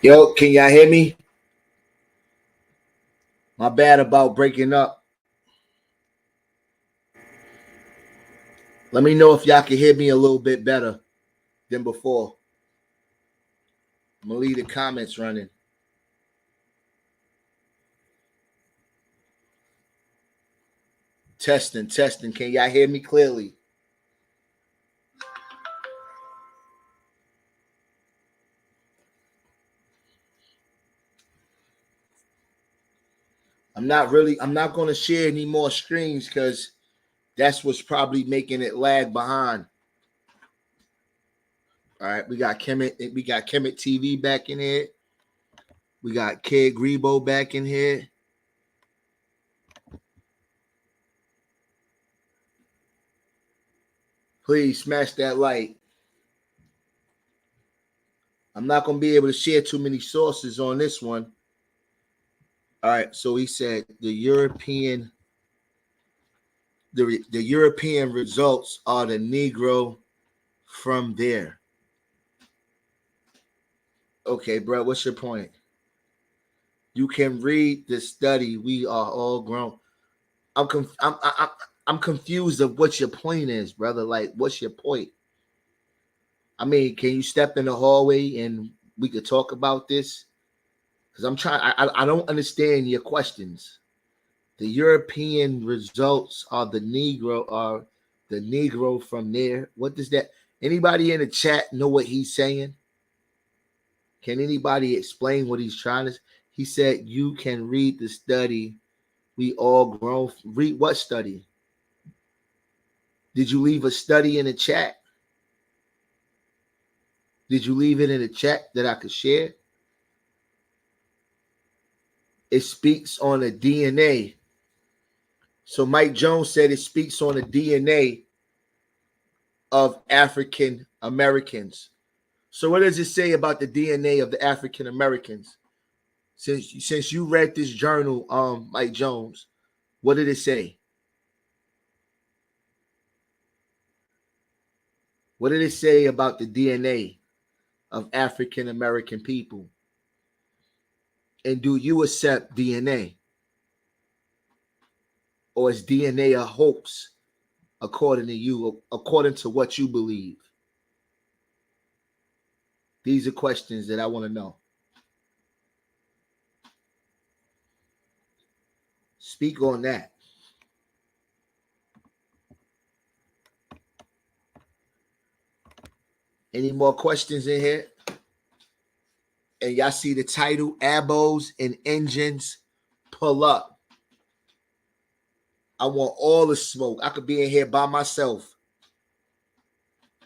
Yo, can y'all hear me? My bad about breaking up. Let me know if y'all can hear me a little bit better than before. I'm gonna leave the comments running. Testing. Can y'all hear me clearly? I'm not going to share any more screens because that's what's probably making it lag behind. All right, we got Kemet TV back in here. We got Kid Grebo back in here. Please smash that like. I'm not going to be able to share too many sources on this one. All right, so he said the European results are the Negro from there. Okay, bro, what's your point? You can read the study. We are all grown. I'm confused of what your point is, brother. Like, what's your point? I mean, can you step in the hallway and we could talk about this? Because I don't understand your questions. The European results are the Negro from there. What does that? Anybody in the chat know what he's saying? Can anybody explain what he's trying to? He said you can read the study. We all grown. Read what study? Did you leave a study in the chat? Did you leave it in the chat that I could share? It speaks on the DNA. So Mike Jones said it speaks on the DNA of African Americans. So what does it say about the DNA of the African Americans? Since you read this journal, Mike Jones, what did it say? What did it say about the DNA of African American people? And do you accept DNA? Or is DNA a hoax according to you, according to what you believe? These are questions that I want to know. Speak on that. Any more questions in here? And y'all see the title, Abos and Injuns, pull up. I want all the smoke. I could be in here by myself.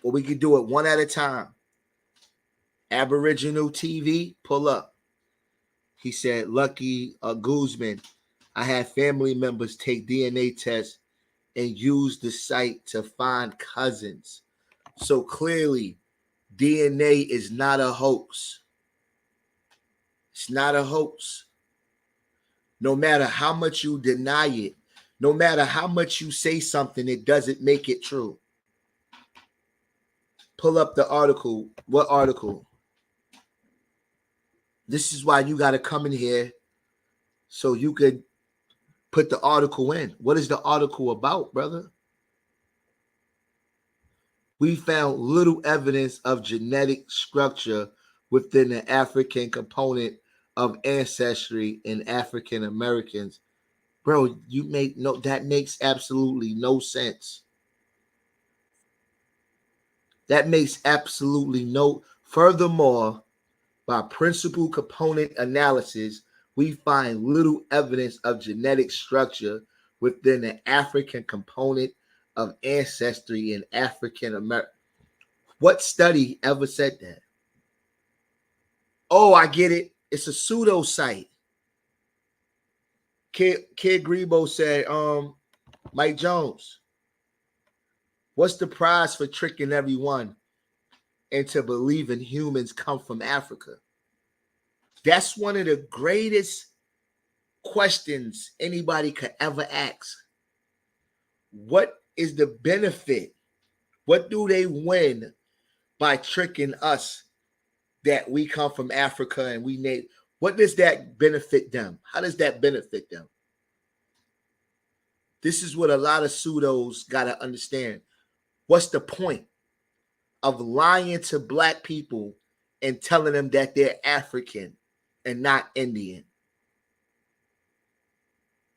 But we could do it one at a time. Aboriginal TV, pull up. He said, Lucky Guzman, I had family members take DNA tests and use the site to find cousins. So clearly, DNA is not a hoax. It's not a hoax. No matter how much you deny it, no matter how much you say something, it doesn't make it true. Pull up the article. What article? This is why you got to come in here so you could put the article in. What is the article about, brother? We found little evidence of genetic structure within the African component of ancestry in African Americans. Bro, that makes absolutely no sense. That makes absolutely no. Furthermore, by principal component analysis, we find little evidence of genetic structure within the African component of ancestry in African American. What study ever said that? Oh, I get it. It's a pseudo site. Kid Grebo said, Mike Jones, what's the prize for tricking everyone into believing humans come from Africa? That's one of the greatest questions anybody could ever ask. What is the benefit? What do they win by tricking us that we come from Africa and we name. What does that benefit them? How does that benefit them? This is what a lot of pseudos got to understand. What's the point of lying to black people and telling them that they're African and not Indian?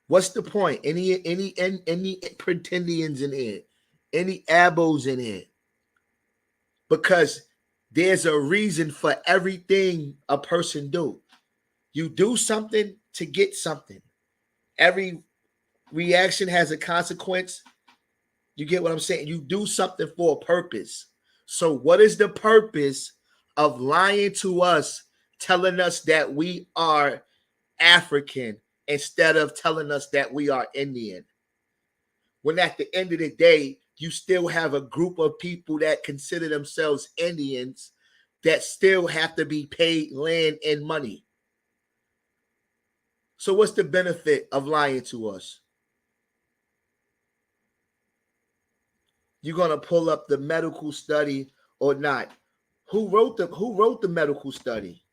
What's the point? Any Pretendians in here? Any Abos in here? Because there's a reason for everything a person do. You do something to get something. Every reaction has a consequence. You get what I'm saying? You do something for a purpose. So what is the purpose of lying to us, telling us that we are African instead of telling us that we are Indian? When at the end of the day, you still have a group of people that consider themselves Indians that still have to be paid land and money. So what's the benefit of lying to us? You're gonna pull up the medical study or not? Who wrote the medical study?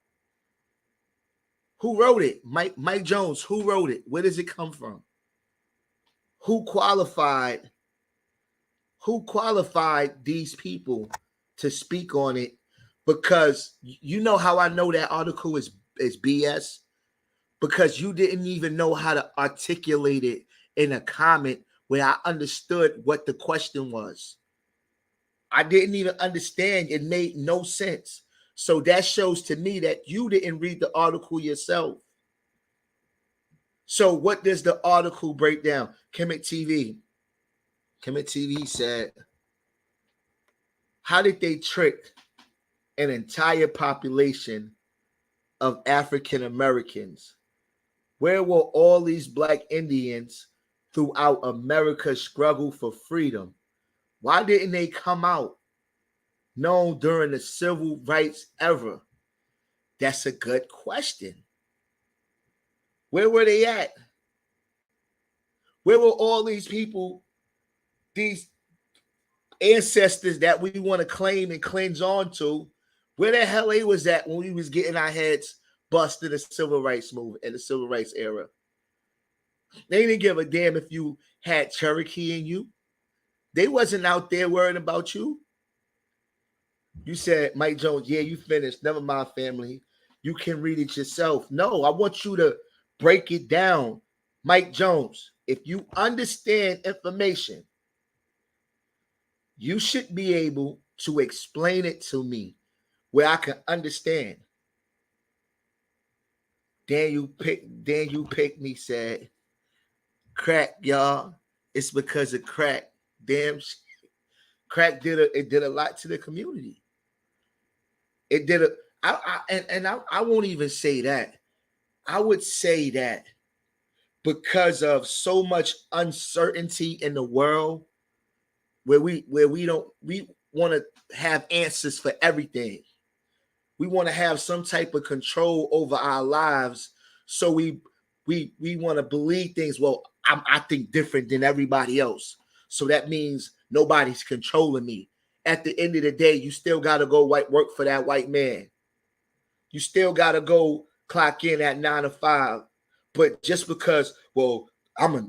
Who wrote it? Mike Jones. Who wrote it? Where does it come from? Who qualified these people to speak on it? Because you know how I know that article is BS? Because you didn't even know how to articulate it in a comment where I understood what the question was. I didn't even understand. It made no sense. So that shows to me that you didn't read the article yourself. So what does the article break down? Kemet TV said, how did they trick an entire population of African Americans? Where were all these black Indians throughout America's struggle for freedom? Why didn't they come out known during the civil rights era? That's a good question. Where were they at? Where were all these people, these ancestors that we want to claim and cleanse on to? Where the hell they was at when we was getting our heads busted in the civil rights movement and the civil rights era? They didn't give a damn if you had Cherokee in you. They wasn't out there worrying about you. You said, Mike Jones, yeah, you finished. Never mind, family. You can read it yourself. No, I want you to break it down. Mike Jones, if you understand information, you should be able to explain it to me where I can understand. Daniel Pickney said, crack, y'all. It's because of crack. Damn, crack did a lot to the community. It did I won't even say that. I would say that because of so much uncertainty in the world, where we want to have answers for everything. We want to have some type of control over our lives, so we want to believe things. Well, I think different than everybody else, so that means nobody's controlling me. At the end of the day, you still got to go work for that white man. You still got to go clock in at 9 to 5. But just because, well,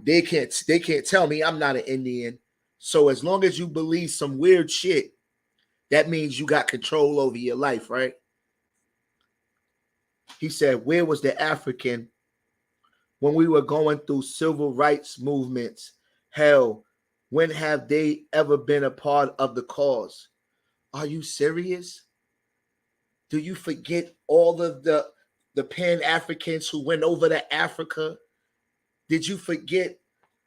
they can't tell me I'm not an Indian. So as long as you believe some weird shit, that means you got control over your life, right? He said, where was the African when we were going through civil rights movements? Hell, when have they ever been a part of the cause? Are you serious? Do you forget all of the Pan-Africans who went over to Africa? Did you forget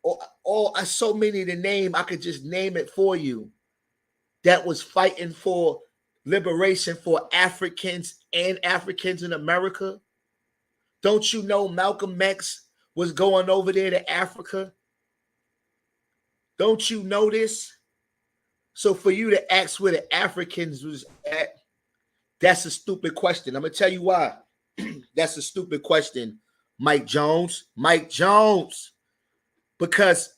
all so many to name? I could just name it for you. That was fighting for liberation for Africans and Africans in America. Don't you know Malcolm X was going over there to Africa? Don't you know this? So for you to ask where the Africans was at, that's a stupid question. I'm going to tell you why. That's a stupid question, Mike Jones. Mike Jones. Because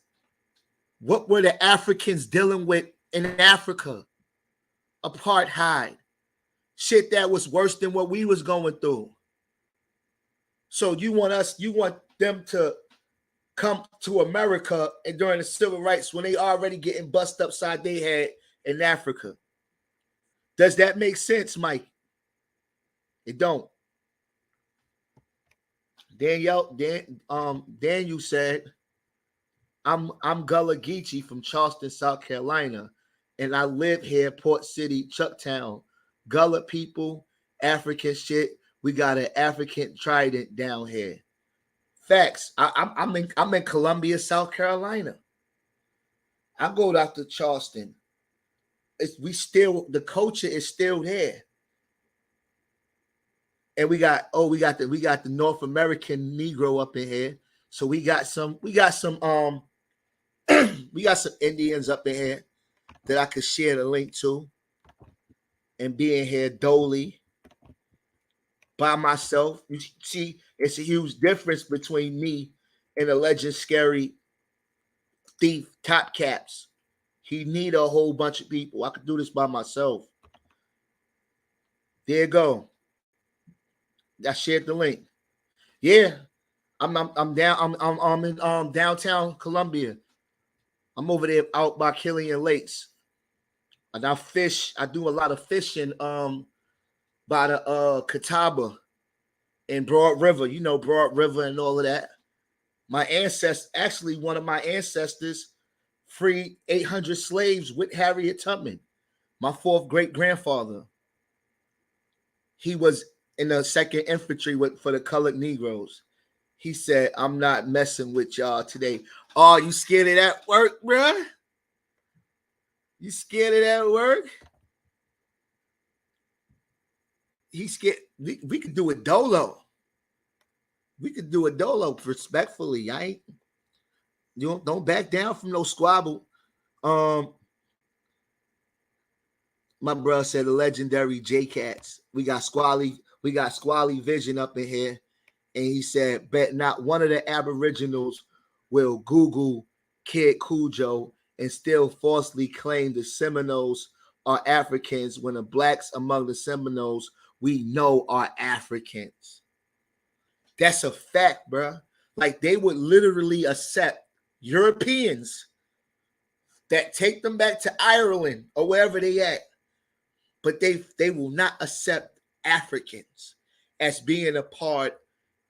what were the Africans dealing with in Africa? Apartheid. shit that was worse than what we was going through. So you want them to come to America and during the civil rights when they already getting bust upside their head in Africa. Does that make sense, Mike? It don't. Daniel said, I'm Gullah Geechee from Charleston, South Carolina, and I live here, Port City, Chucktown. Gullah people, African shit. We got an African trident down here. Facts. I'm in Columbia, South Carolina. I go out to Charleston. The culture is still there. And we got the North American Negro up in here. So we got some we got some Indians up in here that I could share the link to. And being here dolly by myself. You see, it's a huge difference between me and the legend scary thief Top Caps. He need a whole bunch of people. I could do this by myself. There you go. I shared the link. Yeah, I'm in downtown Columbia. I'm over there out by Killian Lakes, and I fish. I do a lot of fishing by the Catawba and Broad River. You know Broad River and all of that. My one of my ancestors freed 800 slaves with Harriet Tubman. My fourth great grandfather. He was in the 2nd Infantry for the colored Negroes. He said, I'm not messing with y'all today. Oh, you scared of that work, bruh? You scared of that work? He scared. We could do it dolo. We could do it dolo respectfully. You don't back down from no squabble. My brother said the legendary J-Cats. We got Squally Vision up in here. And he said, bet not one of the Aboriginals will Google Kid Cujo and still falsely claim the Seminoles are Africans when the blacks among the Seminoles we know are Africans. That's a fact, bro. Like they would literally accept Europeans that take them back to Ireland or wherever they at. But they will not accept Africans as being a part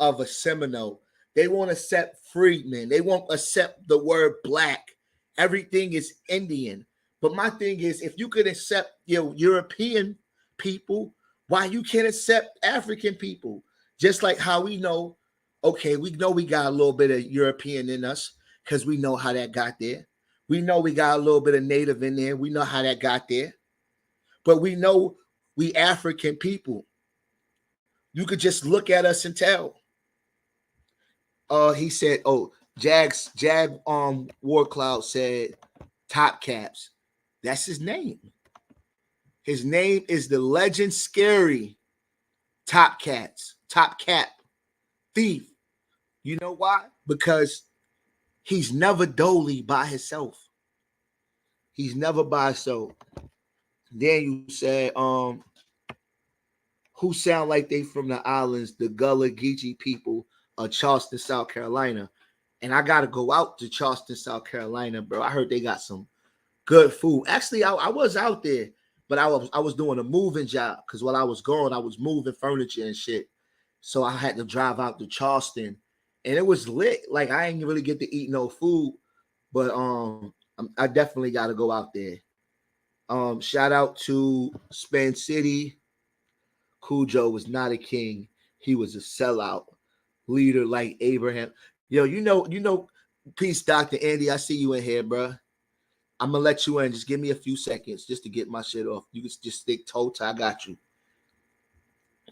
of a Seminole. They won't accept freedmen. They won't accept the word black. Everything is Indian. But my thing is, if you could accept European people, why you can't accept African people? Just like how we know, okay, we know we got a little bit of European in us because we know how that got there. We know we got a little bit of Native in there. We know how that got there. But we know we African people. You could just look at us and tell. He said, Jag War Cloud said Top Caps. That's his name. His name is the legend scary Top Cap thief. You know why? Because he's never dolly by himself. He's never by himself. Then you said, who sound like they from the islands, the Gullah Geechee people of Charleston, South Carolina. And I got to go out to Charleston, South Carolina, bro. I heard they got some good food. Actually, I was out there, but I was doing a moving job because while I was gone, I was moving furniture and shit. So I had to drive out to Charleston, and it was lit. Like I ain't really get to eat no food, but I definitely got to go out there. Shout out to Span City. Cujo was not a king. He was a sellout leader like Abraham. Yo, you know, peace, Dr. Andy. I see you in here, bro. I'm gonna let you in. Just give me a few seconds just to get my shit off. You can just stick toe to. I got you.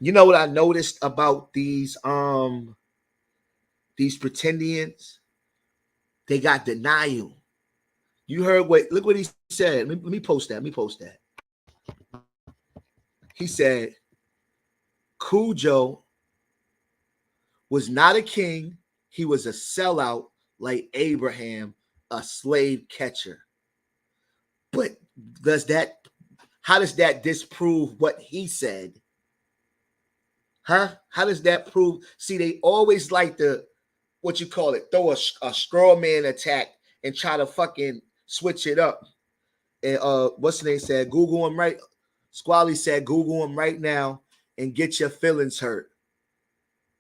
You know what I noticed about these Pretendians? They got denial. You heard look what he said. Let me post that. He said Cujo was not a king. He was a sellout like Abraham, a slave catcher. But does that how does that disprove what he said? Huh? How does that prove? See, they always like to, what you call it, throw a straw man attack and try to fucking switch it up. And what's the name said? Google him right. Squally said, Google him right now and get your feelings hurt.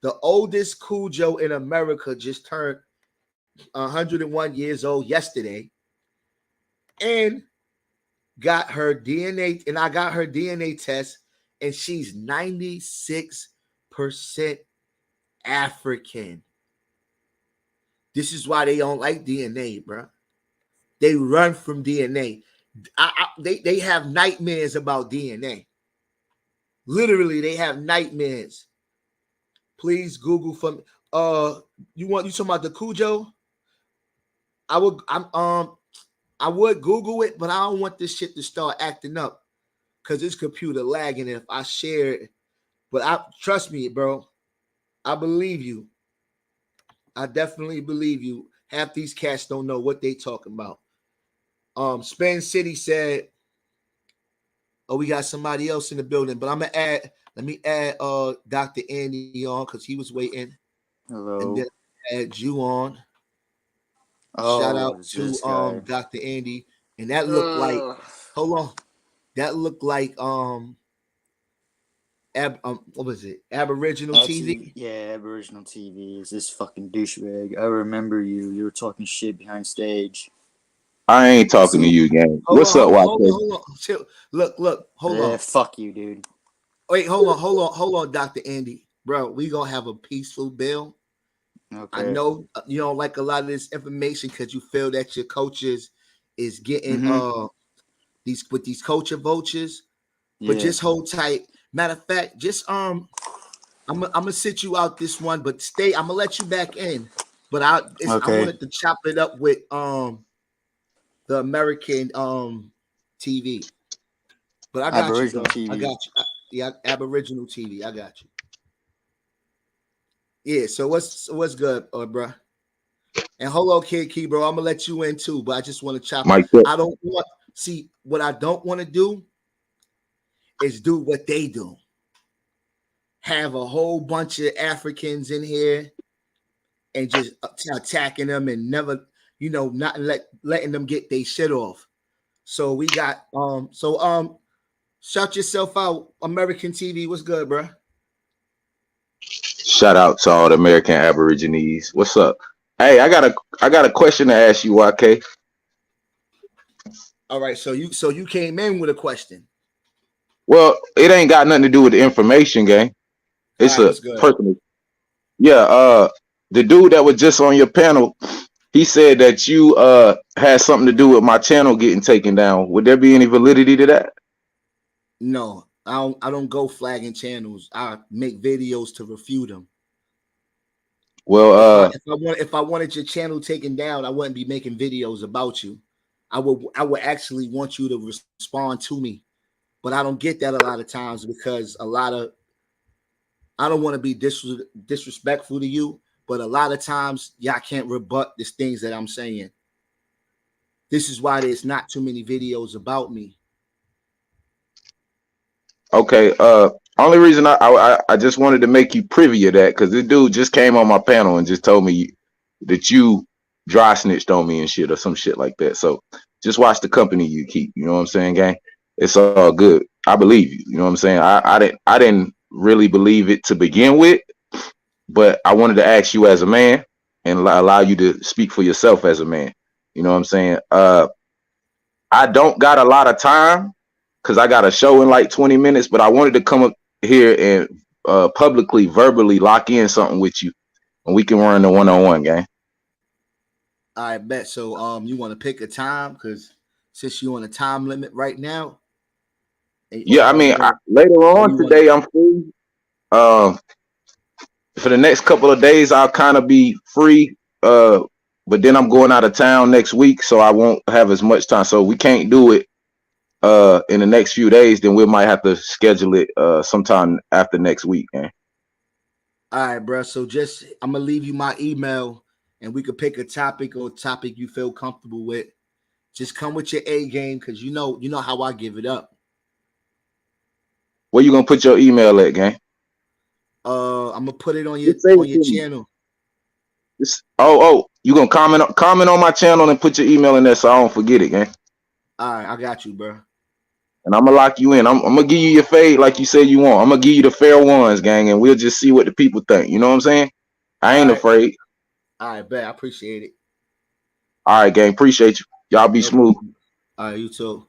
The oldest Cujo in America just turned 101 years old yesterday, and got her DNA, and I got her DNA test, and she's 96% African. This is why they don't like DNA, bro. They run from DNA. They have nightmares about DNA. Literally, they have nightmares. Please Google for me. You talking about the Cujo? I would Google it, but I don't want this shit to start acting up because it's computer lagging if I share it. But trust me, bro. I believe you. I definitely believe you. Half these cats don't know what they talking about. Span City said, "Oh, we got somebody else in the building." But let me add Dr. Andy on because he was waiting. Hello. And then add you on. Oh, shout out to Dr. Andy. And that looked like, hold on. That looked like what was it? Aboriginal TV? Yeah, Aboriginal TV is this fucking douchebag. I remember you. You were talking shit behind stage. I ain't talking to you, gang. What's up, Hold on. Chill. Look, hold on. Fuck you, dude. Wait, hold on, Dr. Andy. Bro, we gonna have a peaceful bill. Okay. I know you don't like a lot of this information because you feel that your coaches is getting these culture vultures. But just hold tight. Matter of fact, just I'm gonna sit you out this one, but stay. I'm gonna let you back in. But I wanted to chop it up with the American TV. But I got Aboriginal you, TV. I got you. Yeah, Aboriginal TV. I got you. Yeah. So what's good, bro? And hello, Kid Key, bro. I'm gonna let you in too, but I just want to chop. I don't want what I don't want to do is do what they do. Have a whole bunch of Africans in here and just attacking them and never, not letting them get their shit off. So we got shout yourself out, American TV. What's good, bro? Shout out to all the American Aborigines. What's up? Hey, I got a question to ask you, YK. All right, so you came in with a question. Well, it ain't got nothing to do with the information, gang. It's a personal. Yeah, the dude that was just on your panel, he said that you had something to do with my channel getting taken down. Would there be any validity to that? No, I don't go flagging channels. I make videos to refute them. Well, if I wanted your channel taken down, I wouldn't be making videos about you. I would actually want you to respond to me, but I don't get that a lot of times because I don't want to be disrespectful to you, but a lot of times y'all can't rebut these things that I'm saying. This is why there's not too many videos about me. Okay. Only reason I just wanted to make you privy of that because this dude just came on my panel and just told me that you dry snitched on me and shit or some shit like that. So just watch the company you keep. You know what I'm saying, gang? It's all good. I believe you. You know what I'm saying? I didn't really believe it to begin with, but I wanted to ask you as a man and allow you to speak for yourself as a man. You know what I'm saying? I don't got a lot of time because I got a show in like 20 minutes, but I wanted to come up here and publicly, verbally lock in something with you, and we can run the one-on-one, gang. I bet. So you want to pick a time because since you're on a time limit right now. Yeah, I mean, later on today I'm free. For the next couple of days I'll kind of be free. But then I'm going out of town next week, so I won't have as much time. So we can't do it in the next few days. Then we might have to schedule it sometime after next week, man. All right, bro. So I'm gonna leave you my email, and we could pick a topic you feel comfortable with. Just come with your A game, because you know how I give it up. Where you gonna put your email at, gang? I'm gonna put it on Just say it your to me. channel. You gonna comment on my channel and put your email in there so I don't forget it, gang. All right, I got you, bro. And I'm gonna lock you in. I'm gonna give you your fade like you said you want. I'm gonna give you the fair ones, gang, and we'll just see what the people think. You know what I'm saying? I ain't All right. afraid. All right, bet. I appreciate it. All right, gang. Appreciate you. Y'all be smooth. All right, you too.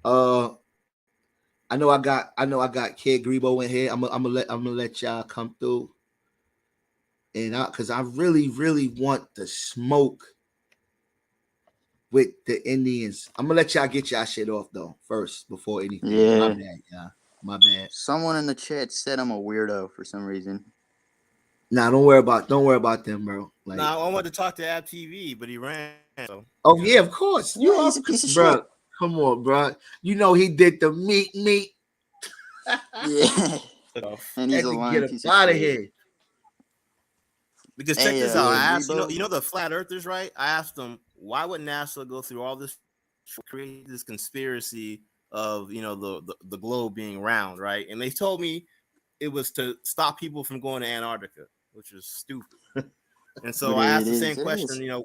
I know I got Kid Grebo in here. I'm gonna let y'all come through. And because I really want to smoke with the Indians. I'm gonna let y'all get y'all shit off though first before anything. Yeah. My bad, y'all. My bad. Someone in the chat said I'm a weirdo for some reaon. Nah, don't worry about them, bro. Like, I wanted to talk to Ab TV, but he ran. So, yeah, of course. You he's a piece of bro. shit. Come on, bro. You know he did the meat. Yeah. And he's Had a to lying get piece him of out of shit. here. Because check this out. I asked, Grebo. you know the flat earthers, right? I asked them, why would NASA go through all this, create this conspiracy of the globe being round, right? And they told me it was to stop people from going to Antarctica, which is stupid. And so I asked the same question,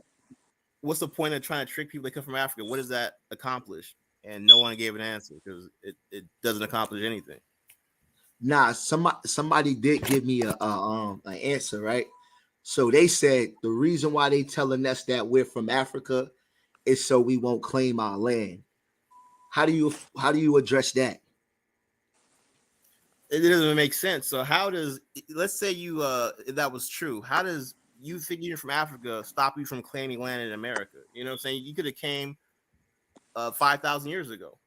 what's the point of trying to trick people that come from Africa? What does that accomplish? And no one gave an answer because it doesn't accomplish anything. Nah, somebody did give me an answer, right? So they said the reason why they telling us that we're from Africa is so we won't claim our land. How do you address that? It doesn't make sense. So how does, let's say you that was true, how does you think you're from Africa stop you from claiming land in America? You know what I'm saying? You could have came 5,000 years ago,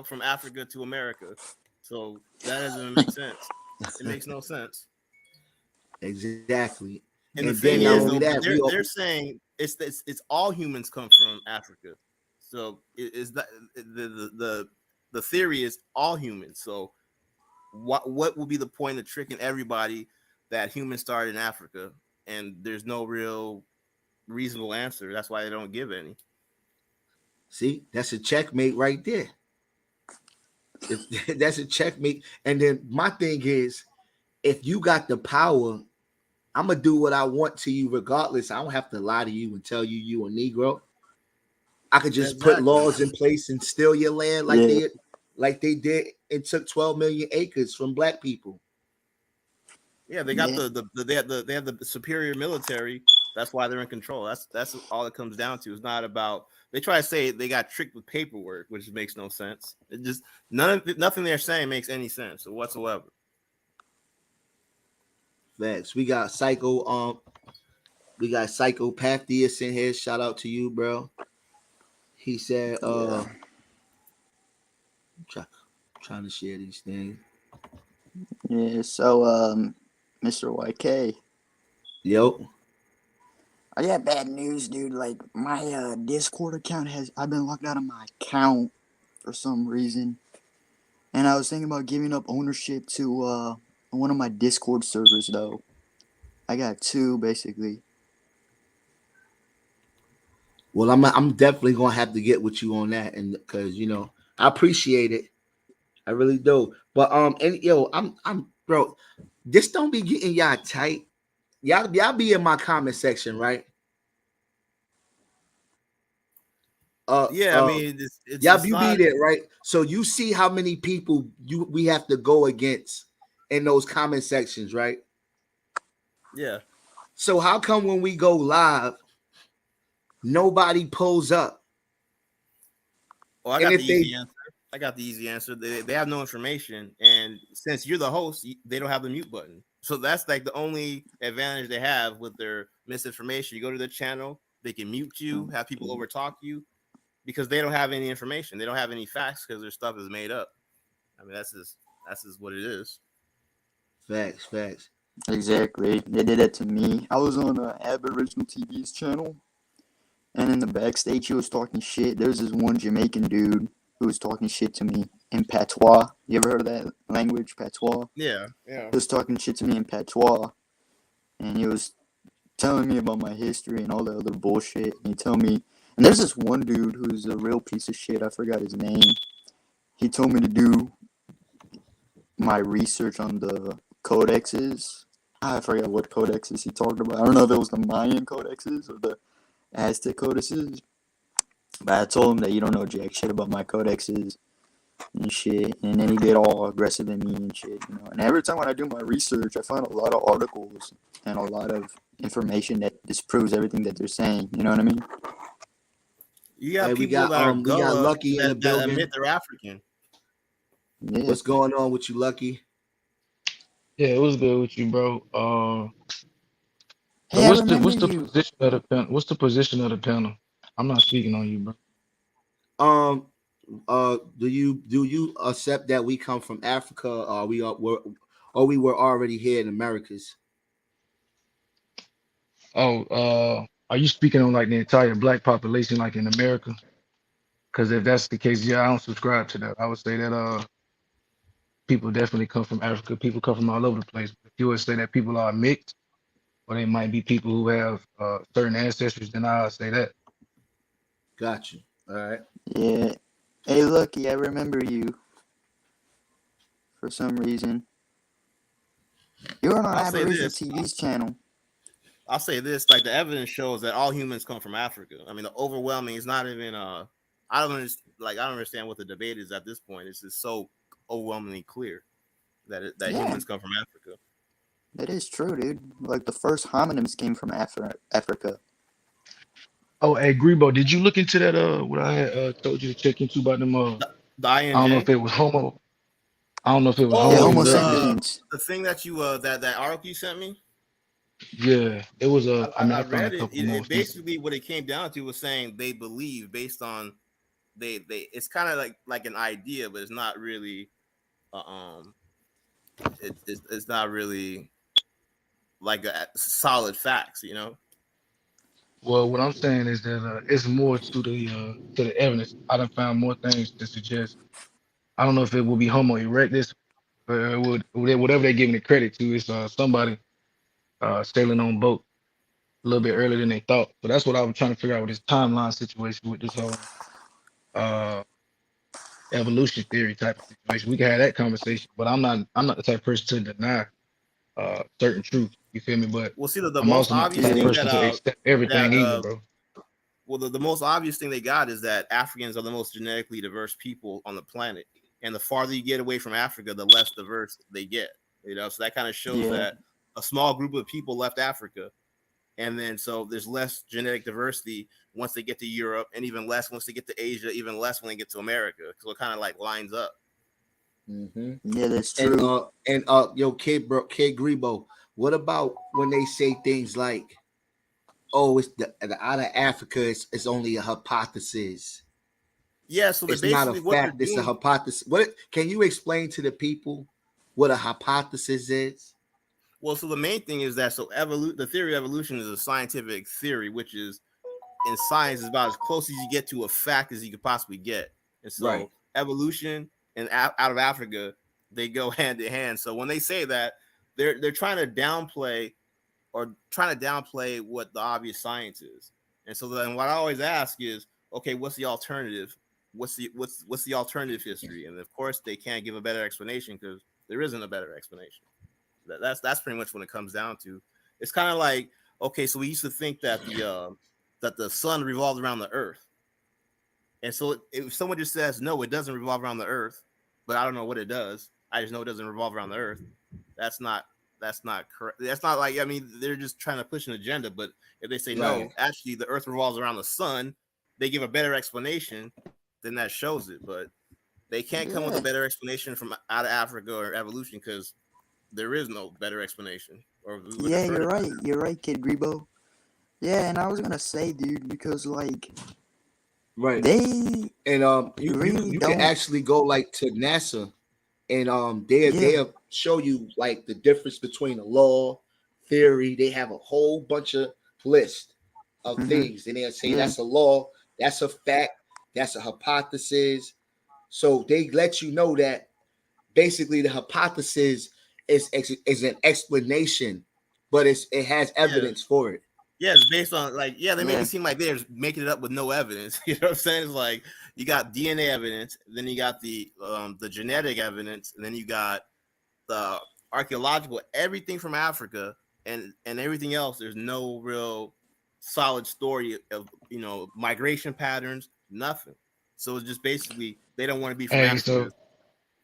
from Africa to America. So that doesn't make sense. It makes no sense. Exactly. And the thing then is, not only though, that, they're saying it's all humans come from Africa. So is that the theory is all humans. So what will be the point of tricking everybody that humans started in Africa? And there's no real reasonable answer. That's why they don't give any. See, that's a checkmate right there. That's a checkmate. And then my thing is, if you got the power, I'm gonna do what I want to you regardless. I don't have to lie to you and tell you a Negro. I could just put laws in place and steal your land like they did and took 12 million acres from black people. Yeah, they got they have the superior military. That's why they're in control. That's all it comes down to. It's not about, they try to say they got tricked with paperwork, which makes no sense. It just nothing they're saying makes any sense whatsoever. Facts. We got Psychopaththeus in here. Shout out to you, bro. He said, trying to share these things. Yeah, so Mr. YK. Yo. I got bad news, dude. Like, my Discord account I've been locked out of my account for some reason. And I was thinking about giving up ownership to one of my Discord servers, though. I got two, basically. Well, I'm definitely gonna have to get with you on that, and because I appreciate it, I really do. But and yo, I'm bro, this don't be getting y'all tight. Y'all be in my comment section, right? Yeah, I mean, it's y'all be there, right? So you see how many people we have to go against in those comment sections, right? Yeah. So how come when we go live, nobody pulls up? Well, I got the easy answer. They have no information, and since you're the host, they don't have the mute button. So that's like the only advantage they have with their misinformation. You go to their channel, they can mute you, have people over talk you, because they don't have any information. They don't have any facts because their stuff is made up. I mean, that's just what it is. Facts. Exactly. They did that to me. I was on Aboriginal TV's channel, and in the backstage, he was talking shit. There's this one Jamaican dude who was talking shit to me in patois. You ever heard of that language, patois? Yeah. He was talking shit to me in patois, and he was telling me about my history and all that other bullshit. And he told me, and there's this one dude who's a real piece of shit. I forgot his name. He told me to do my research on the codexes. I forget what codexes he talked about. I don't know if it was the Mayan codexes or the Aztec codices. But I told him that you don't know jack shit about my codexes and shit. And then he get all aggressive at me and shit, you know. And every time when I do my research, I find a lot of articles and a lot of information that disproves everything that they're saying. You know what I mean? You got Hey, people that are we got Gullah Lucky in the that building. admit they're African. Yeah. What's going on with you, Lucky? Yeah, it was good with you, bro. So Hey, I what's remember the you. position of the panel? What's the position of the panel? I'm not speaking on you, bro. Do you accept that we come from Africa, or we were already here in Americas? Are you speaking on like the entire black population, like in America? Because if that's the case, yeah, I don't subscribe to that. I would say that people definitely come from Africa. People come from all over the place. If you would say that people are mixed, or they might be people who have certain ancestors, then I'll say that. Got you. All right. Yeah. Hey, Lucky, I remember you for some reason. You were on I'll say Aberration this. TV's channel. I'll say this: like the evidence shows that all humans come from Africa. I mean, the overwhelming is not even. I don't understand what the debate is at this point. It's just so overwhelmingly clear that Yeah. humans come from Africa. That is true, dude. Like the first hominins came from Africa. Oh, hey, Grebo, did you look into that? What I had told you to check into about them? The I don't know INJ. if it was homo. I don't know if it was Yeah, homo Homo erectus. sapiens. The thing that you that article you sent me. Yeah, it was I mean, I I found a read it. couple more It things. basically what it came down to was saying they believe based on they it's kind of like an idea, but it's not really it's not really like a solid facts, you know. Well, what I'm saying is that it's more to the evidence. I done found more things to suggest. I don't know if it will be Homo erectus, or it would whatever they're giving the credit to. It's somebody sailing on boat a little bit earlier than they thought. So that's what I was trying to figure out with this timeline situation with this whole uh evolution theory type of situation. We can have that conversation, but I'm not the type of person to deny certain truths. You feel me? But Well, see, the I'm most also not the obvious type of thing Yeah. person to accept everything either, that bro. well, the most obvious thing they got is that Africans are the most genetically diverse people on the planet, and the farther you get away from Africa, the less diverse they get. You know, so that kind of shows Yeah. that a small group of people left Africa, and then so there's less genetic diversity once they get to Europe, and even less once they get to Asia, even less when they get to America. So it kind of like lines up. Mm-hmm. Yeah, that's true. Yo, Kid Grebo, what about when they say things like, "Oh, it's the out of Africa, it's only a hypothesis. Yeah, so It's not a basically what they're fact. It's a doing. hypothesis." What can you explain to the people what a hypothesis is? Well, so the main thing is that the theory of evolution is a scientific theory, which is in science is about as close as you get to a fact as you could possibly get. And so Right. evolution and out of Africa, they go hand in hand. So when they say that, they're trying to downplay what the obvious science is. And so then what I always ask is, okay, what's the alternative? What's the alternative history? And of course they can't give a better explanation because there isn't a better explanation. That's pretty much what it comes down to. It's kind of like, okay, so we used to think that the sun revolves around the earth. And so if someone just says, no, it doesn't revolve around the earth, but I don't know what it does. I just know it doesn't revolve around the earth. That's not correct. That's not like, I mean, they're just trying to push an agenda. But if they say, no, actually the earth revolves around the sun, they give a better explanation, then that shows it. But they can't come with a better explanation from out of Africa or evolution because there is no better explanation. Yeah, you're right. You're right, Kid Grebo. Yeah, and I was gonna say, dude, because like Right. they And really you don't. can actually go like to NASA, and they'll show you like the difference between a law, theory. They have a whole bunch of list of things, and they'll say that's a law, that's a fact, that's a hypothesis. So they let you know that basically the hypothesis is an explanation, but it has evidence for it. Yeah, it's based on they make it seem like they're making it up with no evidence. You know what I'm saying? It's like you got DNA evidence, then you got the genetic evidence, and then you got the archaeological, everything from Africa and everything else, there's no real solid story of, you know, migration patterns, nothing. So it's just basically they don't want to be from Hey, Africa. so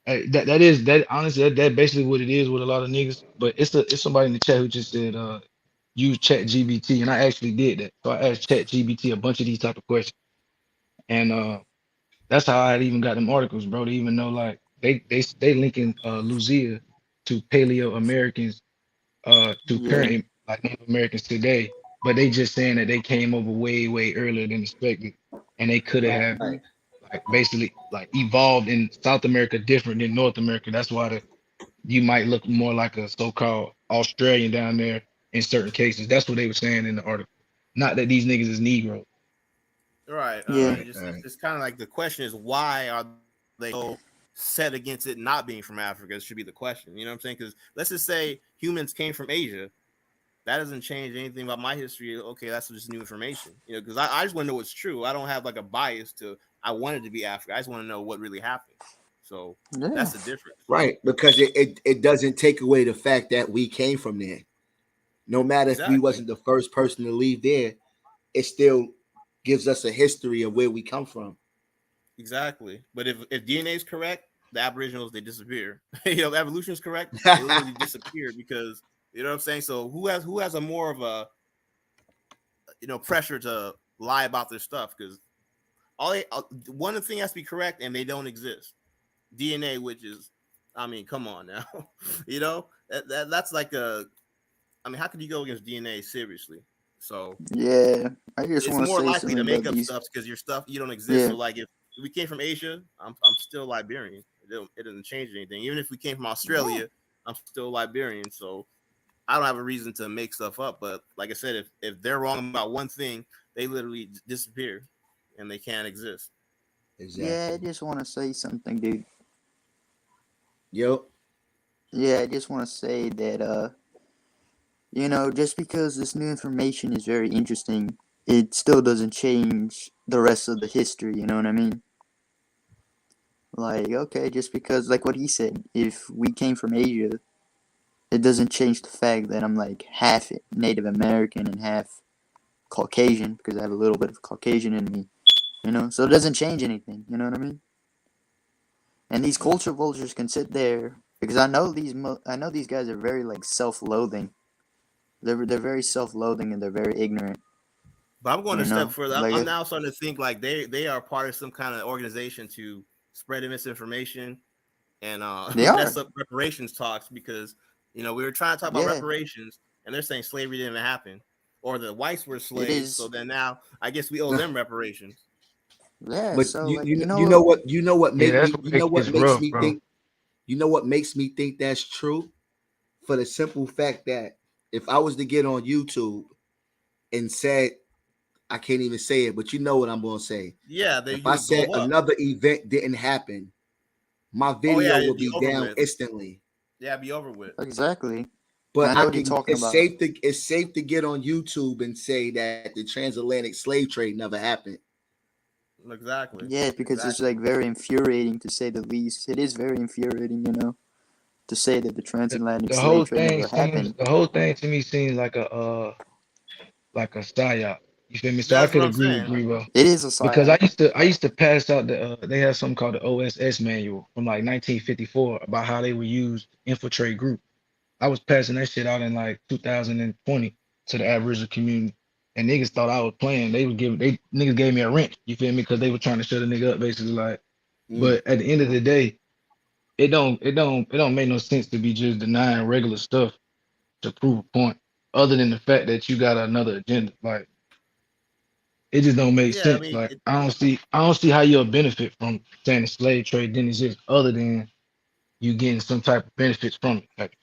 hey, that is that honestly that basically what it is with a lot of niggas. But it's somebody in the chat who just said use Chat GBT, and I actually did that. So I asked Chat GBT a bunch of these type of questions, and that's how I had even got them articles, bro. To even know like they linking Lucia to Paleo Americans to Yeah. current like Native Americans today, but they just saying that they came over way earlier than expected, and they could have Mhm. like basically like evolved in South America different than North America. That's why you might look more like a so-called Australian down there in certain cases. That's what they were saying in the article. Not that these niggas is Negro. Right. Yeah. It's kind of like the question is why are they so set against it not being from Africa? It should be the question. You know what I'm saying? Because let's just say humans came from Asia. That doesn't change anything about my history. Okay, that's just new information. You know, because I just want to know what's true. I don't have like a bias to I wanted to be Africa. I just want to know what really happened. So Yeah. that's the difference. Right, because it doesn't take away the fact that we came from there. No matter if we Exactly. wasn't the first person to leave there, it still gives us a history of where we come from. Exactly. But if DNA is correct, the Aboriginals they disappear. You know, if evolution is correct, they literally disappear because you know what I'm saying. So who has a more of a pressure to lie about their stuff because one thing has to be correct and they don't exist. DNA, which is, I mean, come on now, you know that's like a. I mean, how could you go against DNA seriously? So Yeah. I just it's want to more say likely something to make about up these. stuff because your stuff you don't exist. Yeah. So like if we came from Asia, I'm still Liberian. It doesn't change anything. Even if we came from Yeah. Australia, I'm still Liberian. So I don't have a reason to make stuff up. But like I said, if they're wrong about one thing, they literally disappear and they can't exist. Yeah. I Exactly. just want to say something, dude. Yo, Yeah. I just want to say that just because this new information is very interesting, it still doesn't change the rest of the history. You know what I mean? Like, okay, just because, like what he said, if we came from Asia, it doesn't change the fact that I'm like half Native American and half Caucasian because I have a little bit of Caucasian in me, So it doesn't change anything, you know what I mean? And these culture vultures can sit there because I know these guys are very like self-loathing. They're very self-loathing and they're very ignorant, But I'm going a step further. Like I'm now starting to think like they are part of some kind of organization to spread misinformation and they are. mess up reparations talks because we were trying to talk about Yeah, reparations and they're saying slavery didn't even happen or the whites were it slaves. So is. then now I guess we owe them reparations. Yeah, but so you like you you know what Yeah, that's where it gets makes rough, me bro. think that's true for the simple fact that if I was to get on YouTube and said I can't even say it, but you know what I'm gonna say. Yeah, If you I would blow said up. another event didn't happen, my Oh video yeah, would it'd be be over down with. instantly. Yeah, it'd be over with. exactly. I But know what you're talking about. it's safe to get on YouTube and say that the transatlantic slave trade never happened. Exactly. Yeah, because it's Exactly. like very infuriating to say the least. It is very infuriating, to say that the The, transatlantic slave trade never happened. the whole thing to me seems like a psyop. You feel me? So I That's what could I'm agree with saying. Grebo It is a because psyop. I used to pass out they had something called the OSS manual from like 1954 about how they would use infiltrate group. I was passing that shit out in like 2020 to the Aboriginal community, and niggas thought I was playing. They niggas gave me a wrench. You feel me? Because they were trying to shut a nigga up, basically. Like, Mm. but at the end of the day, it don't make no sense to be just denying regular stuff to prove a point, other than the fact that you got another agenda. Like, it just don't make Yeah, I sense. mean, Like, I don't see how you'll benefit from saying the slave trade didn't exist, other than you getting some type of benefits from it. Like,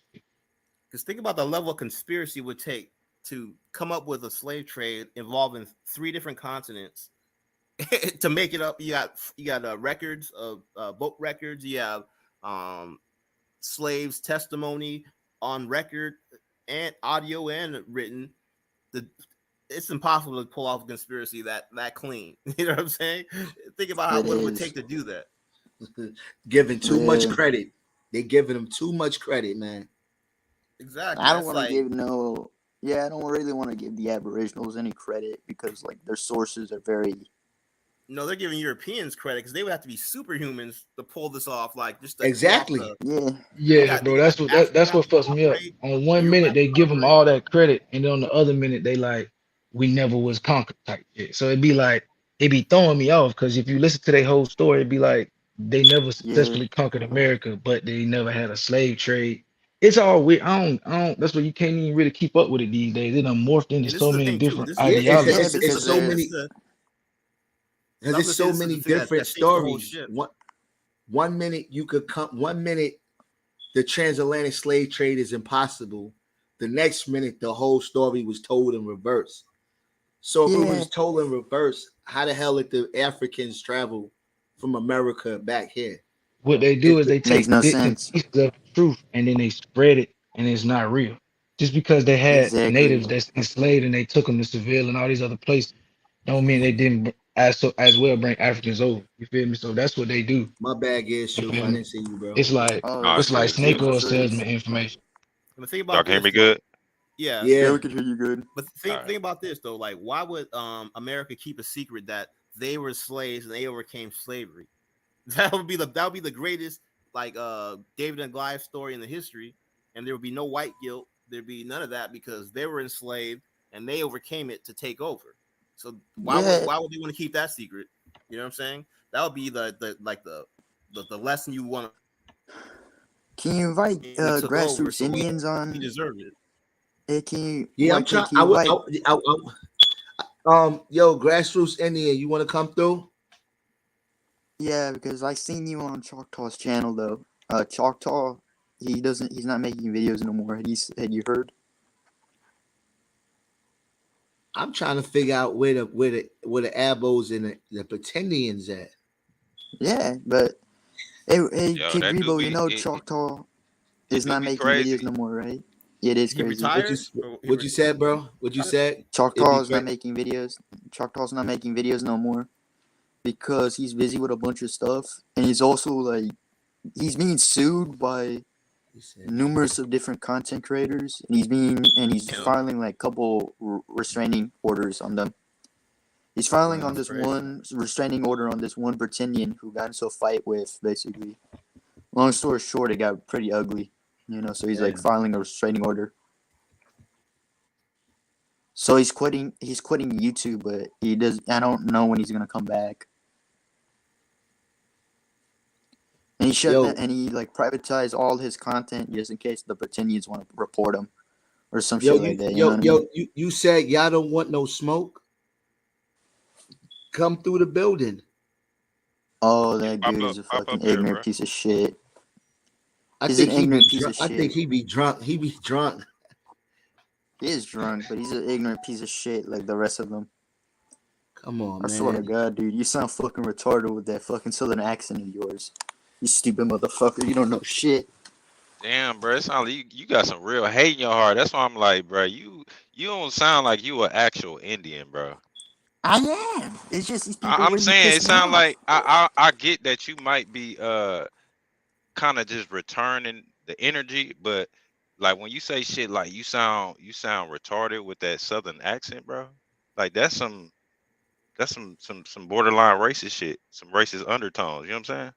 because think about the level of conspiracy it would take to come up with a slave trade involving 3 different continents to make it up. You got records of boat records. You have slaves' testimony on record and audio and written. The It's impossible to pull off a conspiracy that clean. You know what I'm saying? Think about It what it would is. take to do that. Giving too much Yeah. credit. They giving them too much credit, man. Exactly. I don't That's want to like, give no. Yeah, I don't really want to give the Aboriginals any credit because like their sources are very. no, they're giving Europeans credit because they would have to be superhumans to pull this off. Like just to pull off Exactly. the. Yeah, Yeah, bro, You got that's what astronomical fucks me growth up. rate. On one You're minute right. they give them all that credit, and then on the other minute they like, we never was conquered type shit. So it'd be like, it be throwing me off because if you listen to their whole story, it'd be like they never yeah, successfully conquered America, but they never had a slave trade. It's all weird. I don't. That's why you can't even really keep up with it these days. It done morphed into And this is so the many thing too. different This is Yeah, this is yeah, ideologies. this it's because is the so they're this is many. the. Because I was there's gonna say so this is many the thing different that sinks the whole stories. ship. One minute you could come. 1 minute the transatlantic slave trade is impossible. The next minute the whole story was told in reverse. So if it yeah. was told in reverse, how the hell did the Africans travel from America back here? What they do It, is they Makes take no bits and sense. pieces of truth and then they spread it, and it's not real. Just because they had Exactly. natives that's enslaved and they took them to Seville and all these other places, don't mean they didn't as well bring Africans over. You feel me? So that's what they do. my bad, is You truth. feel I me? didn't see you, bro. It's like Oh, All right, it's like cool, snake cool. super oil truth. salesman information. And the thing Y'all about can hear this me though, good? yeah. Yeah, Yeah, we can hear you good. But All right. think about this though. Like, why would America keep a secret that they were slaves and they overcame slavery? That would be the greatest like David and Goliath story in the history, and there would be no white guilt. There'd be none of that because they were enslaved and they overcame it to take over. So Yeah. why would they want to keep that secret? You know what I'm saying? That would be the lesson you want. Can you invite We took over, grassroots so Indians we on? deserve it. Hey, can you yeah. I'm YK? trying. Can you invite? Yo, grassroots Indian, you want to come through? Yeah, because I seen you on Choctaw's channel though. Choctaw, he doesn't. He's not making videos no more. Had you heard? I'm trying to figure out where the Abos and the Pretendians at. Yeah, but hey, Yo, Kid that do Rebo, you be know Choctaw it is do not be making videos crazy. no more, right? Yeah, it is He crazy. What you retired. what you said, bro? What you said? It'd Choctaw be is not great. making videos. Choctaw's not making videos no more because he's busy with a bunch of stuff, and he's also like he's being sued by He said, numerous of different content creators, and he's Yeah, filing like a couple restraining orders on them. He's filing on wow. that's this crazy. one restraining order on this one Pretendian who got into a fight with. Basically, long story short, it got pretty ugly. So he's like Damn. filing a restraining order. So he's quitting. He's quitting YouTube, but he does. I don't know when he's gonna come back. And he shut down, Yo, and he like privatized all his content just in case the Pretendians want to report him or some yo, shit like that. You know what I mean? you said y'all don't want no smoke. Come through the building. Oh, Yeah, that dude is a pop fucking up here, bro. ignorant piece of shit. I He's think an he be ignorant piece drunk. of I shit. think he be drunk. He be drunk. He is drunk, but he's an ignorant piece of shit like the rest of them. Come on, I swear to man. God, dude, you sound fucking retarded with that fucking southern accent of yours. You stupid motherfucker, you don't know shit. Damn, bro. It sounds like you got some real hate in your heart. That's why I'm like, bro, you don't sound like you an actual Indian, bro. I am. It's just these people I'm really saying it piss me sounds off. like I get that you might be kind of just returning the energy, but like when you say shit like you sound retarded with that southern accent, bro. Like that's some borderline racist shit, some racist undertones. You know what I'm saying?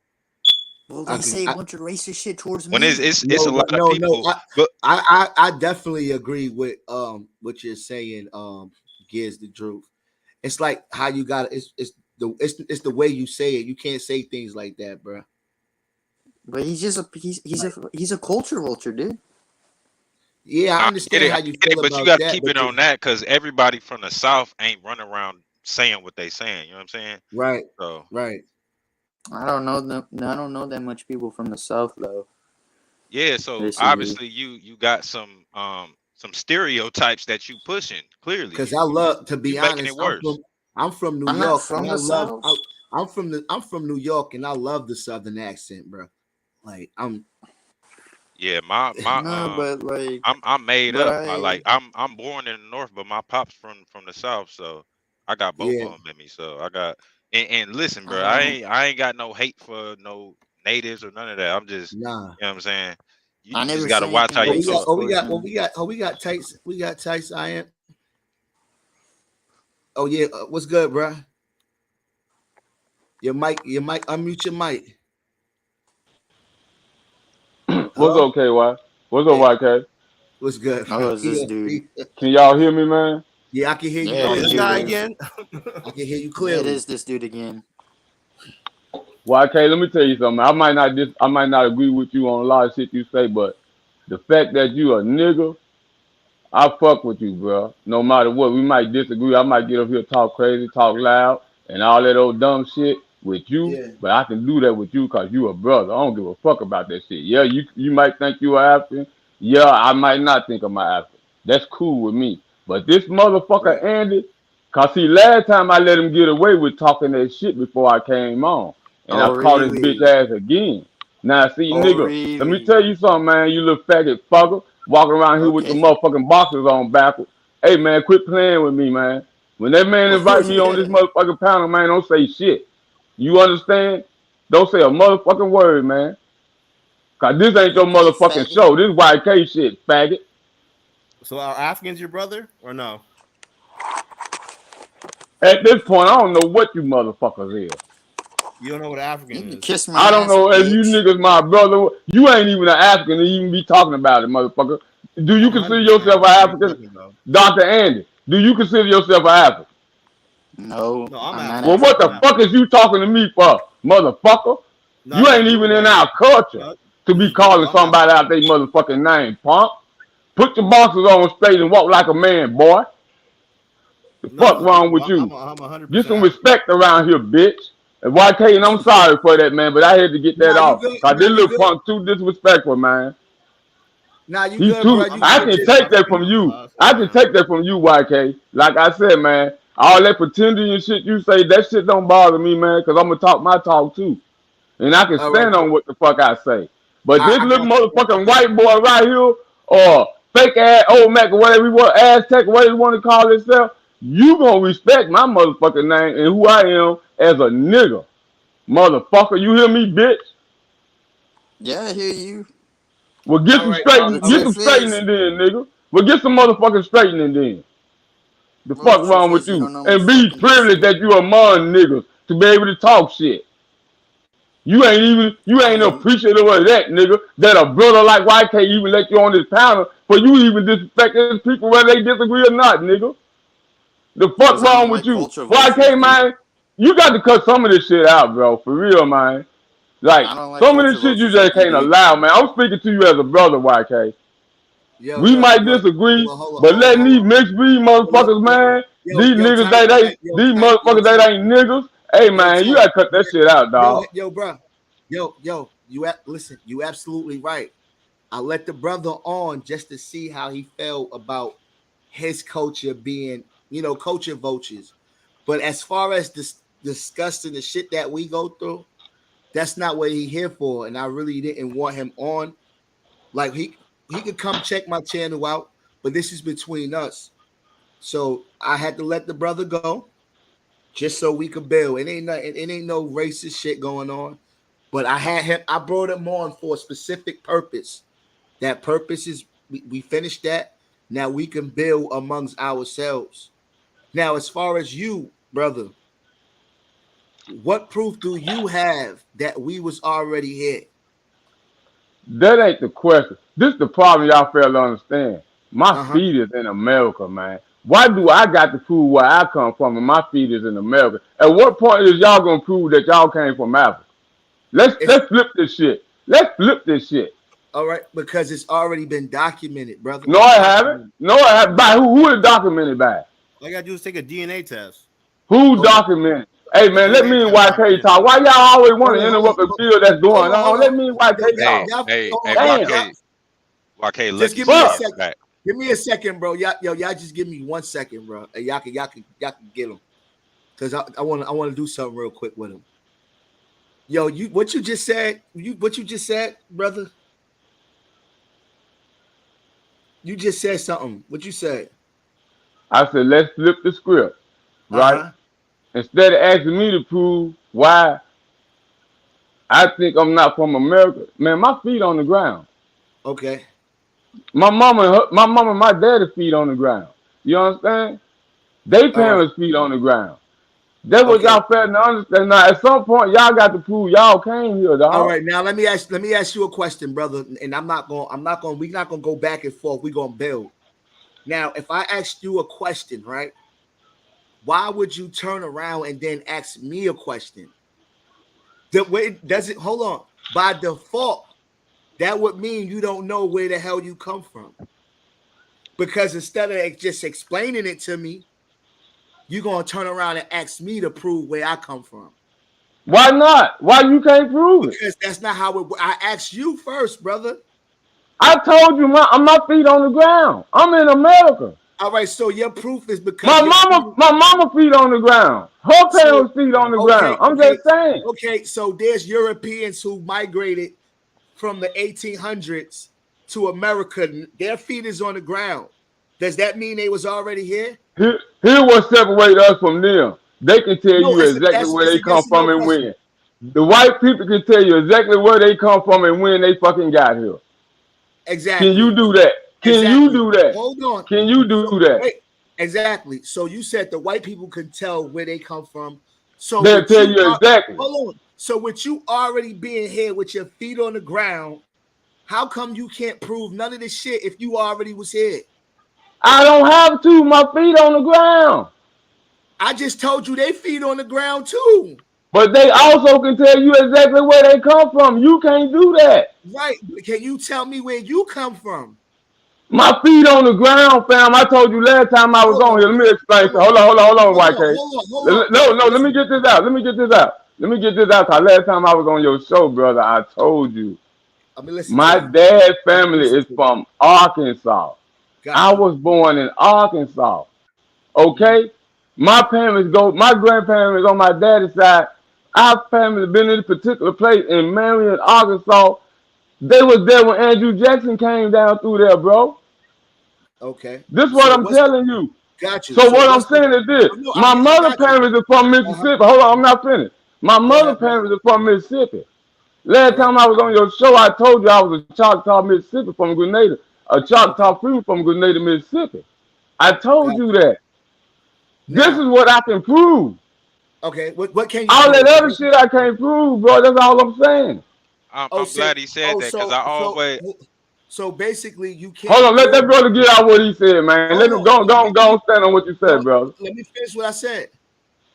Well, I they could. say a bunch of racist shit towards When me. it's a lot of No. people, but I definitely agree with what you're saying. Gives the truth. It's like how you got it's the way you say it. You can't say things like that, bro. But he's a culture vulture, dude. Yeah, I I get understand it, how you get feel it, but you about got to that, keep it on that because everybody from the South ain't running around saying what they saying. You know what I'm saying? right, So right. I don't know I don't know that much people from the South though. yeah, so Basically, obviously you got some stereotypes that you pushing. Clearly, Because I love to you be making honest. it worse. I'm from New I'm not York, and from the South. I'm from New York, and I love the Southern accent, bro. Like I'm Yeah, my No, but like, I'm made but up. I I'm born in the North, but my pop's from the South, so I got both yeah. of them in me. So I got and listen, bro, I don't. I ain't got no hate for natives or none of that. I'm just, Nah. you know what I'm saying. You I just never gotta said watch how anything you racist talk. towards him. We got Tights. I am. Oh yeah, what's good, bro? Your mic. Unmute your mic. What's Hello. up, KY? What's up, Hey, YK? what's good, Oh, bro? it's this dude. Can y'all hear me, man? Yeah, I can hear you Yeah, Oh, this this clearly, dude guy bro. is. again? I can hear you Yeah, it clearly. is this dude again. YK, let me tell you something. I might not agree with you on a lot of shit you say, but the fact that you a nigga, I fuck with you, bro. No matter what, we might disagree. I might get up here talk crazy, talk loud, and all that old dumb shit with you. Yeah. But I can do that with you because you a brother. I don't give a fuck about that shit. Yeah, you might think you are African. Yeah, I might not think I'm African. That's cool with me. But this Right. motherfucker Andy, cause see, last time I let him get away with talking that shit before I came on, and I Oh, caught his bitch really? ass again. Now, see, Oh, nigga, let me really? tell you something, man. You little faggot fucker walking around here with the Okay. motherfucking boxers on backwards. Hey, man, quit playing with me, man. When that man Oh invite me on this yeah. motherfucking panel, man, don't say shit. You understand? Don't say a motherfucking word, man. Cause this ain't your Okay, motherfucking faggot. show. This YK shit, faggot. So are Africans your brother or no? At this point, I don't know what you motherfuckers is. You don't know what You African can is. kiss my I don't ass, know if you bitch. niggas my brother. You ain't even an African to even be talking about it, motherfucker. Do you I'm consider 100% yourself an African. What are you African? talking about? Dr. Andy, do you consider yourself an African? No, No, I'm I'm not Well, African. what I'm the African. fuck African. is you talking to me for, motherfucker? No, You that's ain't even rude in right our now. culture No, to this be is rude. calling I'm somebody African. out their motherfucking name, punk. Put your boxes on straight and walk like a man, boy. The No, fuck this is wrong rude. with you? I'm Get 100% some African. respect around here, bitch. And YK, and I'm sorry for that, man, but I had to get that Nah, you off. good. Cause Nah, this you little good. punk too disrespectful, man. Nah, you He good, bro. too. You I'm I good. can Just 100% take that African. from you. Slow I can down. take that from you, YK. Like I said, man, all that pretending and shit you say, that shit don't bother me, man, because I'm going to talk my talk too. And I can all right. stand on what the fuck I say. But this I little got you. I got you. motherfucking white boy right here, or fake ass old Mac, or whatever you want, Aztec, whatever you want to call yourself, you gonna respect my motherfucking name and who I am as a nigga. Motherfucker, you hear me, bitch? Yeah, I hear you. Well, All right. The get some truth is, straightening then, nigga. Well, get some motherfucking straightening then. The well, the fuck truth wrong with is, you you? don't know And be fucking privileged history. that you among niggas to be able to talk shit. You ain't Um, appreciative of that, nigga. That a brother like YK even let you on this panel for you even disrespect his people whether they disagree or not, nigga. The fuck cause I don't wrong with like you? culture vultures, YK, dude. man, you got to cut some of this shit out, bro. For real, man. Like, I don't like some of culture this shit you vultures like just you, can't dude. allow, man. I'm speaking to you as a brother, YK. Yo, We look, might look. disagree, Hold but on, letting hold these on. mixed breed Look, motherfuckers, look. man, Yo, these yo, niggas tight, tight. Yo, these tight. Yo, motherfuckers tight. that ain't niggas. Hey, Yo, man, you tight. gotta cut that shit out, dog. Yo, bro. Yo. Listen. You absolutely right. I let the brother on just to see how he felt about his culture being, culture vultures. But as far as discussing the shit that we go through, that's not what he here for. And I really didn't want him on. Like he could come check my channel out, but this is between us. So I had to let the brother go just so we could build. It ain't no racist shit going on. But I brought him on for a specific purpose. That purpose is we finished that. Now we can build amongst ourselves. Now, as far as you, brother, what proof do you have that we was already here? That ain't the question. This is the problem y'all fail to understand. My Uh-huh. feet is in America, man. Why do I got to prove where I come from and my feet is in America? At what point is y'all gonna prove that y'all came from Africa? It's Let's flip this shit. Let's flip this shit. all right because it's already been documented, brother. No, It's I haven't. documented. No, I haven't. By who is documented by? All you gotta do is take a DNA test. Who Hold on. documented? Hey A man, let DNA me and test YK documented talk. that. Why y'all always want Hold to on, hold on, interrupt the bill that's hold going on, hold on? on. Let me and Yo, YK Hey, talk. hey, hold hey, on, Damn. YK, just lucky give me a Fuck. Shania second. back. Give me a second, bro. Y'all just give me 1 second, bro. And y'all can get him. Cause I want to do something real quick with him. Yo, what you just said, brother? You just said something. What you said? I said, let's flip the script, right? Uh-huh. Instead of asking me to prove why I think I'm not from America. Man, my feet on the ground. Okay. My mama and my daddy feet on the ground. You understand? They All right. parents feet on the ground. That's what Okay. y'all fail to understand. Now, at some point, y'all got to prove y'all came here, All dog. right. Now let me ask you a question, brother. And we're not gonna go back and forth. We're gonna build. Now, if I asked you a question, right? Why would you turn around and then ask me a question? The way does it hold on. By default, that would mean you don't know where the hell you come from. Because instead of just explaining it to me, you're gonna turn around and ask me to prove where I come from. Why not? Why you can't prove it? Because that's not how I asked you first, brother. I told you my feet on the ground. I'm in America. All right, so your proof is because My your mama feet on the ground. Her so parents feet on the okay, ground. I'm okay, just saying. okay. So there's Europeans who migrated from the 1800s to America. Their feet is on the ground. Does that mean they was already here? Here what separate us from them. They can tell No, you exactly where it's they a come yes or no from and question. when. The white people can tell you exactly where they come from and when they fucking got here. Can you Exactly. do that? Can you Exactly. do that? Hold on. Can you So do that? wait. Exactly. So you said the white people can tell where they come from. So They'll with tell you, you exactly. hold on. So with you already being here with your feet on the ground, how come you can't prove none of this shit if you already was here? I don't have to. My feet on the ground. I just told you they feet on the ground too. But they also can tell you exactly where they come from. You can't do that. Right. Can you tell me where you come from? My feet on the ground, fam. I told you last time I was Hold on on, here. Let me explain. hold on, Hold on, hold YK. on, hold on, hold on. No, let me get this out. Let me get this out. Cause last time I was on your show, brother, I told you Let me listen to my you. dad's Let me family listen is to you. from Arkansas. I Got you. was born in Arkansas. Mhm. Okay, my grandparents on my daddy's side. Our family been in a particular place in Marion, Arkansas. They was there when Andrew Jackson came down through there, bro. Okay. This is So what I'm what's the telling you. got you? So So what I'm what's the saying is this: no, my I mother got you. parents are from Uh-huh. Mississippi. Hold on, I'm not finished. My Go mother ahead, bro. parents are from Mississippi. All Last right. time I was on your show, I told you I was a Choctaw, Mississippi from Grenada, a Okay. Choctaw free from Grenada, Mississippi. I told Got you you. that. This Now, is what I can prove. okay, what can you All that prove? other shit I can't prove, bro. That's all I'm saying. Oh, I'm so glad he said oh, that because so I so always so basically you Hold can't on, let that prove. brother get out what he said, man. Let Hold him on. go stand on what you No, said, brother. let me finish what I said.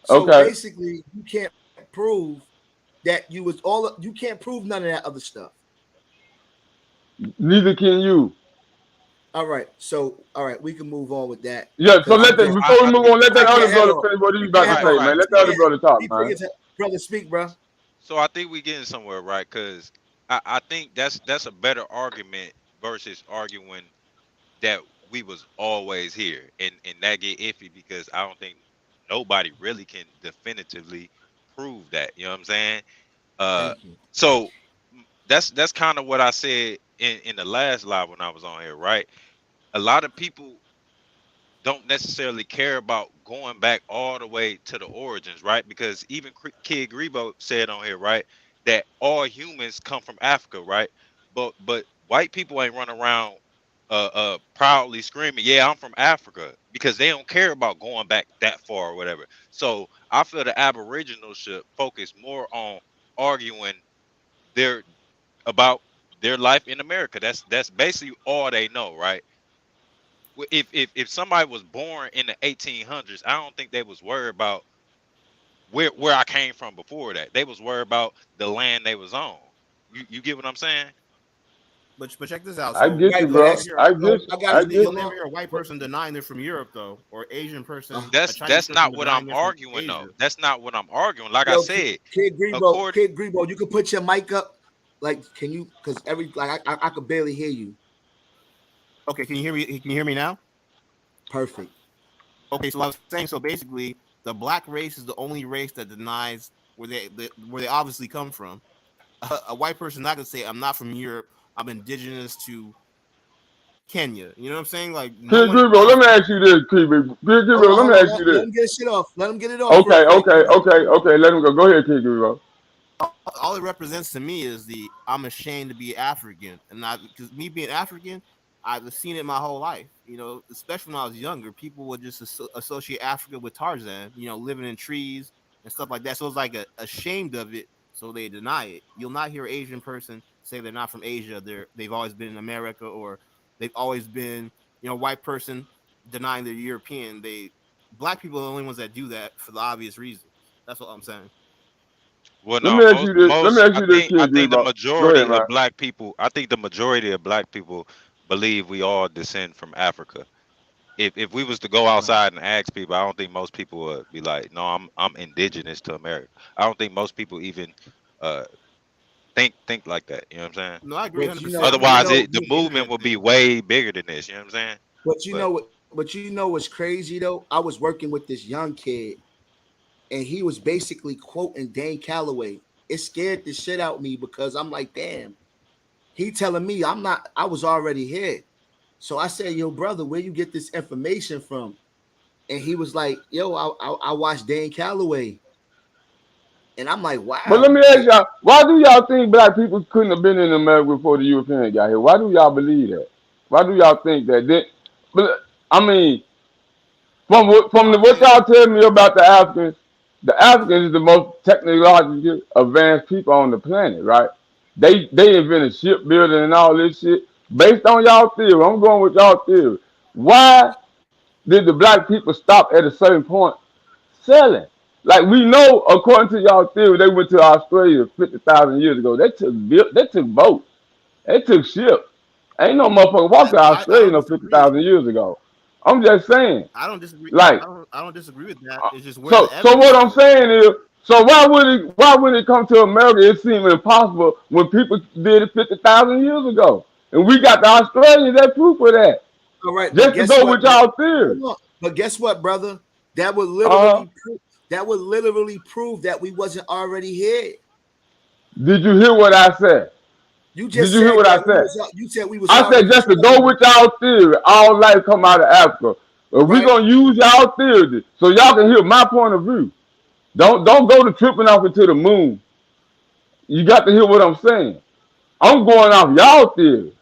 So Okay. basically, you can't prove that you was all. You can't prove none of that other stuff. Neither can you. All right. So all right, we can move on with that Yeah, so because let I'm that just before we I move think on, let that take other your head brother off. finish what he's Take about your to head right, off. say, right. man. Let the other So brother talk, He man. take his head. Brother, speak, bro. I think we getting somewhere, right? Because I think that's a better argument versus arguing that we was always here, and that get iffy because I don't think nobody really can definitively prove that. You know what I'm saying? Uh, Thank you. so that's kind of what I said in the last live when I was on here, right? A lot of people don't necessarily care about going back all the way to the origins, right? Because even Kid Grebo said on here, right, that all humans come from Africa, right? But white people ain't run around proudly screaming, "Yeah, I'm from Africa," because they don't care about going back that far or whatever. So I feel the Aboriginals should focus more on arguing their about their life in America. That's basically all they know, right? If somebody was born in the 1800s, I don't think they was worried about where I came from before that. They was worried about the land they was on. You get what I'm saying? But check this out. I So get Right, you, but you'll bro. never that's hear I so get you. I got I you. get you'll Hold you. never on. hear a white But, person denying they're from Europe though, or Asian person, a Chinese That's person not what I'm denying they're from arguing though. Asia. That's not what I'm arguing. Like I yo, said, according Kid Grebo, you can put your mic up. Like, can you? Because I could barely hear you. Okay, can you hear me? Can you hear me now? Perfect. Okay, so I was saying, so basically, the black race is the only race that denies where they obviously come from. A white person not gonna say, "I'm not from Europe. I'm indigenous to Kenya." You know what I'm saying? Like no Kid one Grebo, let wants me to. ask you this, Kid Hold Grebo, on, let hold me on. ask you Let this. him get his shit off. Let him get it off real Okay, quick. okay. Let him go. Go ahead, Kid Grebo. all it represents to me is I'm ashamed to be African, and because me being African, I've seen it my whole life. Especially when I was younger, people would just associate Africa with Tarzan. Living in trees and stuff like that. So it's like ashamed of it, so they deny it. You'll not hear an Asian person say they're not from Asia. They've always been in America, or they've always been white person denying they're European. Black people are the only ones that do that for the obvious reasons. That's what I'm saying. Well, Let no, me ask you this. Let me ask you this, I King think the Bro. Go ahead, majority man. of black people, believe we all descend from Africa. If we was to go Right. outside and ask people, I don't think most people would be like, no, I'm indigenous to America. I don't think most people even uh think like that. You know what I'm saying? No, I agree But 100%. I'm Otherwise, looking at the the movement internet would be thing. way bigger than this. You know what I'm saying? but you But know what? But you know what's crazy though? I was working with this young kid, and he was basically quoting Dane Calloway. It scared the shit out of me because I'm like, damn. He telling me I'm not. I was already here. So I said, yo, brother, where you get this information from? And he was like, yo, I watched Dan Calloway. And I'm like, But wow. let me ask Like, y'all, why do y'all think black people couldn't have been in America before the Europeans got here? Why do y'all believe that? Why do y'all think that? But I mean, I what think y'all tell me about the Africans is the most technologically advanced people on the planet, right? They invented shipbuilding and all this shit. Based on y'all theory, I'm going with y'all theory. Why did the black people stop at a certain point selling? Like we know, according to y'all theory, they went to Australia 50,000 years ago. They took boats. They took ships. Ain't no motherfucker walked to I Australia don't no disagree. 50,000 years ago. I'm just saying. I don't disagree. Like, I don't disagree with that. It's just where the so evidence what I'm is. saying is, so why when it come to America, it seemed impossible when people did it 50,000 years ago, and we got the Australians that proof of that. all right, but Just to guess go what? with y'all theory. Hold on. But guess what, brother? That would Uh, literally prove that we wasn't already here. did you hear what I said? You Did just you hear said what I that said? you said we was I said already just to go traveling, with y'all theory, all life come out of Africa. But we right? gonna use y'all theory so y'all can hear my point of view. Don't go to tripping off into the moon. You got to hear what I'm saying. I'm going off y'all theory.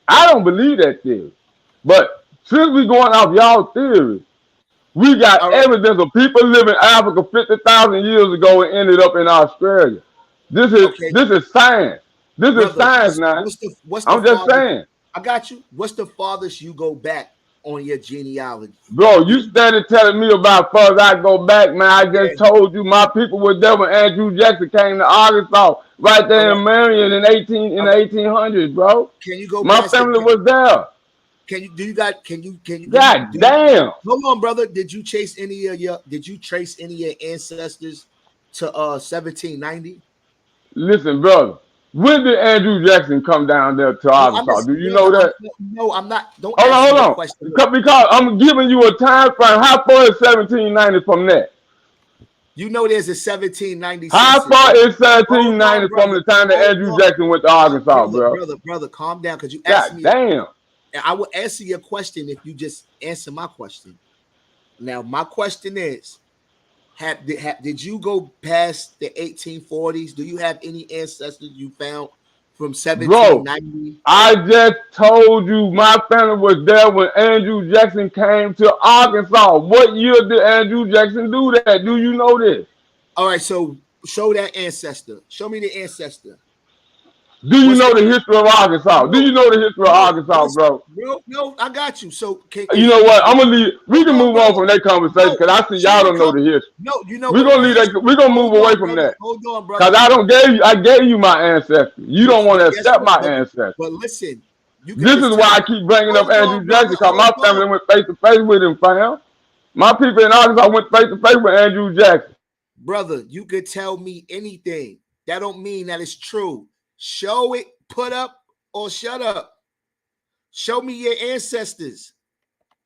I don't believe that theory. But since we going off y'all theory, we got All right, evidence of people living in Africa 50,000 years ago and ended up in Australia. okay, This is science. This is brother. science now. What's the I'm just farthest? saying. I got you. What's the farthest you go back on your genealogy? Bro, Do you you, started telling me about far as I go back, man. I yeah. just told you my people were there when Andrew Jackson came to Arkansas, right All there right, in Marion in all the right. 1800s, bro. Can you go My past the? family was there. Can you do you got? Can you do you God do? You, damn. hold on, brother. Did you chase any of your? Did you trace any of your ancestors to 1790? Listen, brother. When did Andrew Jackson come down there to No, I'm Arkansas? just Do you know I'm that? no, I'm not. Don't Hold on, answer hold your on. question. Because I'm giving you a time frame. How far is 1790 from that? You know there's a 1790 How census, far right? is Hold on, 1790 from brother. the time that Hold Andrew on. Jackson went to Arkansas, Brother, bro? brother, calm down because you asked God me a damn. and I will answer your question if you just answer my question. Now, my question is, did you go past the 1840s? Do you have any ancestors you found from Bro, 1790? I just told you my family was there when Andrew Jackson came to Arkansas. What year did Andrew Jackson do that? Do you know this? All right, so show that ancestor. Show me the ancestor. Do you What's know the the history of Arkansas? Do no, you know the history of no, Arkansas, bro? no, I got you. So can You is know what? I'm is gonna leave. We hold can on, move on brother. from that conversation No, because I see show y'all me don't know the history. no, you know We're what gonna the leave that. history. We're gonna move Hold away on, from brother. that Hold on, because brother. I don't gave you. I gave you my ancestry. You don't want to Guess accept what? my ancestry. But listen, you could This just is tell why I me. keep bringing up Hold Andrew on, Jackson brother. because Hold my family on. went face to face with him, fam. My people in Arkansas went face to face with Andrew Jackson. Brother, you could tell me anything. That don't mean that it's true. Show it, put up, or shut up. Show me your ancestors.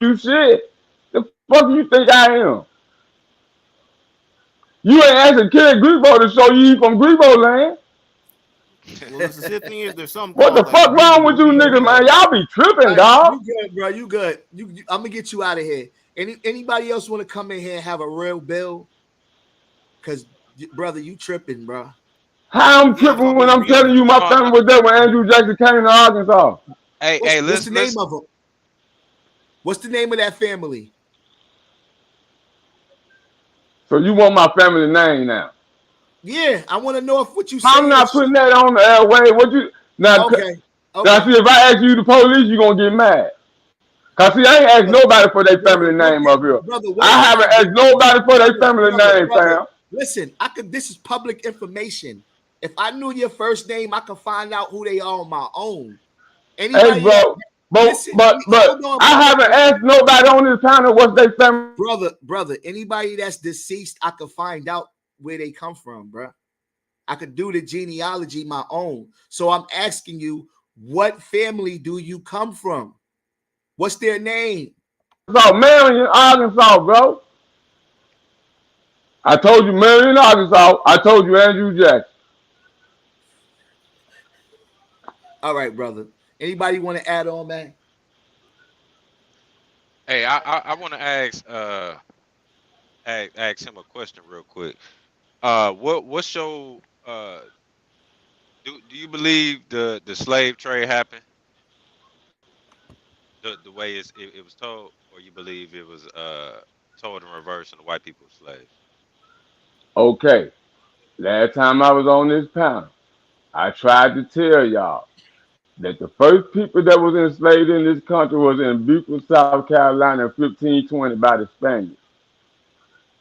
You shit. The fuck you think I am? You ain't asking Kid Grebo to show you from Grebo land. Well, listen, the thing is, there's something What the called like fuck wrong regional with you niggas, man? DNA. Y'all be All tripping, right, dog. you good, bro. You good. I'm gonna get you out of here. Anybody else want to come in here and have a real bill? Because brother, you tripping, bro. How I'm Yeah, tripping when public I'm telling you my family was there when Andrew Jackson came to Arkansas? Hey, What's the name let's. of them? What's the name of that family? So you want my family name now? Yeah, I want to know if what you I'm saying not is putting that on the airway. What you now? okay. Now Okay, see, if I ask you the police, you gonna get mad. Cause see, I ain't asked nobody for their brother, family what name that up here. brother? What I I haven't could asked nobody for their brother, family brother, name, brother. fam. Listen, I could. This is public information. If I knew your first name, I could find out who they are on my own. Hey, Anybody that bro, listen, but hold on, I brother, haven't asked nobody on this panel what's their family. brother. Anybody that's deceased, I could find out where they come from, bro. I could do the genealogy my own. So I'm asking you, what family do you come from? What's their name? So Marion, Arkansas, bro. I told you Marion, Arkansas. I told you Andrew Jackson. All right, brother. Anybody want to add on, man? Hey, I want to ask him a question real quick. What's your do you believe the slave trade happened the way it was told, or you believe it was told in reverse and the white people were slaves? Okay, last time I was on this panel, I tried to tell y'all that the first people that was enslaved in this country was in Beaufort, South Carolina in 1520 by the Spaniards.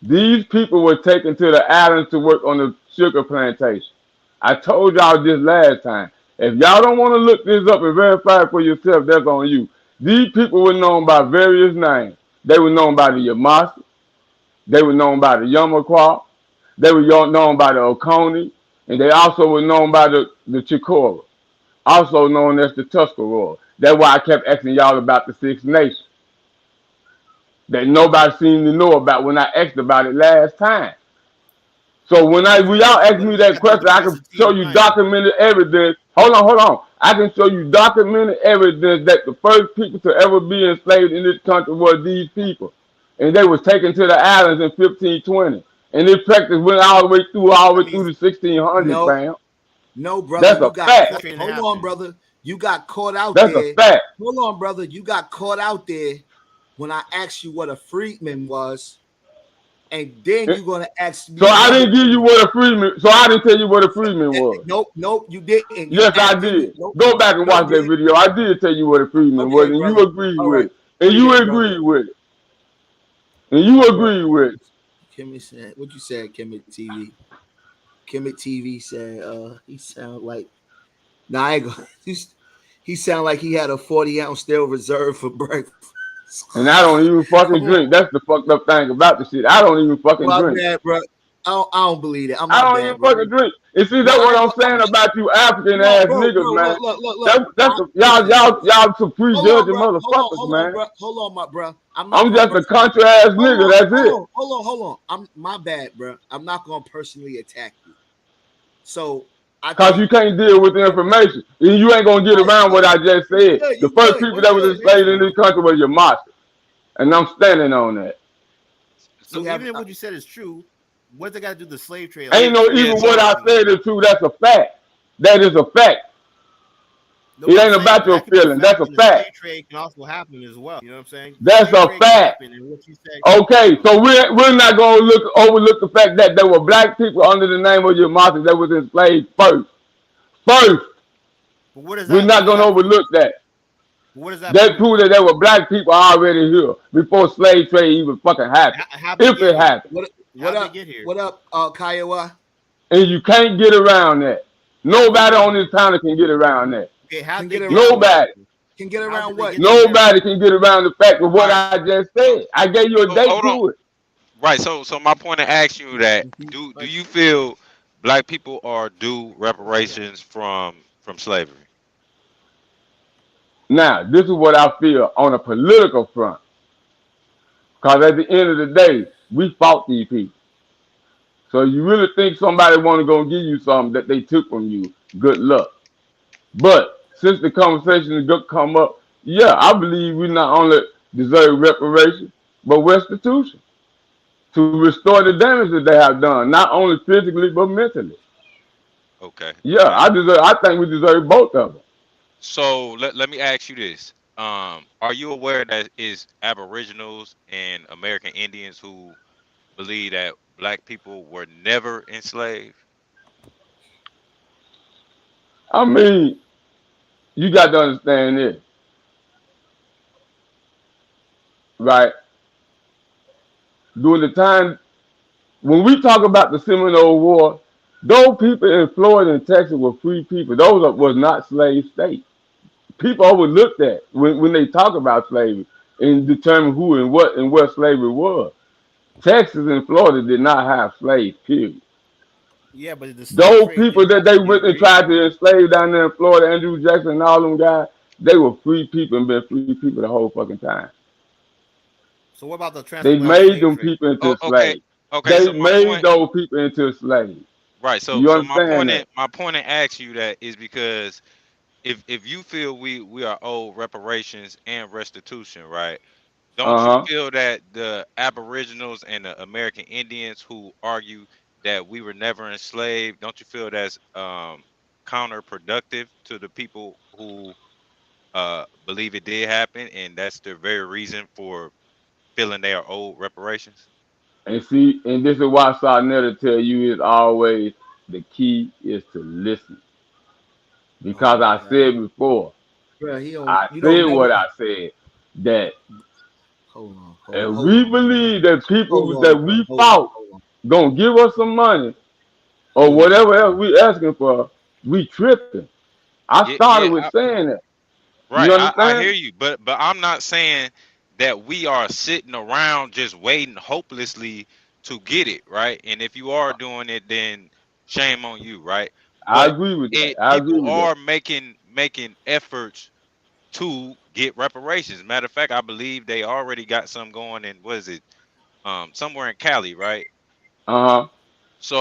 These people were taken to the islands to work on the sugar plantation. I told y'all this last time. If y'all don't want to look this up and verify it for yourself, that's on you. These people were known by various names. They were known by the Yamasi. They were known by the Yamaquaw. They were known by the Oconee. And they also were known by the Chicora, also known as the Tuscarora. That's why I kept asking y'all about the Six Nations that nobody seemed to know about when I asked about it last time. So when y'all ask me that question, I can show you documented evidence. Hold on. I can show you documented evidence that the first people to ever be enslaved in this country were these people. And they was taken to the islands in 1520. And this practice went all the way through the 1600s, No, fam. no, brother. That's You a got fact. caught. Hold on, brother. You got caught out That's a there. fact. Hold on, brother. You got caught out there when I asked you what a freedman was, and then you're gonna ask So me I another didn't give you thing. what a freedman. So I didn't tell you what a freedman was. Nope, you didn't. You Yes, I asked me. did. Nope, Go back and no, watch that dude. video. I did tell you what a freedman was, Okay, and you brother. agreed All with right. it. And Read you it, brother. agreed with it. And you All right. agreed with it. Kimmy said, "What you said, Kimmy TV?" Kimmy TV said, he sound like. Nah, I ain't gonna. He sound like he had a 40-ounce still reserved for breakfast. And I don't even fucking Come on, drink. That's the fucked up thing about the shit. I don't even fucking my drink. bad, bro. I don't believe it. I'm I my don't even bad, bro. fucking drink. And see, Bro, that's I what ain't I'm gonna. saying about you African No, ass bro, niggas, man. look. Y'all some Hold on, prejudging bro. motherfuckers, man. Hold on, my bro. I'm not I'm gonna just a personally. country ass nigga. That's it. Hold on. I'm my bad, bro. I'm not gonna personally attack you. So I Cause think you can't deal with the information. And you ain't gonna get around what I just said. The first people that was enslaved in this country were your master. And I'm standing on that. you So have. even if what you said is true, what they got to do with the slave trade? Like, Ain't no Yeah. even what So I said is true. That's a fact. That is a fact. no, It what I'm ain't saying, about your that could be a feelings. That's fact, a and the fact. slave trade can also happen as well. You know what I'm saying? The That's slave a trade can fact. happen, and what you said. Okay, so we're not gonna overlook the fact that there were black people under the name of your master that was enslaved first. First, But what does we're that? not What does gonna that prove? overlook that. What does that That prove, proved though? that there were black people already here before slave trade even fucking happened. How they If get it here? happened. What How they up? get here? What up, Kiowa? And you can't get around that. How did they Nobody get on here? this planet can get around that. Okay, how Can did they get get around to what? Nobody. America? Can get How around did they what? get to America? Nobody can get around the fact of all what right. I just So said. I gave you a date hold on. to it. Right. So my point of asking you that Mhm. do you feel black people are due reparations from slavery? Now, this is what I feel on a political front. Because at the end of the day, we fought these people. So you really think somebody want to go give you something that they took from you, good luck. But since the conversation has come up, yeah, I believe we not only deserve reparation, but restitution to restore the damage that they have done, not only physically, but mentally. Okay. Yeah, Okay. I think we deserve both of them. So let me ask you this. Are you aware that is Aboriginals and American Indians who believe that black people were never enslaved? I mean, you got to understand this, right? During the time when we talk about the Seminole War, those people in Florida and Texas were free people. Was not slave states. People overlook that when they talk about slavery and determine who and what slavery was. Texas and Florida did not have slaves, period. Yeah, but the slave Those trade people didn't that have they to be went and agreed tried to. to enslave down there in Florida, Andrew Jackson and all them guys, they were free people and been free people the whole fucking time. So what about the They transatlantic made slave them trade? people into Okay. slaves. Okay. They So my made point, those people into slaves. right. You So my understand point that? in asking you that is because if you feel we are owed reparations and restitution, right? Don't you Uh-huh. feel that the Aboriginals and the American Indians who argue that we were never enslaved, don't you feel that's counterproductive to the people who believe it did happen, and that's the very reason for feeling they are owed reparations? And see, and this is why Sarnetta tell you is always the key is to listen. Oh Because my I God, said before, Bro, he don't. I You said don't never. what I said, that Hold on, hold on, if hold we on, believe that hold people that on, bro. we Hold on, fought hold on, gonna give us some money or hold on, whatever bro. else we asking for, we tripping. I Yeah, started yeah, with saying that. You right. I hear understand? you, but I'm not saying that we are sitting around just waiting hopelessly to get it, right? And if you are doing it, then shame on you, right? I But agree with that. it I agree people with that. are making efforts to get reparations. Matter of fact, I believe they already got some going in, what is it? Somewhere in Cali, right? Uh-huh.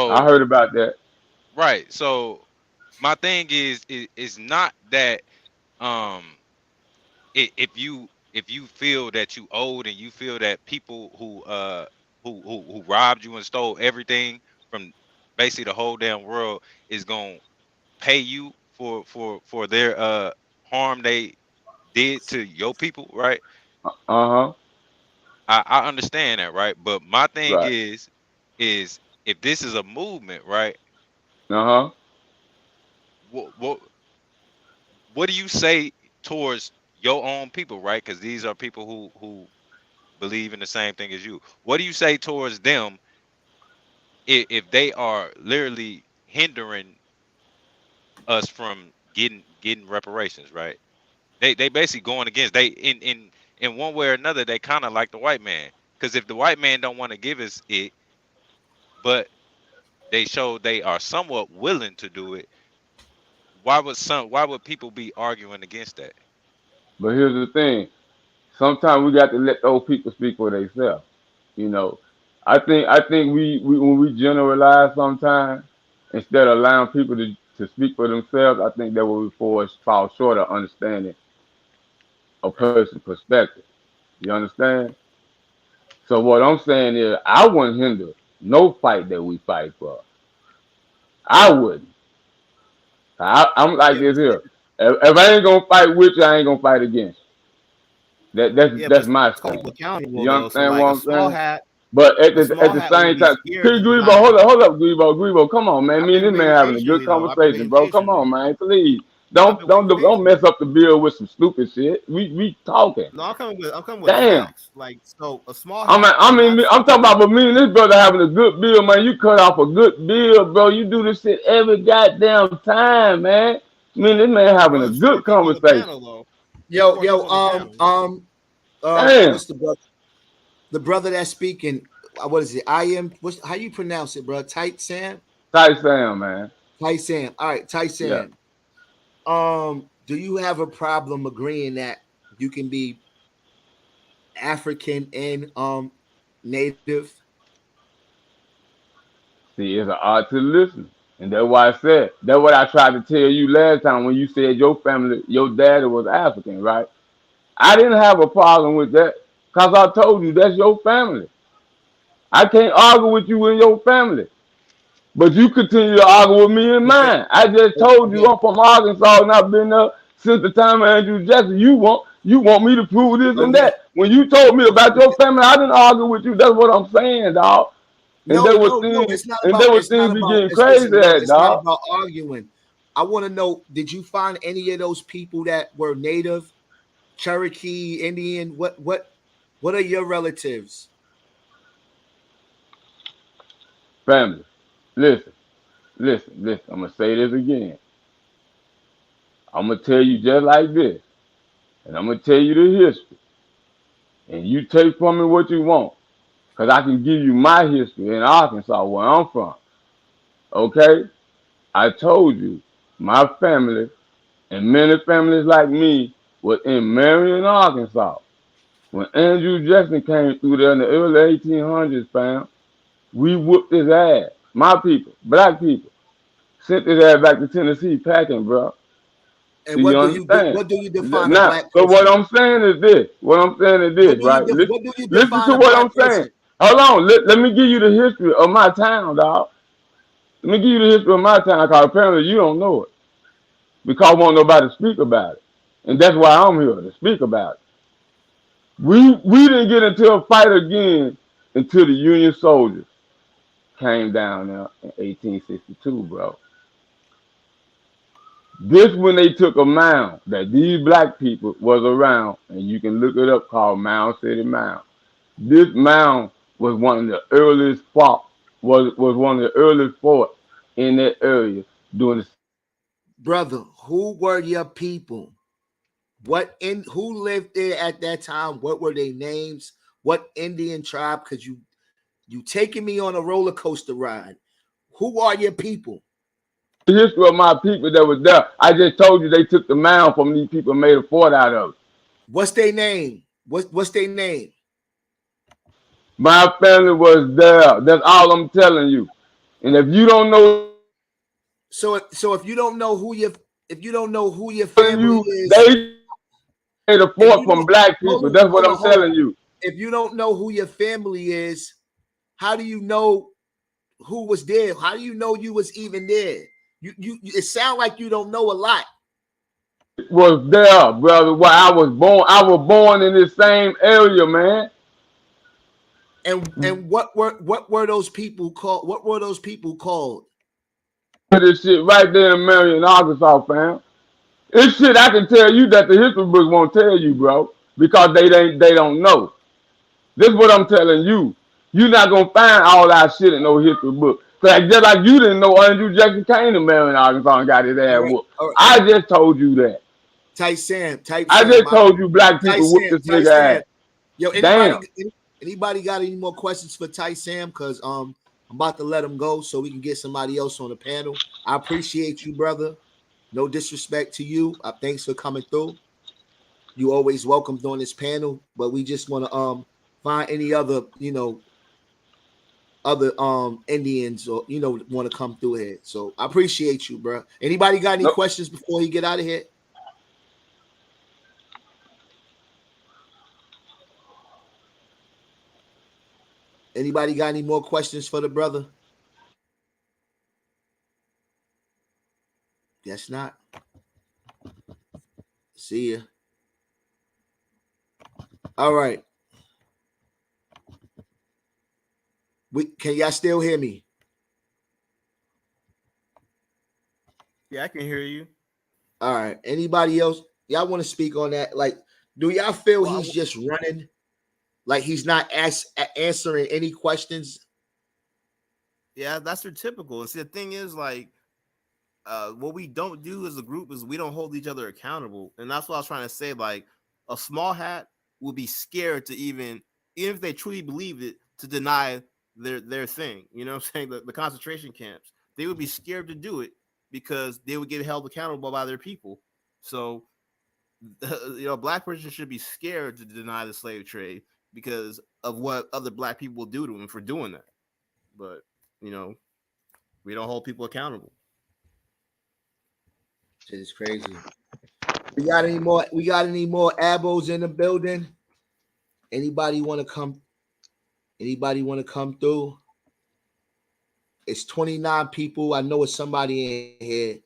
I So heard about that. right. So my thing is not that um if you feel that you owed and you feel that people who robbed you and stole everything from basically the whole damn world is gonna pay you for their harm they did to your people, right? Uh-huh. I understand that, right? But my thing Right. is if this is a movement, right? Uh-huh. What what do you say towards your own people, right? Because these are people who believe in the same thing as you. What do you say towards them if they are literally hindering us from getting reparations, right? They basically going against they in one way or another they kind of like the white man. Because if the white man don't want to give us it, but they show they are somewhat willing to do it, why would people be arguing against that? But here's the thing. Sometimes we got to let those people speak for themselves. You know, I think we when we generalize sometimes instead of allowing people to speak for themselves, I think that will fall short of understanding a person's perspective. You understand? So what I'm saying is I wouldn't hinder no fight that we fight for. I wouldn't. I'm like Yeah, but this here. If I ain't gonna fight with you, I ain't gonna fight against you. yeah, but That's it's my called stance. people accountable You though. So understand like what I'm saying? But a at small the hat wouldn't same be time, scared see to Grebo, deny. hold up, Grebo, come on, man. I've Me and been this man waiting having a good patiently though. I've been conversation, waiting bro. Come patiently. on, man, please. I've been waiting Don't mess patiently. up the bill with some stupid shit. We talking. No, I'm coming with Damn. facts. Like so, a small hat I will not mean, I'm stop talking you. about, but me and this brother having a good bill, man. You cut off a good bill, bro. You do this shit every goddamn time, man. Me and this man having Well, a it's four good people on the conversation. panel though. It's Yo, four yo, people on the panel. Damn. what's the brother? The brother that's speaking. What is it? I am. What's how you pronounce it, bro? Tight Sam. Tight Sam, man. Tight Sam. All right, Tight Yeah. Sam. Do you have a problem agreeing that you can be African and native? See, it's an art to listen. And that's why I said, that's what I tried to tell you last time when you said your family, your daddy was African, right? I didn't have a problem with that because I told you that's your family. I can't argue with you in your family. But you continue to argue with me in Okay. mine. I just told you I'm from Arkansas and I've been there since the time of Andrew Jackson. You want me to prove this and Okay. that. When you told me about your family, I didn't argue with you. That's what I'm saying, dog. And No, there was no, no. things, and there was It's not things be about. getting crazy Listen, brother. at, It's not dog. about arguing. I want to know: did you find any of those people that were native, Cherokee, Indian? What are your relatives? Family, listen. I'm gonna say this again. I'm gonna tell you just like this, and I'm gonna tell you the history, and you take from me what you want, cause I can give you my history in Arkansas, where I'm from. Okay? I told you, my family and many families like me was in Marion, Arkansas. When Andrew Jackson came through there in the early 1800s, fam, we whooped his ass. My people, black people, sent his ass back to Tennessee packing, bro. And Do you understand? what do you define a Now, black so what person? I'm saying is this. What I'm saying is this, right? What do you Listen define to a what black I'm saying. person? Hold on. Let me give you the history of my town, dog. Let me give you the history of my town, because apparently you don't know it. Because won't nobody speak about it. And that's why I'm here, to speak about it. We didn't get into a fight again until the Union soldiers came down there in 1862, bro. This when they took a mound that these black people was around, and you can look it up, called Mound City Mound. This mound was one of the earliest fought, was one of the earliest fought in that area during the. Brother, who were your people? Who lived there at that time? What were their names? What Indian tribe? Because you taking me on a roller coaster ride. Who are your people? History of my people that was there. I just told you they took the mound from these people and made a fort out of it. What's their name? What's their name? My family was there. That's all I'm telling you. And if you don't know, So if you don't know who your telling family you is, they made a if fort you from don't black people. That's what I'm hold on. telling you. If you don't know who your family is, how do you know who was there? How do you know you was even there? You it sounds like you don't know a lot. Was there, brother, where I was born. I was born in this same area, man. And what were those people called? What were those people called? This shit right there in Marion, Arkansas, fam. It's shit I can tell you that the history books won't tell you, bro, because they don't know. This is what I'm telling you. You're not gonna find all that shit in no history book. Like just like you didn't know Andrew Jackson came to Marion, Arkansas and got his All ass right, whooped. all right. I just told you that. Type I Sam. just told you black people whooped this Ty nigga Sam. ass. Yo, Damn. anybody got any more questions for Ty Sam? Because I'm about to let him go so we can get somebody else on the panel. I appreciate you, brother. No disrespect to you. Thanks for coming through. You always welcomed on this panel, but we just want to find any other other Indians or want to come through here. So I appreciate you, bro. Anybody got any No, questions before he get out of here? Anybody got any more questions for the brother? Guess not. See ya. All right. Can y'all still hear me? Yeah, I can hear you. All right. Anybody else? Y'all want to speak on that? Like, do y'all feel Well, he's just running? Like he's not answering any questions? yeah, that's their typical. And see, the thing is, like, what we don't do as a group is we don't hold each other accountable, and that's what I was trying to say. Like, a small hat will be scared to even if they truly believe it, to deny their thing. You know what I'm saying? The concentration camps, they would be scared to do it because they would get held accountable by their people. So, a black person should be scared to deny the slave trade because of what other black people will do to them for doing that. But you know, we don't hold people accountable. Shit is crazy. We got any more? We got any more abos in the building? Anybody want to come? Anybody want to come through? It's 29 people. I know it's somebody in here.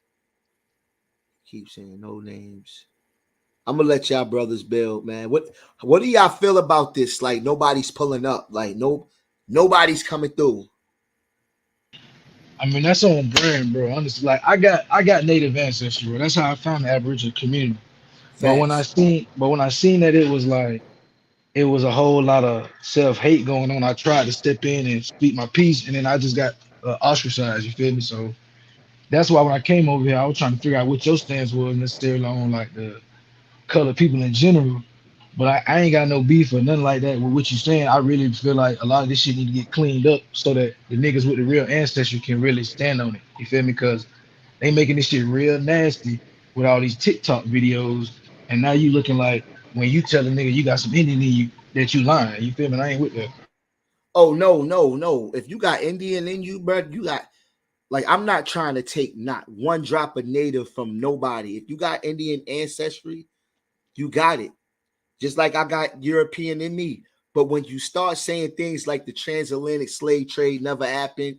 Keep saying no names. I'm gonna let y'all brothers build, man. What do y'all feel about this? Like nobody's pulling up. Like nobody's coming through. I mean, that's on brand, bro. Honestly, like I got native ancestry, bro. That's how I found the Aboriginal community. Facts. But when I seen that it was like it was a whole lot of self hate going on, I tried to step in and speak my piece, and then I just got ostracized. You feel me? So that's why when I came over here, I was trying to figure out what your stance was necessarily on like the colored people in general. But I ain't got no beef or nothing like that with what you saying. I really feel like a lot of this shit need to get cleaned up so that the niggas with the real ancestry can really stand on it. You feel me? Because they making this shit real nasty with all these TikTok videos, and now you looking like when you tell a nigga you got some Indian in you that you lying. You feel me? And I ain't with that. Oh no, no, no. If you got Indian in you, bro, you got like I'm not trying to take not one drop of native from nobody. If you got Indian ancestry, you got it. Just like I got European in me. But when you start saying things like the transatlantic slave trade never happened,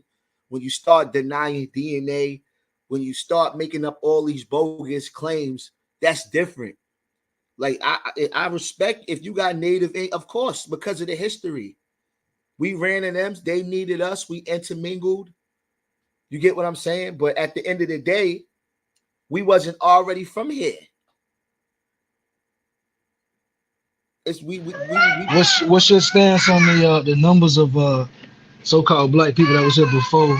when you start denying DNA, when you start making up all these bogus claims, that's different. Like I respect if you got native, of course, because of the history. We ran in them, they needed us, we intermingled. You get what I'm saying? But at the end of the day, we wasn't already from here. It's we What's your stance on the numbers of so-called black people that was here before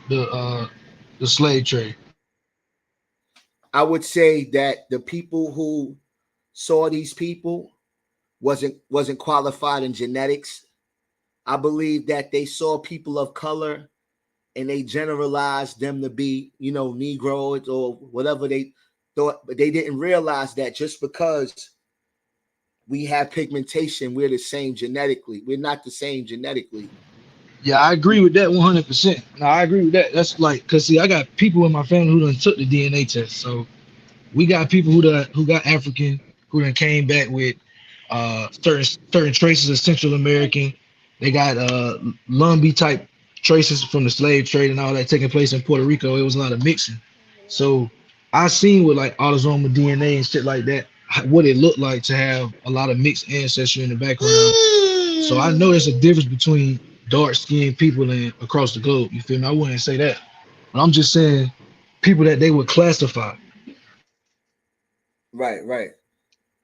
the uh the slave trade? I would say that the people who saw these people wasn't qualified in genetics. I believe that they saw people of color and they generalized them to be, Negroids or whatever they thought, but they didn't realize that just because we have pigmentation, we're the same genetically. We're not the same genetically. Yeah, I agree with that 100%. No, I agree with that. That's like, cause see, I got people in my family who done took the DNA test. So we got people who got African, who then came back with certain traces of Central American. They got Lumbee type traces from the slave trade and all that taking place in Puerto Rico. It was a lot of mixing. So I seen with like autosomal DNA and shit like that, what it looked like to have a lot of mixed ancestry in the background. So I know there's a difference between dark skinned people and across the globe. You feel me? I wouldn't say that. But I'm just saying people that they would classify. Right, right.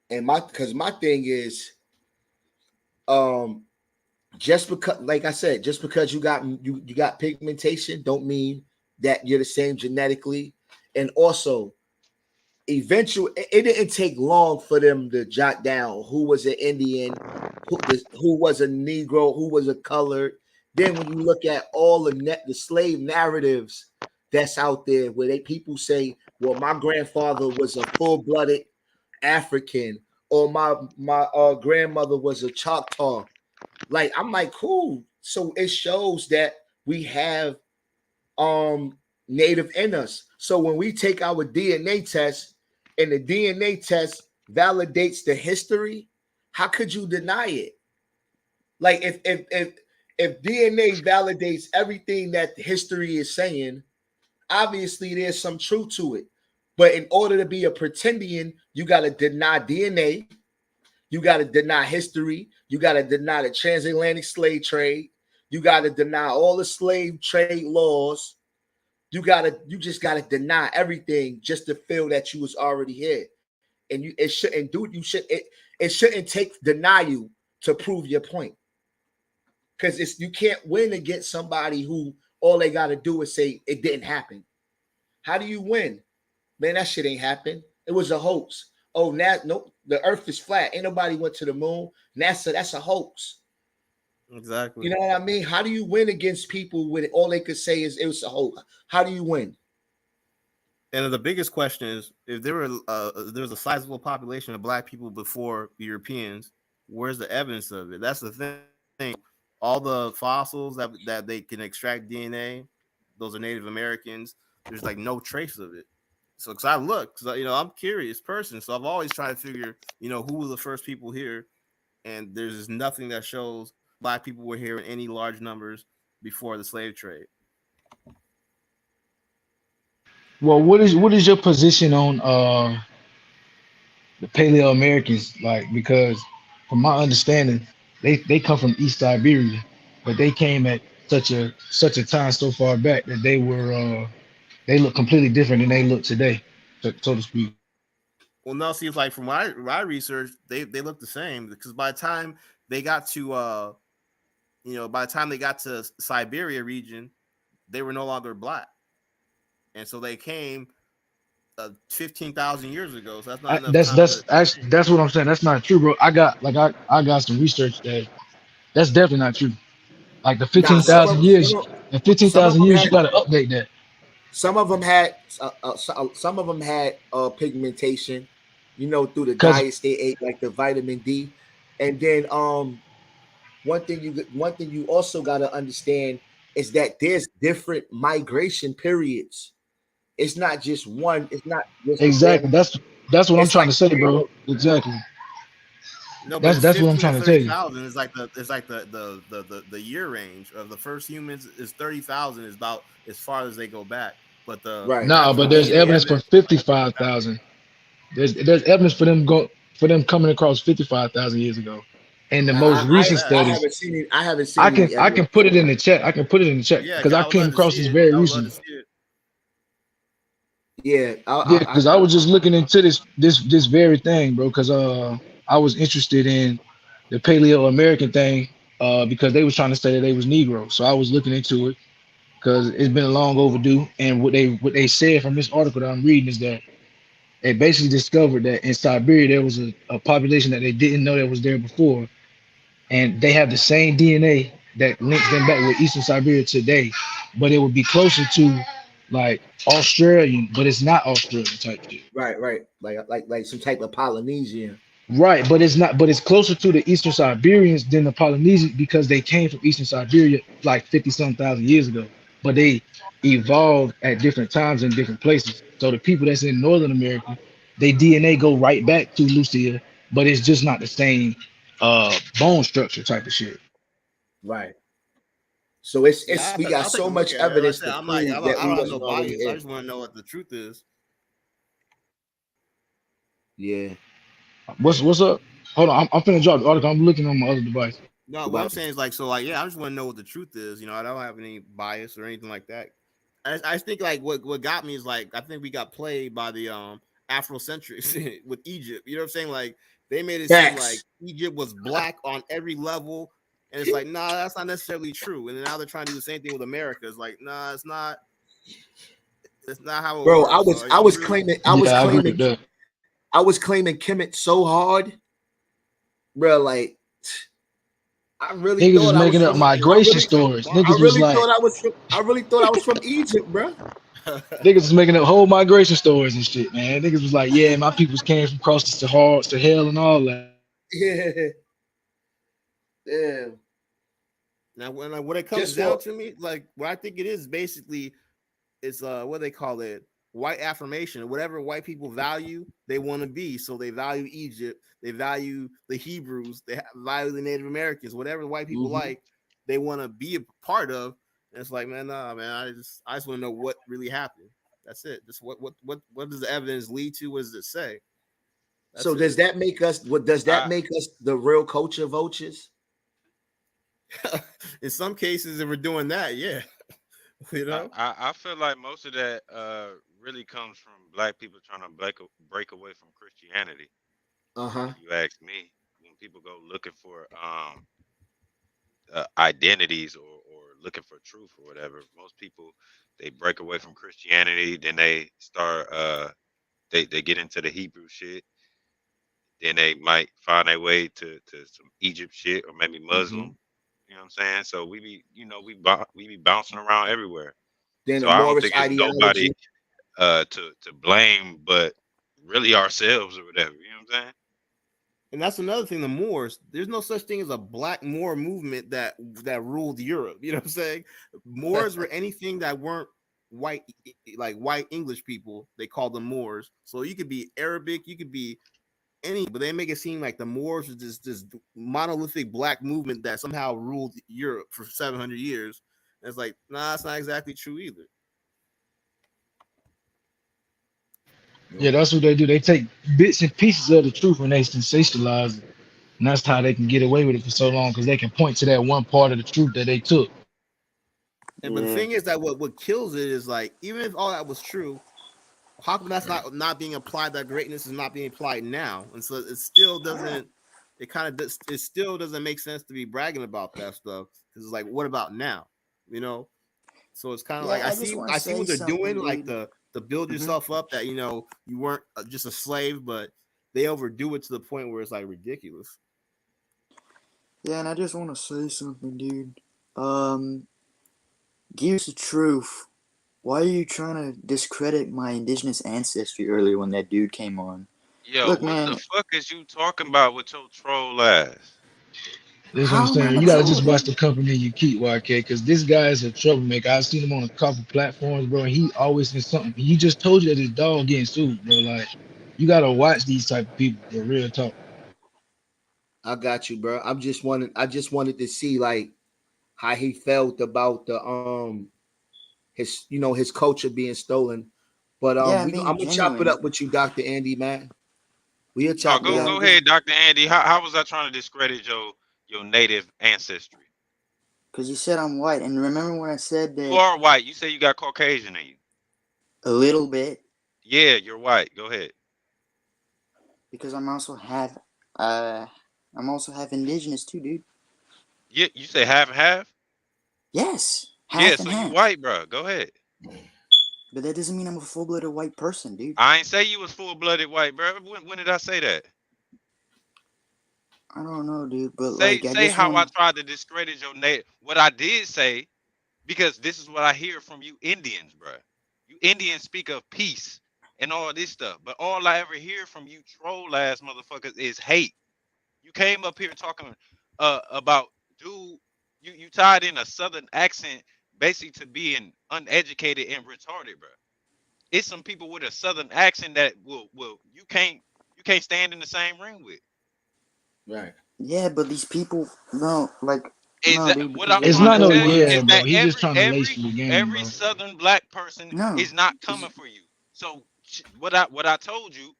And my thing is, um, just because, like I said, just because you got pigmentation, don't mean that you're the same genetically. And also, eventually, it didn't take long for them to jot down who was an Indian, who was a Negro, who was a colored. Then when you look at all the slave narratives that's out there, where people say, "Well, my grandfather was a full-blooded African," or my grandmother was a Choctaw. Like I'm like, cool. So it shows that we have native in us. So when we take our DNA test and the DNA test validates the history, how could you deny it? Like if DNA validates everything that history is saying, obviously there's some truth to it. But in order to be a pretendian, you got to deny DNA, you got to deny history, you got to deny the transatlantic slave trade, you got to deny all the slave trade laws. You just gotta deny everything just to feel that you was already here. And it shouldn't take deny you to prove your point. Because you can't win against somebody who all they gotta do is say it didn't happen. How do you win? Man, that shit ain't happened. It was a hoax. Oh, now no, the earth is flat. Ain't nobody went to the moon. NASA, that's a hoax. Exactly. You know what I mean? How do you win against people when all they could say is it was a hoax? How do you win? And the biggest question is, if there was a sizable population of black people before Europeans, where's the evidence of it? That's the thing. All the fossils that they can extract DNA, those are Native Americans. There's like no trace of it. So, because I look, because I'm a curious person, so I've always tried to figure, who were the first people here, and there's nothing that shows black people were here in any large numbers before the slave trade. Well, what is your position on the Paleo Americans? Like, because from my understanding, they come from East Siberia, but they came at such a time so far back that they look completely different than they look today, so to speak. Well, no, seems like from what I researched, they look the same because by the time they got to by the time they got to Siberia region, they were no longer black, and so they came 15,000 years ago. So that's not enough That's time to. actually that's what I'm saying. That's not true, bro. I got some research that that's definitely not true. Like the Nah, fifteen thousand years, the fifteen some of thousand them years, had you got to update that. some of them had some of them had pigmentation, through the Cause diets they ate, like the vitamin D, and then one thing you also got to understand is that there's different migration periods. It's not just one. It's not just there. exactly, that's what I'm It's trying like to say, three or bro. Exactly, No, but it's that's what I'm 15 to trying to tell you. 30,000 is like the year range of the first humans is 30,000 is about as far as they go back. But the right. Nah, actual but there's DNA evidence for evidence is like 55,000. There's evidence for them coming across 55,000 years ago. And the most where's recent that? I studies, haven't seen it. I haven't seen any I can evidence. put it in the chat. I can put it in the chat Yeah, because I I would came love to across see this it. very I would love to recently. see it. Yeah, Yeah, because I was just looking into this very thing, bro. Because I was interested in the Paleo American thing because they was trying to say that they was Negro. So I was looking into it because it's been long overdue. And what they said from this article that I'm reading is that they basically discovered that in Siberia there was a population that they didn't know that was there before, and they have the same DNA that links them back with Eastern Siberia today, but it would be closer to like Australian, but it's not Australian type shit. right, like some type of Polynesian. Right, but it's not, but it's closer to the Eastern Siberians than the Polynesians because they came from Eastern Siberia like 50 some thousand years ago, but they evolved at different times in different places. So the people that's in Northern America, they DNA go right back to Lucia, but it's just not the same bone structure type of shit. Right. So it's Yeah, we got I'll take so a look much at it. Like I evidence said, to I'm like prove that I we don't have no wasn't already bias. I here. just want to know what the truth is. Yeah. What's up? Hold on, I'm finna drop the article. I'm looking on my other device. No, what I'm saying is like so like yeah, I just want to know what the truth is. I don't have any bias or anything like that. I think like what got me is like I think we got played by the Afrocentrics with Egypt. You know what I'm saying? Like they made it seem like Facts. Egypt was black on every level, and it's like nah, that's not necessarily true. And then now they're trying to do the same thing with America. It's like nah, it's not. It's not how it Bro, works. So I you was really claiming Yeah, I agree with that. Kemet so hard, bro. Like I really Niggas was thought I was making up from. migration stories. Niggas was like, I really thought I was from Egypt, bro. niggas was making up whole migration stories and shit, man. Niggas was like, yeah, my peoples came from across the Sahel, and all that. Yeah, yeah. now when it comes Just down for to me, like what I think it is basically it's what they call it white affirmation. Whatever white people value they want to be, so they value Egypt, they value the Hebrews, they value the Native Americans, whatever white people hmm like they want to be a part of. And it's like man, nah, man, I just want to know what really happened. That's it. Just what does the evidence lead to? What does it say? That's So does it. that make us? What does that I make us? The real culture vultures? In some cases if we're doing that, yeah. you I know I feel like most of that really comes from black people trying to break away from Christianity. Uh huh. If you ask me, when people go looking for identities or looking for truth or whatever, most people they break away from Christianity, then they start they get into the Hebrew shit, then they might find their way to some Egypt shit or maybe hmm Muslim. You know what I'm saying? So we be we be bouncing around everywhere. Then So the I don't Moorish think it's nobody ideology. to blame but really ourselves or whatever. You know what I'm saying? and that's another thing. The Moors, there's no such thing as a black Moor movement that ruled Europe. You know what I'm saying? Moors were anything that weren't white, like white English people. They called them Moors. So you could be Arabic, you could be any, but they make it seem like the Moors was this monolithic black movement that somehow ruled Europe for 700 years. And it's like, nah, it's not exactly true either. Yeah, that's what they do. They take bits and pieces of the truth and they sensationalize it. And that's how they can get away with it for so long because they can point to that one part of the truth that they took. And but the Yeah. thing is that what kills it is like, even if all that was true, how come that's not being applied? That greatness is not being applied now, and so it still doesn't. It kind of it still doesn't make sense to be bragging about that stuff because it's like, what about now? You know. So it's kind of like Yeah, I just want to I see say what they're doing, something, like dude. the build Hmm. yourself up that you weren't just a slave, but they overdo it to the point where it's like ridiculous. Yeah, and I just want to say something, dude. Um, Here's the truth. Why are you trying to discredit my indigenous ancestry earlier when that dude came on? Yo, Look, what the man, fuck is you talking about with your troll ass? That's what I'm how am I saying. a You gotta troll, just watch dude? the company you keep, YK, because this guy is a troublemaker. I've seen him on a couple platforms, bro. And he always in something. He just told you that his dog getting sued, bro. Like, you gotta watch these type of people, bro. Real talk. I got you, bro. I just wanted to see like how he felt about the his his culture being stolen. But Yeah, I'm we being I'm gonna chop it genuine. up with you, Dr. Andy, man. We'll No, chop it go Yeah, up. I'm go just ahead, Dr. Andy. How was I trying to discredit your native ancestry? because you said I'm white, and remember when I said You that are white. You say you got Caucasian in you. a little bit Yeah, you're white. Go ahead. because uh I'm also half indigenous too, dude. Yeah, you say half and half? Yes, Yeah, half and so you half. white, bro. Go ahead. But that doesn't mean I'm a full-blooded white person, dude. I ain't say you was full-blooded white, bro. When did I say that? I don't know, dude, but Say like I say just how I want tried to discredit your native. What I did say, because this is what I hear from you Indians, bro. You Indians speak of peace and all this stuff, but all I ever hear from you troll ass motherfuckers is hate. You came up here talking about dude. You tied in a southern accent basically to being uneducated and retarded, bro. It's some people with a southern accent that will you can't stand in the same ring with. Right. yeah, but these people no like Is no, that dude, what because I'm there's It's a trying not to no whole tell you? bunch. Is yeah, that bro. He just every trying to lace every you the game, every bro. southern black person No, is not because coming for you. So what I told you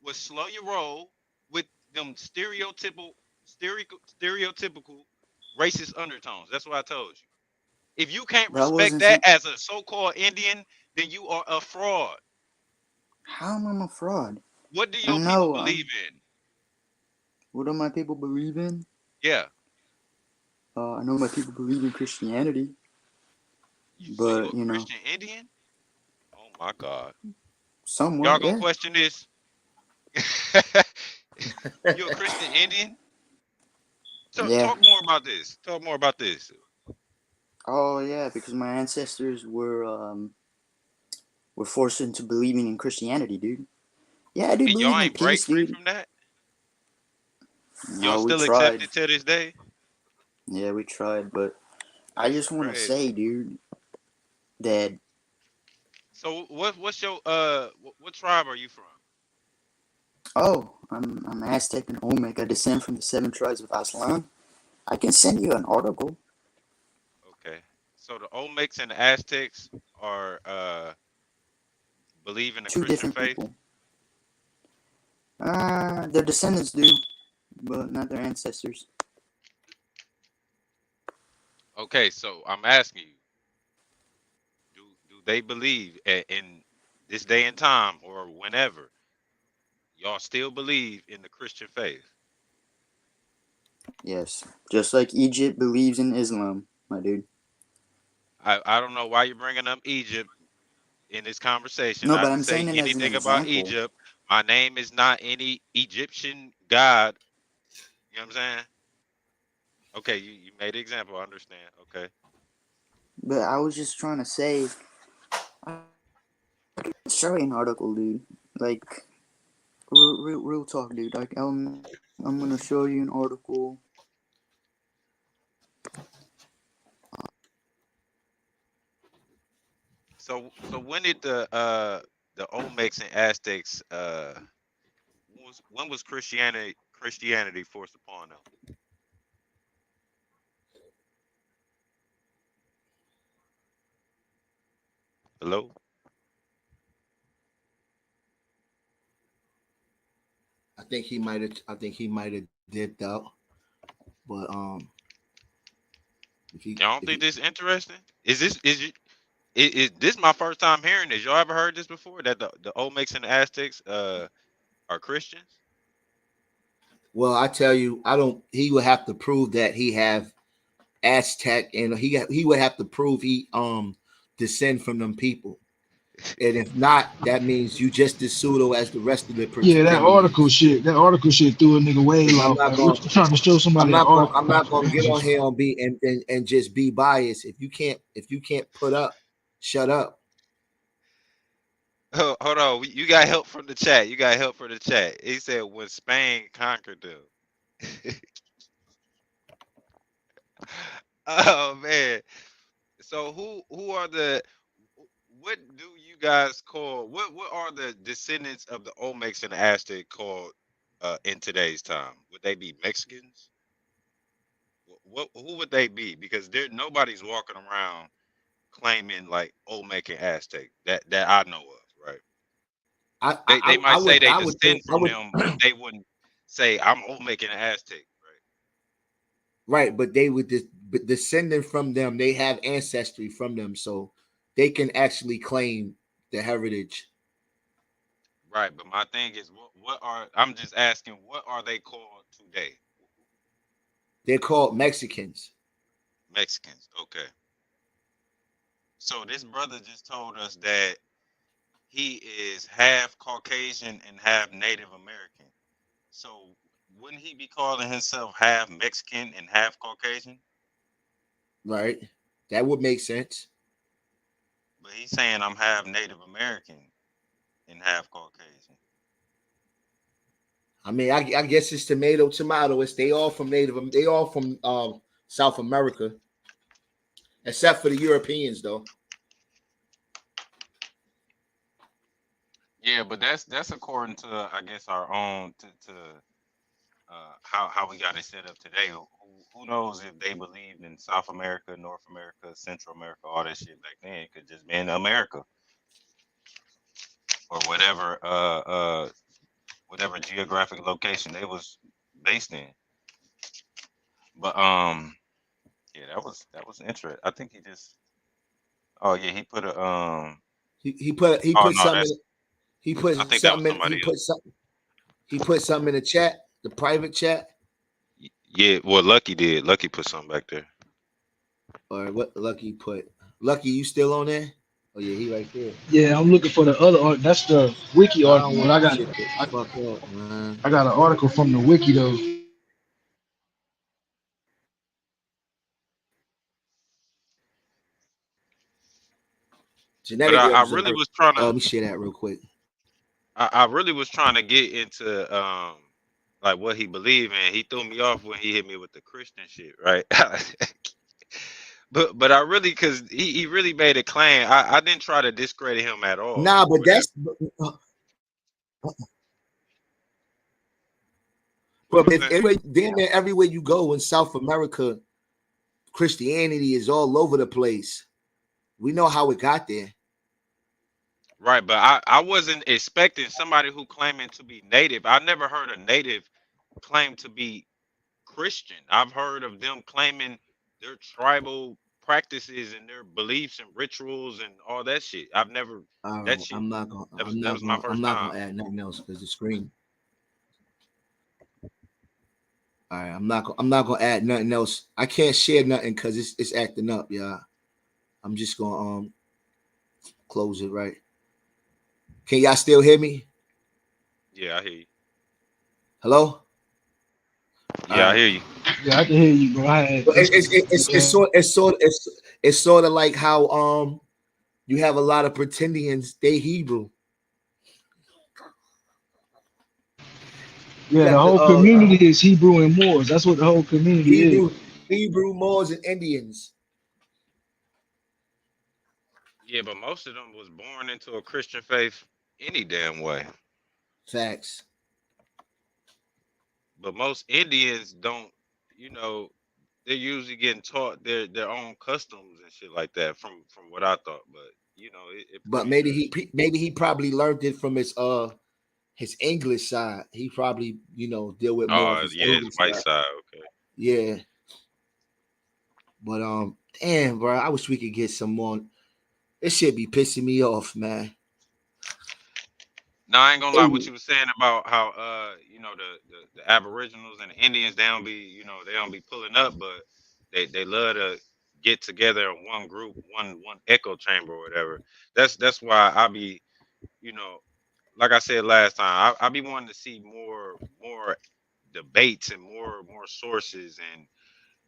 was slow your roll with them stereotypical racist undertones. That's what I told you. If you can't that respect wasn't that some. as a so-called Indian, then you are a fraud. How am I a fraud? What do I your people know. believe in? What do my people believe in? Yeah. I know my people believe in Christianity, So you but a Christian Indian? Oh my God. Y'all somewhat, gonna yeah, question this? You a Christian Indian? So yeah. talk more about this. Talk more about this. Oh yeah, because my ancestors were forced into believing in Christianity, dude. Yeah, I do And y'all believe in ain't break peace, free dude. from that? Y'all No, we still accept tried. it to this day? Yeah, we tried, but I That's just want to crazy. say, dude, that So what's your what tribe are you from? I'm Aztec and Olmec. I descend from the seven tribes of Aslan. I can send you an article. Okay. So the Olmecs and the Aztecs are believe in the Two Christian different faith. people. Their descendants do, but not their ancestors. Okay, so I'm asking you, do they believe in this day and time or whenever y'all still believe in the Christian faith? Yes, just like Egypt believes in Islam, my dude. I don't know why you're bringing up Egypt in this conversation. No, Not but to I'm say saying it as an anything about example. Egypt. My name is not any Egyptian god. You know what I'm saying? Okay, you made an example. I understand. Okay. But I was just trying to say, I can show you an article, dude. Like, real talk, dude. Like, I'm gonna show you an article. So when did the Olmecs and Aztecs when was Christianity forced upon them? Hello? I think he might have dipped out. But Y'all don't if think he this interesting? Is this my first time hearing this? Y'all ever heard this before? That the Olmecs and the Aztecs are Christians? well, I tell you, I don't. He would have to prove that he have Aztec, and he would have to prove he descend from them people. And if not, that means you just as pseudo as the rest of the Yeah, Pretendians. that article shit threw a nigga way Because off. Like, what you trying to show somebody an article I'm not gonna get contradicts on yourself? here and be and just be biased. If you can't put up, shut up. Oh, hold on. You got help from the chat. You got help from the chat. He said when Spain conquered them. Oh man. So who are the what do you guys call what are the descendants of the Olmecs and the Aztec called in today's time? Would they be Mexicans? What who would they be? Because there nobody's walking around claiming like Olmec and Aztec that I know of, right? They might say they I would think descend from them, but they wouldn't say I'm Olmec and Aztec, right? right, but they would but descending from them, they have ancestry from them, so they can actually claim the heritage. Right, but my thing is, what are I'm just asking, what are they called today? They're called Mexicans. Mexicans. Okay. So this brother just told us that he is half Caucasian and half Native American. So wouldn't he be calling himself half Mexican and half Caucasian? Right? That would make sense. But he's saying I'm half Native American and half Caucasian. I mean, I guess it's tomato, tomato. It's they all from they all from South America, except for the Europeans, though. Yeah, but that's according to I guess our own to how we got it set up today. Who knows if they believed in South America, North America, Central America, all that shit back then? It could just be in America or whatever geographic location they was based in. But yeah, that was interesting. I think he just oh yeah He oh put no something that's he put I think that was something somebody else. he put something in the chat, the private chat, Yeah, well Lucky did. Lucky put something back there. or what Lucky put. Lucky, you still on there? Oh yeah, he right there. Yeah, I'm looking for the other art. That's the wiki I article, don't but want this shit to I, fuck up, man. I got an article from the wiki though. But I, I Genetics really are. was trying to Let me share that real quick. I really was trying to get into like what he believed in. He threw me off when he hit me with the Christian shit, right? But I really because he really made a claim. I didn't try to discredit him at all Nah, or but whatever. that's but I'm if saying? everywhere, damn near everywhere you go in South America, Christianity is all over the place. We know how it got there. Right, but I wasn't expecting somebody who claiming to be native. I never heard a native claim to be Christian. I've heard of them claiming their tribal practices and their beliefs and rituals and all that shit. I've never All that right, shit. I'm That not was my gonna, I'm first not time. gonna add nothing else because the screen. All right, I'm not gonna add nothing else. I can't share nothing because it's acting up, yeah. I'm just gonna close it right. Can y'all still hear me? Yeah, I hear you. Hello? All Yeah, I right. hear you. Yeah, I can hear you, bro. I had But this. it's sort of like how you have a lot of pretendians, they Hebrew. You Yeah, the got the whole community is Hebrew and Moors. That's what the whole community is. Hebrew, Moors, and Indians. Yeah, but most of them was born into a Christian faith any damn way. Facts. But most Indians don't, you know, they're usually getting taught their own customs and shit like that from what I thought. But you know, it But pretty maybe he probably learned it from his English side. He probably, deal with more of oh his yeah, it's English white side. side. Okay. Yeah. But damn, bro, I wish we could get some more. This shit be pissing me off, man. No, I ain't gonna lie. What Hey, you was saying about how you know, the Aboriginals and the Indians, they don't be, you know, they don't be pulling up, but they love to get together in one group, one echo chamber or whatever. That's why I be, you know, like I said last time, I be wanting to see more debates and more sources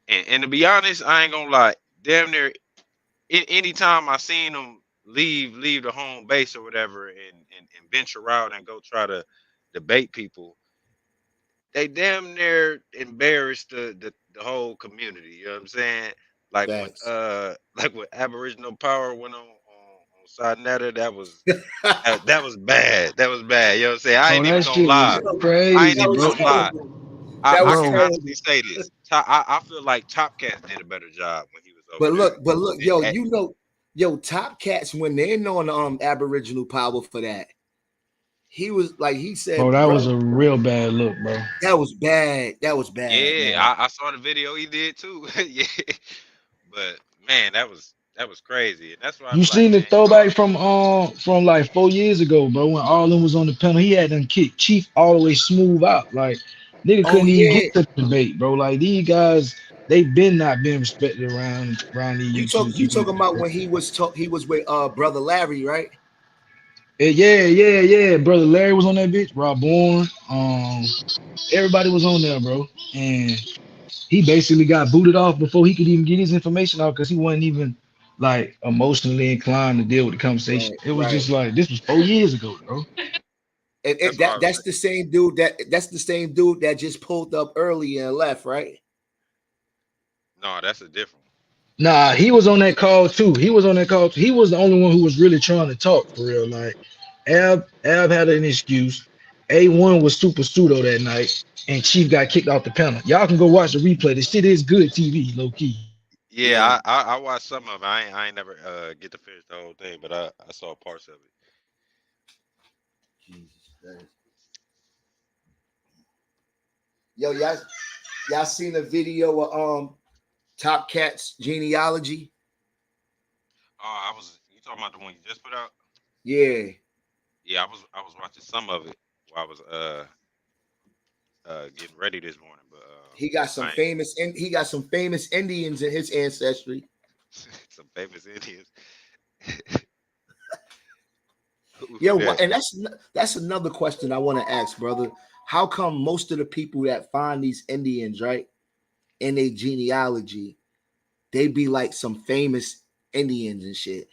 and to be honest, I ain't gonna lie, damn near anytime I seen them leave the home base or whatever and venture out and go try to debate people, they damn near embarrassed the whole community. You know what I'm saying? Like when facts. like when Aboriginal Power went on Side that was bad. That was bad. You know what I'm saying? I Bro, ain't even that gonna shit was lie. Yo, I ain't crazy, that even was bro. gonna lie. terrible. That I was can Bro, terrible. honestly say this. I feel like Top Cat did a better job when he was over there. But look, Than Top Cats when they're on Aboriginal Power for that. He was like he bro, said, that was bro, a real bad look, bro. that was bad. That was bad, Yeah, man. I saw the video he did too. Yeah, but man, that was crazy, and that's why I You be like, seen the man, y'all. throwback from like 4 years ago, bro, when Arlen was on the panel. He had them kick Chief all the way smooth out. Like nigga Oh couldn't even yeah. get to the debate, bro. Like these guys, they been not being respected around these You YouTube talking communities, about bro. when he was with brother Larry, right? Yeah. Brother Larry was on that bitch. Rob Bourne, everybody was on there, bro. And he basically got booted off before he could even get his information out because he wasn't even like emotionally inclined to deal with the conversation. Right, It was right. just like this was 4 years ago, bro. And That's why I was that's like, the same dude that's the same dude that just pulled up early and left, right? no, that's a different Nah, he was on that call too. He was on that call. He was the only one who was really trying to talk for real. Like Ab had an excuse. A1 was super pseudo that night, and Chief got kicked off the panel. Y'all can go watch the replay. The shit is good TV, low key. one. Yeah. Yeah, I watched some of it. I ain't never get to finish the whole thing, but I saw parts of it. Jesus Christ. Yo, y'all seen a video of Top Cat's genealogy? Oh, you talking about the one you just put out? Yeah. Yeah, I was watching some of it while I was getting ready this morning, but He got some I ain't famous Indians in his ancestry. some famous Indians. Who Yo, that? and that's another question I want to ask, brother. How come most of the people that find these Indians, right, in their genealogy, they be like some famous Indians and shit?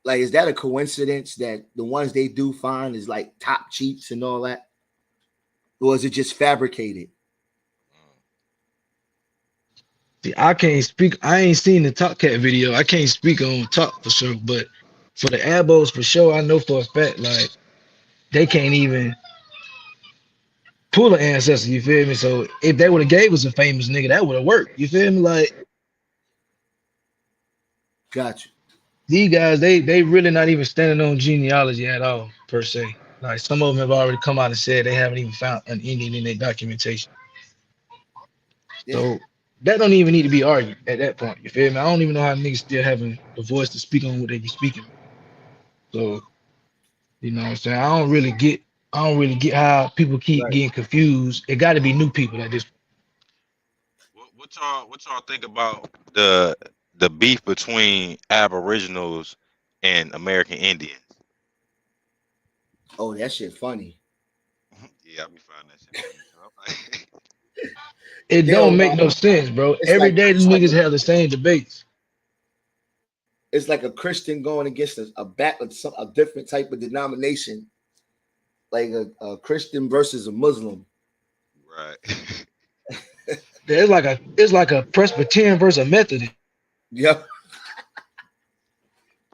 Like, is that a coincidence that the ones they do find is like top chiefs and all that? Or is it just fabricated? See, I can't speak. I ain't seen the Top Cat video. I can't speak on top for sure, but for the Abos for sure, I know for a fact like they can't even pull an ancestor. You feel me? So if they would have gave us a famous nigga, that would have worked. You feel me? Like Got you. these guys, they really not even standing on genealogy at all per se. Like some of them have already come out and said they haven't even found an Indian in their documentation. Yeah. So that don't even need to be argued at that point. You feel me? I don't even know how niggas still having the voice to speak on what they be speaking. So you know what I'm saying? I don't really get how people keep Right. getting confused. It got to be new people at this. What y'all think about the beef between Aboriginals and American Indians? Oh, that shit funny. Yeah, I be finding that shit funny too. I'm like, It Yo, don't make no sense, bro. it's Every like day the niggas have the same debates. it's like a Christian going against a different type of denomination, like a Christian versus a Muslim. right. It's like a Presbyterian versus a Methodist. Yep.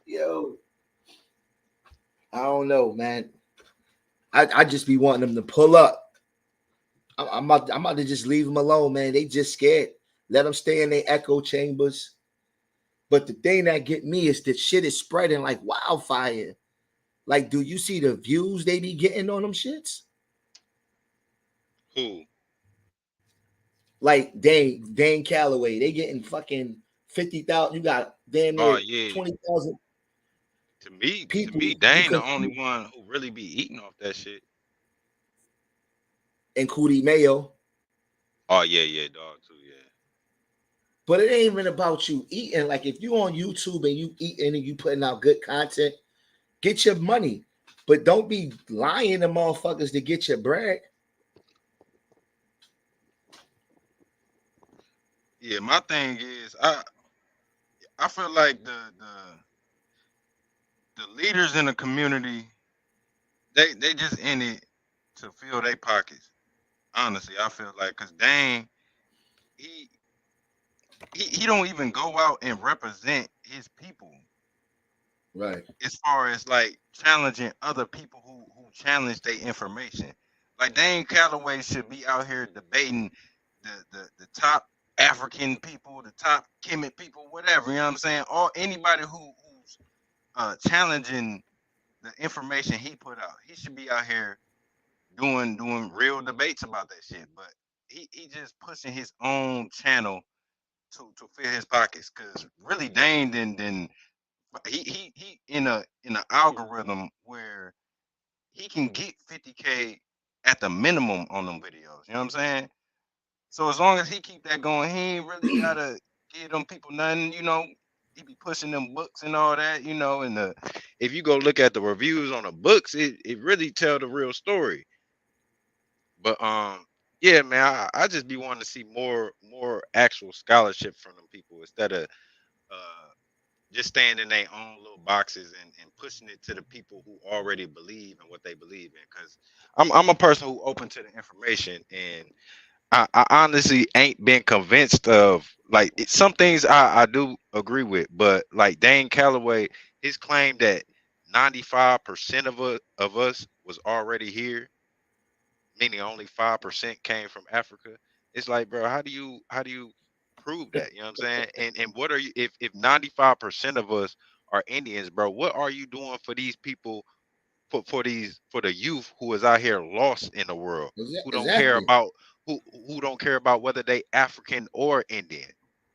Yo, I don't know, man. I just be wanting them to pull up. I'm about to just leave them alone, man. They just scared. Let them stay in their echo chambers. But the thing that get me is that shit is spreading like wildfire. Like, do you see the views they be getting on them shits? Who? Like Dane Calloway, they getting fucking 50,000. You got damn Oh near yeah. 20,000 To me, people Dane the only one who really be eating off that shit. and Cootie Mayo. Oh yeah, dog too, yeah. But it ain't even about you eating. Like if you on YouTube and you eating and you putting out good content, get your money. But don't be lying to motherfuckers to get your bread. Yeah, my thing is I feel like the leaders in the community, they just in it to fill their pockets. Honestly, I feel like because Dane, he don't even go out and represent his people Right. as far as like challenging other people who challenge their information. Like Dane Calloway should be out here debating the top African people, the top Kemet people, whatever. You know what I'm saying? Or anybody who's challenging the information he put out. He should be out here doing real debates about that shit. But he just pushing his own channel to fill his pockets. Cause really Dane then he in a algorithm where he can get 50K at the minimum on them videos. You know what I'm saying? So as long as he keep that going, he ain't really gotta give them people nothing, you know. He be pushing them books and all that, you know, and if you go look at the reviews on the books, it really tell the real story. But yeah, man, I just be wanting to see more actual scholarship from them people instead of just staying in their own little boxes and pushing it to the people who already believe in what they believe in. Because I'm a person who open to the information, and I honestly ain't been convinced of like some things I do agree with, but like Dane Calloway, his claim that 95% of us was already here, meaning only 5% came from Africa. It's like, bro, how do you prove that? You know what I'm saying? And what are you if 95% of us are Indians, bro, what are you doing for these people for the youth who is out here lost in the world, who don't care Exactly. about who don't care about whether they African or Indian.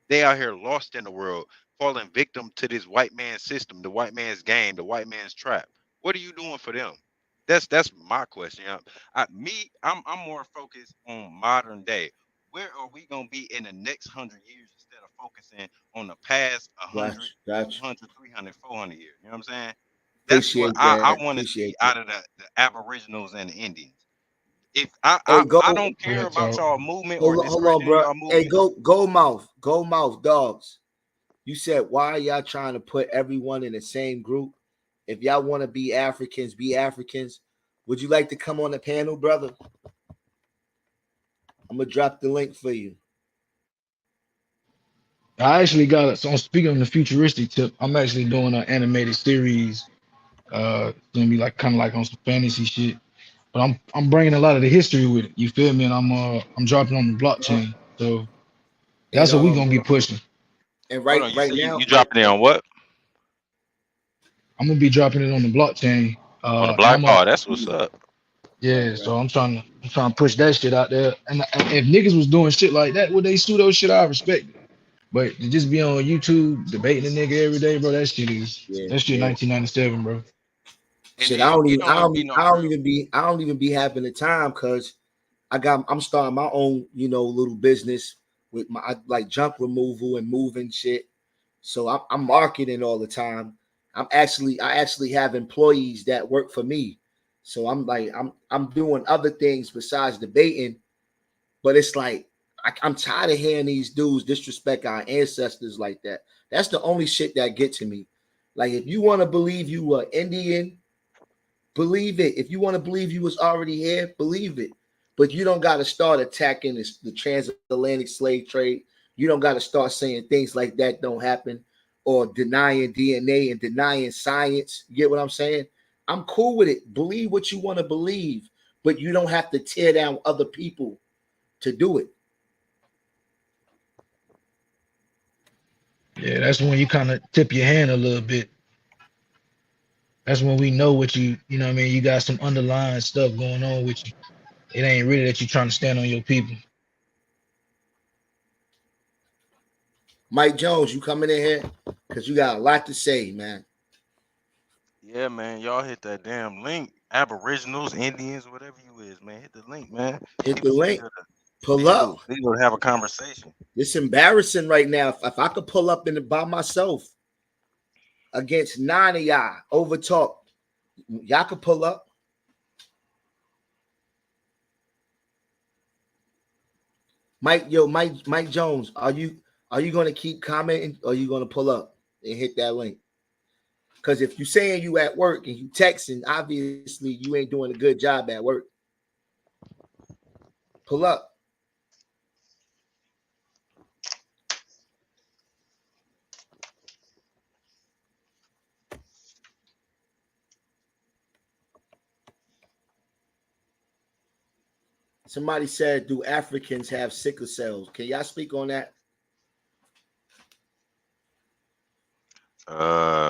They out here lost in the world, falling victim to this white man's system, the white man's game, the white man's trap. What are you doing for them? That's my question. I'm more focused on modern day. Where are we gonna be in the next 100 years instead of focusing on the past Gotcha. 100, Gotcha. 200, 300, 400 years? You know what I'm saying? That's what Appreciate I that. want to see Appreciate that. out of the Aboriginals and the Indians. If Hey, go. I don't care Real about talk. y'all movement or Hold on, discrediting bro. y'all Hey, movement. go mouth, dogs. You said why are y'all trying to put everyone in the same group? If y'all want to be Africans, be Africans. Would you like to come on the panel, brother? I'm gonna drop the link for you. I actually got it. So I'm speaking on the futuristic tip. I'm actually doing an animated series. It's gonna be like kind of like on some fantasy shit. But I'm bringing a lot of the history with it. You feel me? And I'm dropping on the blockchain. So And that's what we gonna be pushing. Hold right on, you right say you now, dropping it on what? I'm gonna be dropping it on the blockchain. On the And block? Oh, that's what's up. yeah. So I'm trying to push that shit out there. And if niggas was doing shit like that, would they sue those shit? I respect it. But to just be on YouTube debating a nigga every day, bro, yeah, that shit yeah. 1997, bro. And Shit, it don't even be no real. I don't even be having the time because I'm starting my own, little business with like junk removal and moving shit. So I'm marketing all the time. I actually have employees that work for me. So I'm doing other things besides debating, but it's like I'm tired of hearing these dudes disrespect our ancestors like that. That's the only shit that get to me. Like if you want to believe you were Indian, believe it. If you want to believe you was already here, believe it. But you don't got to start attacking the transatlantic slave trade. You don't got to start saying things like that don't happen or denying DNA and denying science. You get what I'm saying? I'm cool with it. Believe what you want to believe, but you don't have to tear down other people to do it. Yeah, that's when you kind of tip your hand a little bit. That's when we know what you know what I mean, you got some underlying stuff going on with you. It ain't really that you trying to stand on your people. Mike Jones, you coming in here because you got a lot to say, man. Yeah, man, y'all hit that damn link. Aboriginals, Indians, whatever you is, man, hit the link, man. Hit the People link. Pull up. still have a conversation. It's embarrassing right now. If I could pull up in it by myself against 9 of y'all, over talk, y'all could pull up. Mike Jones, are you gonna keep commenting or are you gonna pull up and hit that link? Because if you saying you at work and you texting, obviously you ain't doing a good job at work. Pull up. Somebody said, do Africans have sickle cells? Can y'all speak on that?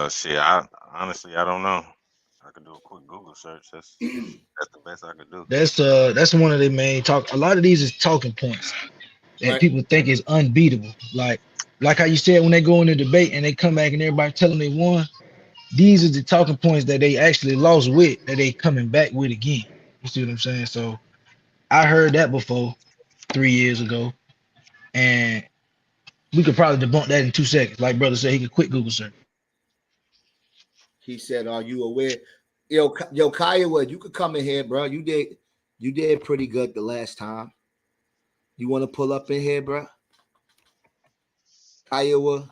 Shit, I honestly I don't know. I could do a quick Google search. That's the best I could do. That's one of the main talk. A lot of these is talking points that Right. people think is unbeatable. Like how you said when they go in the debate and they come back and everybody tell them they won. These are the talking points that they actually lost with that they coming back with again. You see what I'm saying? So I heard that before 3 years ago, and we could probably debunk that in 2 seconds. Like brother said, he could quick Google search. He said, are you aware? Yo, Kiowa, you could come in here, bro. You did pretty good the last time. You want to pull up in here, bro? Kiowa.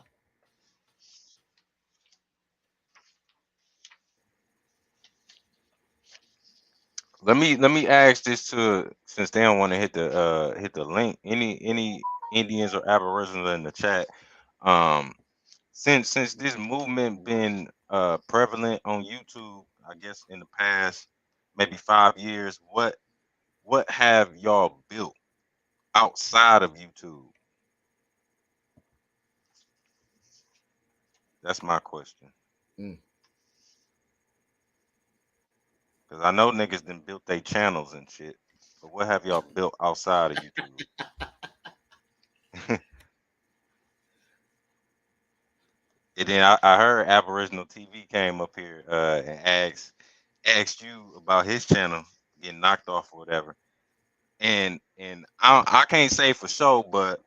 Let me ask this to, since they don't want to hit the link. Any Indians or Aboriginals in the chat? Um, since this movement been prevalent on YouTube, I guess in the past maybe 5 years, what have y'all built outside of YouTube? That's my question. Mm. Cause I know niggas done built their channels and shit, but what have y'all built outside of YouTube? And then I heard Aboriginal TV came up here and asked you about his channel getting knocked off or whatever. And I can't say for sure, but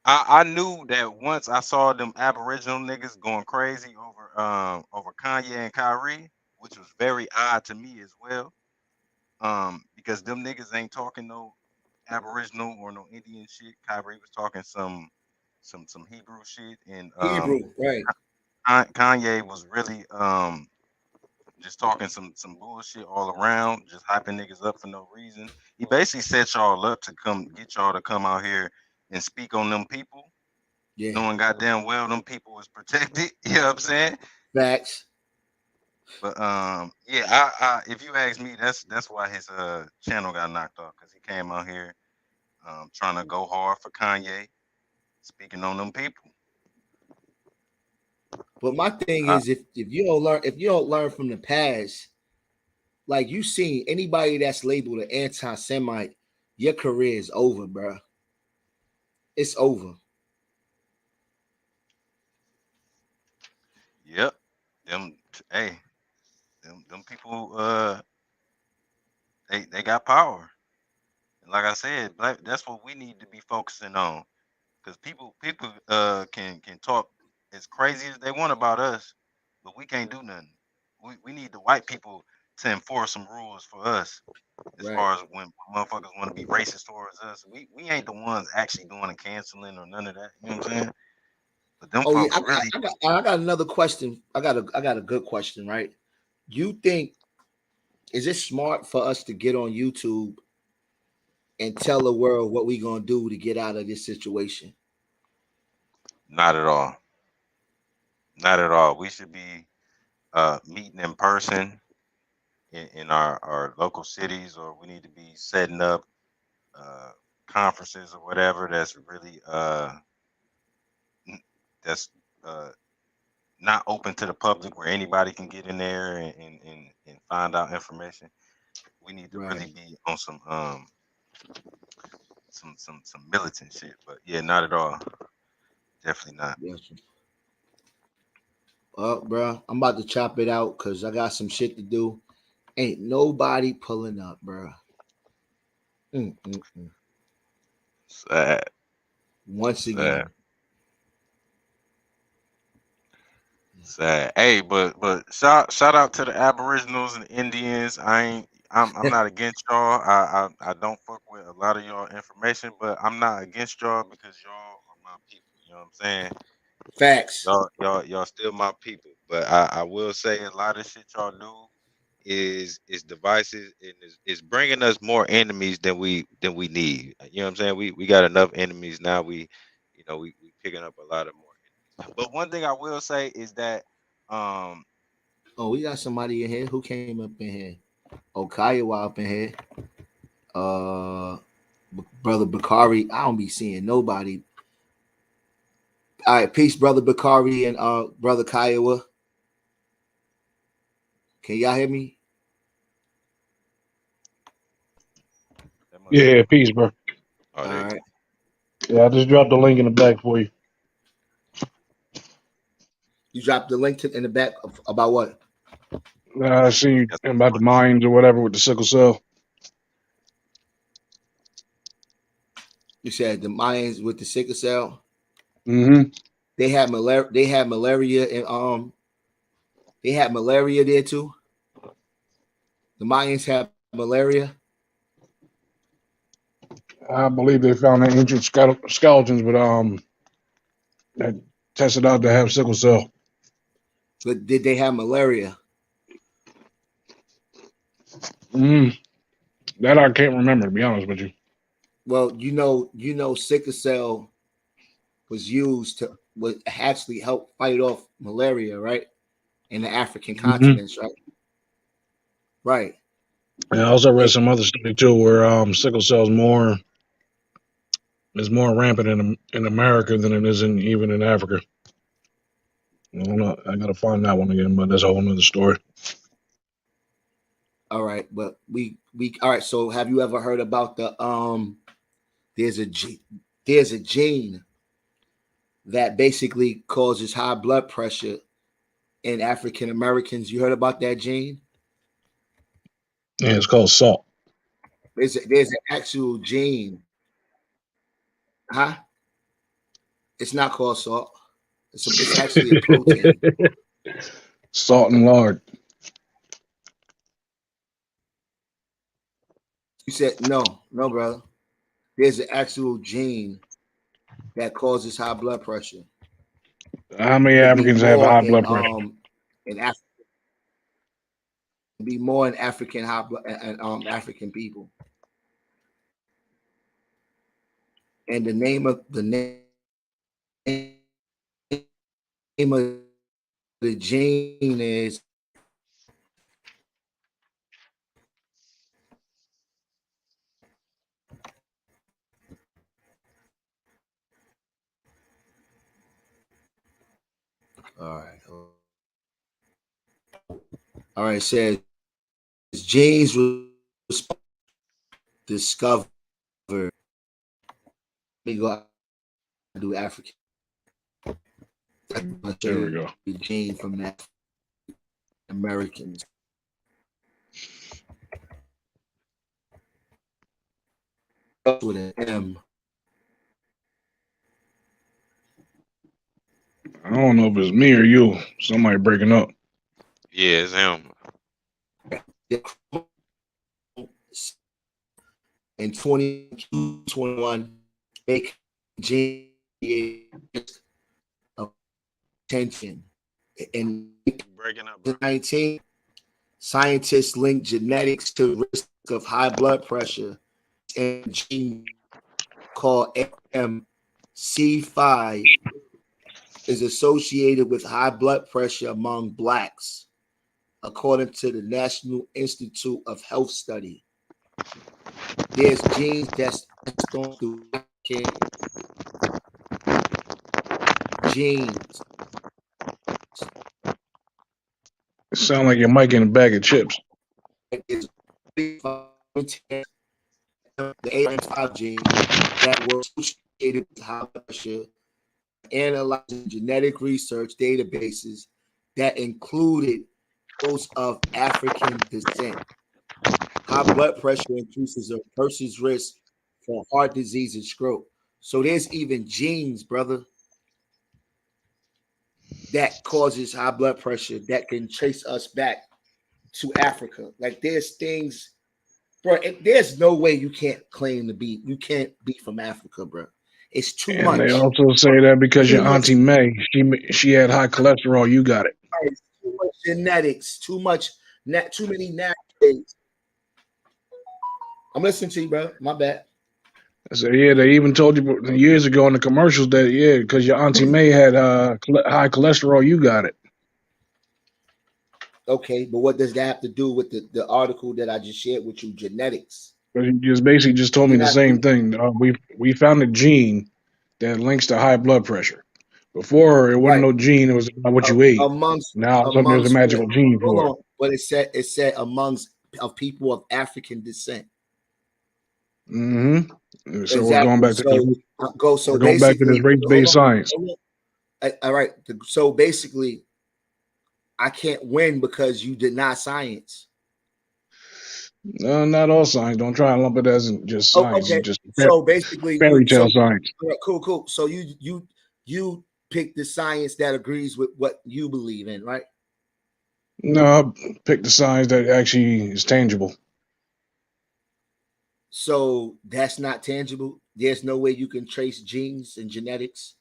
I knew that once I saw them Aboriginal niggas going crazy over Kanye and Kyrie, which was very odd to me as well. Because them niggas ain't talking no Aboriginal or no Indian shit. Kyrie was talking some Hebrew shit, and Hebrew, right. Kanye was really just talking some bullshit all around, just hyping niggas up for no reason. He basically set y'all up to get y'all to come out here and speak on them people, Yeah. knowing goddamn well them people was protected. You know what I'm saying? Facts. But yeah, I if you ask me, that's why his channel got knocked off, because he came out here trying to go hard for Kanye, speaking on them people. But my thing I, is, if you don't learn from the past, like you seen anybody that's labeled an anti-Semite, your career is over, bro. It's over. yep, them hey, them people they got power. And like I said, that's what we need to be focusing on. Because people can talk as crazy as they want about us, but we can't do nothing. We need the white people to enforce some rules for us. As Right. far as when motherfuckers want to be racist towards us, we ain't the ones actually doing the canceling or none of that. You know what I'm saying? But them Oh yeah, folks really. I got another question. I got a good question, right? You think is it smart for us to get on YouTube and tell the world what we gonna do to get out of this situation? Not at all. Not at all. We should be meeting in person in our local cities, or we need to be setting up uh, conferences or whatever that's really that's not open to the public where anybody can get in there and find out information. We need to really be on some militant shit. But yeah, not at all. Definitely not. Yes. Well, bro, I'm about to chop it out because I got some shit to do. Ain't nobody pulling up, bro. Sad. Once again. Sad. Hey, but shout out to the Aboriginals and Indians. I'm not against y'all. I don't fuck with a lot of y'all information, but I'm not against y'all because y'all are my people. You know what I'm saying? Facts. Y'all still my people. But I will say a lot of shit y'all do is divisive and is bringing us more enemies than we need. You know what I'm saying? We got enough enemies now. We picking up a lot of more enemies. But one thing I will say is that Oh, we got somebody in here. Who came up in here? Oh, Kiowa up in here. Brother Bakari. I don't be seeing nobody. All right, peace, Brother Bakari and Brother Kiowa. Can y'all hear me? Yeah, peace, bro. Oh, All there you right. Yeah, I just dropped the link in the back for you. You dropped the link in the back about what? I see you go. about the mines or whatever with the sickle cell. You said the Mayans with the sickle cell. Mm-hmm. They had malaria. They had malaria and they had malaria there too. The Mayans had malaria. I believe they found the ancient skeletons, but that tested out to have sickle cell. But did they have malaria? That I can't remember, to be honest with you. Well, sickle cell was used to would actually help fight off malaria, right? In the African Mm-hmm. continents, right? Right. And I also read It, some other study too, where sickle cell is more rampant in America than it is even in Africa. I don't know. I gotta find that one again, but that's a whole nother story. all right, but we all right. So have you ever heard about the there's a gene that basically causes high blood pressure in African Americans? You heard about that gene? Yeah, it's called salt. There's an actual gene, huh? It's not called salt. It's actually a protein. Salt and lard. You said no, brother. There's an actual gene that causes high blood pressure. How many It'd be Africans have more high blood pressure? in Africa. Be more in African African people. And the name of the gene is all right. All right, it says genes was discovered. Let me go do African. There we go. The gene from that Americans. With an M. I don't know if it's me or you. Somebody breaking up. Yeah, it's him. In 2021, they gene attention. In Breaking up. 2019, scientists linked genetics to risk of high blood pressure and a gene called MC5 is associated with high blood pressure among blacks, according to the National Institute of Health Study. There's genes that's going through genes It sound like your mic in a bag of chips. Is the ARN5 gene that were associated with high blood pressure, analyzing genetic research databases that included those of African descent. High blood pressure increases a person's risk for heart disease and stroke. So there's even genes, brother, that causes high blood pressure that can trace us back to Africa. Like there's things, bro. There's no way you can't be from Africa, bro. It's too And they much. also say that because Too your much. auntie May, she had high cholesterol, you got it. Too much genetics. Too many natural things. I'm listening to you, bro. My bad. I said, yeah, they even told you years ago in the commercials that, yeah, because your auntie May had high cholesterol, you got it. Okay, but what does that have to do with the article that I just shared with you? Genetics. But you just basically just told me You're the not same thing. We found a gene that links to high blood pressure. Before, it wasn't right no gene. It was about what you ate. amongst Now, all of a sudden, there's a what? magical gene Hold for it. on, but it said amongst of people of African descent. Mm-hmm. So Exactly. So we're going back to this basically. race-based science. Hold on. All right. So basically, I can't win because you deny science. No, not all science. Don't try and lump it as just Oh, science. okay. It's just So basically, fairy tale science. all right, cool. So you pick the science that agrees with what you believe in, right? No, pick the science that actually is tangible. So that's not tangible. There's no way you can trace genes and genetics.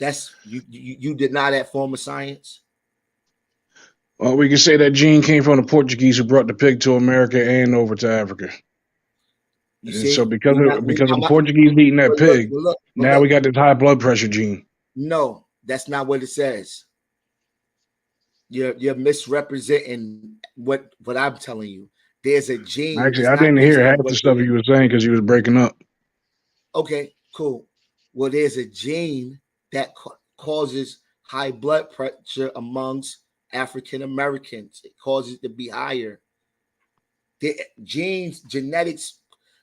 That's you deny that form of science. Well, we can say that gene came from the Portuguese who brought the pig to America and over to Africa. You And so see, because of the Portuguese eating that pig, now we got this high blood pressure gene. No, that's not what it says. You're misrepresenting what I'm telling you. There's a gene. Actually, I didn't hear half the stuff you were saying because you was breaking up. Okay, cool. Well, there's a gene that causes high blood pressure amongst African Americans. It causes it to be higher. The genes, genetics.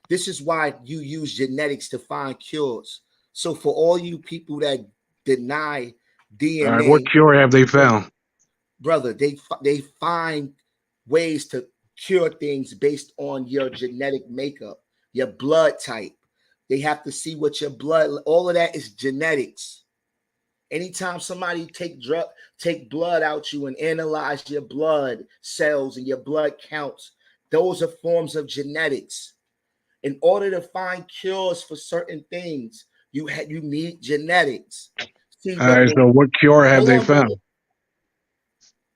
This is why you use genetics to find cures. So for all you people that deny DNA, All right, what cure have they found? Brother, they find ways to cure things based on your genetic makeup, your blood type. They have to see what your blood, all of that is genetics. Anytime somebody take blood out you and analyze your blood cells and your blood counts, those are forms of genetics. In order to find cures for certain things, you need genetics. See, All right, so what cure have they found? Brother.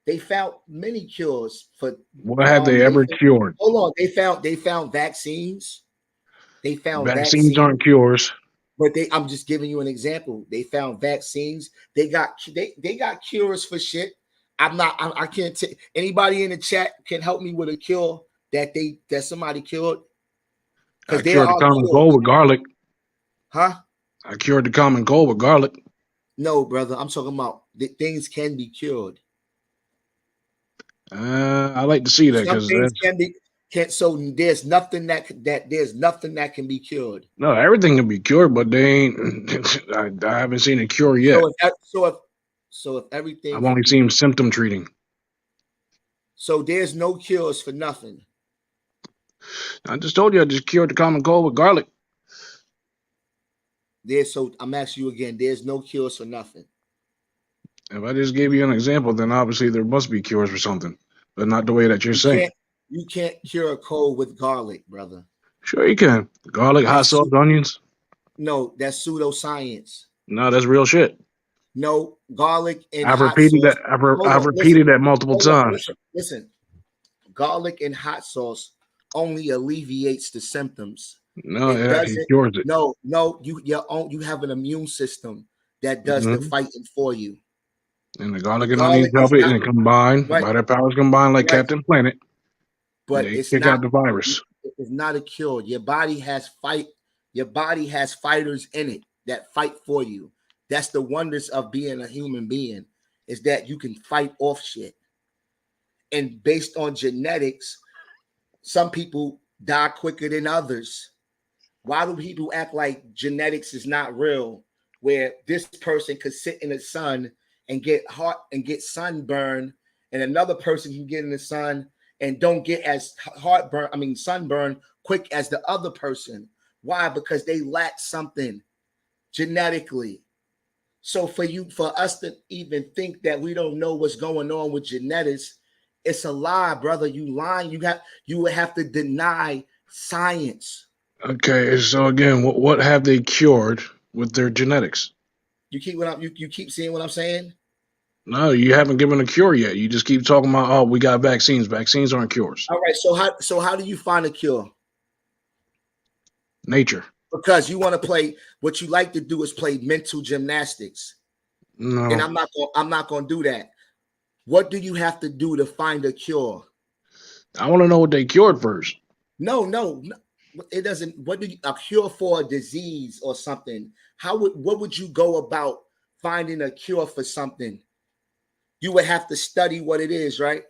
They found many cures for what have they ever cured? Hold on, they found vaccines. They found vaccines aren't cures. But I'm just giving you an example. They found vaccines. They got cures for shit. I can't take anybody in the chat can help me with a cure that somebody cured. I cured the common cold with garlic. Huh? I cured the common cold with garlic. No, brother. I'm talking about things can be cured. I like to see that because things so there's nothing that can be cured. No, everything can be cured, but they ain't. I haven't seen a cure yet. So if everything, I've only seen symptom treating. So there's no cures for nothing. I just told you I just cured the common cold with garlic. So I'm asking you again. There's no cures for nothing. If I just gave you an example, then obviously there must be cures for something, but not the way that you're saying. You can't cure a cold with garlic, brother. Sure you can. Garlic, hot sauce, onions. No, that's pseudoscience. No, that's real shit. No, garlic and I've repeated that multiple times. Listen, garlic and hot sauce only alleviates the symptoms. No, it actually cures it. No, you have an immune system that does the fighting for you. And the garlic and onions help it and combine. By their powers combined like Captain Planet. But they kick out the virus. It's not a cure. Your body has fighters in it that fight for you. That's the wonders of being a human being, is that you can fight off shit. And based on genetics, some people die quicker than others. Why do people act like genetics is not real? Where this person could sit in the sun and get hot and get sunburn, and another person can get in the sun and don't get as sunburn quick as the other person. Why? Because they lack something genetically. So for us to even think that we don't know what's going on with genetics, it's a lie, brother. You lying. You would have to deny science. Okay, so again, what have they cured with their genetics? You keep seeing what I'm saying? No, you haven't given a cure yet. You just keep talking about, oh, we got vaccines. Vaccines aren't cures. All right. So how do you find a cure? Nature. Because you want to play. What you like to do is play mental gymnastics, No. and I'm not going to do that. What do you have to do to find a cure? I want to know what they cured first. No. It doesn't. What do you a cure for a disease or something? What would you go about finding a cure for something? You would have to study what it is, right?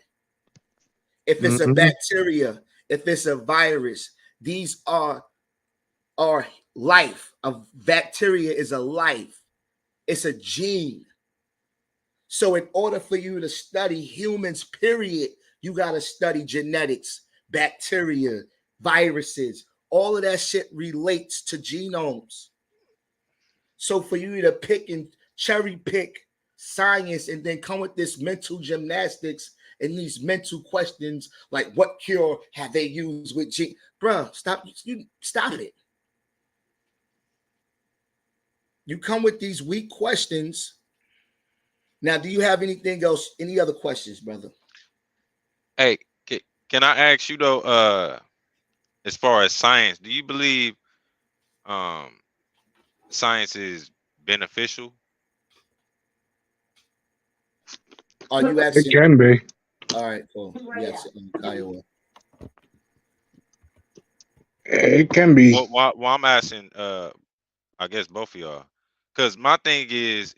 If it's a bacteria, if it's a virus, these are life. A bacteria is a life. It's a gene. So in order for you to study humans, period, you got to study genetics, bacteria, viruses. All of that shit relates to genomes. So for you to pick and cherry pick science and then come with this mental gymnastics and these mental questions like what cure have they used with gene? Bruh, stop it. You come with these weak questions. Now, do you have anything else? Any other questions, brother? Hey, can I ask you though? As far as science, do you believe science is beneficial? Are you It asking? can be. All right, cool. Yes, Kiowa. It can be. Well, I'm asking, I guess both of y'all, because my thing is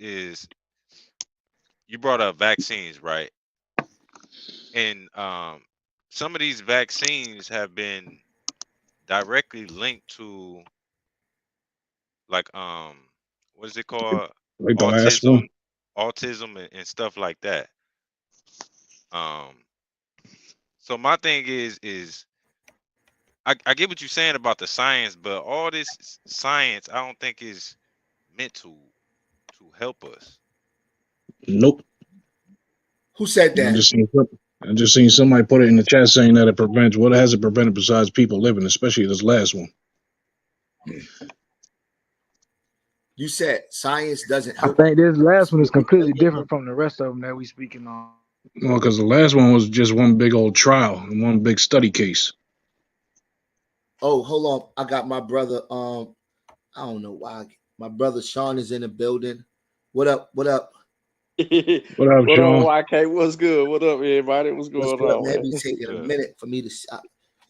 you brought up vaccines, right? And some of these vaccines have been directly linked to like what is it called? Like the last one. Autism and stuff like that. So my thing is I get what you're saying about the science, but all this science I don't think is meant to help us. Nope. Who said I that? just seen somebody put it in the chat saying that it prevents. What has it prevented besides people living, especially this last one? You said science doesn't I help. think this last one is completely different from the rest of them that we speaking on. Well, because the last one was just one big old trial and one big study case. Oh, hold on. I got my brother. I don't know why. My brother Sean is in the building. What up? What up? What up, Sean? What up, YK? What's good? What up, everybody? What's going on, man? man? Be taking a minute for me to,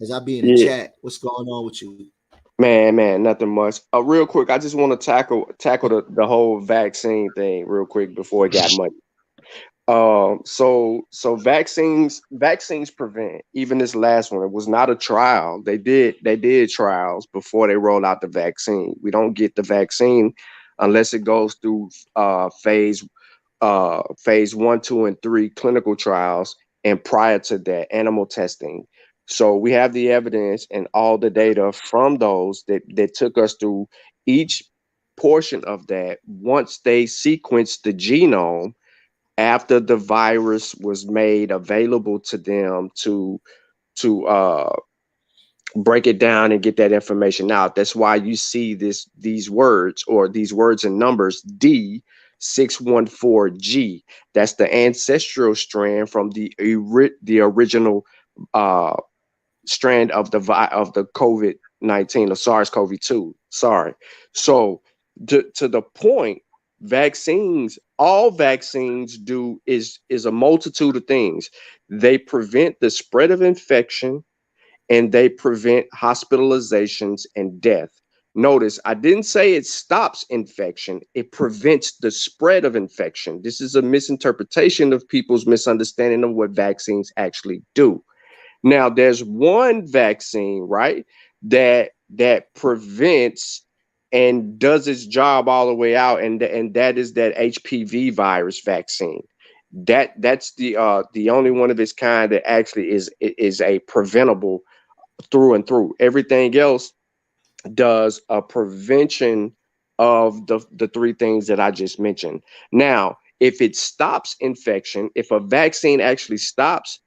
as I be in the Yeah. chat. What's going on with you? Man, nothing much. Real quick, I just want to tackle the whole vaccine thing real quick before it got much. So vaccines prevent. Even this last one, it was not a trial. They did trials before they roll out the vaccine. We don't get the vaccine unless it goes through phase 1, 2, and 3 clinical trials, and prior to that, animal testing. So we have the evidence and all the data from those that took us through each portion of that. Once they sequenced the genome, after the virus was made available to them to break it down and get that information out. That's why you see these words and numbers D614G. That's the ancestral strand from the original strand of the COVID-19 or SARS-CoV-2. Sorry. So to the point, all vaccines do is a multitude of things. They prevent the spread of infection, and they prevent hospitalizations and death. Notice I didn't say it stops infection, it prevents the spread of infection. This is a misinterpretation of people's misunderstanding of what vaccines actually do. Now, there's one vaccine, right, that prevents and does its job all the way out, and that is that HPV virus vaccine. That's the only one of its kind that actually is a preventable through and through. Everything else does a prevention of the three things that I just mentioned. Now, if it stops infection, if a vaccine actually stops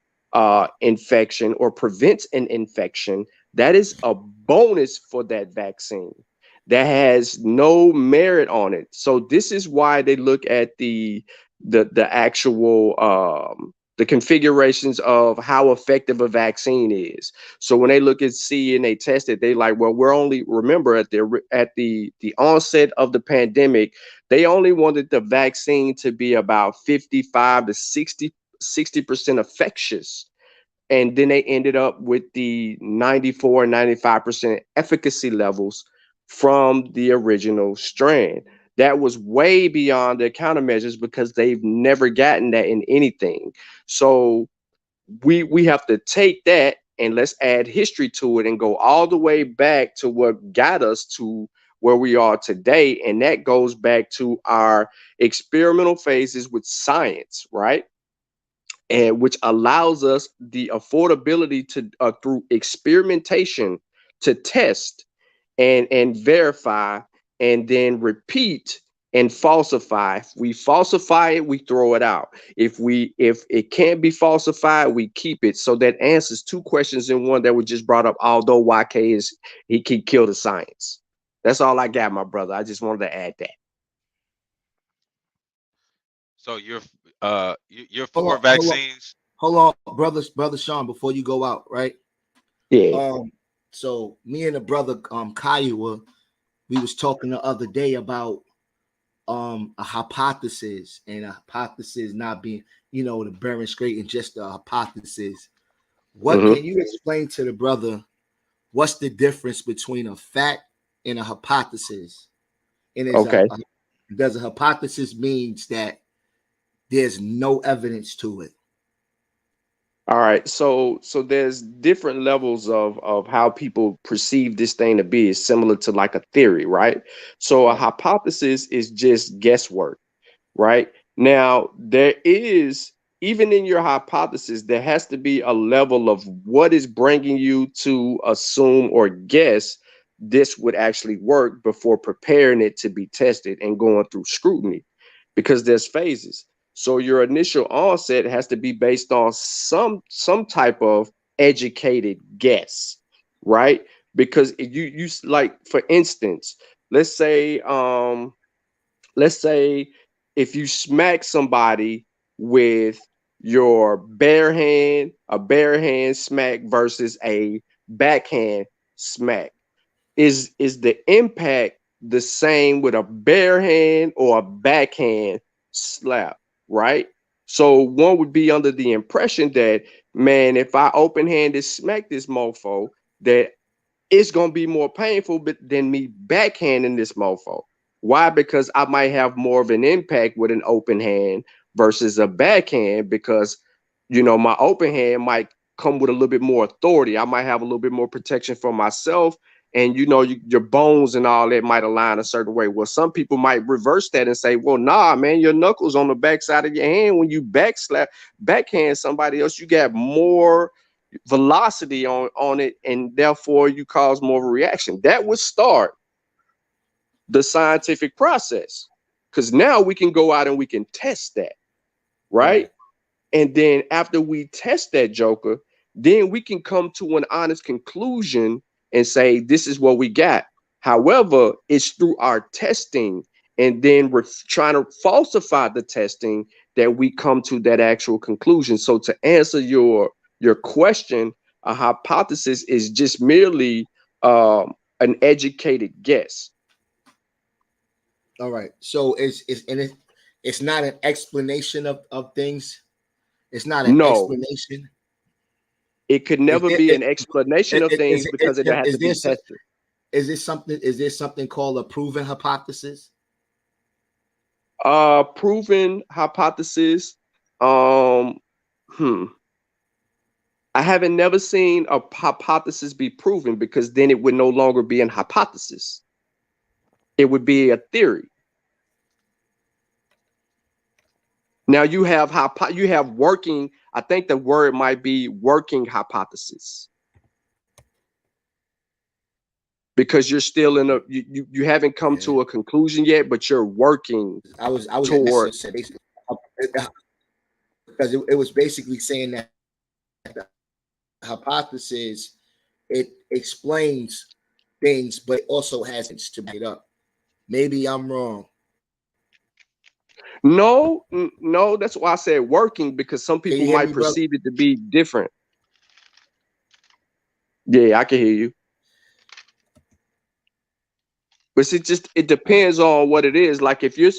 infection or prevents an infection, that is a bonus for that vaccine. That has no merit on it. So this is why they look at the actual the configurations of how effective a vaccine is. So when they look at C and they test it, they like, well, we're only, remember at the onset of the pandemic, they only wanted the vaccine to be about 55 to 60% infectious. And then they ended up with the 94 and 95% efficacy levels from the original strand. That was way beyond their countermeasures because they've never gotten that in anything. So we have to take that and let's add history to it and go all the way back to what got us to where we are today. And that goes back to our experimental phases with science, right? And which allows us the affordability to through experimentation to test and verify and then repeat and falsify. If we falsify it, we throw it out. If it can't be falsified, we keep it. So that answers two questions in one that were just brought up, although YK is he killed the science. That's all I got, my brother. I just wanted to add that. So you're for vaccines? Hold on, brother Sean, before you go out, right? Yeah. So me and the brother Kiowa, we was talking the other day about a hypothesis, and a hypothesis not being, the bearing straight and just a hypothesis. What can you explain to the brother? What's the difference between a fact and a hypothesis? And does a hypothesis means that there's no evidence to it? All right, so there's different levels of how people perceive this thing to be. It's similar to like a theory, right? So a hypothesis is just guesswork, right? Now, there is, even in your hypothesis, there has to be a level of what is bringing you to assume or guess this would actually work before preparing it to be tested and going through scrutiny, because there's phases. So your initial onset has to be based on some type of educated guess, right? Because you like, for instance, let's say if you smack somebody with your bare hand, a bare hand smack versus a backhand smack, is the impact the same with a bare hand or a backhand slap, right? So one would be under the impression that, man, if I open-handed smack this mofo, that it's gonna be more painful than me backhanding this mofo. Why? Because I might have more of an impact with an open hand versus a backhand, because my open hand might come with a little bit more authority. I might have a little bit more protection for myself, and your bones and all that might align a certain way. Well, some people might reverse that and say, well, nah, man, your knuckles on the backside of your hand. When you backhand somebody else, you got more velocity on it, and therefore you cause more of a reaction. That would start the scientific process, because now we can go out and we can test that, right? And then after we test that joker, then we can come to an honest conclusion and say, this is what we got. However, it's through our testing and then we're trying to falsify the testing that we come to that actual conclusion. So to answer your question, a hypothesis is just merely an educated guess. All right. So it's not an explanation of things. It's not an explanation. It could never be an explanation of things because it has to be tested. Is there something called a proven hypothesis? Proven hypothesis. Um, hmm. I haven't never seen a hypothesis be proven, because then it would no longer be an hypothesis. It would be a theory. Now you have working. I think the word might be working hypothesis, because you're still in you haven't come to a conclusion yet, but you're working. I was toward. Because it was basically saying that the hypothesis, it explains things, but it also has to back it up. Maybe I'm wrong. No, that's why I said working, because some people might perceive it to be different. Yeah, I can hear you. But it depends on what it is. Like if you're,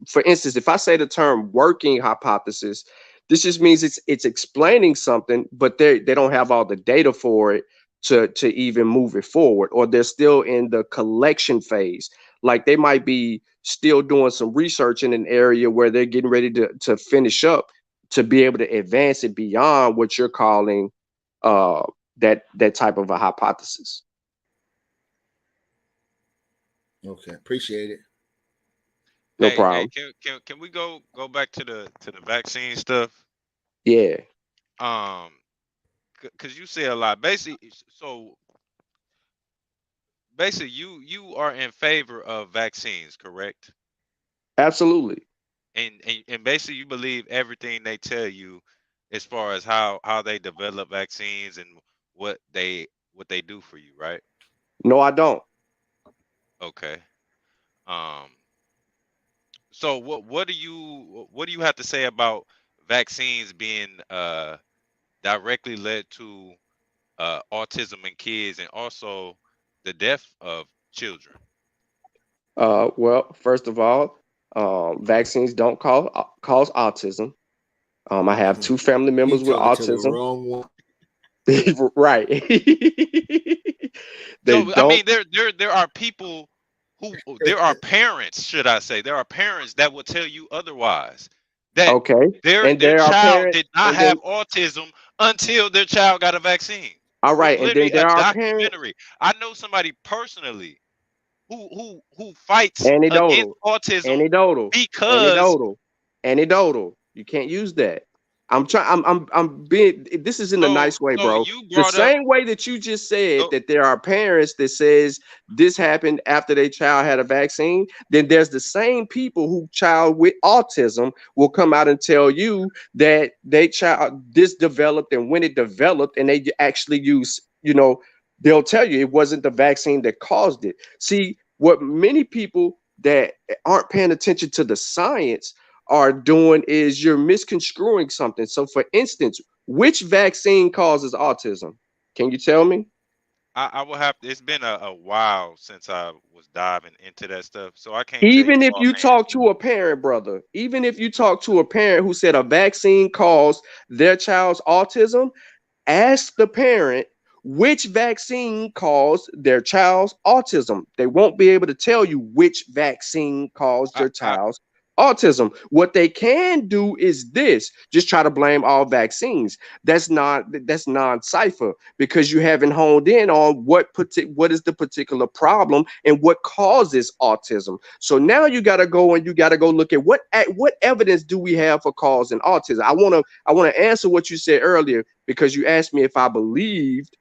for instance, if I say the term working hypothesis, this just means it's explaining something, but they don't have all the data for it to even move it forward, or they're still in the collection phase. Like they might be still doing some research in an area where they're getting ready to finish up to be able to advance it beyond what you're calling that type of a hypothesis. Okay, appreciate it. No problem. Hey, can we go back to the vaccine stuff? Yeah. Because you say a lot. Basically, you are in favor of vaccines, correct? Absolutely. And basically you believe everything they tell you as far as how they develop vaccines and what they do for you, right? No, I don't. Okay. So what do you have to say about vaccines being directly led to autism in kids and also the death of children? Well, first of all, vaccines don't cause autism. I have 2 family members with autism. To the wrong one. Right. So I mean, there are people there are parents, should I say, there are parents that will tell you otherwise. That their child did not have autism until their child got a vaccine. All right, There's literally a documentary. I know somebody personally who fights against autism because anecdotal. You can't use that. I'm being, this is in a nice way, bro. The same way that you just said that there are parents that says this happened after their child had a vaccine, then there's the same people who child with autism will come out and tell you that they child this developed and when it developed, and they actually use, they'll tell you it wasn't the vaccine that caused it. See, what many people that aren't paying attention to the science are doing is you're misconstruing something. So for instance, which vaccine causes autism? Can you tell me? I will have to, it's been a while since I was diving into that stuff. So I can't even if you talk to a parent, brother, even if you talk to a parent who said a vaccine caused their child's autism, ask the parent which vaccine caused their child's autism. They won't be able to tell you which vaccine caused their child's autism. What they can do is this: just try to blame all vaccines. That's non-cipher, because you haven't honed in on what is the particular problem and what causes autism. So now you got to go look at what evidence do we have for causing autism. I want to answer what you said earlier, because you asked me if I believed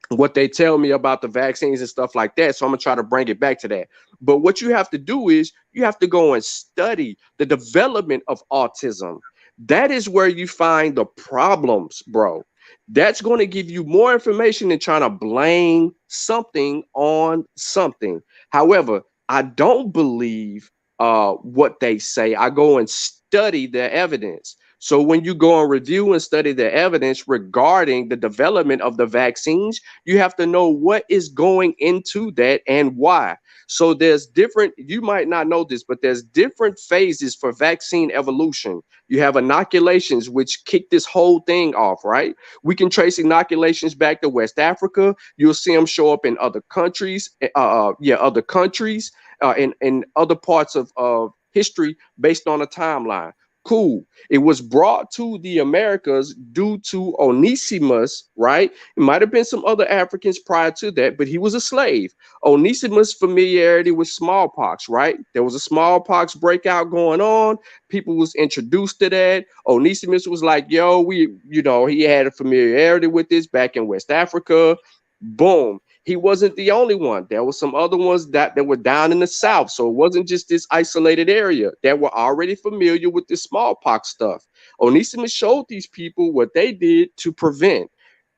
what they tell me about the vaccines and stuff like that. So I'm gonna try to bring it back to that. But what you have to do is you have to go and study the development of autism. That is where you find the problems, bro. That's going to give you more information than trying to blame something on something. However, I don't believe what they say. I go and study the evidence. So when you go and review and study the evidence regarding the development of the vaccines, you have to know what is going into that and why. So there's different, you might not know this, but there's different phases for vaccine evolution. You have inoculations, which kick this whole thing off, right? We can trace inoculations back to West Africa. You'll see them show up in other countries, other countries, in other parts of history based on a timeline. Cool. It was brought to the Americas due to Onesimus, right? It might have been some other Africans prior to that, but he was a slave. Onesimus' familiarity with smallpox, right? There was a smallpox breakout going on. People was introduced to that. Onesimus was like, yo, he had a familiarity with this back in West Africa. Boom. He wasn't the only one. There were some other ones that were down in the South. So it wasn't just this isolated area that were already familiar with this smallpox stuff. Onesimus showed these people what they did to prevent.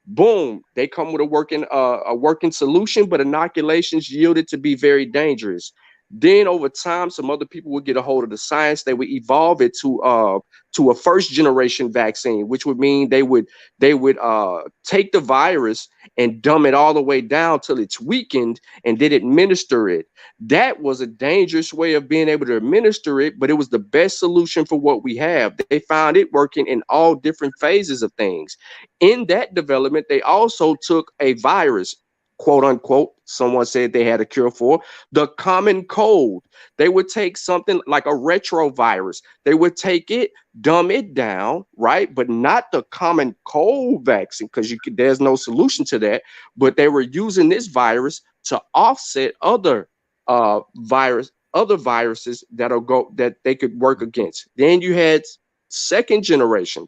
Boom, they come with a working solution, but inoculations yielded to be very dangerous. Then over time, some other people would get a hold of the science. They would evolve it to a first generation vaccine, which would mean they would take the virus and dumb it all the way down till it's weakened and then administer it. That was a dangerous way of being able to administer it, but it was the best solution for what we have. They found it working in all different phases of things. In that development, they also took a virus, quote unquote, someone said they had a cure for the common cold. They would take something like a retrovirus. They would take it, dumb it down, right? But not the common cold vaccine, because there's no solution to that. But they were using this virus to offset other viruses that they could work against. Then you had second generation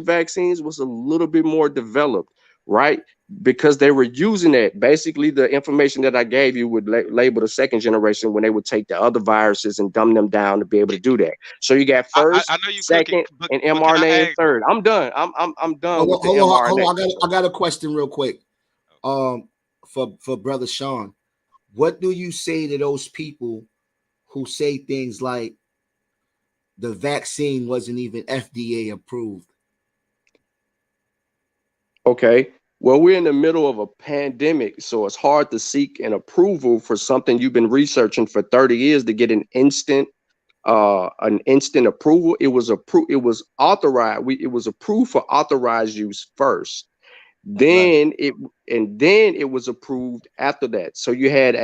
vaccines was a little bit more developed, right? Because they were using it. Basically, the information that I gave you would label the second generation when they would take the other viruses and dumb them down to be able to do that. So you got first, I know you cooking, second, but and can I mRNA and ask? third. I'm done. I'm done with the mRNA. Hold on. I got a question real quick. For Brother Sean, what do you say to those people who say things like the vaccine wasn't even FDA approved? Okay. Well, we're in the middle of a pandemic, so it's hard to seek an approval for something you've been researching for 30 years to get an instant approval. It was approved. It was authorized. It was approved for authorized use first. Then it was approved after that. So you had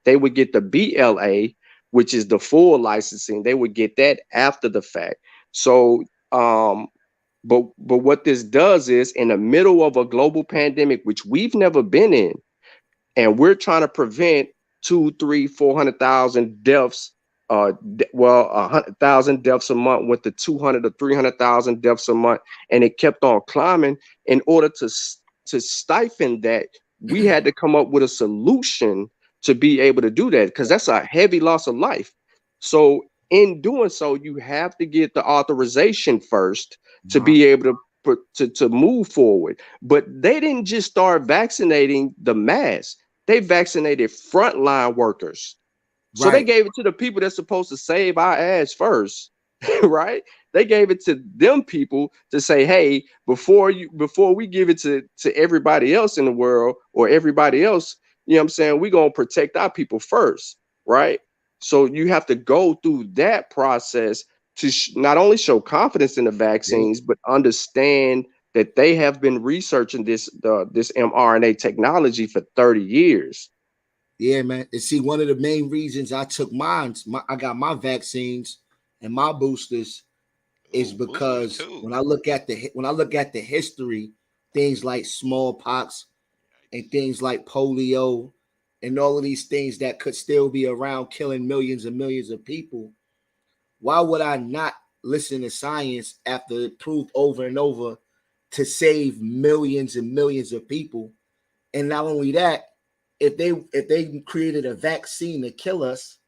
they would get the BLA, which is the full licensing. They would get that after the fact. So but what this does is, in the middle of a global pandemic, which we've never been in, and we're trying to prevent 400,000 deaths. 100,000 deaths a month, went to 200 to 300,000 deaths a month, and it kept on climbing. In order to stifle that, we had to come up with a solution to be able to do that, because that's a heavy loss of life. So in doing so, you have to get the authorization first to be able to move forward. But they didn't just start vaccinating the mass. They vaccinated frontline workers. So they gave it to the people that's supposed to save our ass first, right? They gave it to them people to say, hey, before we give it to everybody else in the world, or everybody else, you know what I'm saying, we're going to protect our people first, right? So you have to go through that process to not only show confidence in the vaccines, but understand that they have been researching this mRNA technology for 30 years. Yeah, man. And see, one of the main reasons I took I got my vaccines and my boosters is because when I look at the history, things like smallpox and things like polio and all of these things that could still be around killing millions and millions of people, why would I not listen to science after it proved over and over to save millions and millions of people? And not only that, if they created a vaccine to kill us,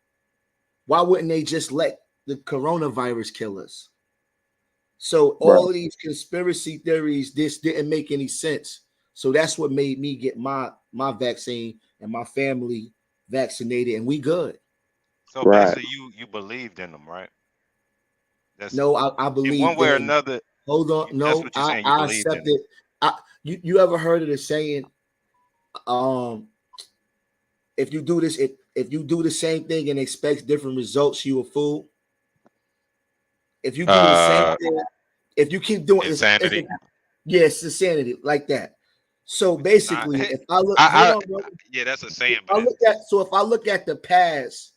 why wouldn't they just let the coronavirus kill us? So all of these conspiracy theories, this didn't make any sense. So that's what made me get my vaccine and my family vaccinated, and we good. So basically, you believed in them, right? That's No, I in one believe way or that. another. Hold on. That's No, what you're saying. You I believed accept in it. it. You ever heard of the saying? Um, if you do this, if you do the same thing and expect different results, you a fool. If you do the same thing, if you keep doing this, Insanity. yeah, it's insanity like that. So Which is not. basically, if I look, hold I on, bro. yeah, that's a If saying, I but look at if I look at the past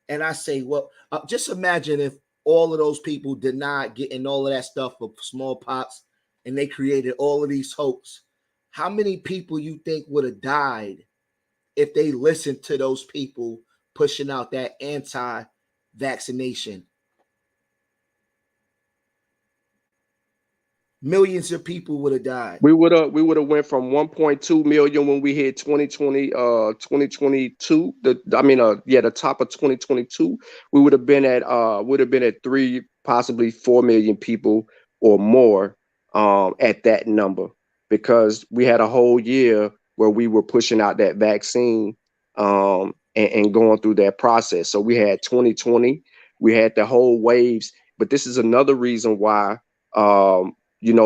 and I say, well, just imagine if all of those people did not getting all of that stuff of smallpox and they created all of these hoax. How many people you think would have died if they listened to those people pushing out that anti-vaccination? Millions of people would have died. We would have went from 1.2 million when we hit 2022. The top of 2022. We would have been at 3, possibly 4 million people or more at that number, because we had a whole year where we were pushing out that vaccine and going through that process. So we had 2020, we had the whole waves, but this is another reason why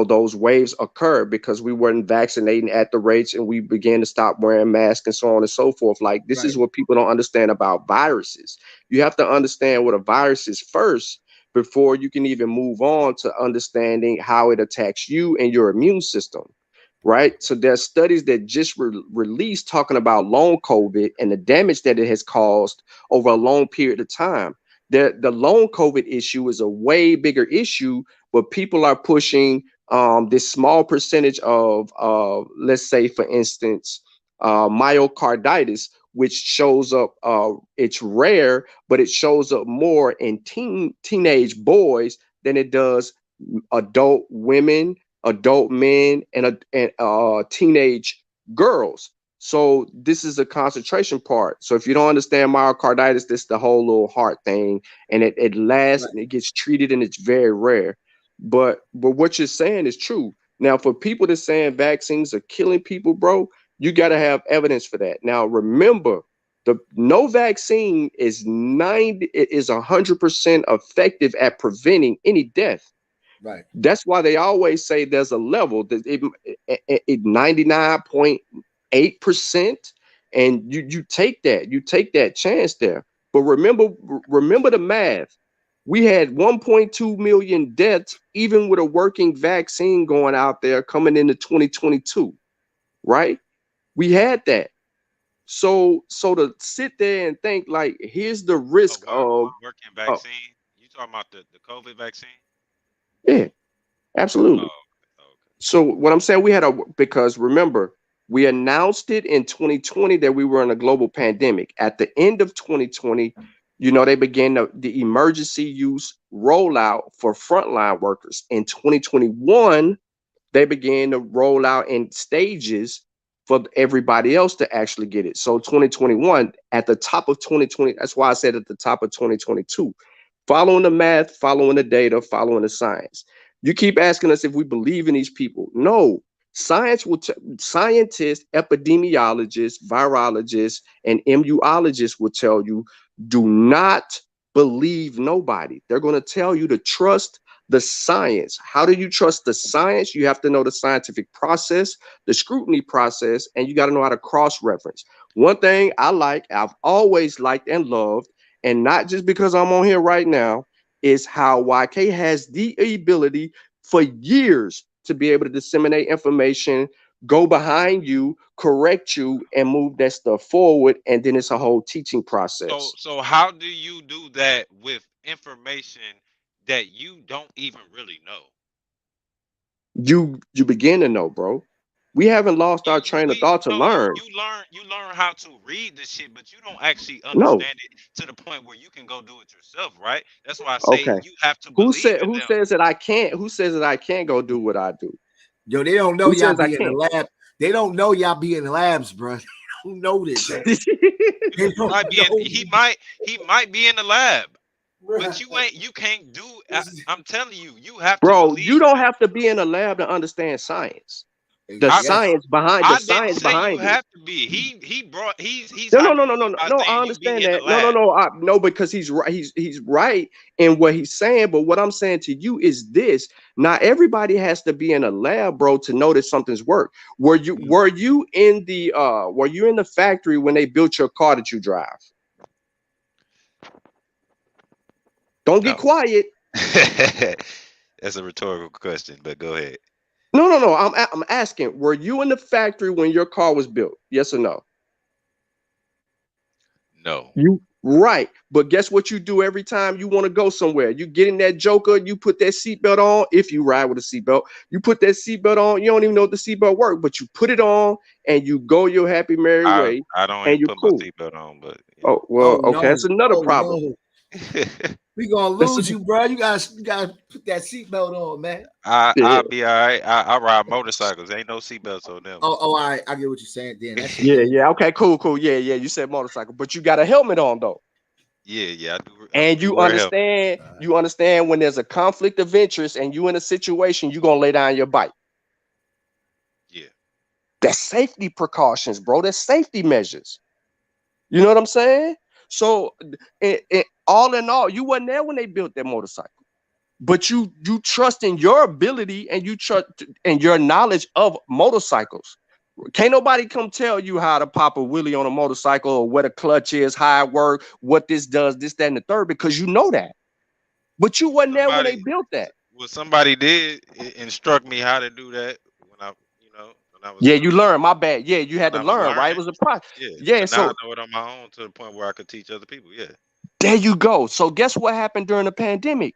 those waves occur, because we weren't vaccinating at the rates and we began to stop wearing masks and so on and so forth. Like, this is Right. what people don't understand about viruses. You have to understand what a virus is first before you can even move on to understanding how it attacks you and your immune system. Right. So there's studies that just released talking about long COVID and the damage that it has caused over a long period of time. The long COVID issue is a way bigger issue, but people are pushing this small percentage of, let's say, for instance, myocarditis, which shows up. It's rare, but it shows up more in teenage boys than it does adult women, adult men, and teenage girls. So this is a concentration part. So if you don't understand myocarditis, this is the whole little heart thing, and it lasts Right. and it gets treated, and it's very rare. But what you're saying is true. Now, for people that saying vaccines are killing people, bro, you got to have evidence for that. Now, remember, the no vaccine is 100% effective at preventing any death. Right. That's why they always say there's a level that it 99.8%, and you take that chance there. But remember the math. We had 1.2 million deaths, even with a working vaccine going out there coming into 2022, right? We had that. So to sit there and think like, here's the risk of, working oh, vaccine. You talking about the COVID vaccine? yeah, absolutely. Oh, okay. So what I'm saying, because remember, we announced it in 2020 that we were in a global pandemic. At the end of 2020, they began the emergency use rollout for frontline workers. In 2021, they began to roll out in stages for everybody else to actually get it. So 2021, at the top of 2020, that's why I said at the top of 2022, following the math, following the data, following the science. You keep asking us if we believe in these people. No, scientists, epidemiologists, virologists, and immunologists will tell you, do not believe nobody. They're going to tell you to trust the science. How do you trust the science? You have to know the scientific process, the scrutiny process, and you got to know how to cross-reference. One thing I've always liked and loved, and not just because I'm on here right now, is how YK has the ability for years to be able to disseminate information, go behind you, correct you, and move that stuff forward. And then it's a whole teaching process. So how do you do that with information that you don't even really know? You begin to know, bro. We haven't lost our train of thought to No, you learn. learn how to read the shit, but you don't actually No. understand it to the point where you can go do it yourself, right? That's why I say Okay. you have to Who believe said in who them. says that I can't? Who says that I can't go do what I do? Yo, they don't know Who y'all says I be in the can't? lab. They don't know y'all be in the labs, bro. Who know this? They don't know. He might be in the lab, but Bruh. you can't do. I'm telling you, you have to Bro, you believe don't them. have to be in a lab to understand science. The Yes. science behind I didn't say you it. have to be. He's No, no, no, hyping no, you no, up no, by no. I saying you be understand in the that. No, no, lab. no. No, because he's right. He's right in what he's saying. But what I'm saying to you is this: not everybody has to be in a lab, bro, to know that something's work. Were you in the factory when they built your car that you drive? Don't get No. quiet. That's a rhetorical question, but go ahead. No, no, no. I'm asking. Were you in the factory when your car was built? Yes or no? No. You right, but guess what you do every time you want to go somewhere? You get in that joker, you put that seatbelt on. If you ride with a seatbelt, you put that seatbelt on. You don't even know if the seatbelt work, but you put it on and you go your happy merry way, I don't and even you're put my cool. seatbelt on, but Oh well, Oh okay, no. that's another Oh problem. no. We gonna That's lose you, bro. You gotta put that seatbelt on, man. yeah, I'll be all right. I ride motorcycles. Ain't no seatbelts on them. Oh, all right. I get what you're saying. Then that shit yeah, dangerous. yeah. Okay, cool, cool. Yeah, yeah. You said motorcycle, but you got a helmet on though. Yeah, I And do wear a helmet. you understand when there's a conflict of interest and you in a situation, you're gonna lay down your bike. Yeah. That's safety precautions, bro. That's safety measures. You know what I'm saying? So, all in all, you wasn't there when they built that motorcycle, but you trust in your ability and you trust in your knowledge of motorcycles. Can't nobody come tell you how to pop a wheelie on a motorcycle or what a clutch is, how it works, what this does, this, that, and the third, because you know that. But you wasn't there when they Somebody built that. somebody did instruct me how to do that when I was Yeah, you learned. My bad. Yeah, you had to when I was learn, right? It learning. was a process. Yeah. Yeah, But now I so know it on my own to the point where I could teach other people. Yeah. there you go. So guess what happened during the pandemic?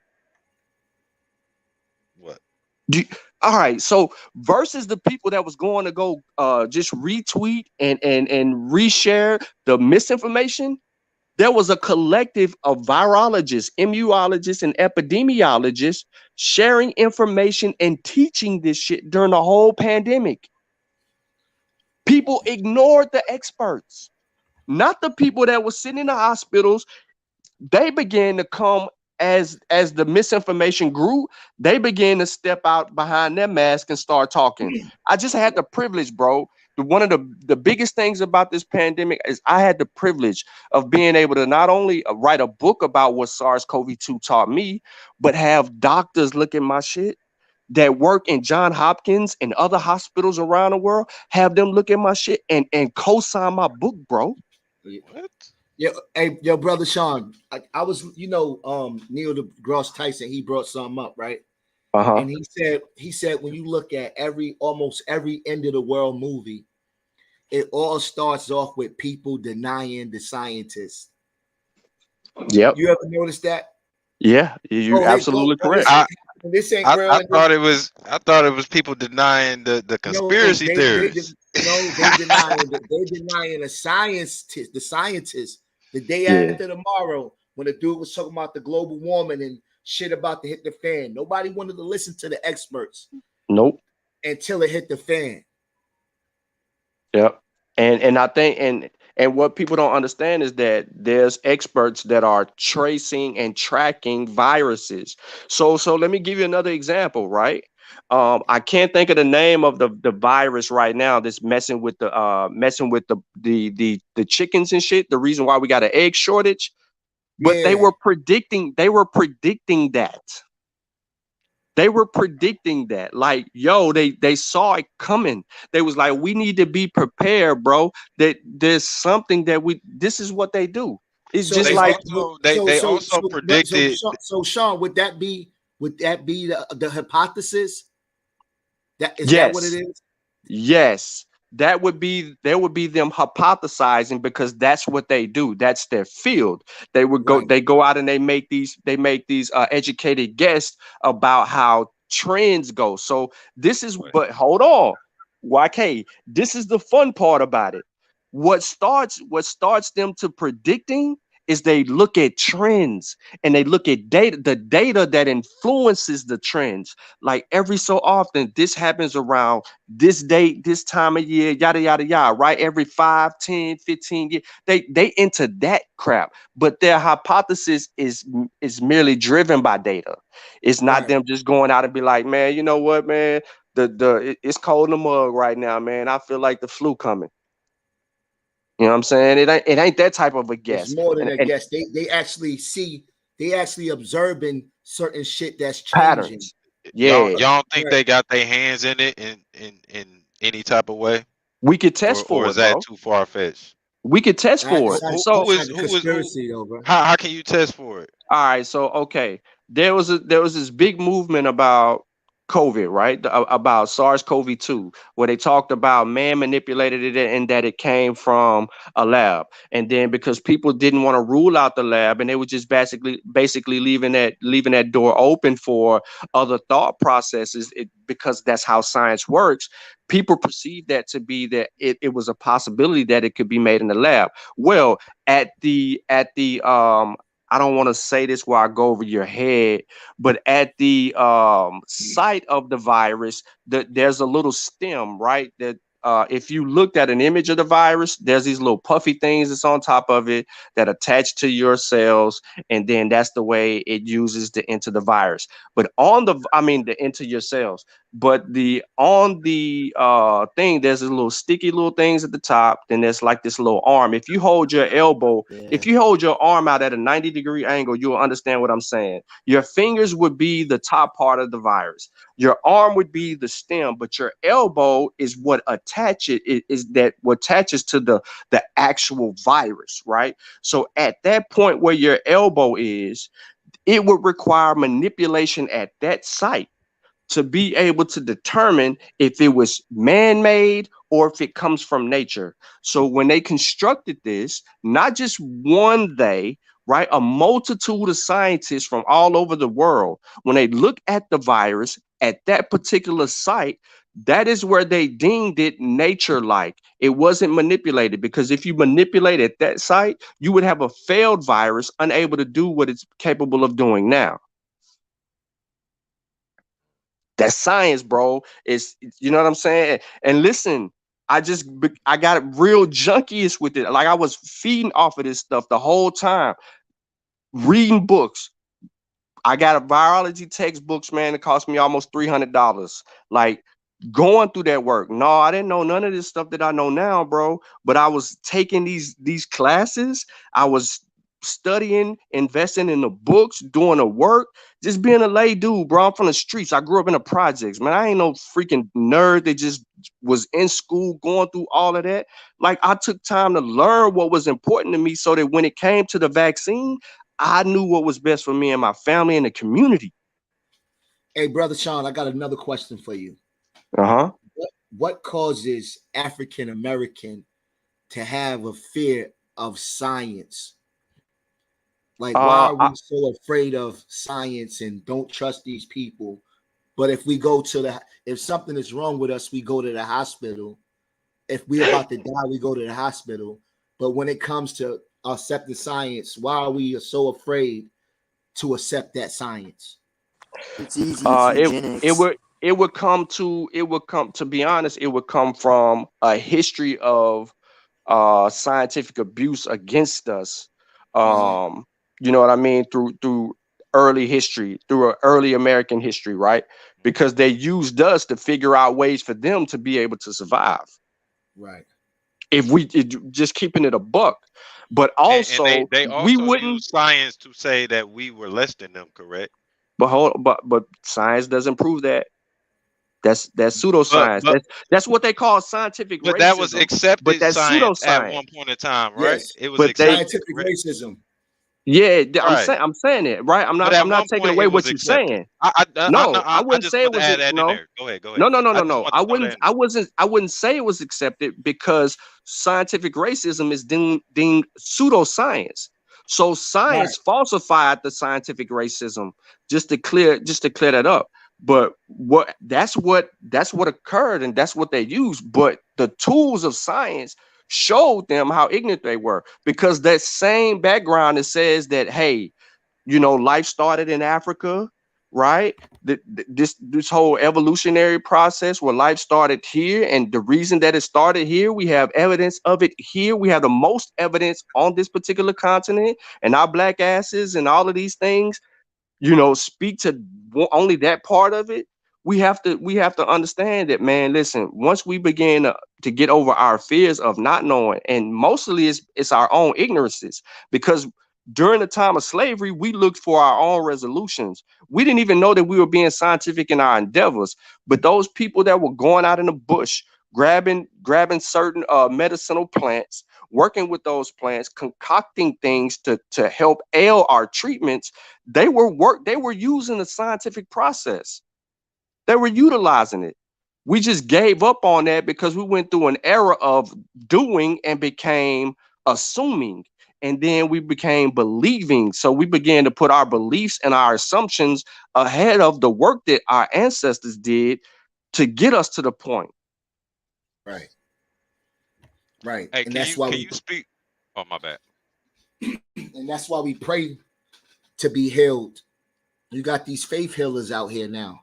What? All right, so versus the people that was going to go just retweet and reshare the misinformation, there was a collective of virologists, immunologists, and epidemiologists sharing information and teaching this shit during the whole pandemic. People ignored the experts, not the people that were sitting in the hospitals. They began to come as the misinformation grew. They began to step out behind their mask and start talking. I just had the privilege, bro. One of the biggest things about this pandemic is I had the privilege of being able to not only write a book about what SARS-CoV-2 taught me, but have doctors look at my shit that work in John Hopkins and other hospitals around the world, have them look at my shit and co-sign my book, bro. What? Yeah, hey, your brother Sean. I was, Neil deGrasse Tyson. He brought something up, right? Uh-huh. And he said when you look at almost every end of the world movie, it all starts off with people denying the scientists. Yep. You ever noticed that? Yeah, you're Oh, absolutely correct. this ain't real. I thought it was people denying the No, conspiracy theories. they denying the scientists. The day Yeah. after tomorrow, when the dude was talking about the global warming and shit about to hit the fan, nobody wanted to listen to the experts Nope. until it hit the fan. Yep. And I think and what people don't understand is that there's experts that are tracing and tracking viruses. So let me give you another example, right? I can't think of the name of the virus right now that's messing with the chickens and shit. The reason why we got an egg shortage, but they Yeah. were predicting that. They were predicting that, like, yo, they saw it coming. They was like, we need to be prepared, bro. That there's something that this is what they do. It's So just They like, also predicted. so Sean, would that be the hypothesis? That what it yes, is? yes, there would be them hypothesizing because that's what they do. That's their field. Right. They go out and they make these educated guesses about how trends go. So this is, but hold on, YK, this is the fun part about it. What starts them to predicting is they look at trends and they look at the data that influences the trends. Like every so often, this happens around this date, this time of year, yada, yada, yada, right? Every 5, 10, 15 years, they into that crap. But their hypothesis is merely driven by data. It's not Right. them just going out and be like, man, you know what, man? it's cold in the mug right now, man. I feel like the flu coming. You know what I'm saying? It ain't that type of a It's guess. more than a And guess. They actually see, they actually observing certain shit that's changing. patterns. Y'all Yeah, y'all don't think Right. they got their hands in it in any type of way, we could test or for is it, that bro. too far fetched? We could test That for it. sounds, So that's like a Who? conspiracy though, bro. How can you test for it? all right, so okay, there was this big movement about COVID, right? About SARS-CoV-2, where they talked about man manipulated it and that it came from a lab, and then because people didn't want to rule out the lab, and they were just basically leaving that door open for other thought processes, because that's how science works. People perceived that to be that it was a possibility that it could be made in the lab. Well, at the I don't want to say this while I go over your head, but at the site of the virus, there's a little stem, right? That if you looked at an image of the virus, there's these little puffy things that's on top of it that attach to your cells, and then that's the way it uses to enter the virus. But the into your cells. But the on the thing, there's this little sticky little things at the top. Then there's like this little arm. If you hold your elbow, if Yeah. you hold your arm out at a 90-degree angle, you'll understand what I'm saying. Your fingers would be the top part of the virus. Your arm would be the stem, but your elbow is what is that what attaches to the actual virus, right? So at that point where your elbow is, it would require manipulation at that site to be able to determine if it was man-made or if it comes from nature. So when they constructed this, not just one they, right, a multitude of scientists from all over the world, when they look at the virus at that particular site, that is where they deemed it nature-like. It wasn't manipulated, because if you manipulate at that site, you would have a failed virus unable to do what it's capable of doing now. That's science, bro. It's you know what I'm saying? And listen, I got real junkiest with it. Like I was feeding off of this stuff the whole time, reading books. I got a virology textbooks, man. It cost me almost $300. Like going through that work. No, I didn't know none of this stuff that I know now, bro. But I was taking these classes. I was studying, investing in the books, doing the work, just being a lay dude, bro. I'm from the streets. I grew up in the projects, man. I ain't no freaking nerd that just was in school going through all of that. Like I took time to learn what was important to me so that when it came to the vaccine, I knew what was best for me and my family and the community. Hey, brother Sean, I got another question for you. Uh-huh. What causes African American to have a fear of science? Like, why Uh, are I, we so afraid of science and don't trust these people? But if something is wrong with us, we go to the hospital. If we're about to die, we go to the hospital. But when it comes to accepting science, why are we so afraid to accept that science? It's easy. It's uh, it it eugenics. would to be honest, it would come from a history of scientific abuse against us. Uh-huh. Um, you know what I mean? Through early history, through early American history, right? Because they used us to figure out ways for them to be able to survive. Right. If just keeping it a buck, but And also they we also wouldn't. use science to say that we were less than them, correct? But science doesn't prove that. That's But pseudoscience. but That's what they call scientific but that was racism. But accepted that's science at pseudoscience. one point in time, right? Yes. It was But they accepted, Scientific correct? racism. Yeah, Right. I'm saying it, right? I'm But not at I'm not one taking point away it was what you're accepted. saying. I I I wouldn't just say it want to was add that in no. there. Go ahead, go No, ahead. no, no, I no, just no. want to throw that in there. I wouldn't say it was accepted because scientific racism is deemed pseudoscience. So Right. science falsified the scientific racism just to clear that up. But that's what occurred and that's what they used. But the tools of science showed them how ignorant they were, because that same background that says that, hey, life started in Africa, right? This whole evolutionary process where life started here, and the reason that it started here, we have evidence of it here. We have the most evidence on this particular continent, and our black asses and all of these things, speak to only that part of it. we have to understand that, man. Listen, once we begin to get over our fears of not knowing, and mostly it's our own ignorances, because during the time of slavery, we looked for our own resolutions. We didn't even know that we were being scientific in our endeavors. But those people that were going out in the bush, grabbing certain medicinal plants, working with those plants, concocting things to help ail our treatments, they were using the scientific process. They were utilizing it. We just gave up on that because we went through an era of doing and became assuming, and then we became believing. So we began to put our beliefs and our assumptions ahead of the work that our ancestors did to get us to the point. Right. Right. Hey, And can that's why you speak? Oh, my bad. and that's why we pray to be healed. You got these faith healers out here now.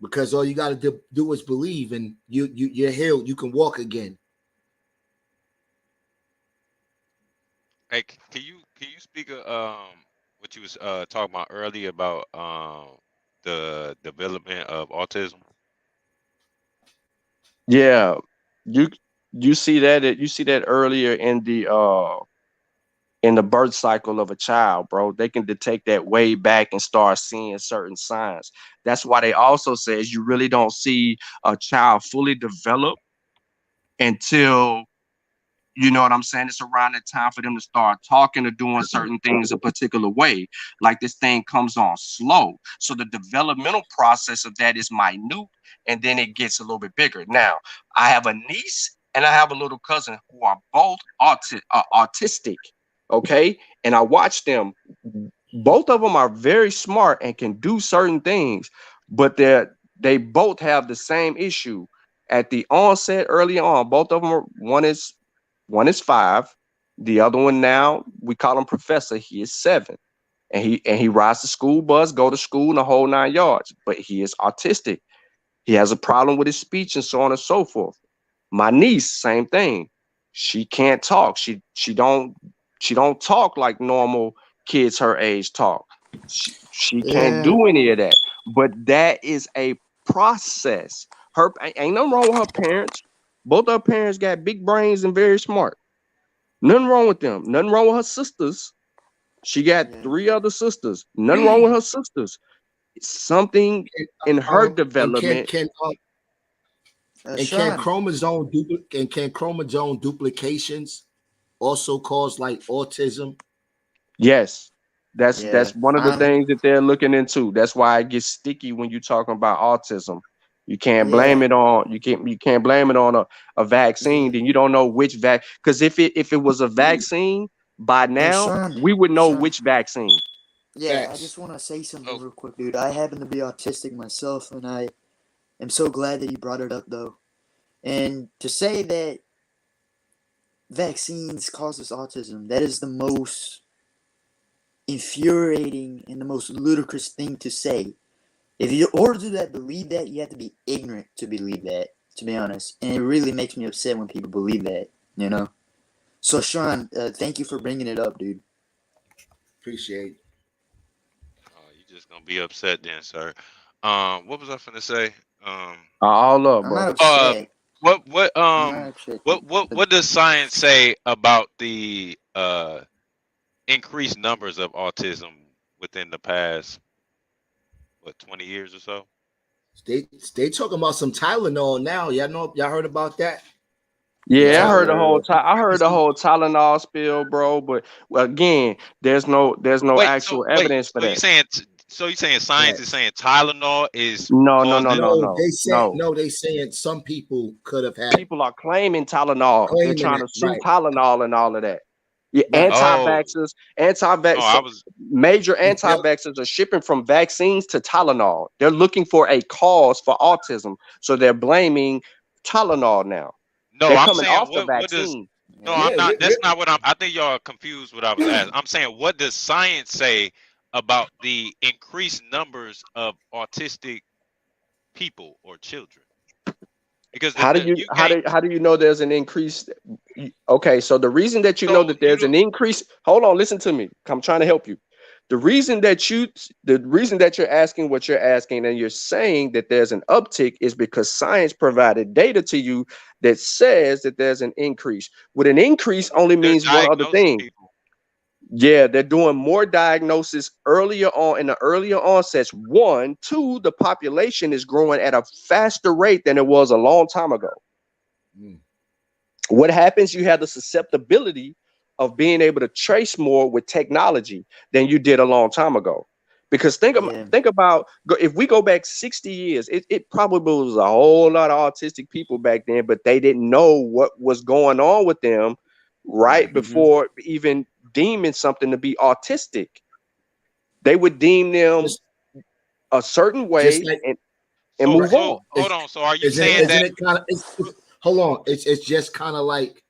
Because all you got to do is believe, and you're healed. You can walk again. Hey, can you speak what you was talking about earlier about the development of autism? Yeah, you see that earlier in the birth cycle of a child, bro. They can detect that way back and start seeing certain signs. That's why they also says you really don't see a child fully develop until, you know what I'm saying, it's around the time for them to start talking or doing certain things a particular way. Like, this thing comes on slow. So the developmental process of that is minute, and then it gets a little bit bigger. Now, I have a niece and I have a little cousin who are both autistic. Okay. And I watch them. Both of them are very smart and can do certain things, but they both have the same issue. At the onset, early on, both of them one is 5. The other one, now we call him Professor. He is 7, and he rides the school bus, go to school, and the whole 9 yards. But he is autistic. He has a problem with his speech and so on and so forth. My niece, same thing. She can't talk. She don't talk like normal kids her age talk. She can't Yeah. do any of that. But that is a process. Her ain't nothing wrong with her parents. Both her parents got big brains and very smart. Nothing wrong with them. Nothing wrong with her sisters. She got Yeah. 3 other sisters. Nothing wrong with her sisters. Something in her And development. can Sean, chromosome duplications also cause like autism? Yes, yeah, that's one of the things that they're looking into. That's why it gets sticky when you're talking about autism. You can't blame yeah, it on you can't blame it on a vaccine. yeah. Then you don't know which because if it was a vaccine, by Hey, now we would know Sean, which vaccine. yeah, I Facts. just want to say something Oh, real quick, dude. I happen to be autistic myself, and I am so glad that you brought it up, though. And to say that vaccines causes autism, that is the most infuriating and the most ludicrous thing to say. If you order to that believe that, you have to be ignorant to believe that, to be honest. And it really makes me upset when people believe that, you know? So, Sean, thank you for bringing it up, dude. Appreciate it. you just gonna be upset then, sir. What was I finna say? All up, I'm bro. not upset. I'm not upset, dude. But What does science say about the increased numbers of autism within the past 20 years or so? They talking about some Tylenol now. Y'all heard about that? Yeah, yeah, I heard the whole Tylenol spill, bro. But again, there's no actual evidence for So you that. saying science is Yes. saying Tylenol is No, no, no, causing? no, No, no, no. they saying some people could have had People are claiming Tylenol. They're claiming trying it. to sue Right. Tylenol and all of that. Yeah, Right. Oh, no, I was. major Yep. anti-vaxxers are shipping from vaccines to Tylenol. They're looking for a cause for autism, so they're blaming Tylenol now. No, They're I'm coming saying off the what does. vaccine. No, yeah. I'm Yeah. not. That's not what I'm. I think y'all are confused what I was asking. I'm saying what does science say about the increased numbers of autistic people or children? Because you can't. How do you know there's an increase? Okay, so the reason that you know So that you there's don't. an increase, hold on, listen to me. I'm trying to help you. The reason that you're asking what you're asking and you're saying that there's an uptick is because science provided data to you that says that there's an increase. With an increase only They're means one other diagnosing thing. people. Yeah, they're doing more diagnosis earlier on in the earlier onsets. One, two, the population is growing at a faster rate than it was a long time ago. Mm. What happens? You have the susceptibility of being able to trace more with technology than you did a long time ago. Because think about if we go back 60 years, it probably was a whole lot of autistic people back then, but they didn't know what was going on with them right before even deeming something to be autistic. They would deem them Just, a certain just way like and So move so on. hold on. So are you isn't saying it? Isn't that? it kind of? Hold on. It's just kind of like,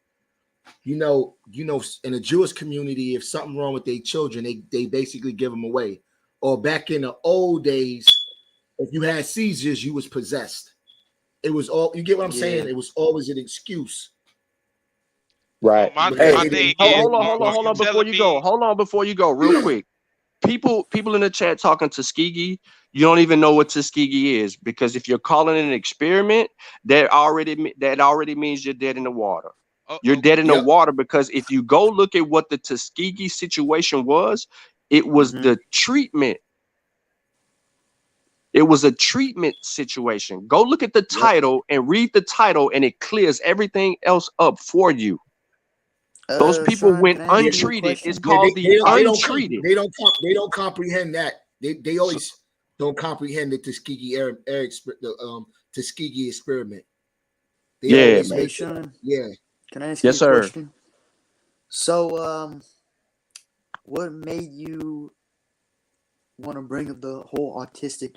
you know, in the Jewish community, if something wrong with their children, they basically give them away. Or back in the old days, if you had seizures, you was possessed. It was all, you get what I'm saying? It was always an excuse. So Right. my But Hey, my it thing didn't. is, hold are you on before telling you go. me? Hold on before you go, real quick. People in the chat talking Tuskegee, you don't even know what Tuskegee is, because if you're calling it an experiment, that already means you're dead in the water. Oh, You're dead in the Yep. water, because if you go look at what the Tuskegee situation was, it was the treatment. It was a treatment situation. Go look at the title and read the title, and it clears everything else up for you. Those people Sean, went can I ask Yeah, you a untreated. It's question? yeah, called the untreated. they don't comprehend that. They so always don't comprehend the Tuskegee experiment. They Yeah, always man. Hey, make it. Sean, Yeah. can I ask you Yes, a sir. question? So, what made you want to bring up the whole autistic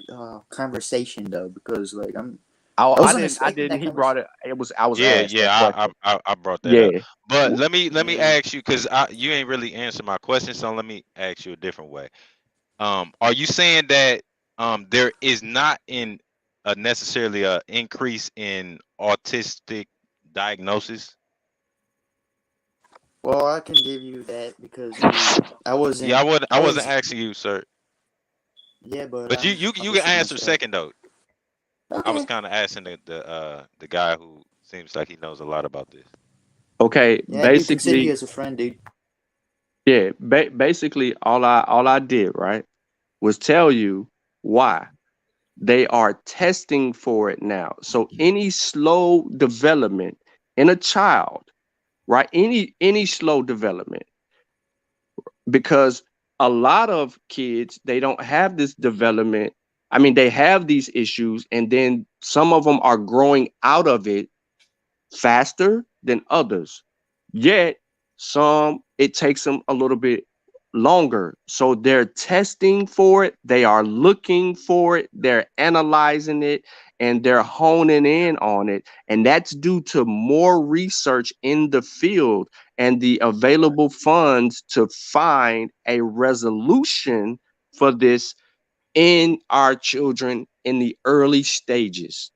conversation though? Because like I I wasn't I expecting didn't. that He brought conversation. it. I was yeah, asked that yeah, question. I brought that up. Yeah. But let me Yeah. ask you, because you ain't really answered my question, so let me ask you a different way. Are you saying that there is not in necessarily a increase in autistic diagnosis? Well, I can give you that because I Yeah, I wasn't. wasn't I I wasn't was. asking you, sir. Yeah, but But you I'm you can just saying answer stuff. second though. I was Okay. kind of asking the guy who seems like he knows a lot about this. Okay. Yeah, I do consider you Basically, as a friend, dude. yeah. Basically, all I did right was tell you why they are testing for it now. So any slow development in a child, right? Any slow development, because a lot of kids, they don't have this development. I mean, they have these issues, and then some of them are growing out of it faster than others. Yet some, it takes them a little bit longer. So they're testing for it, they are looking for it, they're analyzing it, and they're honing in on it. And that's due to more research in the field and the available funds to find a resolution for this in our children in the early stages.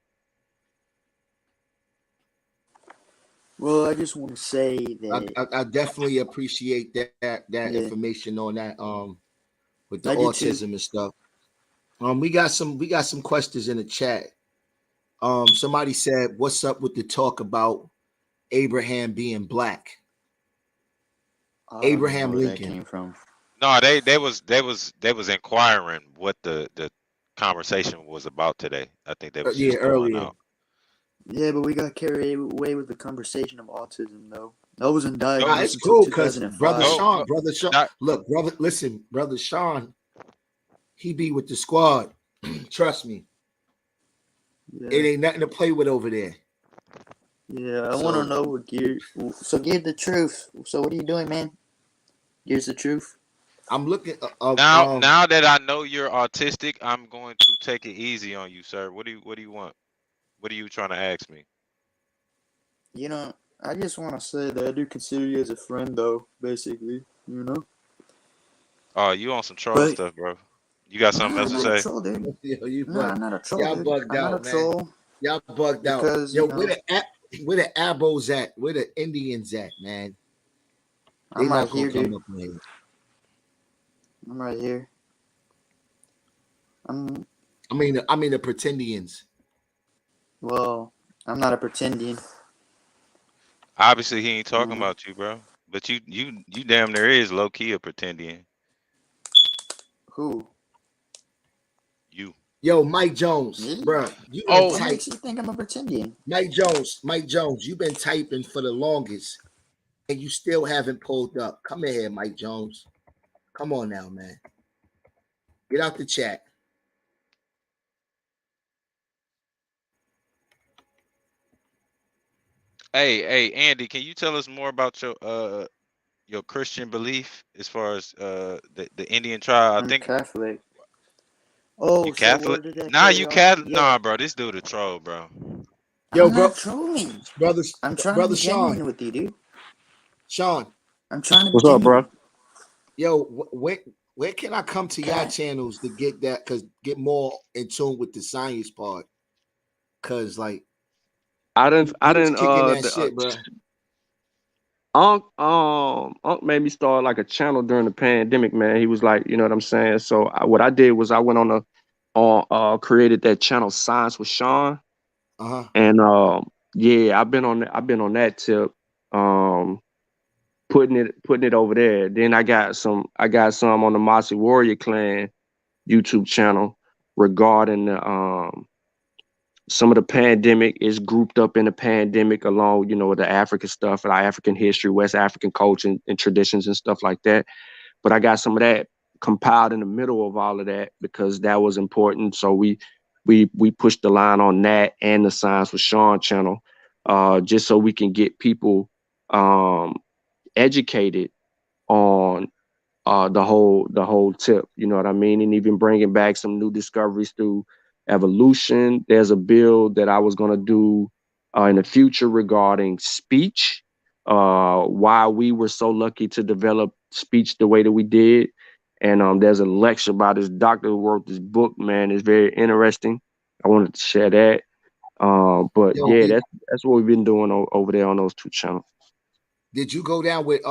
Well, I just want to say I, that. I, I definitely appreciate that Yeah, information on that with the I do too. autism and stuff. We got some questions in the chat. Somebody said, "What's up with the talk about Abraham being black?" I don't know Abraham where that Lincoln. came from. No, they was inquiring what the conversation was about today. I think they was Yeah, just calling earlier. out. Yeah, but we got carried away with the conversation of autism, though. I wasn't Go Nah, it's diagnosed until cool because brother 2005. go Sean, go. brother Sean, Doc, look, brother Sean, he be with the squad. Trust me, it Yeah, ain't nothing to play with over there. yeah. I want to So know what Gear. So, Gear the truth. So, what are you doing, man? Here's the truth. I'm looking. now that I know you're autistic, I'm going to take it easy on you, sir. What do you want? What are you trying to ask me? You know, I just want to say that I do consider you as a friend, though. Basically, you know. Oh, you on some troll But stuff, bro. You got something nah, else I'm to not a say? troll, dude. yo, you Nah, bug, I'm not a troll, y'all dude. bugged I'm not a out, man. troll Y'all bugged out. because Yo, you know where the Abos at? Where the Indians at, man? They I'm right not gonna here, come dude. up in here. I'm right here. I'm I mean the Pretendians. well. I'm not a pretendian. Obviously, he ain't talking Uh, about you, bro. But you damn near is low key a pretendian. who? You. Yo, Mike Jones, Me? bruh, you been Oh, What type. makes you think I'm a pretendian? Mike Jones, you've been typing for the longest, and you still haven't pulled up. Come in here, Mike Jones. Come on now, man. Get out the chat. hey, Andy, can you tell us more about your Christian belief as far as the Indian tribe? I I'm think Catholic. Oh, you so Catholic. where did that Nah, carry you on? Catholic. Yeah, Nah, bro, this dude a troll, bro. Yo, I'm bro, not trolling. brother, I'm trying to brother be Sean, genuine with you, dude. Sean. I'm trying to be What's up, bro? genuine. Yo, where can I come to your Okay. channels to get that? Cause get more in tune with the science part. Cause like I you was didn't kicking that shit, bro. Unc made me start like a channel during the pandemic, man. He was like, you know what I'm saying? So what I did was I went created that channel Science with Sean. Uh-huh. And yeah, I've been on that tip. Um putting it over there. Then I got some on the Mossy Warrior Clan YouTube channel regarding the some of the pandemic is grouped up in the pandemic along, you know, the African stuff, like African history, West African culture and traditions and stuff like that. But I got some of that compiled in the middle of all of that because that was important. So we pushed the line on that and the Science with Sean channel, just so we can get people um, educated on the whole tip, you know what I mean? And even bringing back some new discoveries through evolution. There's a build that I was going to do in the future regarding speech, why we were so lucky to develop speech the way that we did. And there's a lecture by this doctor who wrote this book, man. It's very interesting. I wanted to share that. But Yo, yeah, that's what we've been doing over there on those two channels. did you go down with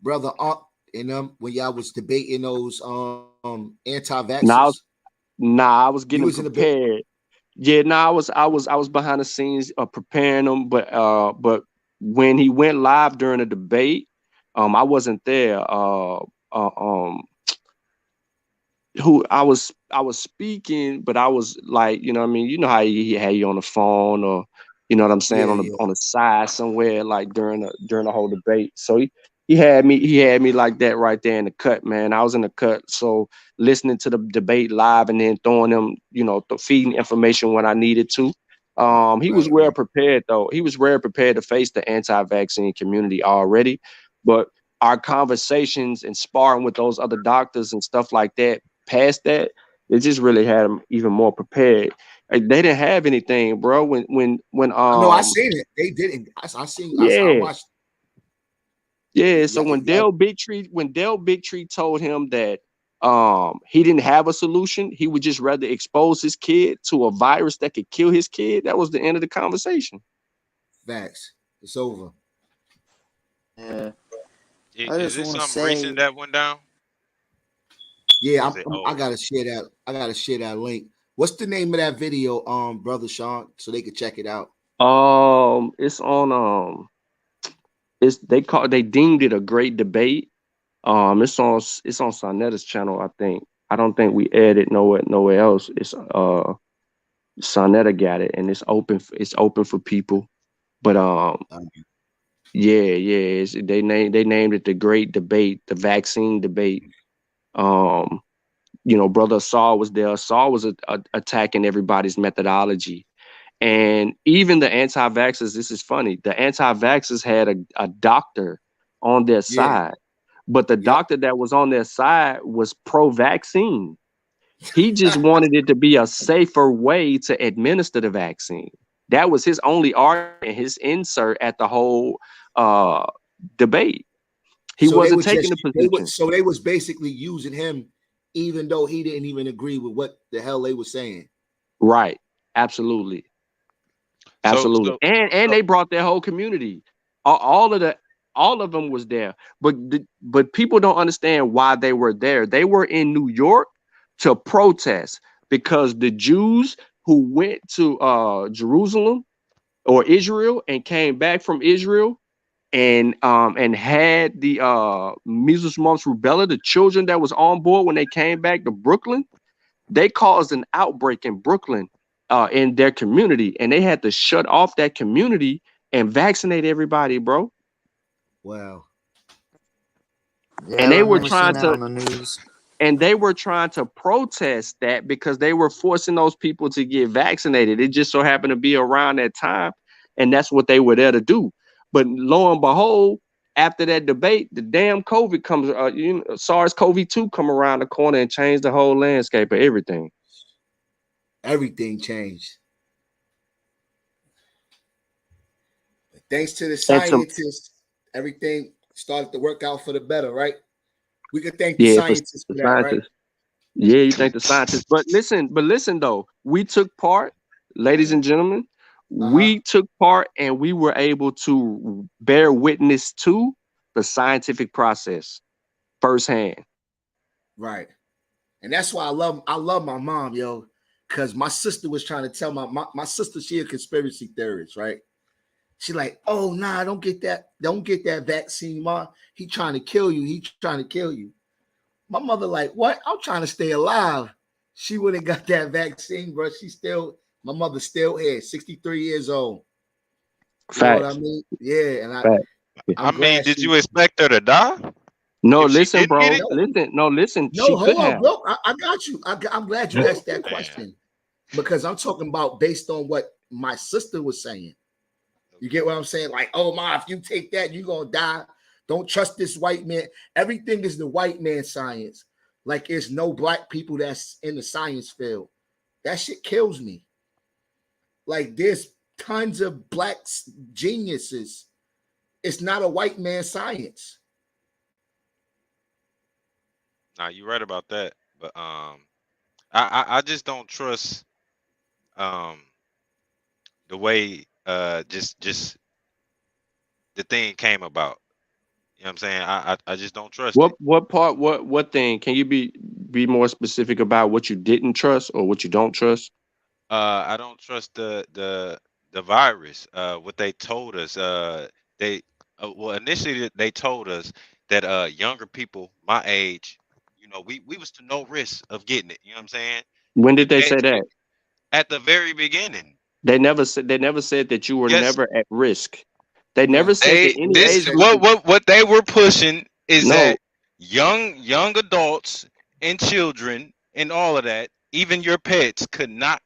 brother Unc and when y'all was debating those anti-vaxxers? Now, I was You getting was in the bit. prepared. Yeah, no, I was behind the scenes preparing him, but when he went live during the debate, I wasn't there. Um, who I was speaking, but I was like, you know what I mean? You know how he had you on the phone or you know what I'm saying Yeah, yeah. on the side somewhere like during the whole debate. So he had me like that right there in the cut, man. I was in the cut. So listening to the debate live and then throwing them, you know, feeding information when I needed to. He Right, was well right. prepared though. He was well prepared to face the anti-vaccine community already. But our conversations and sparring with those other doctors and stuff like that past that, it just really had them even more prepared. Like, they didn't have anything, bro. When No, I seen it. They didn't. I seen. I yeah, watched. yeah. So Yeah, yeah. when Dale Bigtree told him that he didn't have a solution, he would just rather expose his kid to a virus that could kill his kid. That was the end of the conversation. Facts. It's over. Yeah. I Is just this want to something recent say, that went down? Or Yeah, is it I old? gotta share that. I gotta share that link. What's the name of that video, brother Sean, so they could check it out? It's on they deemed it a great debate. It's on Sonetta's channel, I think. I don't think we aired it nowhere else. It's Sonetta got it, and it's open for people. But Um, yeah, they named it the Great Debate, the vaccine debate. Um, you know, brother Saul was there. Saul was attacking everybody's methodology, and even the anti-vaxxers. This is funny. The anti-vaxxers had a doctor on their yeah. side, but the Yep. doctor that was on their side was pro-vaccine. He just wanted it to be a safer way to administer the vaccine. That was his only argument, his insert at the whole uh, debate. He So they wasn't was taking just a position. they was basically using him, even though he didn't even agree with what the hell they were saying. Right. Absolutely. So Absolutely. so And so they brought their whole community. All of the all of them was there. But people don't understand why they were there. They were in New York to protest because the Jews who went to Jerusalem or Israel and came back from Israel and had the measles, mumps, rubella, the children that was on board when they came back to Brooklyn, they caused an outbreak in Brooklyn in their community, and they had to shut off that community and vaccinate everybody, bro. Wow. Yeah, And I they were remember seeing trying that to on the news. protest that because they were forcing those people to get vaccinated. It just so happened to be around that time, and that's what they were there to do. But lo and behold, after that debate, the damn COVID comes, SARS-CoV-2 come around the corner and changed the whole landscape of everything. Everything changed. But thanks to the And some, scientists, everything started to work out for the better, right? We could thank the yeah, scientists the for that, right? scientists. Yeah, you think the scientists. But listen though, we took part, ladies and gentlemen, we took part and we were able to bear witness to the scientific process firsthand. Right. And that's why I love my mom, yo, because my sister was trying to tell my sister, she a conspiracy theorist, right? She like, oh nah, don't get that vaccine, ma. He trying to kill you. He trying to kill you. My mother like, what? I'm trying to stay alive. She wouldn't got that vaccine, bro. My mother still here, 63 years old. You know what I Facts. mean? Yeah, and Facts. I I'm mean, glad did she. you expect her to die No, if she listen, didn't get bro. it? Listen. No, She could hold on, have. bro. I got you. I'm glad you asked that Man, question because I'm talking about based on what my sister was saying. You get what I'm saying? Like, oh ma, if you take that, you're gonna die. Don't trust this white man. Everything is the white man science. Like, there's no black people that's in the science field. That shit kills me. Like, there's tons of black geniuses. It's not a white man science. nah, you're right about that. But I just don't trust um the way just the thing came about. You know what I'm saying? I just don't trust it. What part? What thing? Can you be more specific about what you didn't trust or what you don't trust? I don't trust the virus. What they told us. They well initially they told us that younger people my age, we was to no risk of getting it. You know what I'm saying? When We did they say actually that? at the very beginning. They never said that you were Yes, never at risk. They never No, said that they any never this age said group. that. what they were pushing is No, that young adults and children and all of that, even your pets could not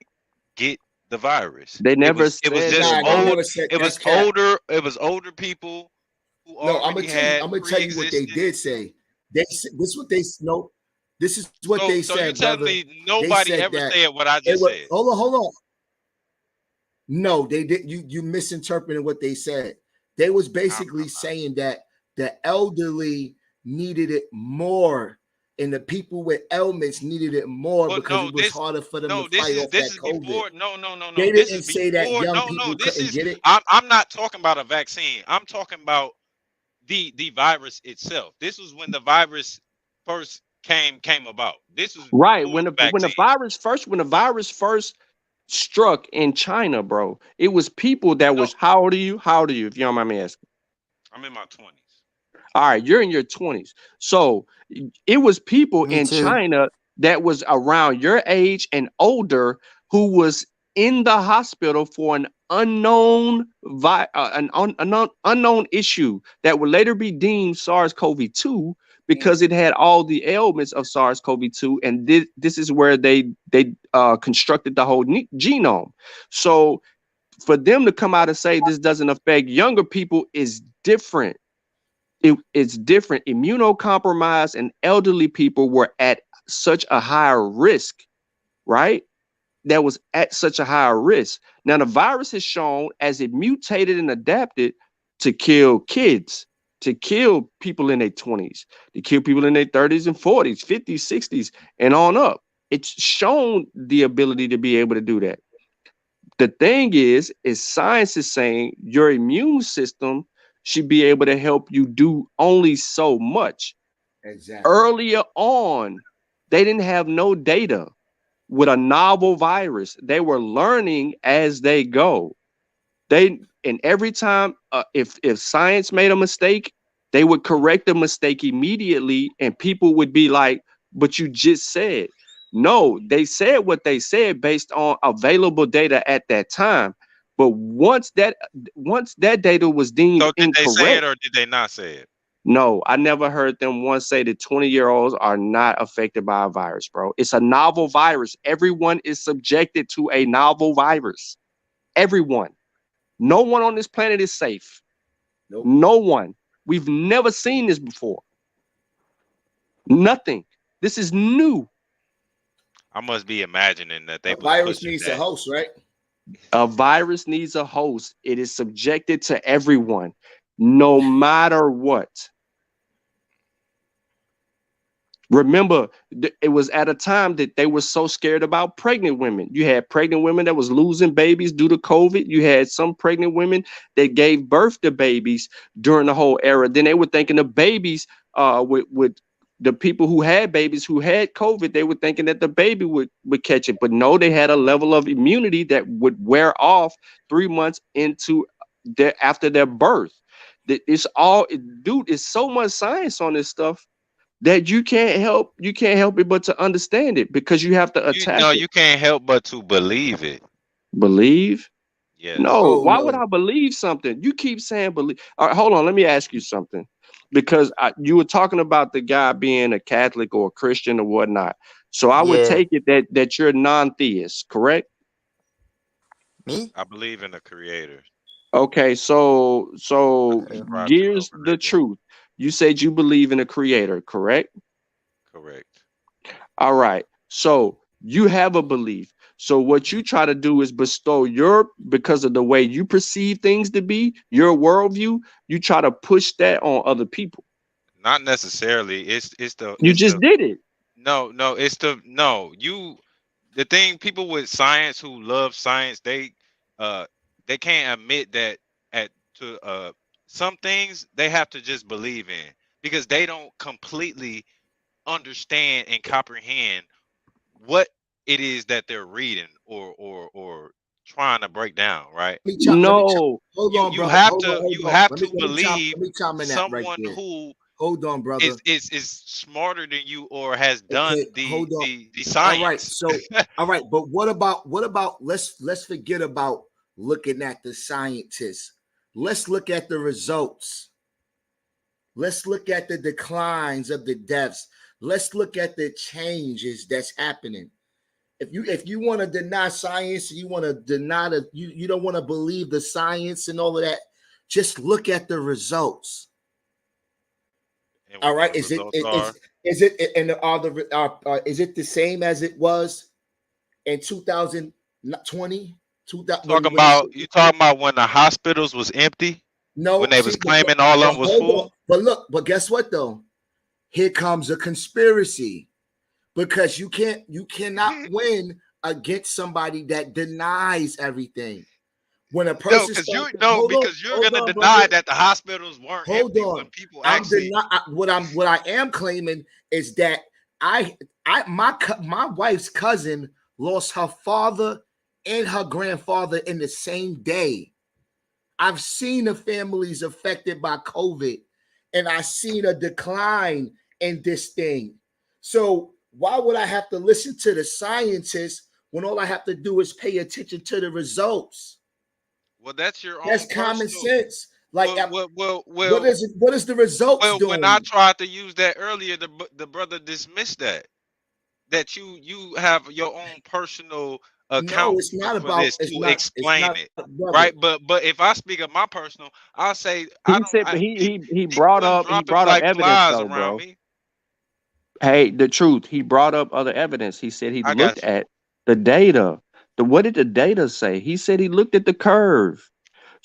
get the virus. they never It was said just that, Nah, they bro. old. never said that's cap. It was older people who No, already had I'm gonna tell you what they pre-existing. did say. This is what they no. This is what they So you said, telling brother. me They nobody said ever that said what I it just was. said? Hold on. No, they did. You misinterpreted what they said. They was basically saying that the elderly needed it more, and the people with ailments needed it more Well, because it was harder for them to fight off this that is COVID. before. No. They This is didn't say that before. young No. people This couldn't is. get it. I'm not talking about a vaccine. I'm talking about the virus itself. This was when the virus first came about. This was Right. before the When the vaccine. virus first struck in China, bro, it was people that No, was. How old are you? How old are you? If you don't mind me asking. I'm in my 20s. All right, you're in your 20s. So it was people Me in too. China that was around your age and older who was in the hospital for an unknown issue that would later be deemed SARS-CoV-2 because it had all the ailments of SARS-CoV-2, and this is where they constructed the whole genome. So for them to come out and say this doesn't affect younger people is different. It's different. Immunocompromised and elderly people were at such a higher risk, right? That was at such a higher risk. Now, the virus has shown as it mutated and adapted to kill kids, to kill people in their 20s, to kill people in their 30s and 40s, 50s, 60s, and on up. It's shown the ability to be able to do that. The thing is science is saying your immune system should be able to help you do only so much. Exactly. Earlier on, they didn't have no data with a novel virus. They were learning as they go. And every time if science made a mistake, they would correct the mistake immediately, and people would be like, but you just said. No, they said what they said based on available data at that time. But once that data was deemed So did they say incorrect, it or did they not say it? no, I never heard them once say that 20-year-olds are not affected by a virus, bro. It's a novel virus. Everyone is subjected to a novel virus. Everyone. No one on this planet is safe. Nope. No one. We've never seen this before. Nothing. This is new. I must be imagining that they A was virus pushing needs that. a host, right? A virus needs a host. It is subjected to everyone, no matter what. Remember, it was at a time that they were so scared about pregnant women. You had pregnant women that was losing babies due to COVID. You had some pregnant women that gave birth to babies during the whole era. Then they were thinking the babies, with the people who had babies who had COVID, they were thinking that the baby would catch it. But no, they had a level of immunity that would wear off 3 months after their birth. It's all, dude, it's so much science on this stuff that you can't help it but to understand it, because you have to attack it. You can't help but to believe it. Believe? Yes. No, Oh, why no. would I believe something? You keep saying believe. All right, hold on, let me ask you something, because you were talking about the guy being a Catholic or a Christian or whatnot. So I would Yeah. take it that you're non-theist, correct? Me? I believe in the creator. Okay, so Subscribe to no here's the religion. truth. You said you believe in a creator, correct? Correct. All right. So you have a belief. So what you try to do is bestow because of the way you perceive things to be, your worldview, you try to push that on other people. Not necessarily. You just did it. The thing, people with science who love science, they can't admit that some things they have to just believe in, because they don't completely understand and comprehend what it is that they're reading or trying to break down, right? No. Hold on, You brother. have Hold on, to hold on. Let believe me chime in that right someone there. who Hold on, brother. is smarter than you or has done Okay, hold on. the All right, science. so all right, but what about let's forget about looking at the scientists. Let's look at the results. Let's look at the declines of the deaths. Let's look at the changes that's happening. If you want to deny science, you want to deny you don't want to believe the science and all of that, just look at the results. And All right, the is it results are is it and is it the same as it was in 2020? you talking about when the hospitals was empty, when No, they see, was claiming all of them was hold on. full. But look, but guess what though? Here comes a conspiracy, because you cannot win against somebody that denies everything. When a person starts, Because you're hold gonna on, deny brother. that the hospitals weren't Hold empty when on. people I'm actually. what I am claiming is that my wife's cousin lost her father and her grandfather in the same day. I've seen the families affected by COVID, and I've seen a decline in this thing. So why would I have to listen to the scientists when all I have to do is pay attention to the results? Well, that's your That's own common personal. sense. Like, Well, what is the results when I doing? tried to use that earlier, the brother dismissed that you have your own personal No, account it's not for about. this to explain it, Brother. right? But if I speak of my personal, I'll say He said, but he people brought been up dropping like evidence flies though, around bro. me. Hey, the truth. He brought up other evidence. He said he I looked got you. at the data. What did the data say? He said he looked at the curve.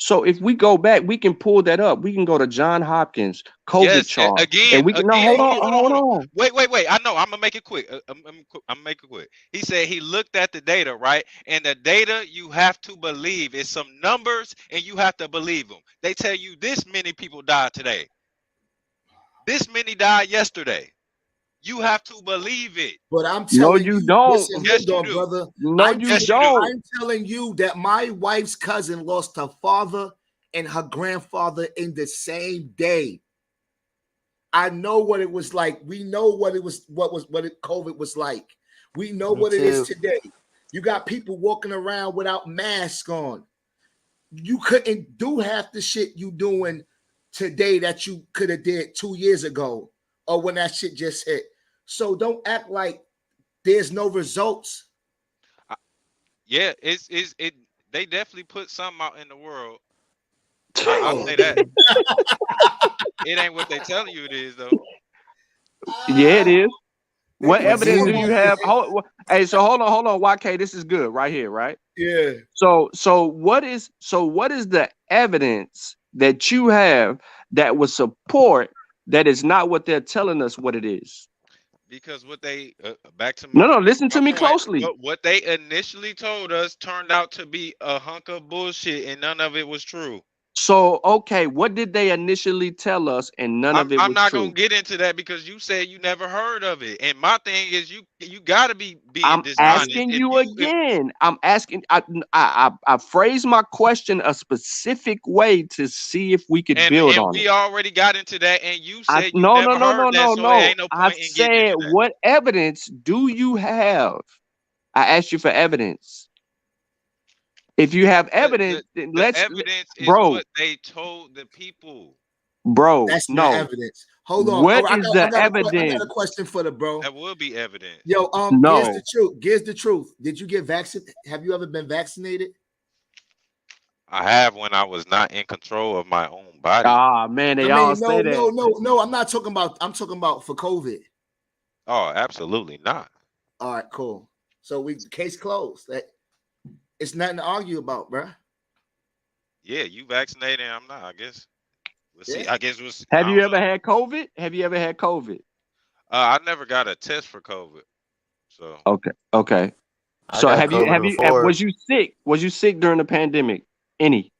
So if we go back, we can pull that up. We can go to John Hopkins COVID Yes, chart, again, and we can. No, again. hold Hold on, on, hold on, hold on. hold on. Wait. I know. I'm gonna make it quick. I'm gonna make it quick. He said he looked at the data, right? And the data you have to believe. It's some numbers, and you have to believe them. They tell you this many people died today. This many died yesterday. You have to believe it. But I'm No, telling you you, don't. listen, Yes, hold you on, do. brother. No, I'm you Yes, you don't. do. I'm telling you that my wife's cousin lost her father and her grandfather in the same day. I know what it was like. We know what it was, what COVID was like. We know Me what it is too. today. You got people walking around without masks on. You couldn't do half the shit you doing today that you could have did 2 years ago or when that shit just hit. So don't act like there's no results. Yeah, it. They definitely put something out in the world. I'll Oh, say that. It ain't what they telling you it is though. Yeah, it is. they What put evidence some do out you have? there. Hey, so hold on, YK. This is good right here, right? Yeah. So what is the evidence that you have that would support that is not what they're telling us what it is? Because what they back to No, listen my to me point, closely. what they initially told us turned out to be a hunk of bullshit, and none of it was true. So, okay, what did they initially tell us and none of it I'm was not gonna true? get into that because you said you never heard of it, and my thing is you gotta be being I'm dishonest. asking If you you if again. I'm asking. I phrased my question a specific way to see if we could build and on it. we already got into that, and you I said you no no never no no heard that, no so it no. ain't no I point in getting said, into that. what evidence do you have? I asked you for evidence. If you have evidence, then The evidence is bro, what they told the people. That's not no. evidence. Hold on. What Oh, is the I got a evidence? question for the bro. That will be evidence. Yo, here's No. the truth. Here's the truth. Did you get vaccinated? Have you ever been vaccinated? I have when I was not in control of my own body. Ah, man, I they all mean, say that. no. I'm not talking about. I'm talking about for COVID. Oh, absolutely not. All right, cool. So case closed. It's nothing to argue about, bro. Yeah, you vaccinated, I'm not. I guess we'll see. Yeah. I guess we'll see. Have I you don't ever know. had COVID? Have you ever had COVID? I never got a test for COVID. So Okay. I So got have you COVID before. was you sick? Was you sick during the pandemic? Any?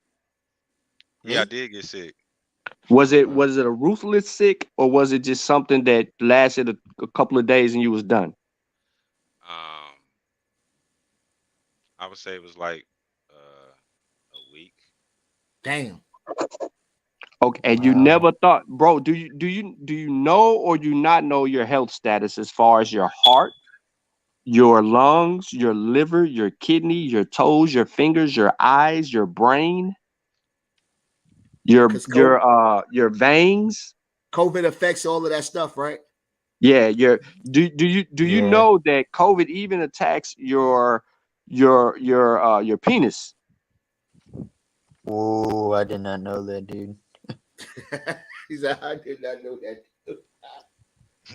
yeah, I Me? did get sick. Was it a ruthless sick, or was it just something that lasted a couple of days and you was done? Um, I would say it was like a week. Damn. Okay, and you never thought, bro, do you know or do you not know your health status as far as your heart, your lungs, your liver, your kidney, your toes, your fingers, your eyes, your brain, your Because your veins? COVID affects all of that stuff, right? Yeah, do you Yeah. know that COVID even attacks your penis? Whoa, I did not know that, dude. He said, I did not know that.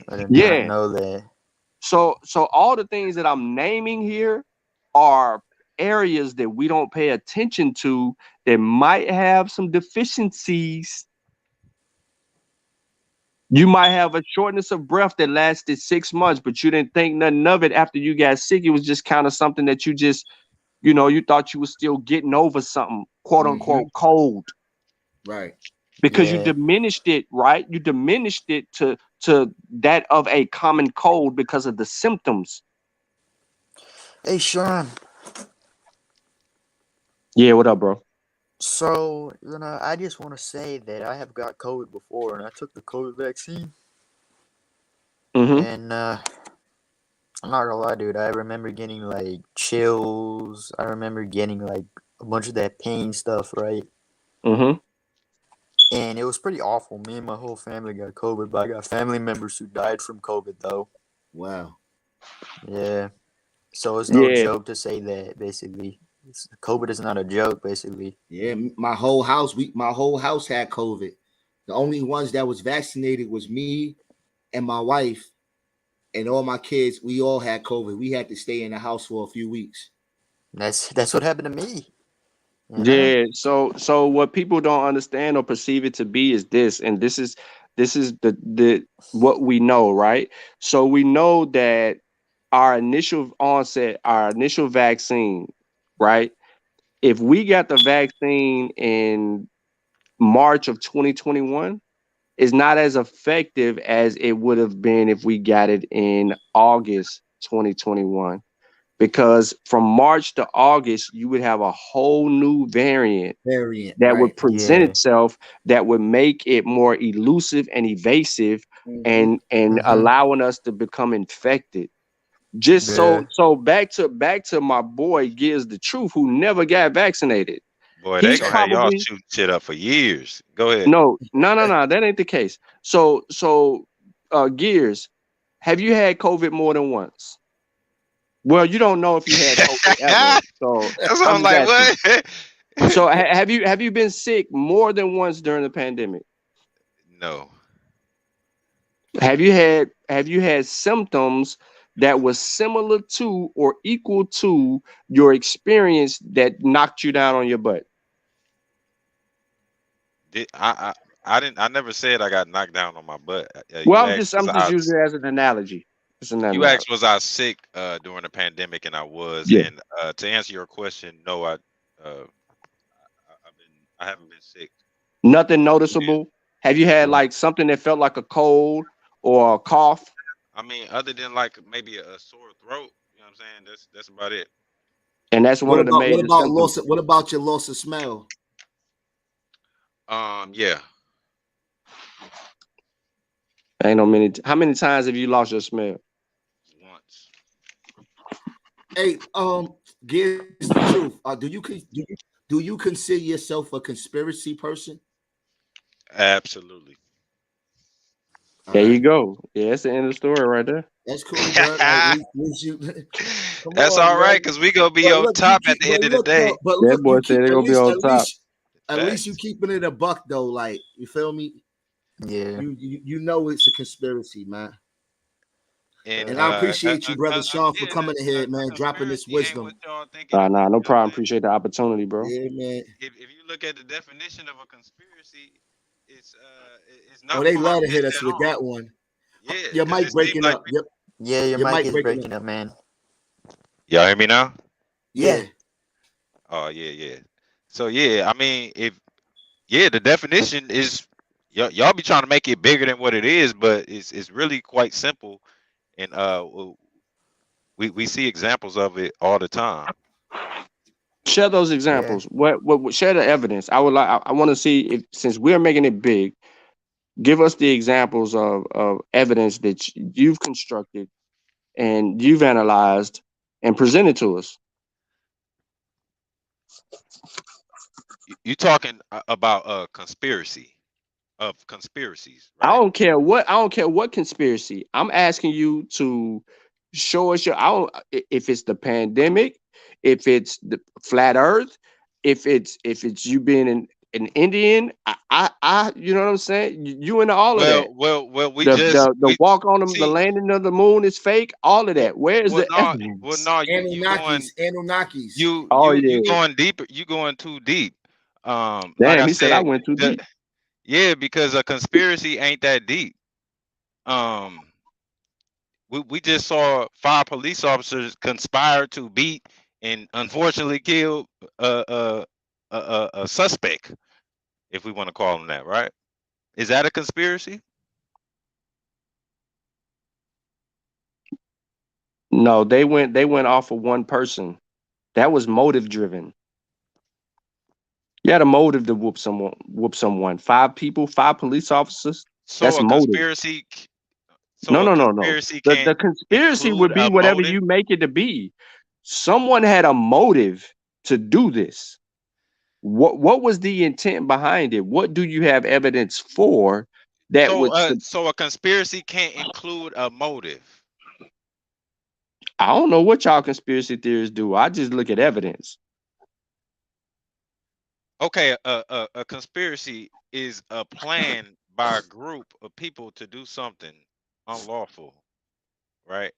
I did not Yeah. know that. So all the things that I'm naming here are areas that we don't pay attention to that might have some deficiencies. You might have a shortness of breath that lasted 6 months, but you didn't think nothing of it after you got sick. It was just kind of something that you just, you thought you were still getting over something, quote unquote, cold. Right. Because you Yeah. diminished it, right? You diminished it to that of a common cold because of the symptoms. Hey, Sean. Yeah, what up, bro? So, I just want to say that I have got COVID before, and I took the COVID vaccine. Mm-hmm. And I'm not gonna lie, dude. I remember getting like chills. I remember getting like a bunch of that pain stuff, right? Mm-hmm. And it was pretty awful. Me and my whole family got COVID, but I got family members who died from COVID, though. Wow. Yeah. So it's no Yeah. joke to say that, basically. COVID is not a joke, basically. Yeah, my whole house had COVID. The only ones that was vaccinated was me and my wife and all my kids. We all had COVID. We had to stay in the house for a few weeks. That's what happened to me. Yeah, so what people don't understand or perceive it to be is this, and this is the what we know, right? So we know that our initial onset, our initial vaccine, right? If we got the vaccine in March of 2021, is not as effective as it would have been if we got it in August 2021. Because from March to August, you would have a whole new variant Variant, that would right? present itself, that would make it more elusive and evasive, Mm-hmm. and allowing us to become infected. Just back to my boy Gives the Truth, who never got vaccinated. Boy, they He's gonna have y'all probably shooting shit up for years. Go ahead. no, that ain't the case. So Gears, have you had COVID more than once? Well, you don't know if you had COVID ever, so That's what I'm I'm just like, asking. what? So have you been sick more than once during the pandemic? No. Have you had symptoms that was similar to or equal to your experience that knocked you down on your butt? Did, I never said I got knocked down on my butt. Well, You I'm asked just was I'm just I using it as an analogy. It's an you asked analogy. was I sick during the pandemic, and I was. Yeah. And to answer your question, no, I haven't been sick. Nothing Yeah. noticeable. Have you had like something that felt like a cold or a cough? I mean, other than like maybe a sore throat, you know what I'm saying? That's about it. And that's one What of the about major symptoms. what about your loss of smell? Yeah, Ain't no many. How many times have you lost your smell? once. Hey, Gears the Truth. Do you consider yourself a conspiracy person? Absolutely. All There you right, go. Yeah, that's the end of the story right there. that's cool, bro. Like, you come That's on, all bro. right, cause we gonna be But on look, you top at keep, the end of the look, day. no, but That look, boy you said keep they're at gonna be least, on top. at least you Facts. keeping it a buck though. Like, you feel me? Yeah. You know it's a conspiracy, man. And And I appreciate you, brother Sean, for again, coming ahead, a man, dropping this conspiracy ain't what wisdom. y'all think it is. Nah, no You know what problem. I'm saying? Appreciate the opportunity, bro. Yeah, man. If you look at the definition of a conspiracy, it's Oh, not they more love to than hit us set with on. that one. Yeah, Your because mic it seems breaking like up. Yep, Yeah, your your mic mic is breaking up. breaking up, man. y'all hear me now? Yeah. Yeah. Oh yeah, yeah. So yeah, I mean, if yeah, the definition is y'all be trying to make it bigger than what it is, but it's really quite simple, and we see examples of it all the time. Share those Yeah. examples. What share the evidence. I would like. I want to see if, since we're making it big, give us the examples of evidence that you've constructed and you've analyzed and presented to us. You talking about conspiracy of conspiracies, I right? don't care what. I don't care what conspiracy. I'm asking you to show us your. I don't. If it's the pandemic, if it's the flat Earth, if it's you being an Indian. You know what I'm saying. You into all of that. Well. We The just the the we walk on the see. landing of the moon is fake. All of Yeah, that. Where is well, the no, well, evidence? no. You going Anunnakis. Oh you yeah. going deeper. You going too deep. Like Damn. I He said I said, went too deep. yeah, because a conspiracy ain't that deep. Um, we just saw 5 police officers conspire to beat and unfortunately kill a suspect, if we want to call him that, right? Is that a conspiracy? No, they went off of one person. That was motive driven. You had a motive to whoop someone. Whoop someone. 5 people, 5 police officers. So That's a motive. conspiracy, No, so a no, no, no. conspiracy The can't conspiracy include would be a whatever motive. you make it to be. Someone had a motive to do this. What was the intent behind it? What do you have evidence for that So would so a conspiracy can't include a motive. I don't know what y'all conspiracy theorists do. I just look at evidence. Okay, a conspiracy is a plan by a group of people to do something unlawful, right?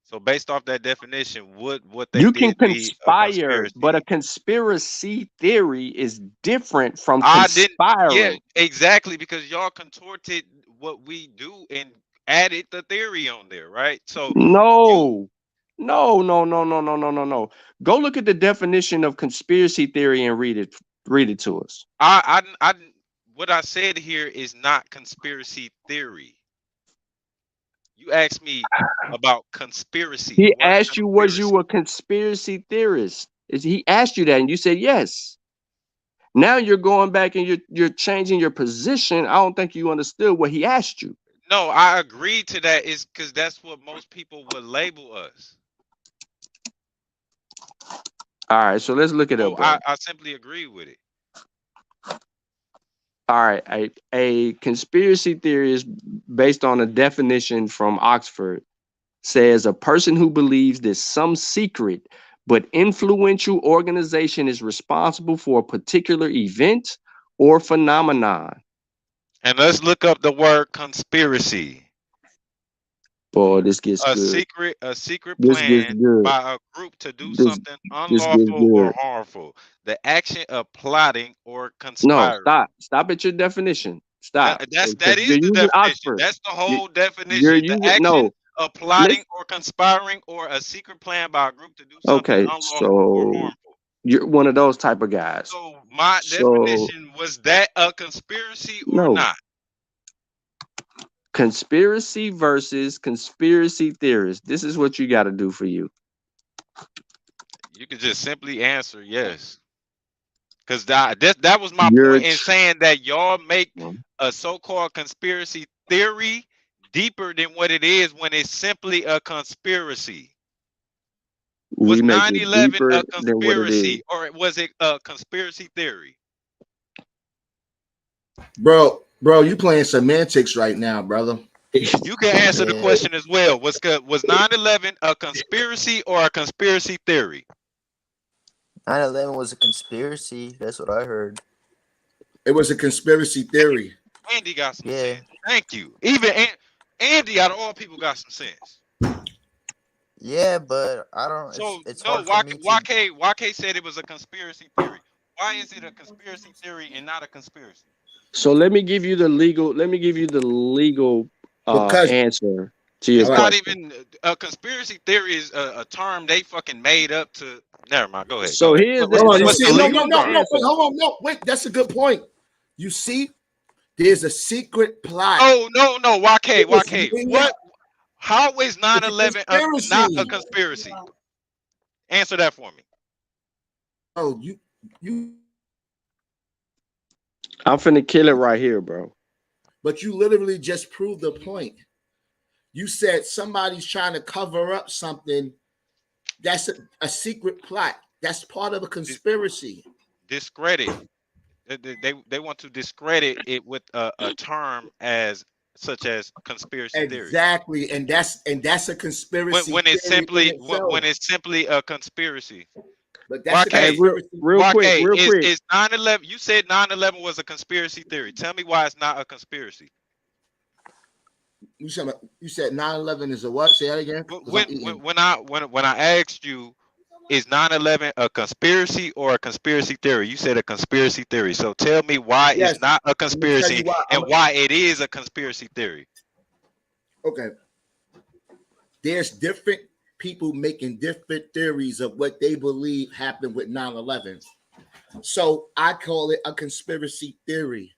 So based off that definition, would what they You can did be a conspire, but a conspiracy? conspiracy theory is different from I didn't. Yeah, conspiring. exactly, because y'all contorted what we do and added the theory on there, right? So you, No, no, no, no, no, no, no, no, no. Go look at the definition of conspiracy theory and read it. Read it to us. what I said here is not conspiracy theory. You asked me about conspiracy. The He word asked you, was conspiracy. you a conspiracy theorist? He asked you that, and you said yes. Now you're going back and you're changing your position. I don't think you understood what he asked you. No, I agreed to that. Is because that's what most people would label us. All right, so let's look it So up, bro. I simply agree with it. All right, a conspiracy theory is based on a definition from Oxford. Says a person who believes that some secret but influential organization is responsible for a particular event or phenomenon. And let's look up the word conspiracy. Boy, this gets A good. secret This gets plan good. by a group to do This something this gets unlawful or good. harmful. The action of plotting or No, conspiring. stop at your definition. Stop. That You're is the using definition. Oxford. That's the You, whole you're definition. The using action no. of Let's plotting or conspiring or a secret plan by a group to do something okay. unlawful or So harmful. you're one of those type of guys. So my So definition, was that a conspiracy or no. not? Conspiracy versus conspiracy theorists. This is what you got to do for you. You could just simply answer yes. Because that was my You're point in saying that y'all make a so-called conspiracy theory deeper than what it is when it's simply a conspiracy. Was we make it 9/11 deeper a than what it is. conspiracy or was it a conspiracy theory? Bro, you playing semantics right now, brother. You can answer the Yeah. question as well. Was 9/11 a conspiracy or a conspiracy theory? 9/11 was a conspiracy. That's what I heard. It was a conspiracy theory. Andy got some Yeah. sense. Thank you. Even Andy, out of all people, got some sense. Yeah, but I don't. So It's no, hard for me to. YK said it was a conspiracy theory. Why is it a conspiracy theory and not a conspiracy? So let me give you the legal. Let me give you the legal Because answer to your It's All right. not question. even a conspiracy theory is a term they fucking made up to. Never mind. Go ahead. So Go ahead. here's What's, hold on, you so what's see, the here's legal no, term? the wait, hold on, no, wait, that's a good point. You see, there's a secret plot. Oh no, YK. It was laid What? out. How is It's a 9/11 not a conspiracy? Answer that for me. Oh, you I'm finna kill it right here, bro. but you literally just proved the point. You said somebody's trying to cover up something. That's a secret plot. That's part of a conspiracy. Discredit. They want to discredit it with a term as such as conspiracy theory. Exactly, and that's a conspiracy When it's theory simply in itself. when it's simply a conspiracy. But that's a YK, conspiracy. Real quick, YK, real quick. is 9/11? You said 9/11 was a conspiracy theory. Tell me why it's not a conspiracy. You said 9/11 is a what? Say that again. 'Cause I'm eating. When I asked you, is 9/11 a conspiracy or a conspiracy theory? You said a conspiracy theory. So tell me why Yes. it's not a Let me tell conspiracy you why. and why it is a conspiracy theory. Okay. There's different people making different theories of what they believe happened with 9/11. So I call it a conspiracy theory.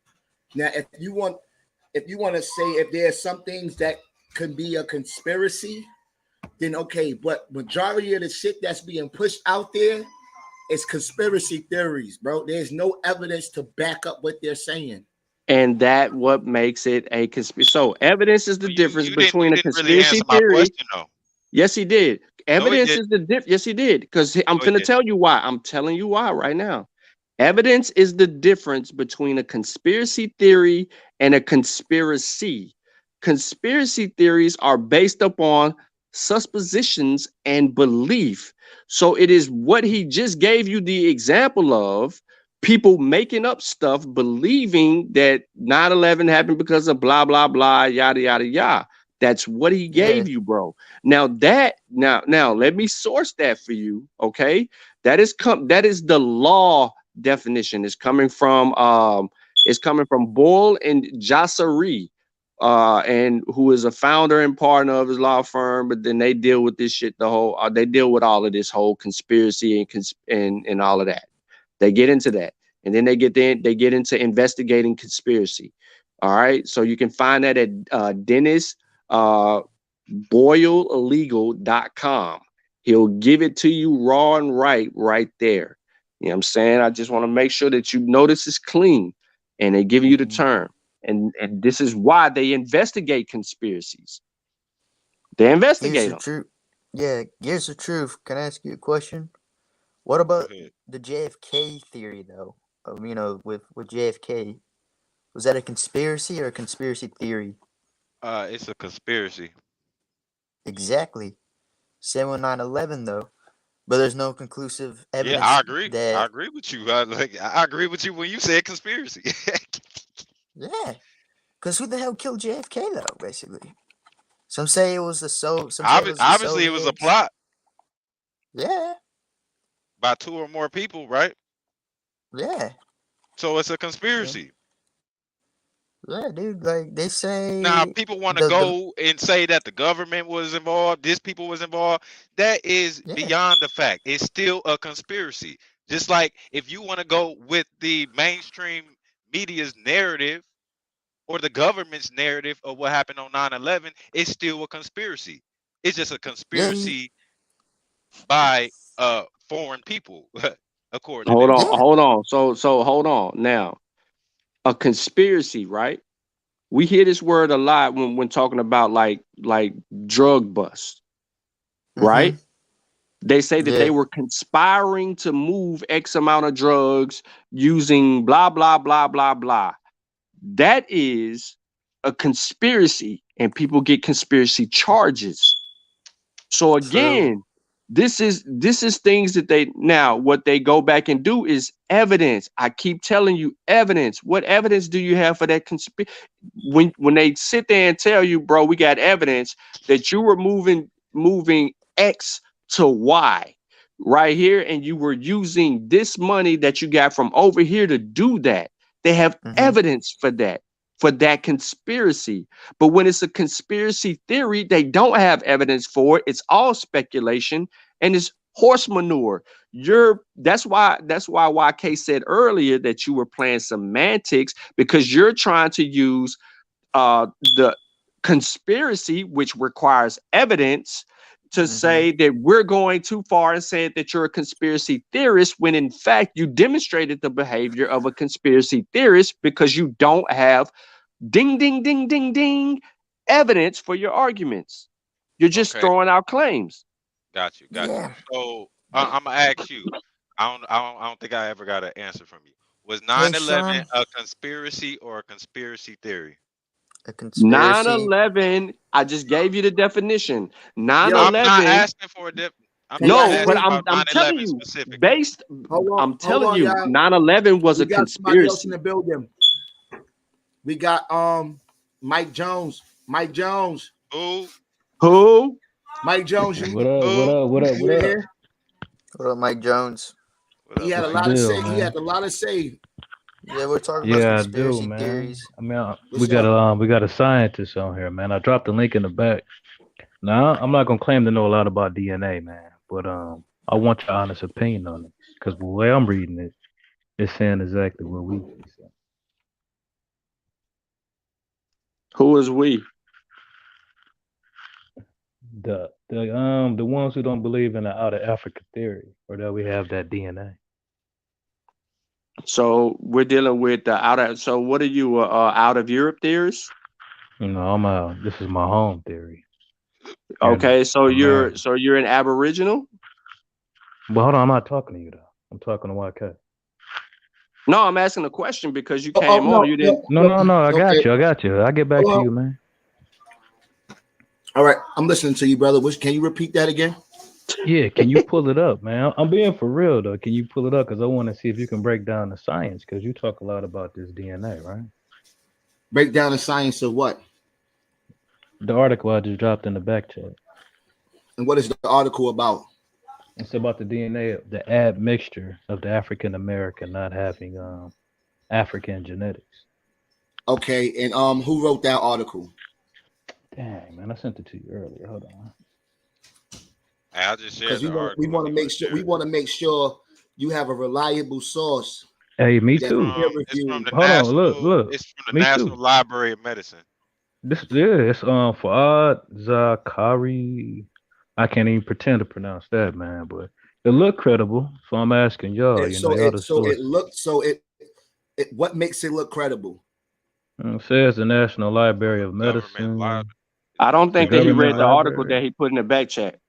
Now, if you want to say if there's some things that can be a conspiracy, then okay. But majority of the shit that's being pushed out there is conspiracy theories, bro. There's no evidence to back up what they're saying. And that what makes it a conspiracy. So evidence is the difference You between a didn't really conspiracy answer my theory. question though. Yes, he did. Evidence didn't. is the difference. Yes, he did. Because I'm No, he finna didn't. tell you why. I'm telling you why right now. Evidence is the difference between a conspiracy theory and a conspiracy. Conspiracy theories are based upon suppositions and belief. So it is what he just gave you the example of, people making up stuff, believing that 9/11 happened because of blah, blah, blah, yada, yada, yada. That's what he gave you, bro. Now let me source that for you. Okay. That is the law definition. It's coming from Boyle and Jassari, and who is a founder and partner of his law firm, but then they deal with this shit, they deal with all of this whole conspiracy and all of that. They get into that. And then they get into investigating conspiracy. All right. So you can find that at Dennis BoyleLegal.com. He'll give it to you raw and right there. You know what I'm saying? I just want to make sure that you notice it's clean, and they give you the term. And this is why they investigate conspiracies. They investigate them. Here's the truth. Can I ask you a question? What about the JFK theory, though? With JFK, was that a conspiracy or a conspiracy theory? It's a conspiracy. Exactly. Same with 9/11, though. But there's no conclusive evidence. Yeah, I agree. That... I agree with you. I agree with you when you said conspiracy. Yeah, because who the hell killed JFK, though? Basically, some say it was the Obviously, it was a plot. Yeah. By 2 or more people, right? Yeah. So it's a conspiracy. Yeah, dude. Like they say. Now people want to go and say that the government was involved, this people was involved. That is beyond the fact. It's still a conspiracy. Just like if you want to go with the mainstream media's narrative or the government's narrative of what happened on 9/11, it's still a conspiracy. It's just a conspiracy by foreign people, according to hold on. So hold on. Now, a conspiracy, right? We hear this word a lot when talking about like drug bust, right? They say that they were conspiring to move X amount of drugs using blah, blah, blah, blah, blah. That is a conspiracy, and people get conspiracy charges. So again, this is things that what they go back and do is evidence. I keep telling you evidence. What evidence do you have for that conspiracy? When they sit there and tell you, bro, we got evidence that you were moving X to Y right here, and you were using this money that you got from over here to do that. They have evidence for that conspiracy. But when it's a conspiracy theory, they don't have evidence for it. It's all speculation, and it's horse manure. That's why YK said earlier that you were playing semantics, because you're trying to use the conspiracy, which requires evidence, to say that we're going too far and say that you're a conspiracy theorist, when in fact you demonstrated the behavior of a conspiracy theorist because you don't have ding, ding, ding, ding, ding evidence for your arguments. You're just throwing out claims. Got you. So I'm gonna ask you. I don't think I ever got an answer from you. Was 9/11 a conspiracy or a conspiracy theory? A conspiracy. 9/11. I just gave you the definition. 9/11. I'm not asking for a but I'm telling you, based. I'm telling you, 9/11 was a conspiracy. In the building. We got Mike Jones. Who? Mike Jones. What up? What up, Mike Jones? He had a lot to say. He had a lot to say. Yeah, we're talking about conspiracy theories. I mean, we got a scientist on here, man. I dropped the link in the back. Now, I'm not gonna claim to know a lot about DNA, man, but I want your honest opinion on it, because the way I'm reading it, it's saying exactly what we say. Who is we? The ones who don't believe in the out of Africa theory, or that we have that DNA. So we're dealing with the out of. So what are you, out of Europe theorist? No, this is my home theory. Okay, so you're an Aboriginal. Well, hold on, I'm not talking to you though. I'm talking to YK. No, I'm asking a question because you came on. You didn't. No. I got you. I'll get back to you, man. All right, I'm listening to you, brother. Can you repeat that again? Yeah, can you pull it up, man? I'm being for real though. Can you pull it up? Because I want to see if you can break down the science, because you talk a lot about this DNA, right? Break down the science of what? The article I just dropped in the back chat. And what is the article about? It's about the DNA, the admixture of the African American not having African genetics. Okay, and who wrote that article? Dang, man, I sent it to you earlier. Hold on. Hey, I just Because shared the we article. want If to you make want to sure share it. you have a reliable source. Hey, me It's too. from the Hold on, National. look. It's from the Me National too. Library of Medicine. It's Fuad Zakari. I can't even pretend to pronounce that, man, but it looked credible. So I'm asking y'all, y'all the source. What makes it look credible? It says the National Library of Government Medicine. library. I don't think that he government read the article library. that he put in the back chat.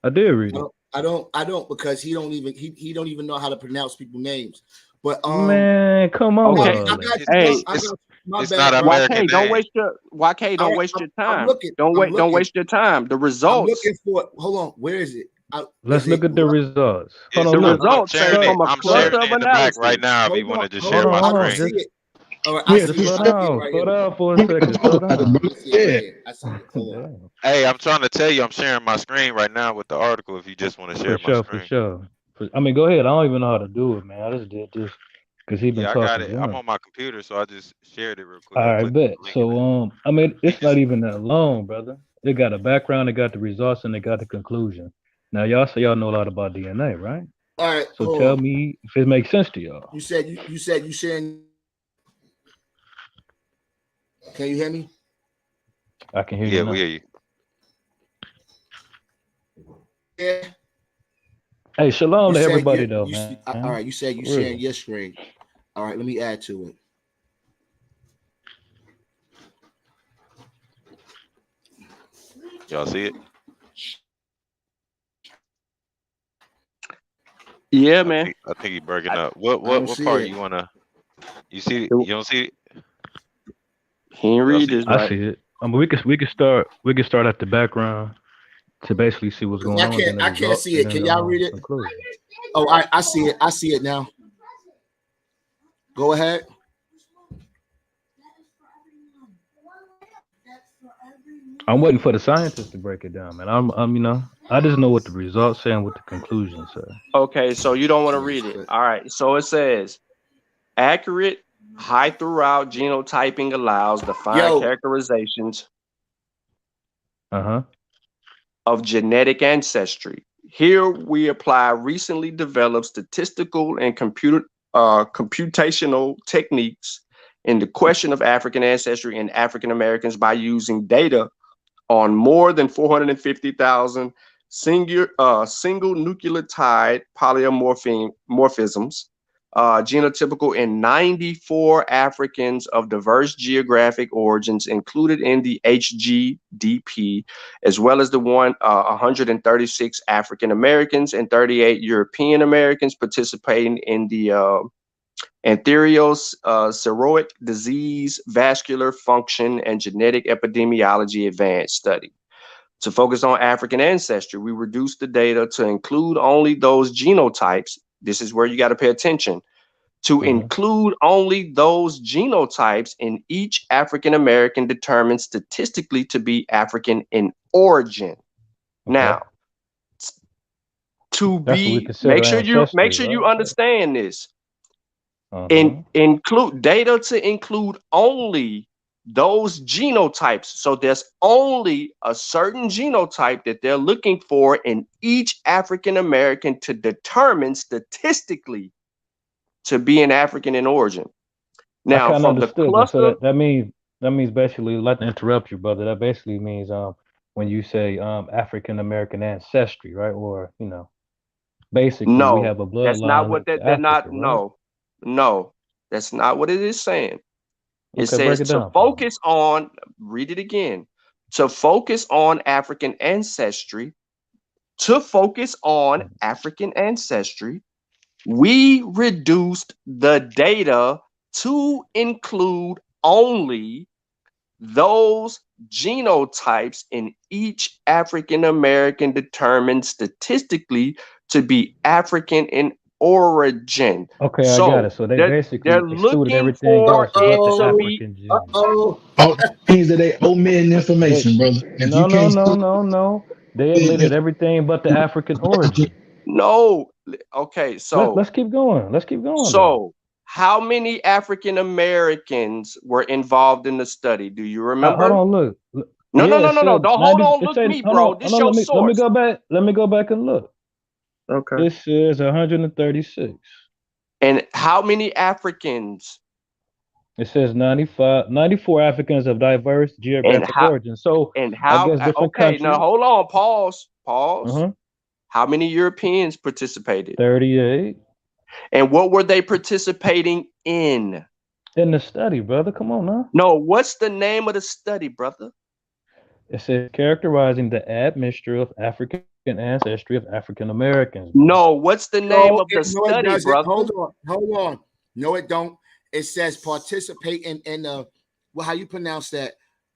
I did read it. I don't because he don't even know how to pronounce people's names. But Man, come on. Okay. I got Hey, my it's bad. not American YK, don't name. waste your don't waste your I'm time. looking. Don't waste your time. The I'm results. looking for. Hold on. Where is it? Let's look at the results. Hold It's on, The look. results say sharing it. from a I'm cluster sharing of it in the back right analysis. now. If Hold you want to just on. share my Hold on. I screen. see it. All right, I Just see it. slow I see it down. right Slow here. down for a second. Slow down. I see it right here. I see it. Hold on. Damn. Hey, I'm trying to tell you, I'm sharing my screen right now with the article. If you just want to share my For screen. sure. I mean, go ahead. I don't even know how to do it, man. I just did this because he been Yeah, I got talking it. I'm junk. on my computer, so I just shared it real quick. All I right, clicked bet. the link in So, I mean, it. it's not even that long, brother. It got a background, it got the results, and it got the conclusion. Now, y'all say y'all know a lot about DNA, right? All right. So Hold tell on. me if it makes sense to y'all. You said you sharing. Can you hear me? I can hear you Yeah, now. we hear you. Yeah. Hey, shalom to said everybody, you- though, you- man. All right. You said you For real. sharing your screen. All right. Let me add to it. Y'all see it? Yeah, man. I think he breaking up. What don't what see part it. you wanna? You see it? You don't see it? He ain't Y'all read see it? this I right. see it. I mean, we could start at the background to basically see what's going on. Then the I can't results, see and it. then Can the y'all read it? conclusion. Oh, I see it. I see it now. Go ahead. I'm waiting for the scientists to break it down, man. I just know what the results say and what the conclusions say. Okay, so you don't want to read it. All right. So it says accurate high throughout genotyping allows the fine characterizations of genetic ancestry. Here we apply recently developed statistical and computational techniques in the question of African ancestry in African Americans by using data on more than 450,000 single nucleotide polymorphisms, genotypical in 94 Africans of diverse geographic origins included in the HGDP, as well as the 136 African Americans and 38 European Americans participating in the atherosclerotic disease, vascular function, and genetic epidemiology advanced study. To focus on African ancestry, we reduced the data to include only those genotypes. This is where you got to pay attention. To include only those genotypes in each African American determined statistically to be African in origin. Okay. Now, to be make sure you understand this. Include data to include only those genotypes. So there's only a certain genotype that they're looking for in each African American to determine statistically to be an African in origin. Now, from the cluster, so that means basically, like to interrupt you, brother. That basically means when you say African American ancestry, right? Or basically we have a bloodline. That's not what they're not. Right? No, that's not what it is saying. It Okay, says to focus on, read it again, to focus on African ancestry, we reduced the data to include only those genotypes in each African American determined statistically to be African in origin. Okay, I got So it. So they they're basically excluded looking everything for else but it the to be African Jews. Uh-oh. Oh, that means that they omitting They information, brother. If you no no can't no see no no. They it, omitted everything but the African origin. no. Okay, Let's keep going. Let's keep going though. so how many African Americans were involved in the study? Do you Hold remember? on, look. No, no, Yeah, no, it no, no. said Don't hold 90. on. It Look said me, bro. This hold on. your Let me source. go back. Let me go back and look. Okay. It says 136. And how many Africans It says 95, 94 Africans of diverse and geographic how origin. So and I how guess different okay, now countries. hold on, pause. Uh-huh. How many Europeans participated? 38 And what were they participating in? in the study, brother. Come on now. No, what's the name of the study, brother? It says characterizing the admixture of African ancestry of African Americans, bro. No, what's the name of the No, it study, doesn't. brother? Hold on. No, it don't. It says participate in well, how you pronounce that?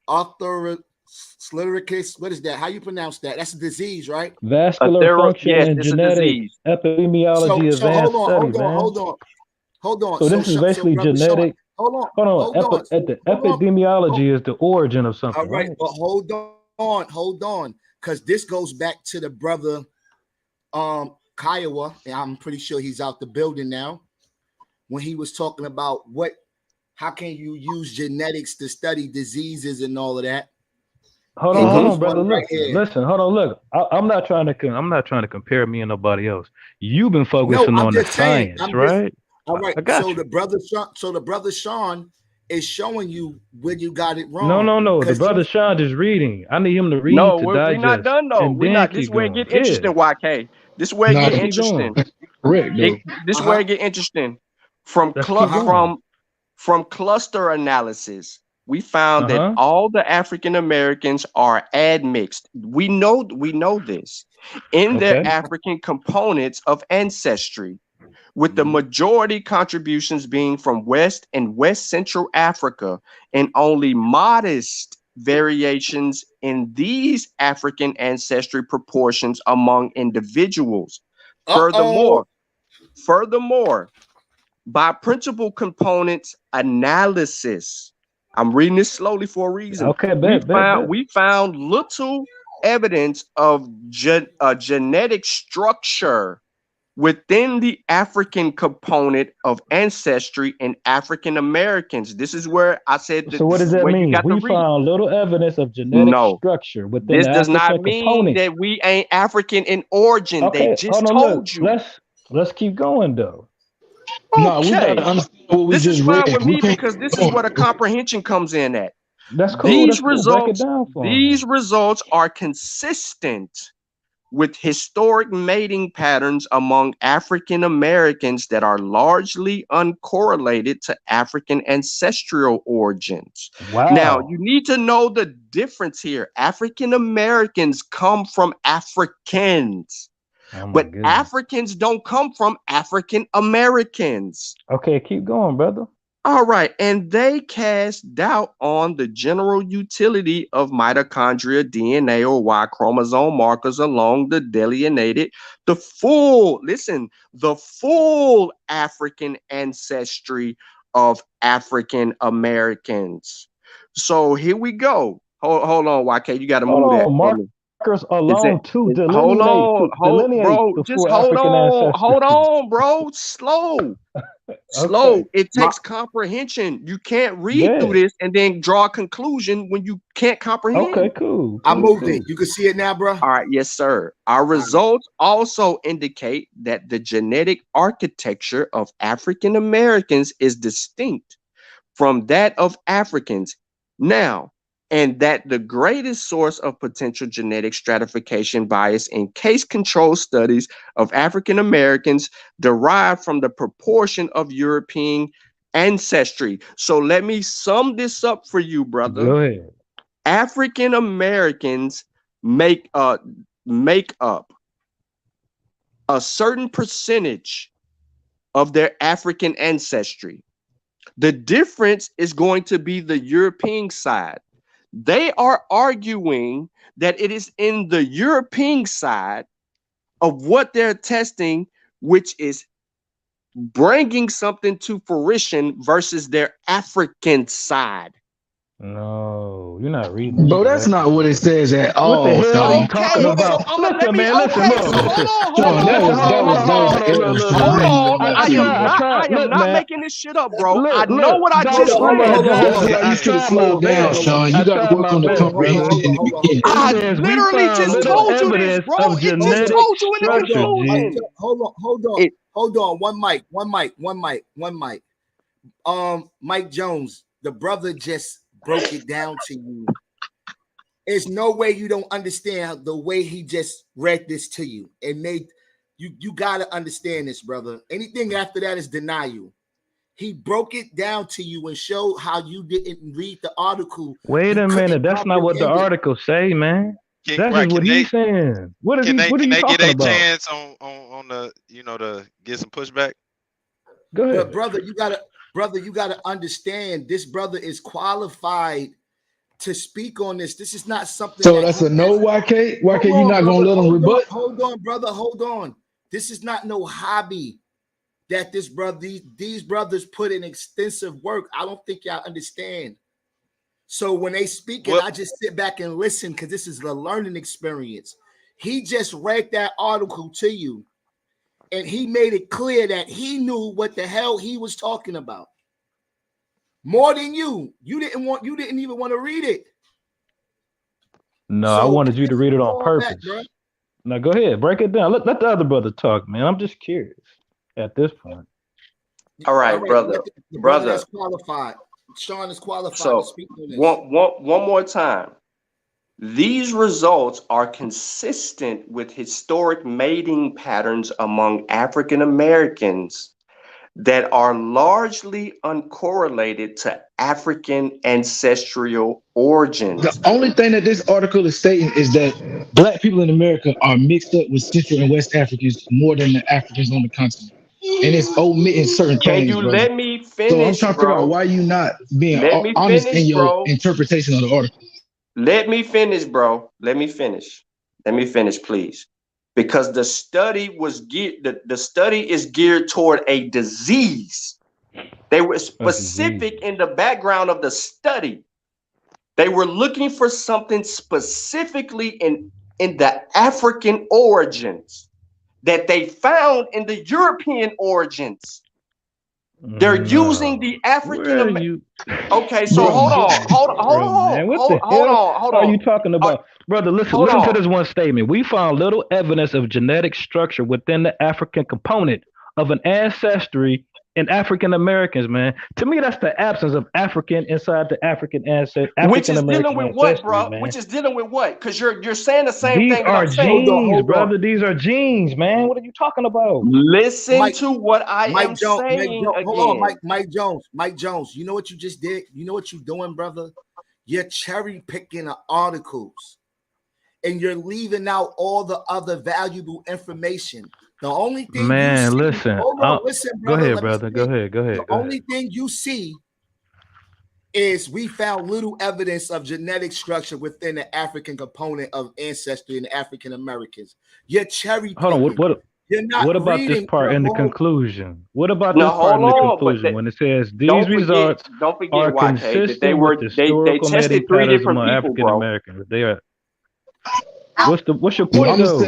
Arthroschlerosis. What is that? How you pronounce that? That's a disease, right? Vascular function Yes, and it's a genetic disease. epidemiology So advanced study, man. hold on. So this is So basically brother Sean, genetic. hold Hold on. on. At the Hold on. epidemiology is the origin of All something, right, right? but hold on, because this goes back to the brother Kiowa, and I'm pretty sure he's out the building now. When he was talking about how can you use genetics to study diseases and all of that? Hold on, brother. Look, listen. Hold on, look. I'm not trying to compare me and nobody else. You've been focusing on the science, right? All right. I got you. The brother Sean is showing you where you got it No. wrong. The brother Sean is reading. I need him to read No, to we're not digest done though. and We're then not. This keep where it going. get interesting, YK. This is where it get Let's keep going. interesting. correct though. This is where it get interesting. From Let's keep going. from cluster analysis, we found that Uh-huh. all the African Americans are admixed. We know this in their Okay. African components of ancestry, with the majority contributions being from West and West Central Africa, and only modest variations in these African ancestry proportions among individuals. Furthermore, by principal components analysis, I'm reading this slowly for a reason. Okay, We found little evidence of genetic structure within the African component of ancestry in African Americans. This is where I said that. So what does that mean? We found little evidence of genetic structure within this the does African not mean component. that we ain't African in origin. Okay, They just hold on, told you. Let's keep going though. No, we gotta understand what we This just is fine read. with me because this is where the comprehension comes in at. That's cool. That's cool. Break it down for These results are consistent with historic mating patterns among African Americans that are largely uncorrelated to African ancestral origins. Wow. Now, you need to know the difference here. African Americans come from Africans. But Africans don't come from African Americans. Okay, keep going, brother. All right, and they cast doubt on the general utility of mitochondria, DNA, or Y chromosome markers along the delineated, the full African ancestry of African Americans. So here we go. Hold on, YK, you got to move that for me. Markers alone to delineate. Hold on, bro. Just hold on, bro. Slow. Okay. It takes comprehension. You can't read through this and then draw a conclusion when you can't comprehend. Okay, cool. I moved it. You can see it now, bro. All right, yes, sir. Our results also indicate that the genetic architecture of African Americans is distinct from that of Africans. Now, and that the greatest source of potential genetic stratification bias in case control studies of African Americans derived from the proportion of European ancestry. So let me sum this up for you, brother. Go ahead. African Americans make up a certain percentage of their African ancestry. The difference is going to be the European side. They are arguing that it is in the European side of what they're testing, which is bringing something to fruition versus their African side. No, you're not reading this Bro, that's right. not what it says at What the all, hell are you Sean. talking Okay, so about? let Listen, me. man. Listen, Okay, look. so hold Sean, on, Listen, hold on, hold on, that was hold on, L, look, look, Sean. hold look. I ain't on. gonna lie I to you, tried, bro. I am look, not man. making this shit up, bro. I know Look, what I Dr. just Hold on, read. hold Umar, on, This hold is on. why you I should have tried my slowed down, best. Sean. I You got to tried work my on the best, brother. comprehension in the beginning. It I says we literally found just little told you this, evidence bro. of It just genetic told you in the structure, conclusion. G. Hold on. One mic. Mike Jones, the brother just broke it down to you. There's no way you don't understand the way he just read this to you and made you gotta understand this, brother. Anything after that is denial. He broke it down to you and showed how you didn't read the article. Wait You a minute. couldn't That's not what the comprehend it. article say, man. Can, That's right? just what he's saying. What is he? What are Can you they get talking a about? chance on the to get some pushback? Go ahead. But brother, you gotta understand this brother is qualified to speak on this. This is not something So that that's he a no, just YK? YK, you hold on, not going brother. to let him rebut? Hold on, brother. Hold on. This is not no hobby that this brother, these brothers put in extensive work. I don't think y'all understand. So when they speak it, What? I just sit back and listen because this is a learning experience. He just read that article to you, and he made it clear that he knew what the hell he was talking about. More than you. You didn't even want to read it. No, I So wanted you to read it on fall back, purpose. bro. Now go ahead, break it down. Let the other brother talk, man. I'm just curious at this point. All right, brother. The brother that's qualified. Sean is qualified to So speak on this. one more time. These results are consistent with historic mating patterns among African Americans that are largely uncorrelated to African ancestral origins. The only thing that this article is stating is that black people in America are mixed up with Central and West Africans more than the Africans on the continent. And it's omitting certain Can things, you brother. let me So I'm finish, trying to figure out bro? why you not being Let me honest finish, in your bro. interpretation of the article. Let me finish, bro. Let me finish. Let me finish, please. Because the study was geared, the study is geared toward a disease. They were specific in the background of the study. They were looking for something specifically in the African origins that they found in the European origins. They're using the African. Okay, so Bro, hold on, man, what the hell are you talking about, brother? Listen to this one statement. We found little evidence of genetic structure within the African component of an ancestry in African Americans, man. To me, that's the absence of African inside the African ancestry. Which is dealing with what, bro? Which is dealing with what? Because you're saying the same These thing that are I'm saying. genes, brother. These are genes, man. What are you talking about? Listen to what I am Jones, saying again. Hold on, Mike Jones. You know what you just did? You know what you're doing, brother? You're cherry picking the articles, and you're leaving out all the other valuable information. The only thing you see, listen. hold on, listen, brother. Go ahead, brother. Go ahead. The only thing you see is we found little evidence of genetic structure within the African component of ancestry in African Americans. You're cherry picking. Hold on. What about this part in the conclusion? What about this part in the conclusion when it says these results are consistent with historical mating patterns among African Americans? They are. What's your point, though?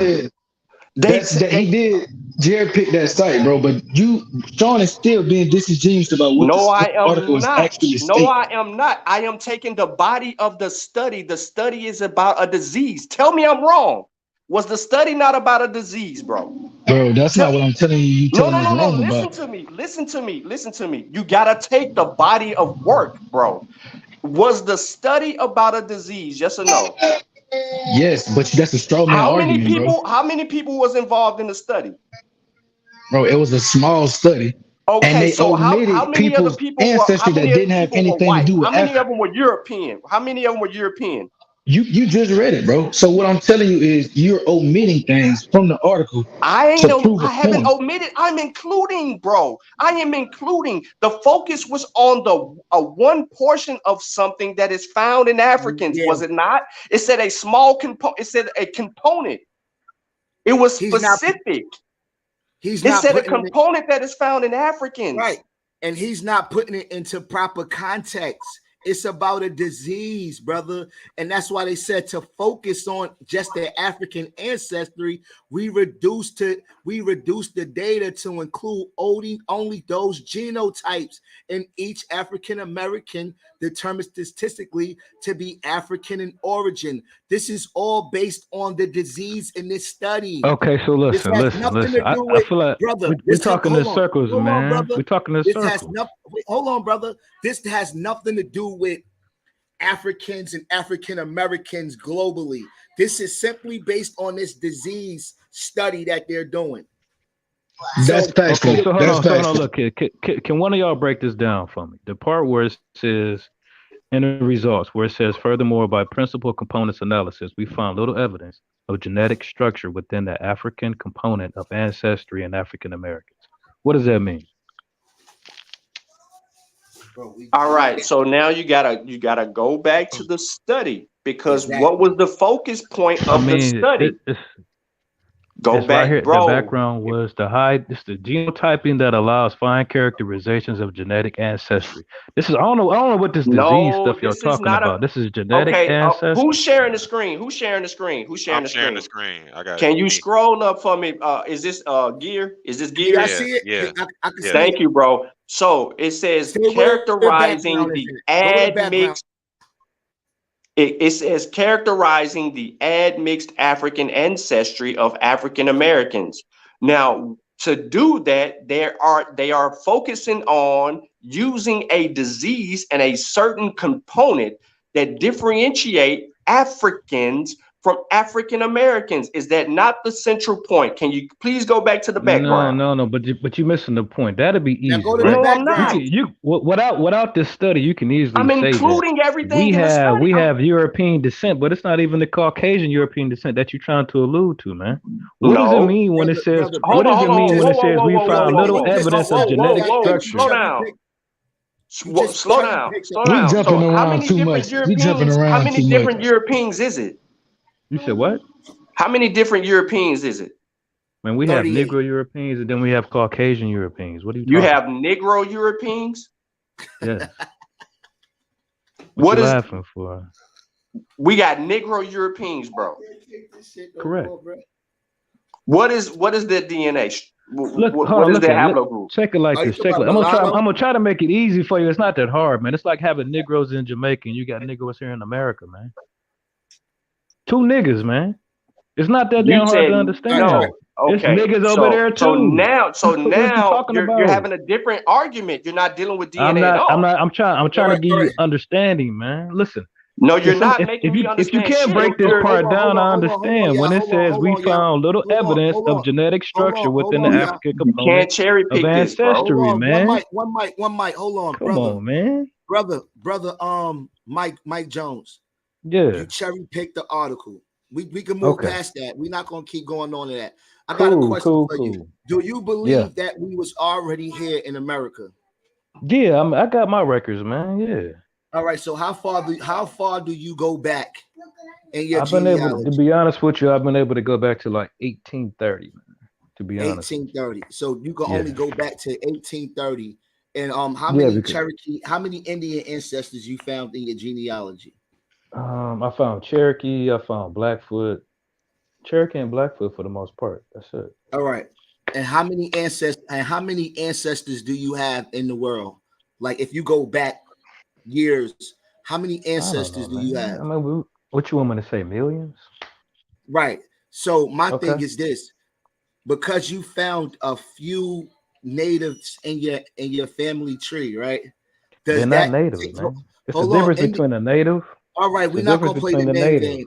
That he did Jared pick that site, bro. But Sean is still being disingenuous about what the article is actually stating. No, I am not. I am taking the body of the study. The study is about a disease. Tell me I'm wrong. Was the study not about a disease, bro? Bro, that's not what I'm telling you. You telling us wrong Listen about. Listen to me. You gotta take the body of work, bro. Was the study about a disease? Yes or no? Yes, but that's a straw man argument, bro. How many people was involved in the study? Bro, it was a small study. Okay, and they so how many of the people ancestry that didn't have anything to do with How many Africa. of them were European? How many of them were European? You just read it, bro. So what I'm telling you is you're omitting things from the article. I haven't omitted. I'm including, bro. I am including. The focus was on the one portion of something that is found in Africans, was it not? It said a small component. It said a component. It was specific. He's It not said a putting it component that is found in Africans. right, and he's not putting it into proper context. It's about a disease, brother. And that's why they said to focus on just their African ancestry. We reduced the data to include only those genotypes in each African American determined statistically to be African in origin. This is all based on the disease in this study. Okay, so This listen. has nothing to I do with, feel like brother. we're talking in circles, Hold on, man. brother. We're talking in This has circles. nothing. Hold on, brother. This has nothing to do with Africans and African Americans globally. This is simply based on this disease study that they're doing. That's facts. Okay, so hold That's on. facts. Look, can one of y'all break this down for me? The part where it says in the results, where it says, furthermore, by principal components analysis, we found little evidence of genetic structure within the African component of ancestry in African Americans. What does that mean? All right, so now you gotta go back to the study, because what was the focus point of the study? Go It's back, right here. bro. The background was it's the genotyping that allows fine characterizations of genetic ancestry. This is I don't know what this disease stuff you're talking about. This is genetic ancestry. Who's sharing the screen? Who's sharing the screen? I'm sharing the screen. I got. Can you scroll up for me? Is this Gear? Is this Gear? I see it. Yeah. I can see Thank it. you, bro. So it says characterizing the admixed. It says characterizing the admixed African ancestry of African Americans. Now, to do that, they are focusing on using a disease and a certain component that differentiate Africans from African Americans. Is that not the central point? Can you please go back to the background? No, but you're missing the point. That'd be easy. Go to the background. Without this study, you can easily I'm say including that everything in the study. we have European descent, but it's not even the Caucasian European descent that you're trying to allude to, man. What does it mean when it says? What does it mean when it says we found little evidence of genetic structure? Slow down. Slow down. We jumping around too much. We jumping around How many too different much. Europeans is it? You said what? How many different Europeans is it? Man, we have 38. Negro Europeans and then we have Caucasian Europeans. What are you You talking have Negro Europeans? Yes. What you is laughing for? We got Negro Europeans, bro. Correct. What is the DNA? Look, what is the haplogroup? Check it like this. Check it. I'm gonna try to make it easy for you. It's not that hard, man. It's like having Negroes in Jamaica and you got Negroes here in America, man. Two niggas, man. It's not that damn hard to understand. No. Okay. It's niggas over there too. So now you're having a different argument. You're not dealing with DNA at all. I'm trying to give you understanding, man. Listen. No, you're not making me If understand. you can't break this part down, I understand. When it says we found little evidence of genetic structure within the African component can't cherry pick of ancestry, man. One mic. Hold on, Come on, man. Brother, Mike Jones. Yeah. You cherry picked the article. We can move past that. We're not gonna keep going on to that. I got a question for you. Do you believe that we was already here in America? Yeah, I got my records, man. Yeah. All right. So how far do you go back in your I've been genealogy? able to be honest with you. I've been able to go back to like 1830, man. To be honest. 1830. So you can only go back to 1830. And how many Cherokee, how many Indian ancestors you found in your genealogy? I found Cherokee. I found Blackfoot. Cherokee and Blackfoot for the most part. That's it. All right. And how many ancestors do you have in the world? Like if you go back years, how many ancestors do you have? I mean, what you want me to say? Millions? Right. So my thing is this: because you found a few natives in your family tree, right? They're not natives, man. It's the difference between a native. All right, we're not gonna play the name game.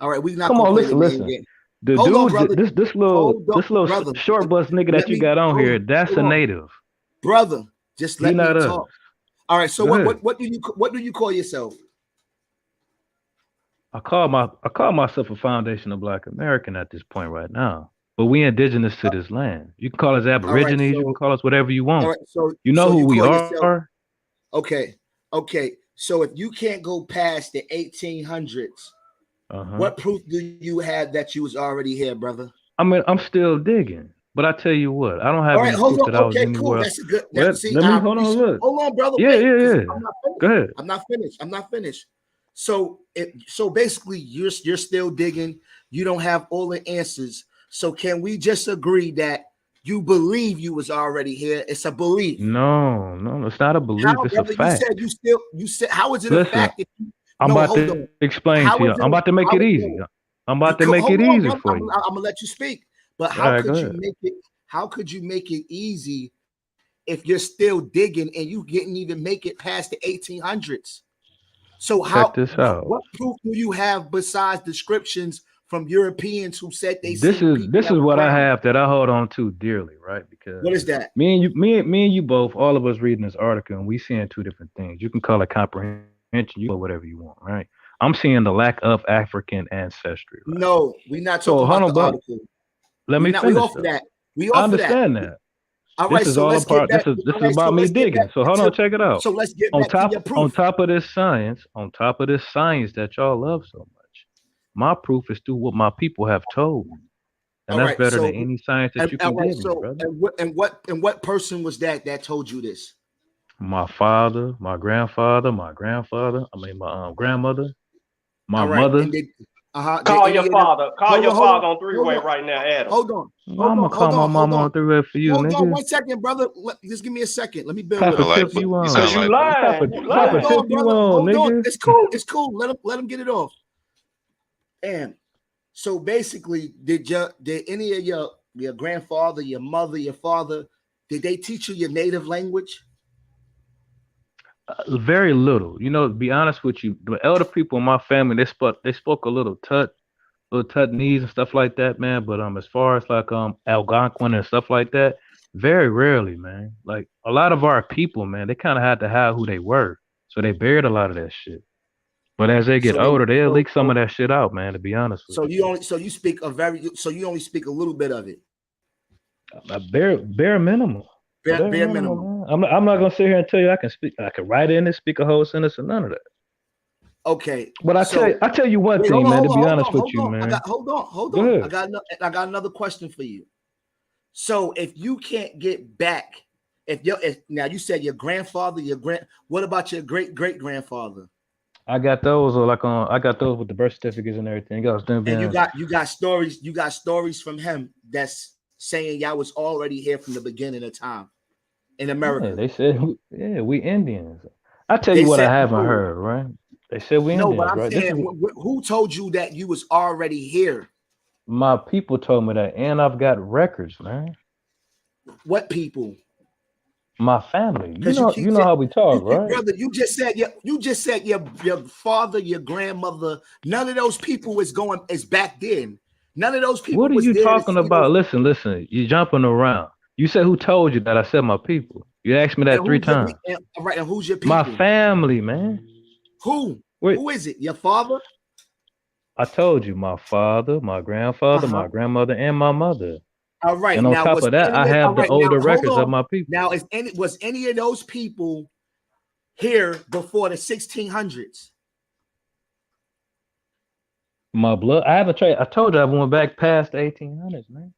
All right, we're not gonna play the name game. The dude, this little short bus nigga that you got on here, that's a native. Brother, just let me talk. All right, so what do you call yourself? I call myself a foundational Black American at this point right now. But we indigenous to this land. You can call us Aborigines, you can call us whatever you want. You know who we are. Okay. So if you can't go past the 1800s, what proof do you have that you was already here, brother? I mean, I'm still digging. But I tell you what, I don't have All right, any hold proof that on. I was Okay, cool. anywhere. That's a good. Let See, let me I hold on. appreciate. Look. Hold on, brother. Yeah, Wait, yeah, 'cause yeah. I'm not finished. Go ahead. I'm not finished. So basically, you're still digging. You don't have all the answers. So can we just agree that you believe you was already here? It's a belief. No, it's not a belief. How, It's a brother? fact. You said how is it a Listen, fact? If you, I'm no, about hold to on. explain How to you. is it? I'm about to make it easy. No, I'm about to make hold it on, easy brother. for I'm you. gonna let you speak. But All how right, could go you ahead. make it? How could you make it easy if you're still digging and you didn't even make it past the 1800s? So Check this out. what proof do you have besides descriptions from Europeans who said they This seen is people this that is were what I brown? have that I hold on to dearly, right? Because What is that? me and you both, all of us reading this article, and we seeing two different things. You can call it comprehension, you call it whatever you want, right? I'm seeing the lack of African ancestry, right? No, we're not So talking hold about on, the but article. let me We finish offer though. that. We I offer that. understand that. All This right, is so all a let's get part. back. This All is right, so about me let's get back digging. So hold on, to. check it out. So let's get back to your proof. On top of this science, that y'all love so much, my proof is through what my people have told me, and All that's right, better so than any science that you all can right, give me, so brother. what person was that told you this? My father, my grandfather, I mean my grandmother, my All right, mother. and did Call any your of them? father. Call Hold your on, hold on, father on three hold way on, right now, Adam. hold on, hold I'ma on, call my mama on three way for you, hold on, nigga. 1 second, brother. Just give me a second. Let me build Type with of Sound him. like tip you you on? Cause sound you like Boosie. lying. You Type of lying. Hold tip on, you brother. on, Hold on. nigga? It's cool. It's cool. Let him get it off. And so basically, did any of your grandfather, your mother, your father, did they teach you your native language? Very little. You know, to be honest with you, the elder people in my family, they spoke a little Tutnese and stuff like that, man. But as far as like Algonquin and stuff like that, very rarely, man. Like a lot of our people, man, they kind of had to hide who they were, so they buried a lot of that shit. But as they get So they older, they'll leak some of that shit out, man. To be honest with you only speak a little bit of it. you, bare minimum, Bare minimum. man. I'm not gonna sit here and tell you I can speak, I can write in it, speak a whole sentence, or none of that. Okay. But So I tell you one wait, thing, man. To be honest with hold you, on. man. Hold Go on. ahead. I got another question for you. So if you can't get back, if now you said your grandfather, what about your great grandfather? I got those, or like I got those with the birth certificates and everything else. Them And being you got stories from him that's saying y'all was already here from the beginning of time in yeah, America. they said yeah, we Indians. I tell They you what I said haven't no, heard, right? They said we but Indians, I'm right? This saying is who told you that you was already here? my people told me that, and I've got records, man. What people? My family. Because You know how we talk, right? brother, you just said your father, your grandmother, none of those people is back then. None of those people What are was you there to talking see those about? people. Listen. You jumping around. You said who told you that? I said my people. You asked me that And three times. all right, and who's your My people? family, man. Who? Wait, Who is it? Your father? I told you my father, my grandfather, Uh-huh. my grandmother, and my mother. All right. And on Now top of that, I all have the right, now older hold records of on. my people. Now was any of those people here before the 1600s? My blood. I haven't tried. I told you I went back past the 1800s, man.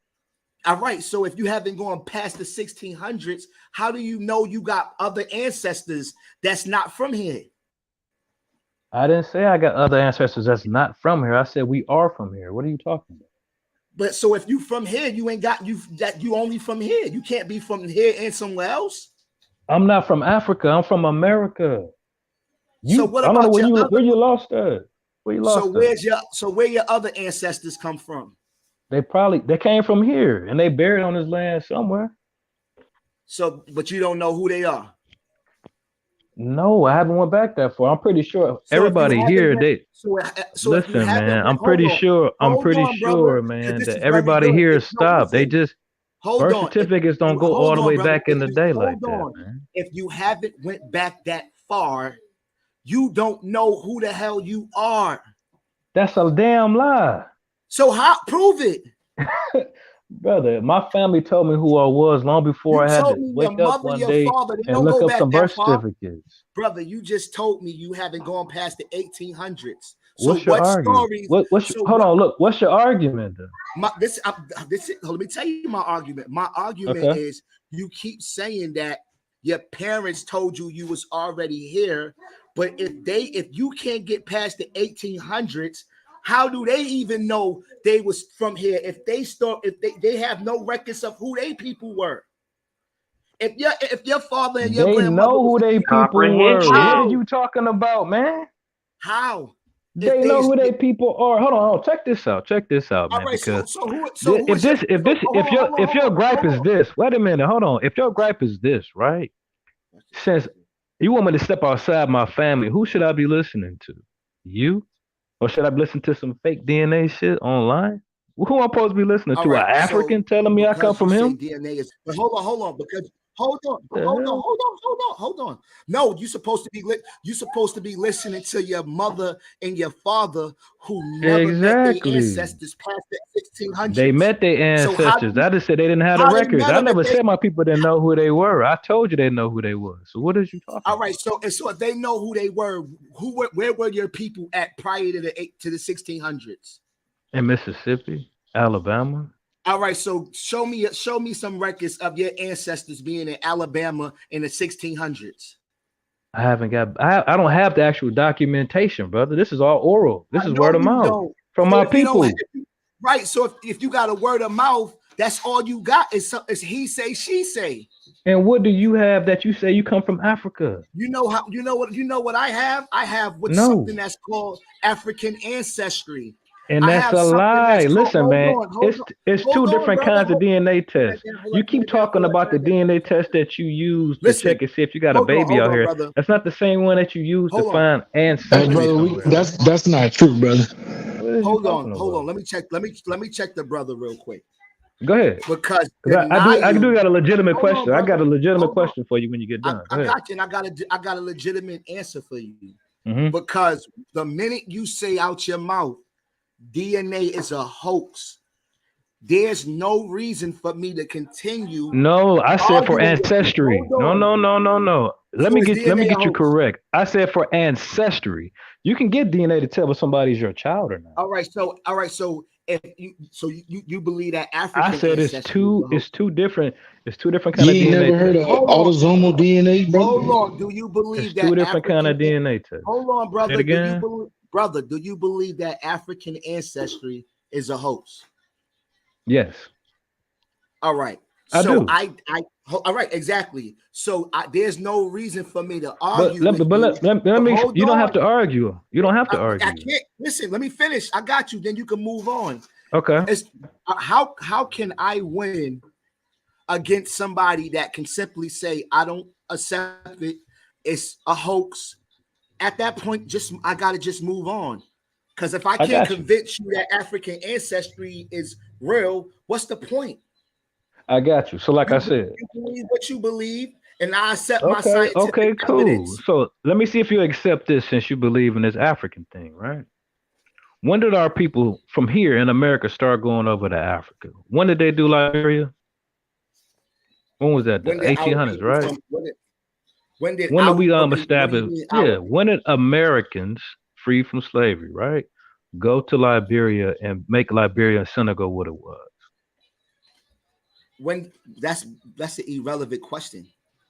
All right. So if you haven't gone past the 1600s, how do you know you got other ancestors that's not from here? I didn't say I got other ancestors that's not from here. I said we are from here. What are you talking about? But so if you from here, you ain't got you only from here. You can't be from here and somewhere else. I'm not from Africa. I'm from America. So what I don't know about your other? where you lost that. Where you So lost that? where your other ancestors come from? They came from here and they buried on this land somewhere. So, but you don't know who they are. No, I haven't went back that far. I'm pretty sure So if you everybody haven't here went, they so if you listen, haven't man. went, hold on, I'm pretty brother, sure, because man, this that is very everybody good. here If, is no, stopped. They listen, just hold birth on. certificates don't go all Hold the on, way brother. back in the day like Hold that, on. man. If you haven't went back that far, you don't know who the hell you are. That's a damn lie. So how prove it? Brother, my family told me who I was long before You I had told to me your wake up mother, one your day father, they and don't look go up back some that birth far. certificates. Brother, you just told me you haven't gone past the 1800s. So What's your what argument? stories? So Hold what? on, look. What's your argument then? Let me tell you my argument. My argument Okay. is you keep saying that your parents told you you was already here, but if you can't get past the 1800s, how do they even know they was from here? If they have no records of who they people were. If your father and your They grandmother know was who they here, people were. What are Comprehension. how? you talking about, man? How? If They they know is who they people are. Hold on, check this out. Check this out, all man. right, Because who is your if your gripe is hold this, wait a minute, hold on. If your gripe is this, right? Since on. you want me to step outside my family, who should I be listening to? You? Or should I be listening to some fake DNA shit online? Who am I supposed to be listening All to? An right, African so telling me I come because you from say him? DNA is, but hold on, because The hell? hold on. No, you supposed to be listening to your mother and your father who never met their Exactly. ancestors past the They 1600s. met their So how ancestors. do you I just said they didn't have the how they records. met I them if never they said my people didn't know who they were. I told you they know who they were. So what is you talking all about? right, so if they know who they were, where were your people at prior to the 1600s? In Mississippi, Alabama. All right, so show me some records of your ancestors being in Alabama in the 1600s. I don't have the actual documentation, brother. This is all oral. I This is word know of you mouth don't. from So my if you don't, people. right? So if you got a word of mouth, that's all you got is he say, she say. And what do you have that you say you come from Africa? You know what I have? I have what's something No. that's called African ancestry. And I that's have a something that's lie. called Listen, man, it's two hold on, different brother. kinds of DNA tests. Hold on, You can I keep get it? talking about the Can I get it? DNA test that you use to Listen, check and see if you got a baby hold out on, here. brother. That's not the same one that you use to Hold on. find Hey, ancestry brother, Listen, somewhere. that's not true, brother. What are you talking hold on. about? Let me check. Let me check the brother real quick. Go ahead. Because Because I do denial. got a legitimate Hold on, question. I got brother. a legitimate Hold on. question for you when you get done. Go I ahead. got you, and I got a legitimate answer for you. Mm-hmm. Because the minute you say out your mouth, DNA is a hoax, there's no reason for me to continue No, I said for arguing with you. ancestry. Hold No, on. no, no, no, no. So is Let me DNA a get you hoax? correct. I said for ancestry. You can get DNA to tell if somebody's your child or not. All right. So if you believe that I African said ancestry is a hoax. it's two different kind of You ain't DNA never heard tests. of Hold on. autosomal DNA, brother? Hold on. Do you It's believe two that different kind African of DNA tests. hold on, Say it brother? again. Do you believe that African ancestry is a hoax? Yes, All right. I So do. all right, exactly. So there's no reason for me to But argue with you. let But me. hold You don't have on. to argue. You don't have to I argue. can't listen. Let me finish. I got you. Then you can move on. Okay. It's how can I win against somebody that can simply say I don't accept it? It's a hoax. At that point, I gotta just move on. Because if I I can't got you. convince you that African ancestry is real, what's the point? I got you. So like I said. You believe what you believe, and I accept my Okay. scientific Okay. Cool. evidence. So let me see if you accept this since you believe in this African thing, right? When did our people from here in America start going over to Africa? When did they do Liberia? When was that? The When did our 1800s, people right? from when did When did our we people? What do you establish? mean our Yeah, people? when did Americans free from slavery, right? Go to Liberia and make Liberia and Senegal what it was. When that's an irrelevant question.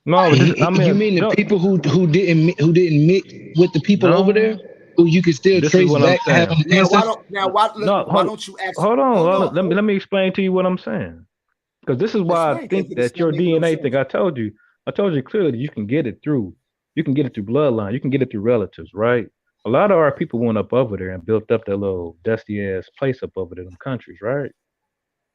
No, I You mean, mean the no, people who didn't mix with the people over there, no. who you can still This is trace what I'm back saying. having ancestors? No, why don't you ask? hold Hold on. on, Let me explain to you what I'm saying. Because this is why I explain because think it's that not your making no DNA thing. sense. I told you clearly. You can get it through. You can get it through bloodline. You can get it through relatives, right? A lot of our people went up over there and built up that little dusty ass place up over there, them countries, right?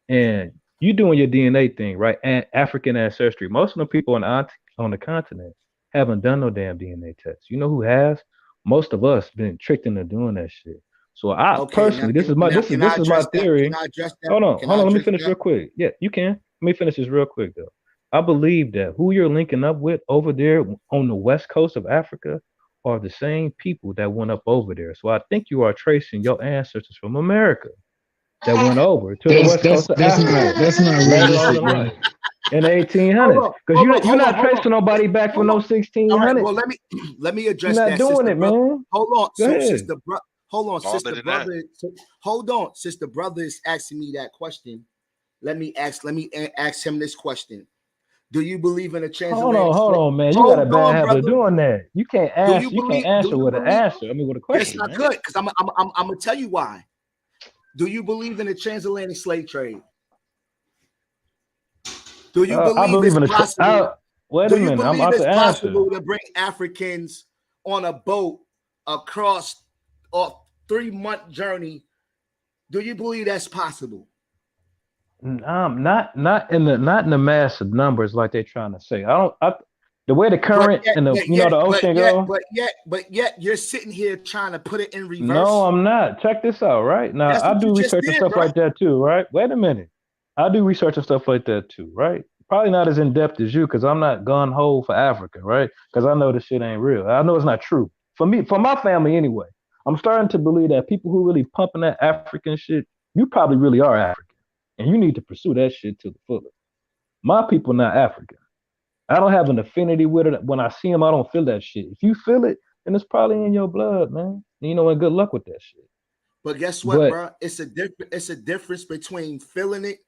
And you doing your DNA thing, right? And African ancestry. Most of the people on the continent haven't done no damn DNA tests. You know who has? Most of us been tricked into doing that shit. So I Okay, personally, can this I is my address that? Can theory. I address that? Can I Hold on. Let me address finish that? real quick. Yeah, you can. Let me finish this real quick though. I believe that who you're linking up with over there on the west coast of Africa are the same people that went up over there. So I think you are tracing your ancestors from America. that went over to the west coast of Africa that's not later on realistic, in bro. life in the 1800s. Hold on, Because hold on, you're hold on, not hold on. tracing nobody back from Hold those on. All right, 1600s. well, let me address You're not that, doing sister it, brother. man. Hold on. Go So ahead. hold on, Farther sister than brother. that. So, hold on, sister brother is asking me that question. Let me ask him this question. Do you believe in a transatlantic Hold slave? on, man. You got a Hold bad on, habit of brother. doing that. You can't Do ask. you You can't believe? Do answer you with an believe? answer. I mean, with a Yes, question, I man. could, because I'm gonna tell you why. Do you believe in the transatlantic slave trade? Do you I believe believe it's in possible? wait Do a you minute. I'm believe about it's to answer. possible to bring Africans on a boat across a 3-month journey? Do you believe that's possible? Not in the massive numbers like they're trying to say. The way the But current yet, and the yet, the yet, ocean go. but yet, you're sitting here trying to put it in No, reverse. I'm not. Check this out, right? Now That's I what you do just research and did, stuff bro. like that too, right? Wait a minute. I do research and stuff like that too, right? Probably not as in depth as you, because I'm not gun ho for Africa, right? Because I know this shit ain't real. I know it's not true. For me, for my family anyway. I'm starting to believe that people who really pumping that African shit, you probably really are African. And you need to pursue that shit to the fullest. My people not African. I don't have an affinity with it. When I see them, I don't feel that shit. If you feel it, then it's probably in your blood, man. And and good luck with that shit. But guess what, But bro? It's a difference between feeling it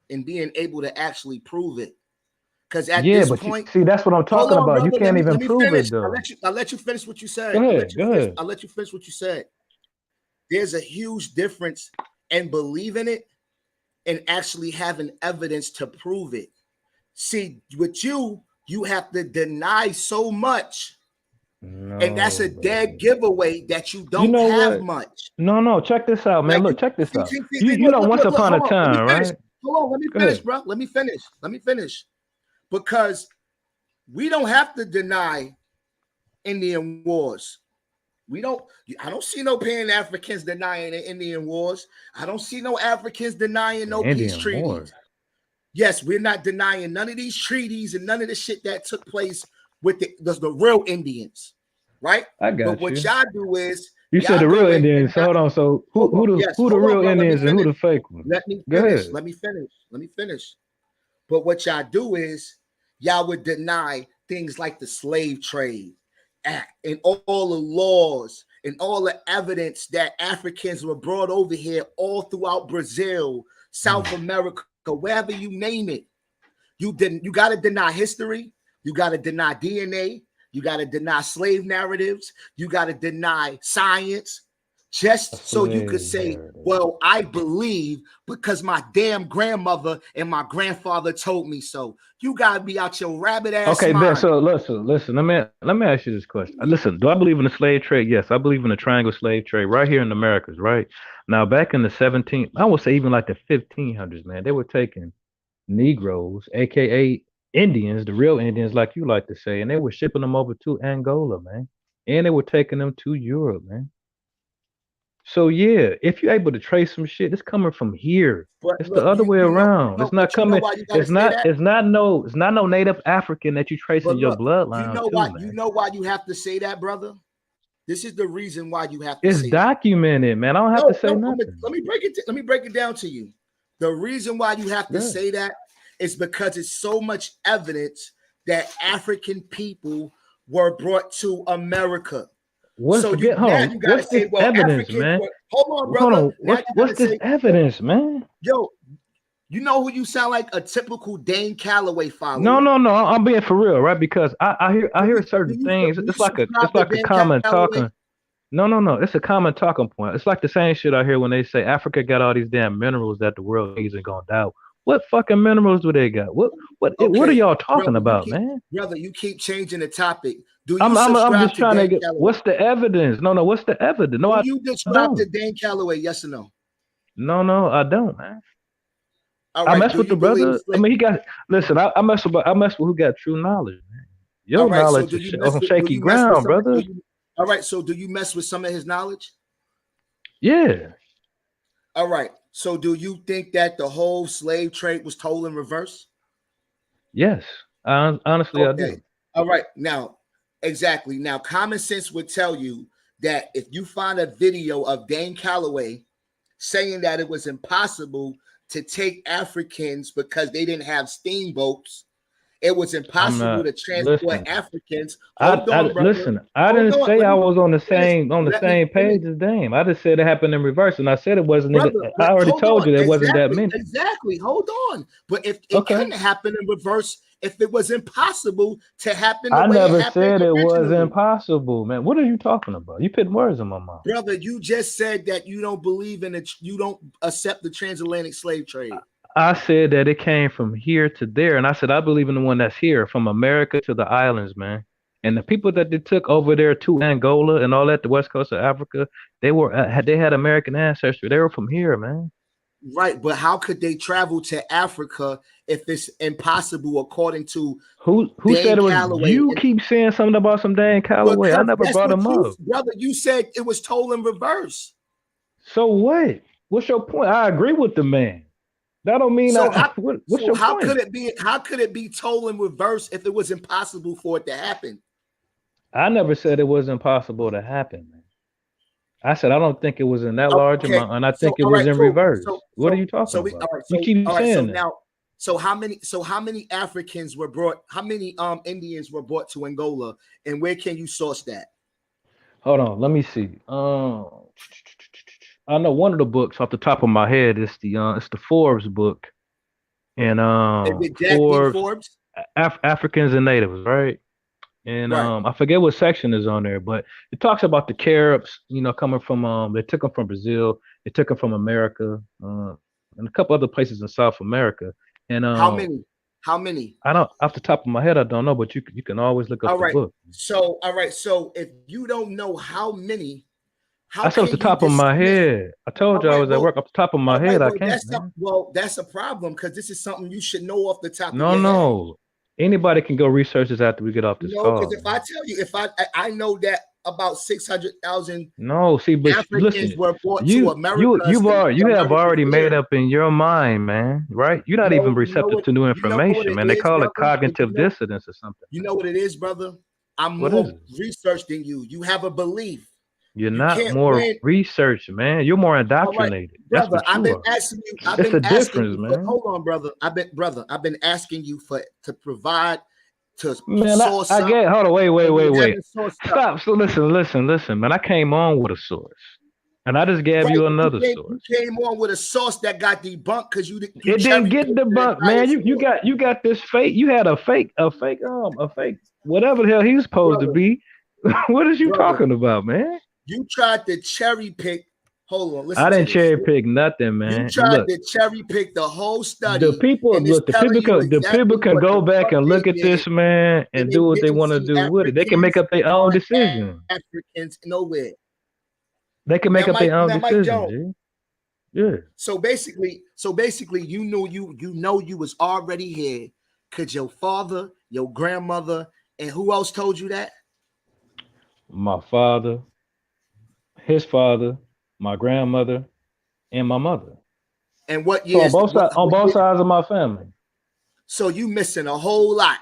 and being able to actually prove it. Because at yeah, this but you point, see, that's what I'm hold talking on, about. You brother. can't even Let me prove finish. it though. I'll let you finish what you Go said. ahead, go ahead. I'll let you finish what you said. There's a huge difference in believing it and actually having evidence to prove it. See, with you have to deny so much, and that's a No, dead brother. giveaway that you You don't know have what? much. No. Check this out, man. Like Look, you check this see, out. see, see, You see, you know, once look, upon a hold on. Let me time, finish. right? Hold on, let me Go finish, ahead. bro. Let me finish. Because we don't have to deny Indian wars. I don't see no Pan-Africans denying the Indian wars. I don't see no Africans denying The no peace Indian Wars. treaties. Yes, we're not denying none of these treaties and none of the shit that took place with the real Indians, right? I But got what you. y'all do is You said y'all the real go in Indians. and So hold on. So hold on. Yes, who the hold on, real bro. Let me Indians and who finish. the fake ones? Let me Go finish. ahead. Let me finish. But what y'all do is y'all would deny things like the Slave Trade Act and all the laws and all the evidence that Africans were brought over here all throughout Brazil, South America, wherever you name it. You got to deny history. You got to deny DNA. You got to deny slave narratives. You got to deny science, A just so you could slave say, narrative. well, I believe because my damn grandmother and my grandfather told me so. You got to be out your rabbit ass Okay, Ben. mind. So listen. Let me ask you this question. Listen, do I believe in the slave trade? Yes, I believe in the triangle slave trade right here in the Americas. Right now, back in the 17th, I would say even like the 1500s, man, they were taking Negroes, aka Indians, the real Indians, like you like to say, and they were shipping them over to Angola, man, and they were taking them to Europe, man. So yeah, if you're able to trace some shit, it's coming from here. But It's the look, other way around. It's not but you know coming. why you got to say that? It's not no Native African that you tracing But your look, bloodline to, you man. know why you have to say that, brother? This is the reason why you have to It's say that. documented, man. I don't have to No, say nothing. let me break it. Let me break it down to you. The reason why you have to Good. say that is because it's so much evidence that African people were brought to America. What? So Forget. Hold now on. you got to What's this say, well, evidence, Africans man? were. Hold on, Hold brother. on. Now you got What's to this say, evidence, man? yo, you know who you sound like? A typical Dane Calloway No, follower. no, no. I'm being for real, right? Because I hear certain things. Do you It's subscribe to like a Dan common Calloway? talking. No. It's a common talking point. It's like the same shit I hear when they say Africa got all these damn minerals that the world isn't gonna doubt. What fucking minerals do they got? What are Okay, y'all talking about, man? brother, you keep changing the topic. Do you I'm subscribe just to trying to Dan get Calloway? what's the evidence? No, what's the evidence? No, Do I you subscribe to don't. Dan Calloway? Yes or no? No, I don't, man. All I right. mess Do with the you believe brother. I mean, he got. Listen, I mess with who got true knowledge, man. all Your right? So knowledge do is you on mess some with? Do shaky you mess with ground, some? brother. All right. So do you mess with some of his knowledge? Yeah. All right. So do you think that the whole slave trade was told in reverse? Yes. Honestly, I Okay. do. All right. Now, exactly. Now, common sense would tell you that if you find a video of Dan Calloway saying that it was impossible to take Africans because they didn't have steamboats. It was impossible to transport Africans. Hold on, brother. Listen, I Hold didn't on. say Let I me was on the finish. same page as Dame. I just said it happened in reverse, and I said it wasn't. Brother, I already hold told on. you there wasn't that many. Exactly. Hold on. But if it couldn't happen in reverse, if it was impossible to happen the I way it never happened said it was originally. impossible, man. What are you talking about? You put words in my mouth. Brother, you just said that you don't believe in it. You don't accept the transatlantic slave trade. I said that it came from here to there, and I said I believe in the one that's here, from America to the islands, man. And the people that they took over there to Angola and all that, the west coast of Africa, they had American ancestry. They were from here, man. Right, but how could they travel to Africa if it's impossible according to who Dan said it was? Calloway? You keep saying something about some Dan Calloway. I never brought him up, brother. You said it was told in reverse. So what? What's your point? I agree with the man. That don't mean so. What's your how point? could it be? How could it be told in reverse if it was impossible for it to happen? I never said it was impossible to happen, man. I said I don't think it was in that large amount, and I think it was in reverse. What are you talking about? You keep saying that. So how many Africans were brought? How many Indians were brought to Angola, and where can you source that? Hold on, let me see. I know one of the books off the top of my head is the Forbes book, and Forbes Africans and Natives, right? And I forget what section is on there, but it talks about the Caribs, coming from they took them from Brazil, they took them from America, and a couple other places in South America. And how many? I don't, off the top of my head, I don't know, but you can always look up the book. So if you don't know how many, that's off the top of my head. I told you I was at work. Off the top of my head, I can't. That's a problem because this is something you should know off the top of your head. No. Anybody can go research this after we get off this call. Because if I tell you, I know that about 600,000 but Africans were brought to America. You have already made up in your mind, man, right? You're not even receptive to new information, man. They call it cognitive dissonance or something. You know what it is, brother? I'm more researched than you. You have a belief. You're not more research, man. You're more indoctrinated. Right. Brother, I've been asking you. It's a difference, man. Hold on, brother. I've been asking you to provide to source. I get. Hold on, wait. Stop. So listen, man. I came on with a source, and I just gave you another source. You came on with a source that got debunked because you it didn't get debunked, man. You got this fake. You had a fake, whatever the hell he's supposed to be. What is you talking about, man? You tried to cherry pick. Hold on, listen. I didn't cherry pick nothing, man. You tried to cherry pick the whole study. The people can go back and look at this, man, and do what they want to do with it. They can make up their own decision. Africans nowhere. They can make up their own decision. Yeah. So basically, you know you was already here because your father, your grandmother, and who else told you that? My father, his father, my grandmother, and my mother. And what years? So on both sides of my family. So you missing a whole lot.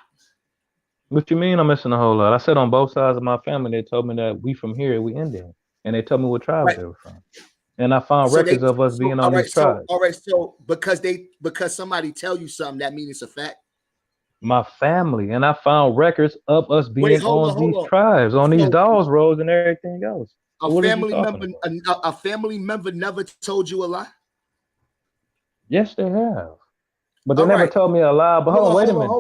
What you mean I'm missing a whole lot? I said on both sides of my family, they told me that we from here, we Indian. And they told me what tribe they were from. And I found records of us being on these tribes. All right, so because somebody tell you something, that means it's a fact. My family, and I found records of us being on these tribes, on these dolls roads and everything else. A family member never told you a lie? Yes, they have. But they never told me a lie. But hold on, wait a minute.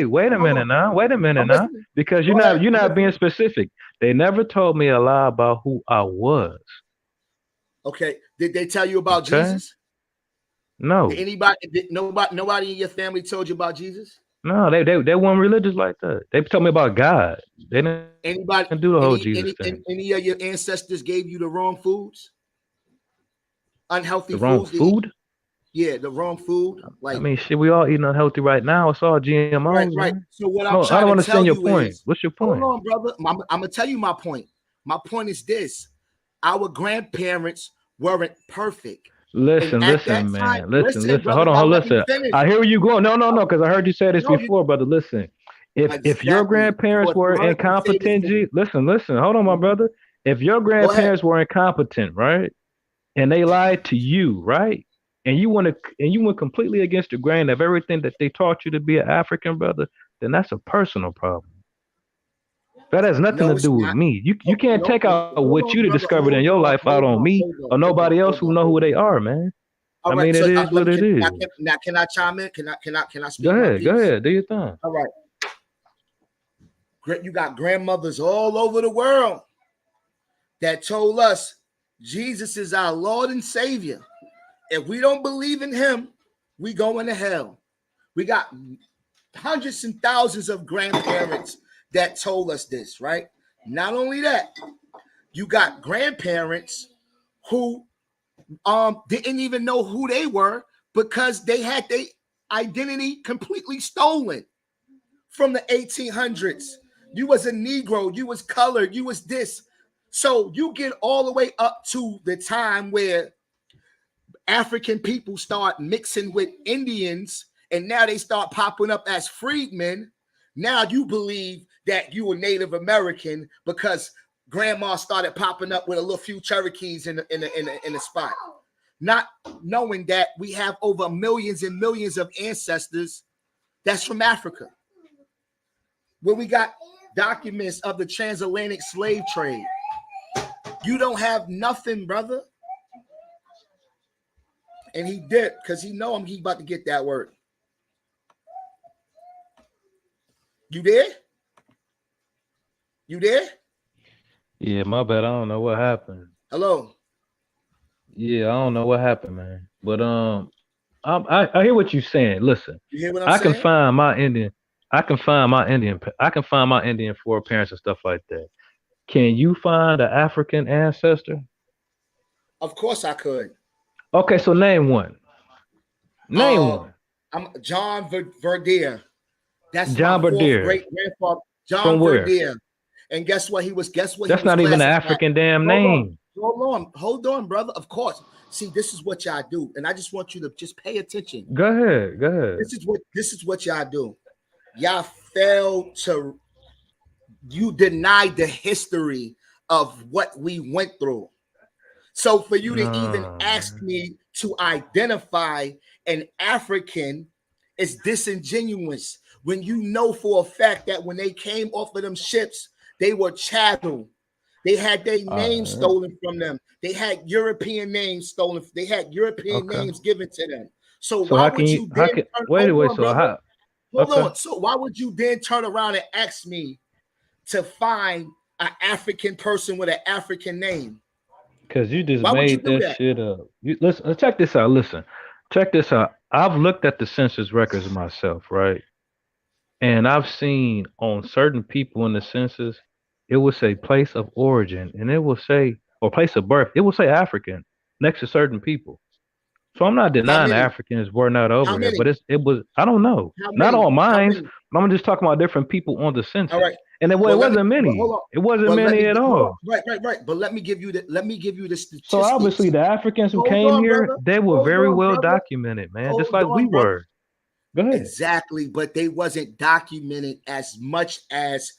Wait a minute now. Because you're not being specific. They never told me a lie about who I was. Okay. Did they tell you about Jesus? No. Nobody in your family told you about Jesus? No, they weren't religious like that. They told me about God. They didn't do the whole Jesus thing. Any of your ancestors gave you the wrong foods? Unhealthy foods? The wrong food? Yeah, the wrong food. Like, I mean, shit, we all eating unhealthy right now. It's all GMOs. Right. So what I'm trying to tell you, I don't understand your point. Is, what's your point? Hold on, brother. I'm gonna tell you my point. My point is this: our grandparents weren't perfect. Listen, man. Listen. Hold on, listen. I hear where you going. No, because I heard you say this before, brother. Listen, if your grandparents were incompetent, listen. Hold on, my brother. If your grandparents were incompetent, right? and they lied to you, right? And you went completely against the grain of everything that they taught you to be an African brother, then that's a personal problem. That has nothing No, to it's do with not. me. You can't No, take out hold what on, you brother. discovered in your life out on me or nobody else Hold who on, know hold who on. they are, man. All I right, mean, so it is let what me it is. can I chime in? Can I Go speak my ahead, go piece? ahead, do your thing. All right. You got grandmothers all over the world that told us Jesus is our Lord and Savior. If we don't believe in him, we going to hell. We got hundreds and thousands of grandparents that told us this, right? Not only that, you got grandparents who didn't even know who they were because they had their identity completely stolen from the 1800s. You was a Negro, you was colored, you was this. So you get all the way up to the time where African people start mixing with Indians, and now they start popping up as freedmen. Now you believe that you were Native American because grandma started popping up with a little few Cherokees in the spot, not knowing that we have over millions and millions of ancestors that's from Africa, where we got documents of the transatlantic slave trade. You don't have nothing, brother. And he did, because he know he about to get that word. You there? You there? Yeah, my bad. I don't know what happened. Hello. Yeah, I don't know what happened, man. But I hear what you're saying. Listen, You hear what I'm I saying? can find my Indian. I can find my Indian foreparents and stuff like that. Can you find an African ancestor? Of course I could. Okay, so name one. Name one. I'm John Verdier. That's my John fourth Berdier. great grandfather, From John where? Verdier. And guess what? He was That's not even an classified. African damn name. Hold on, brother. Of course. See, this is what y'all do, and I just want you to just pay attention. Go ahead. Go ahead. This is what y'all do. Y'all fail to. You denied the history of what we went through. So for you to even ask me to identify an African is disingenuous when you know for a fact that when they came off of them ships, they were chattel. They had their names stolen from them. They had European names stolen. They had European names given to them. So why would you then hold on. So why would you then turn around and ask me to find an African person with an African name? Because you just made that shit up. Listen, check this out. Listen, check this out. I've looked at the census records myself, right? And I've seen on certain people in the census, it will say place of origin, and it will say, or place of birth, it will say African next to certain people. So I'm not denying Africans were not over here, but it was, I don't know. Not all mines, but I'm just talking about different people on the census. All right. And it wasn't many. It wasn't many at all. Right. But let me give you the statistics. So obviously the Africans who came here, they were very well documented, man, just like we were. Go ahead. Exactly, but they wasn't documented as much as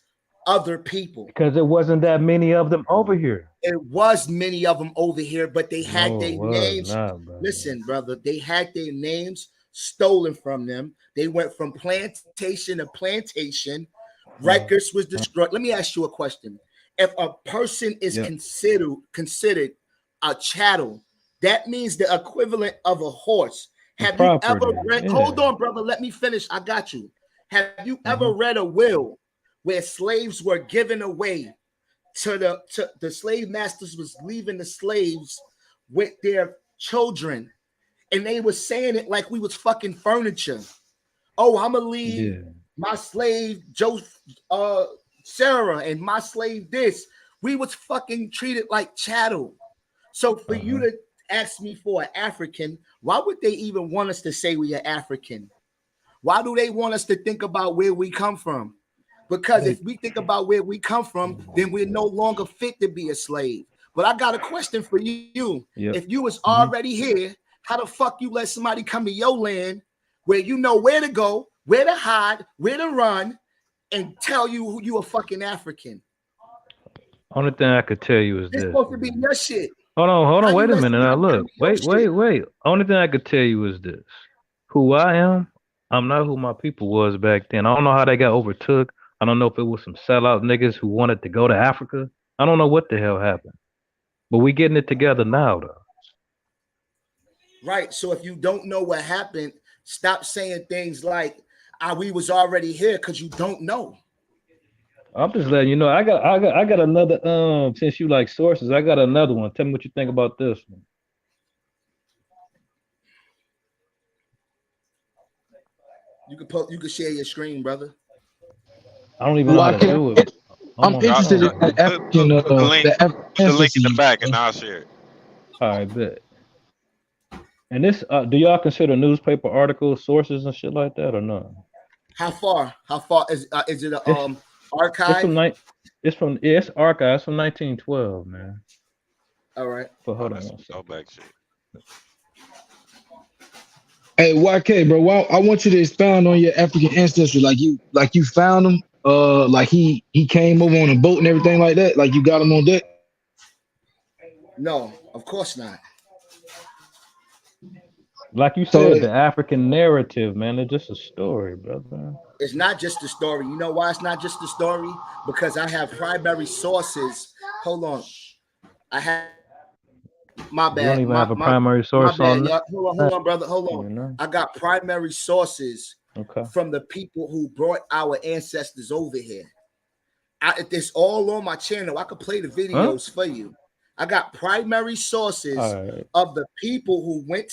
other people. Because it wasn't that many of them over here. It was many of them over here, but they had their names. Listen, brother, they had their names stolen from them. They went from plantation to plantation. Records was destroyed. Let me ask you a question. If a person is considered a chattel, that means the equivalent of a horse. Have you ever read? Hold on, brother. Let me finish. I got you. Have you ever read a will where slaves were given away to the slave masters was leaving the slaves with their children, and they were saying it like we was fucking furniture. Oh, I'm gonna leave my slave Sarah and my slave this. We was fucking treated like chattel. So for you to ask me for an African, why would they even want us to say we are African? Why do they want us to think about where we come from? Because if we think about where we come from, then we're no longer fit to be a slave. But I got a question for you. If you was already here, how the fuck you let somebody come to your land where you know where to go, where to hide, where to run, and tell you who you a fucking African? Only thing I could tell you is It's this. supposed to be your shit. Hold How on, you wait a let minute. Now somebody look, do your shit? wait. Only thing I could tell you is this: who I am, I'm not who my people was back then. I don't know how they got overtook. I don't know if it was some sellout niggas who wanted to go to Africa. I don't know what the hell happened. But we getting it together now, though. Right. So if you don't know what happened, stop saying things like, we was already here, because you don't know. I'm just letting you know. I got another. Since you like sources, I got another one. Tell me what you think about this one. You can share your screen, brother. I don't even know how to YK, do it. I'm I'm on the Y'all interested in phone. the African, put the link. the African Put the link in ancestry. the back, and I'll share it. All right, bet. And this, do y'all consider newspaper articles sources and shit like that or no? How far? How far is it a It's archive? from it's archives from 1912, man. All right. But Oh, hold on that's one some second. throwback shit. Hey, YK, bro, I want you to expound on your African ancestry. Like you found him. Like he came over on a boat and everything like that. Like you got him on deck. No, of course not. Like you So said, the African narrative, man, it's just a story, brother. It's not just a story. You know why it's not just a story? Because I have primary sources. Hold on. I have my You don't bad. even have a My primary my source bad. on Y'all. Hold on, brother. Hold on. you know. I got primary sources Okay. from the people who brought our ancestors over here. It's all on my channel. I could play the Huh? videos for you. I got primary sources All right. of the people who went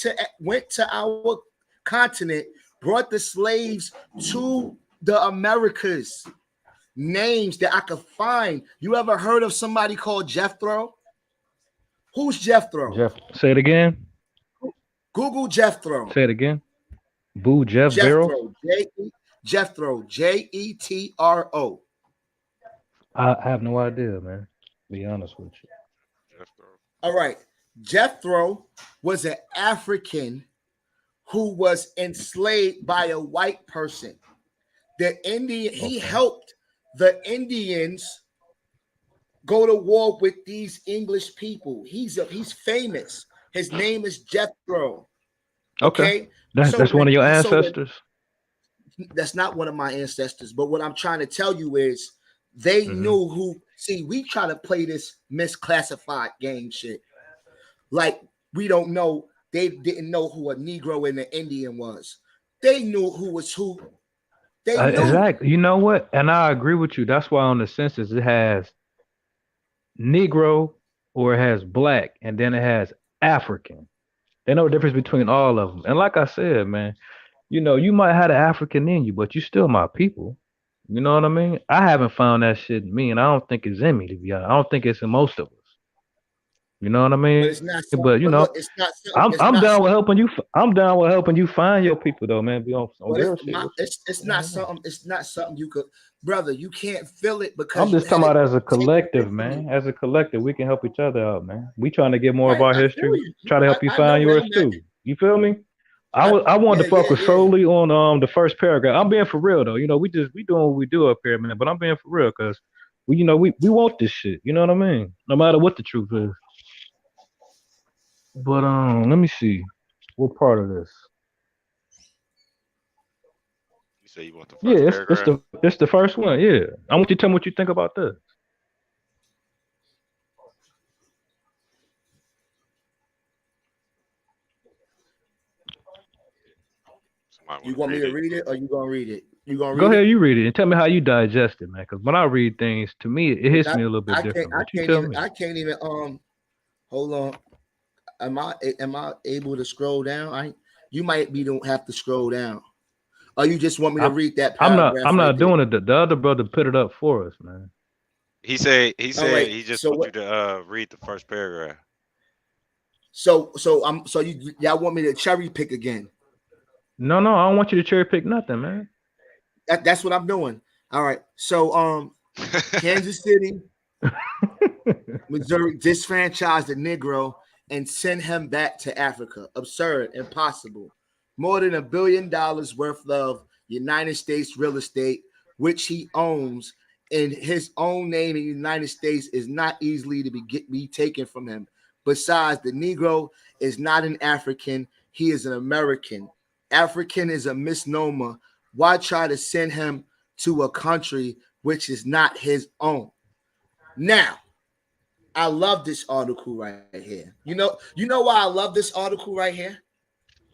to our continent, brought the slaves to the Americas. Names that I could find. You ever heard of somebody called Jethro? Who's Jethro? Jeff, say it again. Google Jethro. Say it again. Boo Jeff Barrels. Jethro. Jethro. Jetro. I have no idea, man. To be honest with you. All right. Jethro was an African who was enslaved by a white person. He helped the Indians go to war with these English people. He's famous. His name is Jethro. Okay. That's one of your ancestors. That's not one of my ancestors, but what I'm trying to tell you is they knew who. See, we try to play this misclassified game shit. Like we don't know. They didn't know who a Negro and an Indian was. They knew who was who. They knew. Exactly. You know what? And I agree with you. That's why on the census it has Negro or it has black, and then it has African. They know the difference between all of them. And like I said, man, you know, you might have the African in you, but you still my people. You know what I mean? I haven't found that shit in me, and I don't think it's in me, to be honest. I don't think it's in most of us. You know what I mean? But it's not. But you But know, look, it's not. It's I'm not. down with helping you. I'm down with helping you find your people, though, man. Be on But real shit. it's not something. It's not something you could, brother. You can't feel it because I'm you just talking had it about as a taken away collective, from you. man. As a collective, we can help each other out, man. We trying to get more of Right? our I feel history. you. Try to help you I know find where yours I'm at. too. You feel me? I wanted to focus solely on the first paragraph. I'm being for real though. You know, we doing what we do up here, man. But I'm being for real because we want this shit. You know what I mean? No matter what the truth is. But let me see. What part of this? You say you want the Yeah, first it's paragraph? the first one. Yeah, I want you to tell me what you think about this. You want me to read it, or you gonna read it? You gonna Go read ahead, it? you read it and tell me how you digest it, man. Because when I read things, to me, it hits me a little bit different. But you tell me. I can't even. Hold on. Am I able to scroll down? You might don't have to scroll down. Or you just want me to read that paragraph? I'm not doing it. The other brother put it up for us, man. He said he just so want you to read the first paragraph. So y'all want me to cherry pick again? No, I don't want you to cherry pick nothing, man. That's what I'm doing. All right. So Kansas City, Missouri disfranchised a Negro and sent him back to Africa. Absurd, impossible. More than $1 billion worth of United States real estate, which he owns in his own name in the United States, is not easily to be taken from him. Besides, the Negro is not an African. He is an American. African is a misnomer. Why try to send him to a country which is not his own? Now, I love this article right here. You know why I love this article right here?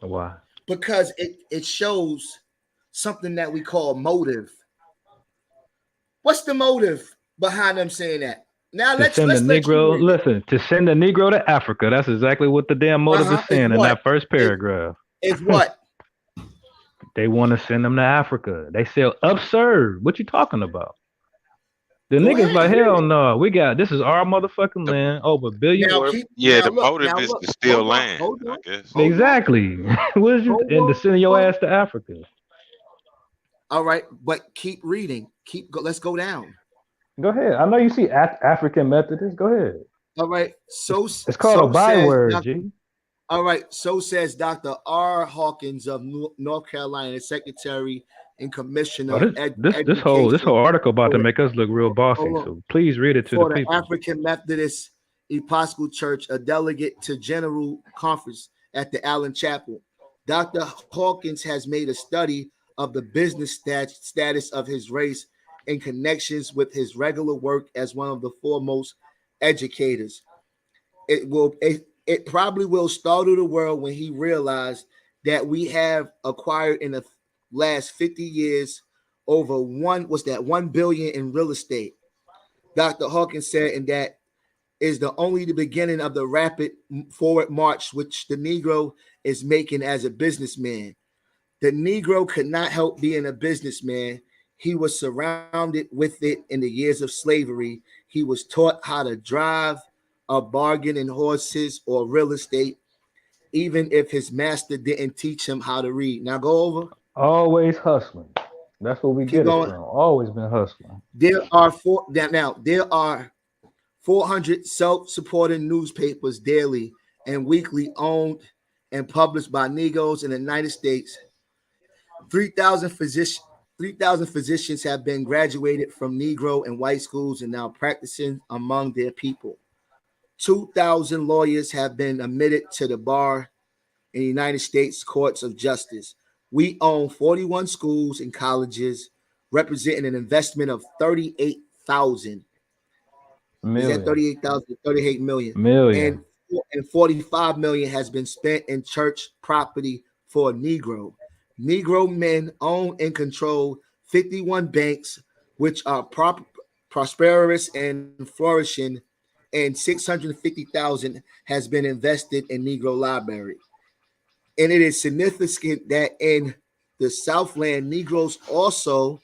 Why? Because it shows something that we call motive. What's the motive behind them saying that? Now let's send the let you Negro. read it. Listen, to send the Negro to Africa. That's exactly what the damn motive is saying in that first paragraph. Is what? They want to send them to Africa. They say absurd. What you talking about? The niggas like, hell no. We got this is our motherfucking land over $1 billion worth. The motive is to steal land. I guess. Exactly. What is you and to send your ass to Africa? All right, but keep reading. Let's go down. Go ahead. I know you see African Methodists. Go ahead. All right. So it's called a byword, G. All right. So says Dr. R. Hawkins of North Carolina, Secretary and Commissioner. This whole article about to make us look real bossy. So please read it to the people. African Methodist Episcopal Church, a delegate to General Conference at the Allen Chapel. Dr. Hawkins has made a study of the business status of his race in connections with his regular work as one of the foremost educators. It probably will startle the world when he realized that we have acquired in the last 50 years over $1 billion in real estate. Dr. Hawkins said, and that is only the beginning of the rapid forward march which the Negro is making as a businessman. The Negro could not help being a businessman. He was surrounded with it in the years of slavery. He was taught how to drive a bargain in horses or real estate, even if his master didn't teach him how to read. Now go over. Always hustling. That's what we get it from. Always been hustling. There are 400 self-supporting newspapers daily and weekly owned and published by Negroes in the United States. 3,000 physicians have been graduated from Negro and white schools and now practicing among their people. 2,000 lawyers have been admitted to the bar in the United States Courts of Justice. We own 41 schools and colleges, representing an investment of 38,000. Is that 38,000? 38 million. And 45 million has been spent in church property for Negro. Negro men own and control 51 banks, which are prosperous and flourishing, and 650,000 has been invested in Negro library. And it is significant that in the Southland, Negroes also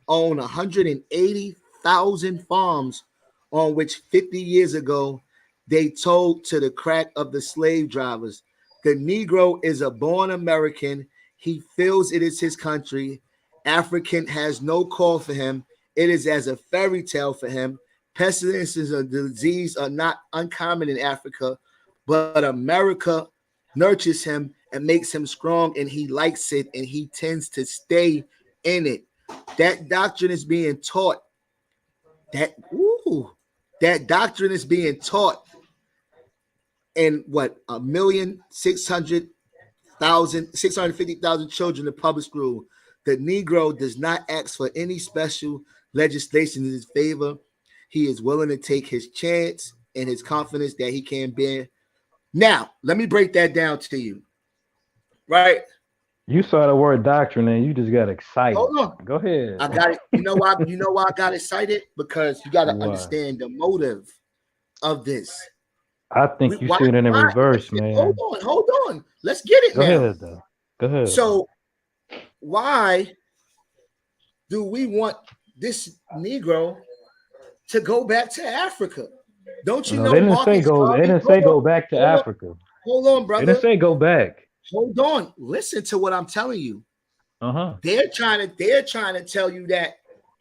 own 180,000 farms on which 50 years ago they told to the crack of the slave drivers. The Negro is a born American. He feels it is his country. African has no call for him. It is as a fairy tale for him. Pestilences and disease are not uncommon in Africa, but America nurtures him and makes him strong, and he likes it, and he tends to stay in it. That doctrine is being taught. That doctrine is being taught in 650,000 children in public school. The Negro does not ask for any special legislation in his favor. He is willing to take his chance and his confidence that he can bear. Now, let me break that down to you. Right? You saw the word doctrine and you just got excited. Hold on. Go ahead. I got it. You know why I got excited? Because you got to understand the motive of this. I think you see it in reverse, man. Hold on. Let's get it now. Go ahead, though. Go ahead. So why do we want this Negro to go back to Africa? Don't you know? They didn't say go. They didn't say go back to Africa. Hold on, brother. They didn't say go back. Hold on. Listen to what I'm telling you. They're trying to tell you that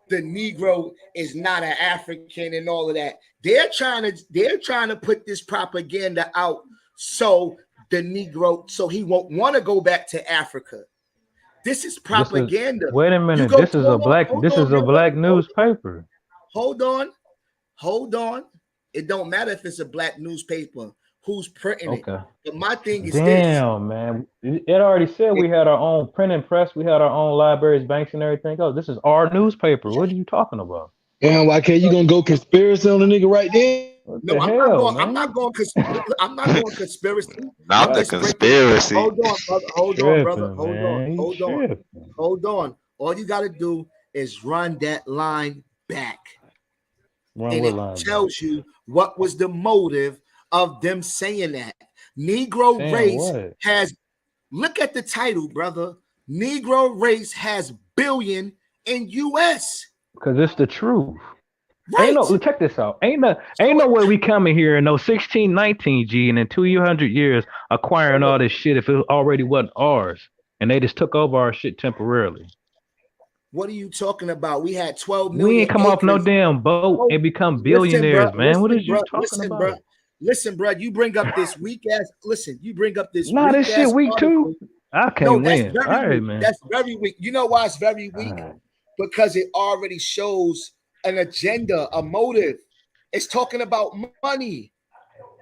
the Negro is not an African and all of that. They're trying to put this propaganda out so the Negro, so he won't want to go back to Africa. This is propaganda. Wait a minute. This is a black newspaper. Hold on. It don't matter if it's a black newspaper. who's printing it. Okay. But my thing is this. Damn, man. It already said we had our own printing press. We had our own libraries, banks, and everything else. This is our newspaper. What are you talking about? Damn, why can't you gonna go conspiracy on the nigga right there? What No, the I'm hell, not going. man? I'm not going conspiracy. Not I'm the just breaking. conspiracy. Hold on, brother. Hold on, brother. Tripping, Hold man. on. You Hold on. tripping. Hold on. All you got to do is run that line back, Run and what it line? tells you what was the motive of them saying that. Negro Saying race what? has. Look at the title, brother. Negro race has billion in U.S. Because it's the truth. Right. Ain't no, check this out. Ain't no way we coming here in no 1619 G and in 200 years acquiring all this shit if it already wasn't ours and they just took over our shit temporarily. What are you talking about? We had 12 We million ain't come off no acres. damn boat and become billionaires, man. What is you talking about? Listen, bro. You bring up this weak ass. Listen, you bring up this Nah, weak this shit ass weak article. too. I can't No, that's win. very All right, weak. man. That's very weak. You know why it's very weak? All right. Because it already shows an agenda, a motive. It's talking about money.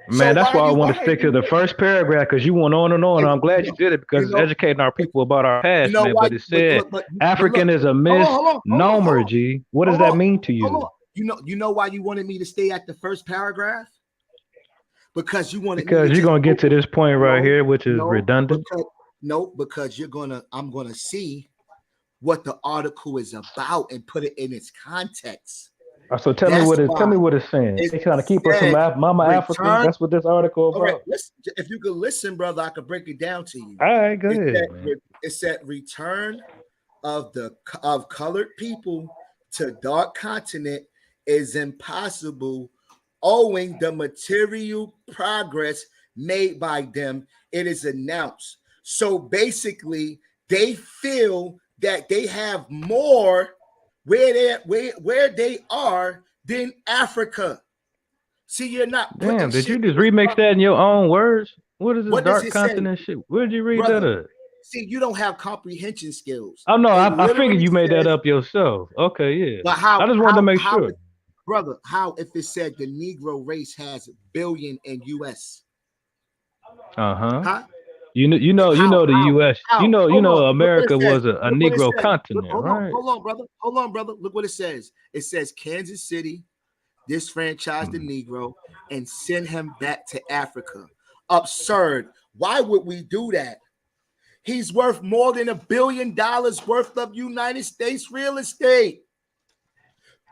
Man, that's why I want to why stick are to the you- first paragraph because you went on and on. I'm glad you did it because it's educating our people about our past, man. why? But it said But African look, is a hold on. misnomer, G. What does that mean to Hold you? on. You know why you wanted me to stay at the first paragraph? Because you wanted me Because to you're gonna get to this point right here, which is redundant. Because I'm gonna see what the article is about and put it in its context. So tell me what it's saying. They trying to keep us from Mama Africa. That's what this article about. All right, listen, if you could listen, brother, I could break it down to you. All right, go ahead. It said return of colored people to dark continent is impossible owing the material progress made by them. It is announced. So basically, they feel that they have more where they are than Africa. See, you're not. Damn, did you just remix that in your own words? What is this dark continent shit? Where did you read that at? See, you don't have comprehension skills. Oh no, I figured you made that up yourself. Okay, yeah. But how? I just wanted to make sure. Brother, how if it said the Negro race has billion in U.S.? Huh? You know the U.S. You know America was a Negro continent, right? Hold on, brother. Look what it says. It says Kansas City disfranchised the Negro and send him back to Africa. Absurd. Why would we do that? He's worth more than $1 billion worth of United States real estate.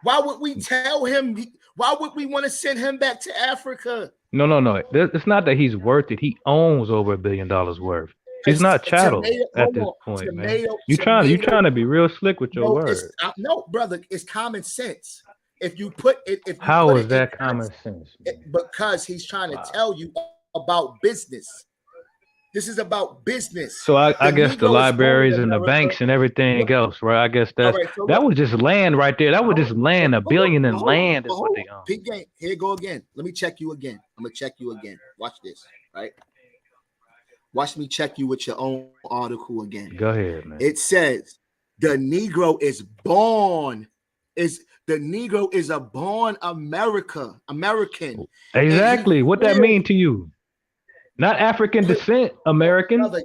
Why would we tell him? Why would we want to send him back to Africa? No. It's not that he's worth it. He owns over $1 billion worth. He's not chattel at this point, man. You trying to be real slick with your words. No, brother, it's common sense. If you put it, how is that common sense? Because he's trying to tell you about business. This is about business. So I guess the libraries and the banks and everything else, right? I guess that was just land right there. That was just land. $1 billion in land is what they own. Big game. Here you go again. Let me check you again. I'm gonna check you again. Watch this, right? Watch me check you with your own article again. Go ahead, man. It says the Negro is born. The Negro is a born American. Exactly. What that mean to you? Not African descent, American. Brother,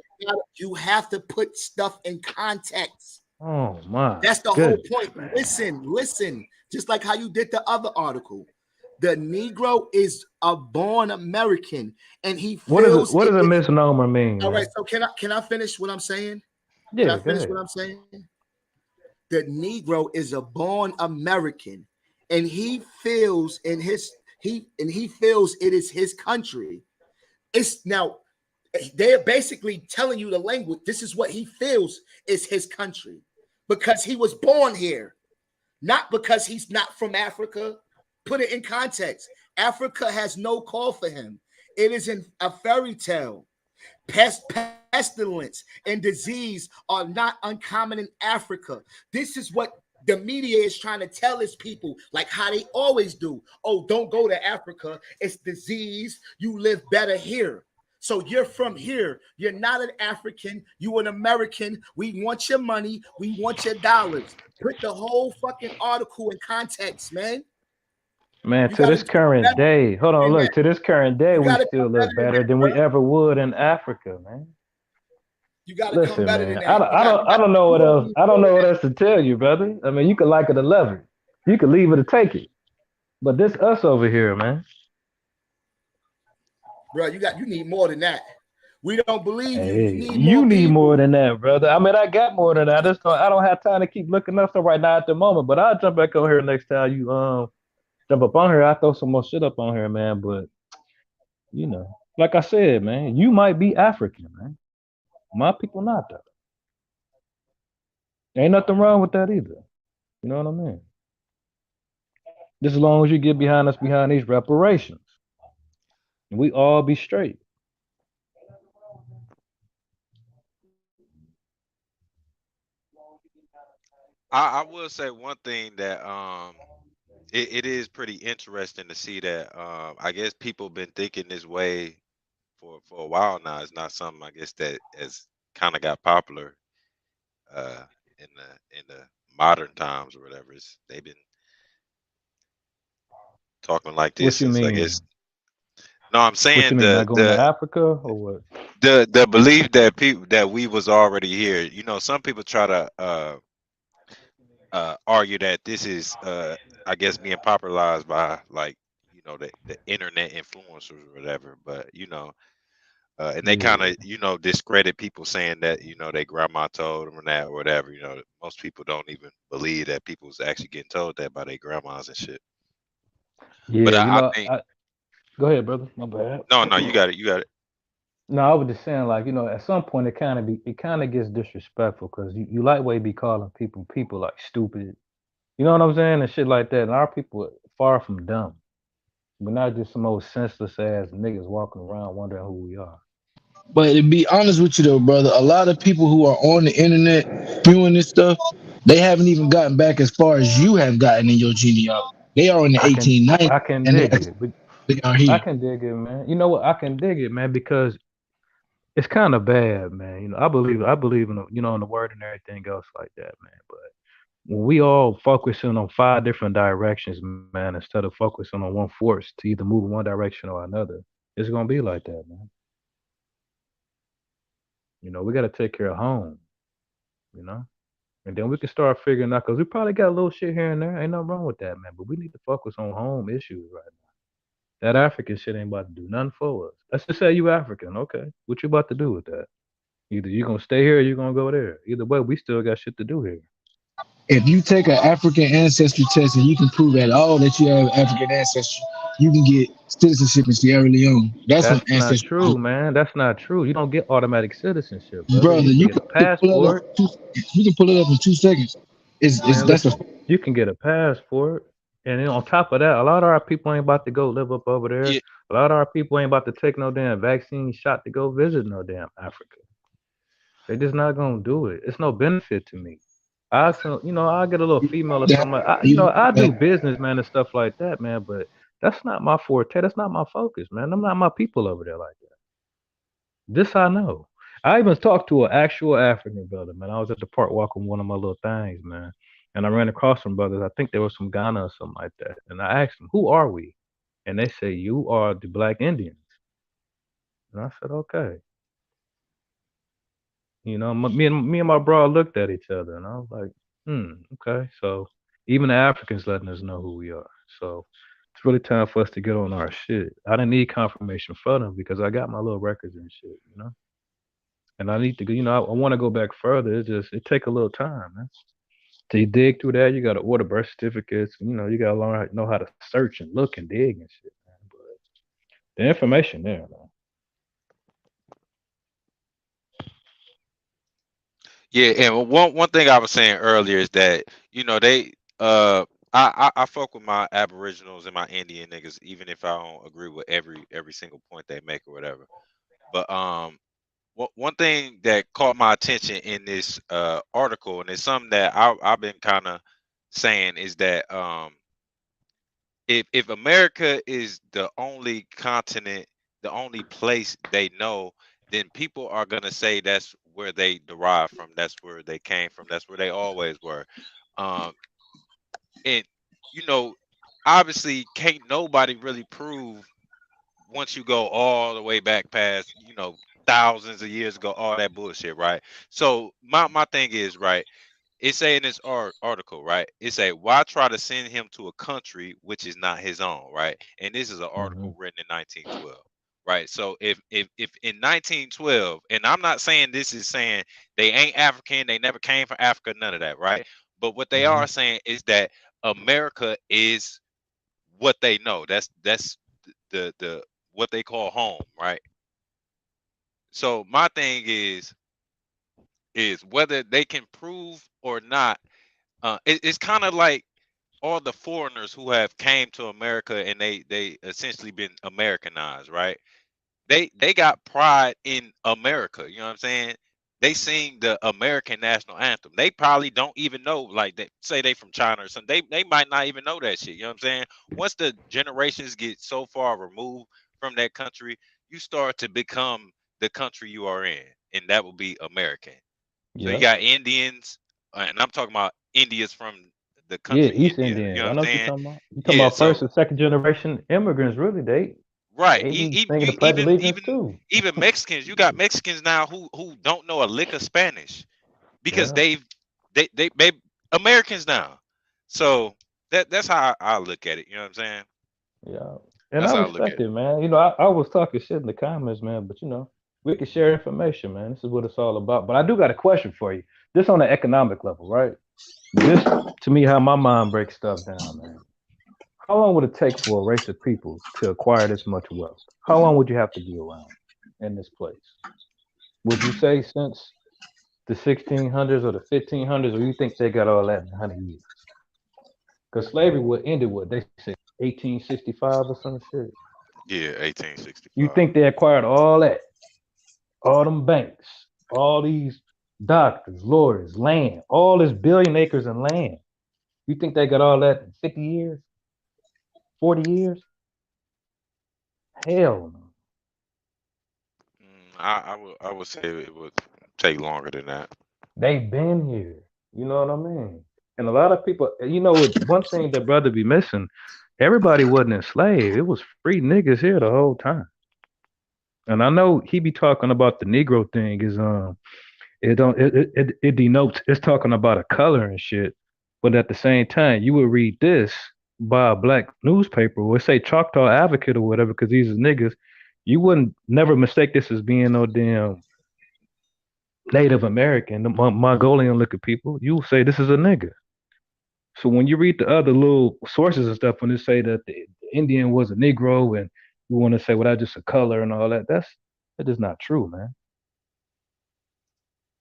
you have to put stuff in context. Oh my! That's the whole point. Listen. Just like how you did the other article, the Negro is a born American, and he feels. What does a misnomer mean? All right. So can I finish what I'm saying? Yeah. Can I finish what I'm saying? The Negro is a born American, and he feels it is his country. It's now they're basically telling you the language. This is what he feels is his country because he was born here, not because he's not from Africa. Put it in context. Africa has no call for him. It is in a fairy tale. Pestilence and disease are not uncommon in Africa. This is what the media is trying to tell his people, like how they always do. Oh, don't go to Africa. It's disease. You live better here. So you're from here. You're not an African. You an American. We want your money. We want your dollars. Put the whole fucking article in context, man. Man, You to got to this come current better day, hold on, than that. look, to this current day, You we got to still come look better than better that, than bro. we ever would in Africa, man. You got to come Listen, better than man, I that. don't, I don't, I don't know You what got to else. be I don't more know than what that, else to tell you, brother. I mean, you can like it or love it. You can leave it or take it. But this us over here, man. bro. You need more than that. We don't believe you. You Hey, need more you need more people. than that, brother. I mean, I got more than that. I don't have time to keep looking up stuff right now at the moment. But I'll jump back on here next time you jump up on here. I throw some more shit up on here, man. But like I said, man, you might be African, man. My people not though. Ain't nothing wrong with that either. You know what I mean? Just as long as you get behind us behind these reparations, and we all be straight. I will say one thing that it is pretty interesting to see that I guess people been thinking this way for a while now. It's not something I guess that has kind of got popular uh in the modern times or whatever. They've been talking like this What you since I guess. mean? No, I'm What you saying mean? Like going to Africa or what? the belief that people that we was already here. Some people try to argue that this is I guess being popularized by like the internet influencers or whatever, but and they kind Yeah. of discredit people saying that their grandma told them that or whatever. Most people don't even believe that people's actually getting told that by their grandmas and shit. But Yeah, I think go ahead, brother. My bad. no, you got it, you got it. No, I was just saying, like, at some point it kind of gets disrespectful because you lightweight be calling people like stupid. You know what I'm saying? And shit like that. And our people are far from dumb. We're not just some old senseless ass niggas walking around wondering who we are. But to be honest with you though, brother, a lot of people who are on the internet doing this stuff, they haven't even gotten back as far as you have gotten in your genealogy. They are in the I can 1890s I can and dig it, but they are I here. can dig it, man. You know what? I can dig it, man, because it's kind of bad, man. I believe in in the word and everything else like that, man. But when we all focusing on five different directions, man, instead of focusing on one force to either move in one direction or another, it's gonna be like that, man. We got to take care of home, you know, and then we can start figuring out because we probably got a little shit here and there. Ain't nothing wrong with that, man. But we need to focus on home issues right now. That African shit ain't about to do nothing for us. Let's just say you African, okay? What you about to do with that? Either you gonna stay here or you gonna go there. Either way, we still got shit to do here. If you take an African ancestry test and you can prove at all that you have African ancestry, you can get citizenship in Sierra Leone. That's when That's not ancestry. true, man. That's not true. You don't get automatic citizenship, brother. Brother, You can you get can, a you can pull that up. passport. You can pull it up in 2 seconds. It's Man, that's a listen, you can get a passport. And then on top of that, a lot of our people ain't about to go live up over there. Yeah, A lot of our people ain't about to take no damn vaccine shot to go visit no damn Africa. They just not gonna do it. It's no benefit to me. I get a little female or that. something. I do business, man, and stuff like that, man. But that's not my forte. That's not my focus, man. I'm not my people over there like that. This I know. I even talked to an actual African brother, man. I was at the park walking one of my little things, man. And I ran across some brothers. I think they were some Ghana or something like that. And I asked them, who are we? And they say, you are the Black Indians. And I said, okay. Me and my bro looked at each other, and I was like, okay. So even the Africans letting us know who we are. So it's really time for us to get on our shit. I didn't need confirmation from them because I got my little records and shit. And I need to go. I want to go back further. It take a little time, man. To dig through that, you got to order birth certificates. You got to learn how know how to search and look and dig and shit, man. But the information there, man. yeah, and one thing I was saying earlier is that they I fuck with my Aboriginals and my Indian niggas, even if I don't agree with every single point they make or whatever. But one thing that caught my attention in this article, and it's something that I've been kind of saying, is that if America is the only continent, the only place they know, then people are gonna say that's where they derive from, that's where they came from, that's where they always were. Um, and you know, obviously can't nobody really prove once you go all the way back past, thousands of years ago, all that bullshit, right? So my thing is, right, it say in this article, right, it say, why try to send him to a country which is not his own, right? And this is an article written in 1912, right? So if in 1912, and I'm not saying this is saying they ain't African, they never came from Africa, none of that, right? But what they are saying is that America is what they know. That's the what they call home, right? So my thing is whether they can prove or not. It's kind of like all the foreigners who have came to America and they essentially been Americanized, right? They got pride in America. You know what I'm saying? They sing the American national anthem. They probably don't even know, like, they say they from China or something. They might not even know that shit. You know what I'm saying? Once the generations get so far removed from that country, you start to become the country you are in, and that will be American. So you Yep. got Indians, and I'm talking about Indians from the Yeah, country East India. You Indians. know what I I'm know what you're saying? talking about. You talking Yeah. about first So and second generation immigrants, really. right, They be singing the you Pledge of Allegiance even too. even Mexicans. You got Mexicans now who don't know a lick of Spanish because Yeah, they Americans now. So that's how I look at it. You know what I'm saying? yeah. And That's I how I look at respect it. it, man. I was talking shit in the comments, man, but we can share information, man. This is what it's all about. But I do got a question for you. This on the economic level, right? This to me how my mind breaks stuff down, man. How long would it take for a race of people to acquire this much wealth? How long would you have to be around in this place? Would you say since the 1600s or the 1500s, or you think they got all that in 100 years? Because slavery would ended what they say 1865 or some shit. Yeah, You 1865. think they acquired all that, all them banks, all these doctors, lawyers, land, all this billion acres of land? You think they got all that in 50 years, 40 years? Hell no. I would say it would take longer than that. They've been here. You know what I mean? And a lot of people, one thing that brother be missing, everybody wasn't enslaved. It was free niggas here the whole time. And I know he be talking about the Negro thing is it don't it denotes it's talking about a color and shit. But at the same time, you would read this by a black newspaper or say Choctaw Advocate or whatever, because these is niggas. You wouldn't never mistake this as being no damn Native American, the Mongolian looking people. You will say this is a nigga. So when you read the other little sources and stuff, when they say that the Indian was a Negro and you want to say, well, that's just a color and all that, that is not true, man.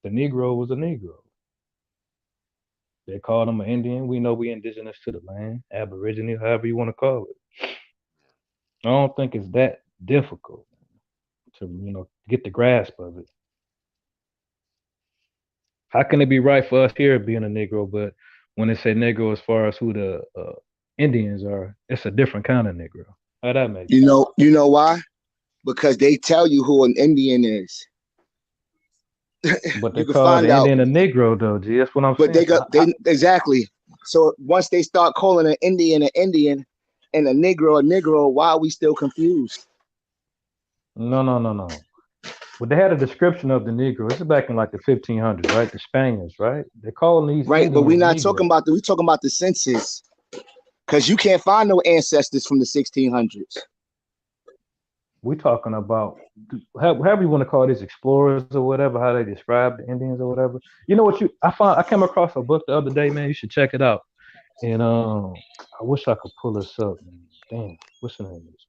The Negro was a Negro. They called him an Indian. We know we indigenous to the land, Aborigine, however you want to call it. I don't think it's that difficult to get the grasp of it. How can it be right for us here being a Negro, but when they say Negro as far as who the Indians are, it's a different kind of Negro? How that make sense? You know why? Because they tell you who an Indian is. But they You can call the find out, Indian a Negro, though. G, that's what I'm but saying. they got they exactly. So once they start calling an Indian and a Negro, why are we still confused? No. Well, they had a description of the Negro. This is back in like the 1500s, right? The Spaniards, right? They're calling these Right, but we're Indians not talking Negro. about we talking about the census, because you can't find no ancestors from the 1600s. We're talking about however you want to call these explorers or whatever, how they describe the Indians or whatever. You know what I came across a book the other day, man. You should check it out. And I wish I could pull this up, man. Damn, what's the name of this?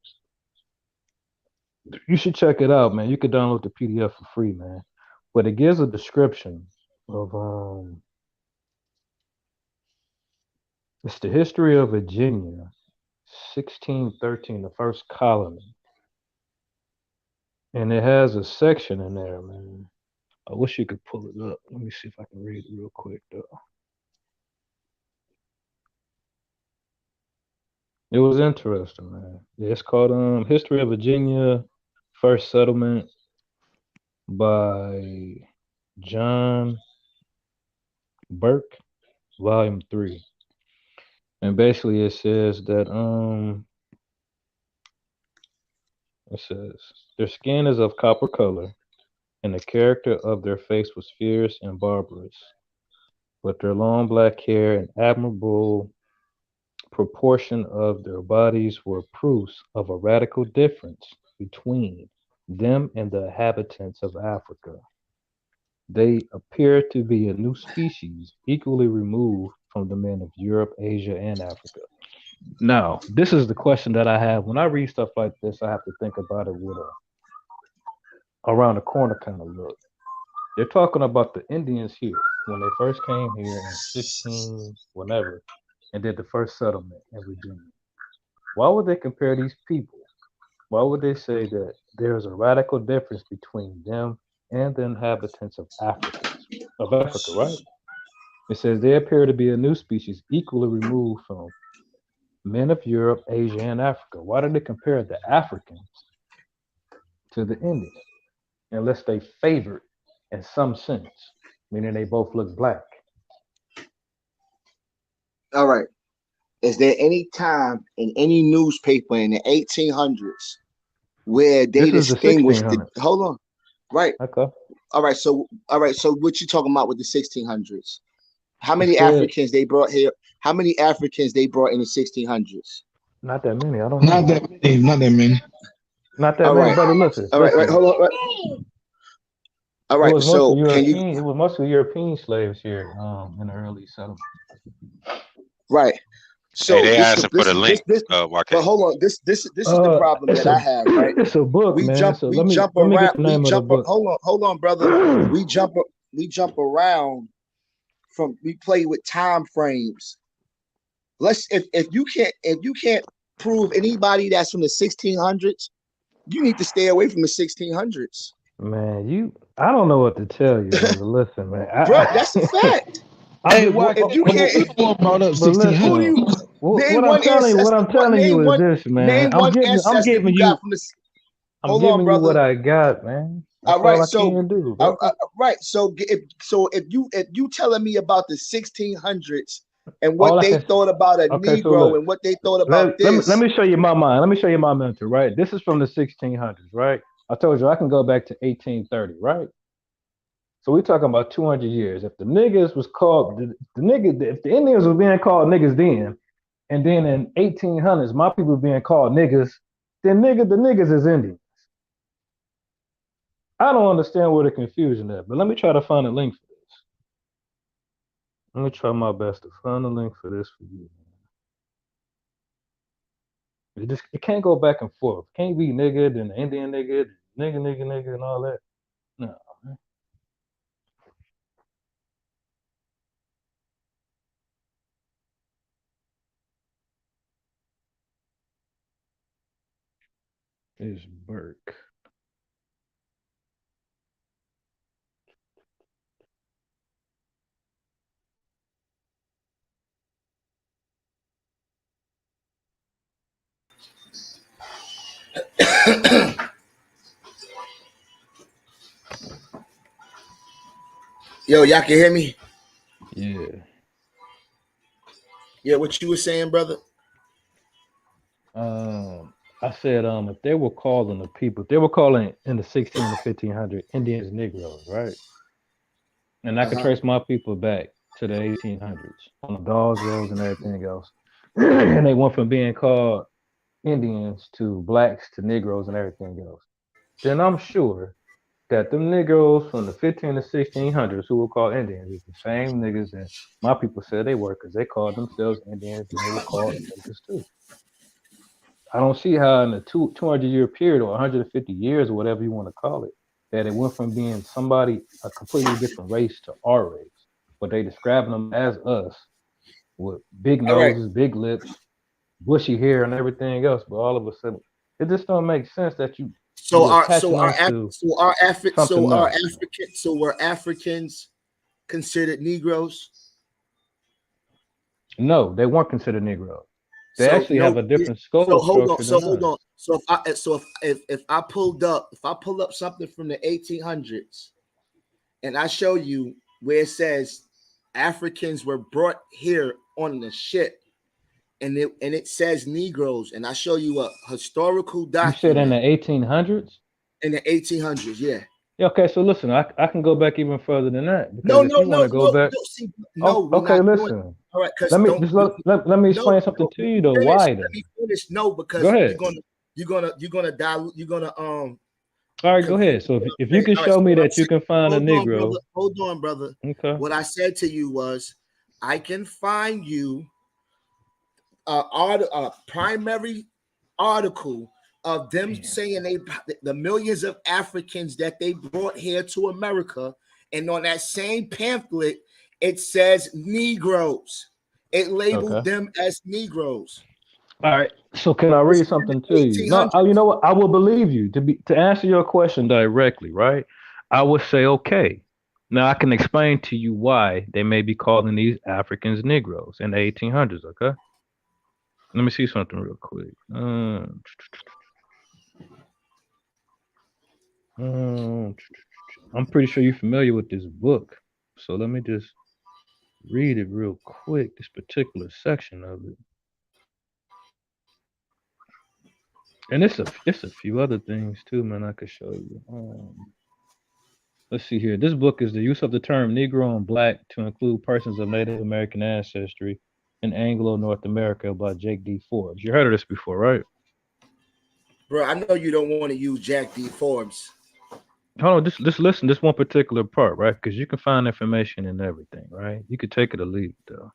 You should check it out, man. You could download the PDF for free, man. But it gives a description of it's the history of Virginia, 1613, the first colony. And it has a section in there, man. I wish you could pull it up. Let me see if I can read it real quick, though. It was interesting, man. Yeah, it's called History of Virginia, First Settlement by John Burke, Volume 3. And basically it says that it says their skin is of copper color, and the character of their face was fierce and barbarous. But their long black hair and admirable proportion of their bodies were proofs of a radical difference between them and the inhabitants of Africa. They appear to be a new species, equally removed from the men of Europe, Asia, and Africa. Now, this is the question that I have. When I read stuff like this, I have to think about it with a around the corner kind of look. They're talking about the Indians here when they first came here in 16 whenever and did the first settlement in Virginia. Why would they compare these people? Why would they say that there's a radical difference between them and the inhabitants of Africa, right? It says they appear to be a new species equally removed from men of Europe, Asia, and Africa. Why did they compare the Africans to the Indians? Unless they favored in some sense, meaning they both look black. All right. Is there any time in any newspaper in the 1800s where they This is the distinguished 1600s. Hold on. Right. Okay. All right. So what you talking about with the 1600s? How many It said, Africans they brought here? How many Africans they brought in the 1600s? not that many. I don't know. Not that many. Not that many. Not that All many, right. brother. Listen. All right. Right. Listen. Hold on. Right. All It right. was So mostly can you? European. It was mostly European slaves here in the early settlements. Right. Hey, So they this asking for the link, but YK. hold on. This is the problem It's that I a have, right? it's a book, man. So We jump let me get around, the name of the book. hold on, brother. We jump around we play with time frames. If you can't prove anybody that's from the 1600s, you need to stay away from the 1600s. Man, I don't know what to tell you, brother. Listen, man. Bro, that's a fact. Hey, Just, why? If you But can't, you the one brought up but listen, 1600. who do you what name I'm one telling you, ancestor? is this, man. Name one I'm ancestor giving you got you, from the. I'm Hold on, giving you what brother. I got, man. That's All all right, I so can do, bro. right, so if you telling me about the 1600s and what All I they can. thought about a Okay, so Negro look, and what they thought about let this, me show you my mind. Let me show you my mentor, right? This is from the 1600s, right? I told you I can go back to 1830, right? So we're talking about 200 years. If the niggas was called if the Indians were being called niggas then, and then in 1800s my people were being called niggas, then the niggas is Indians. I don't understand where the confusion is, but let me try to find a link for this. Let me try my best to find a link for this for you. It can't go back and forth. It can't be nigga, then the Indian nigga, nigga, and all that. No, man. It's Burke. yo, y'all can hear me? Yeah. Yeah, what you were saying, brother? I said, if they were calling the people, if they were calling in the 16 to 1500 Indians Negroes, right? And I could trace my people back to the 1800s on the Dawes Roads and everything else. And they went from being called Indians to blacks to Negroes and everything else. Then I'm sure that them Negroes from the 15 to 1600s who were called Indians is the same niggas that my people said they were because they called themselves Indians and they were called niggas too. I don't see how in a 200-year period or 150 years or whatever you want to call it, that it went from being somebody, a completely different race to our race. But they describing them as us with big All right. noses, big lips, bushy hair and everything else. But all of a sudden, it just don't make sense that you attaching them to something else. Were Africans considered Negroes? No, they weren't considered Negroes. They So actually have a different skull structure than us. So if I pull up something from the 1800s and I show you where it says Africans were brought here on the ship and it says Negroes, and I show you a historical You said in document the 1800s? in the 1800s. Yeah. Yeah, okay, so listen, I can go back even further than that because No, if no, you want no, to go no, back, no. See, no, oh, we're okay, not doing. listen. All right, because Let me don't just let me no, explain something no, to you though. finish. Why Let then? me finish. No, Go because ahead. you're gonna dilute. You're gonna All right, go ahead. confuse So what if I'm you saying. can All right. show So me what I'm that you saying. can find a Hold on, brother. Negro, Hold on, brother. okay. What I said to you was, I can find you a primary article of them saying the millions of Africans that they brought here to America, and on that same pamphlet it says Negroes. It labeled Okay. them as Negroes. All right. So can I This read is in something the to you? No, 1800s. you know what? I will believe you to answer your question directly, right? I would say okay. Now I can explain to you why they may be calling these Africans Negroes in the 1800s. Okay. Let me see something real quick. I'm pretty sure you're familiar with this book, so let me just read it real quick. This particular section of it, and it's a few other things too, man. I could show you. Let's see here. This book is the use of the term Negro and Black to include persons of Native American ancestry in Anglo North America by Jake D. Forbes. You heard of this before, right? Bro, I know you don't want to use Jack D. Forbes. Hold on, just listen this one particular part, right? Because you can find information in everything, right? You could take it or leave it though.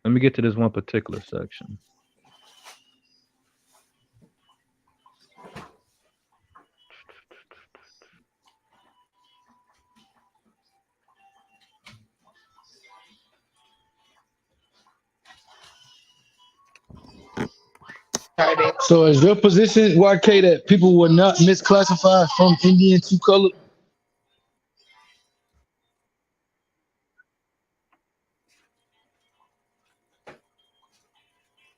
Let me get to this one particular section. So is your position, YK, that people were not misclassified from Indian to color?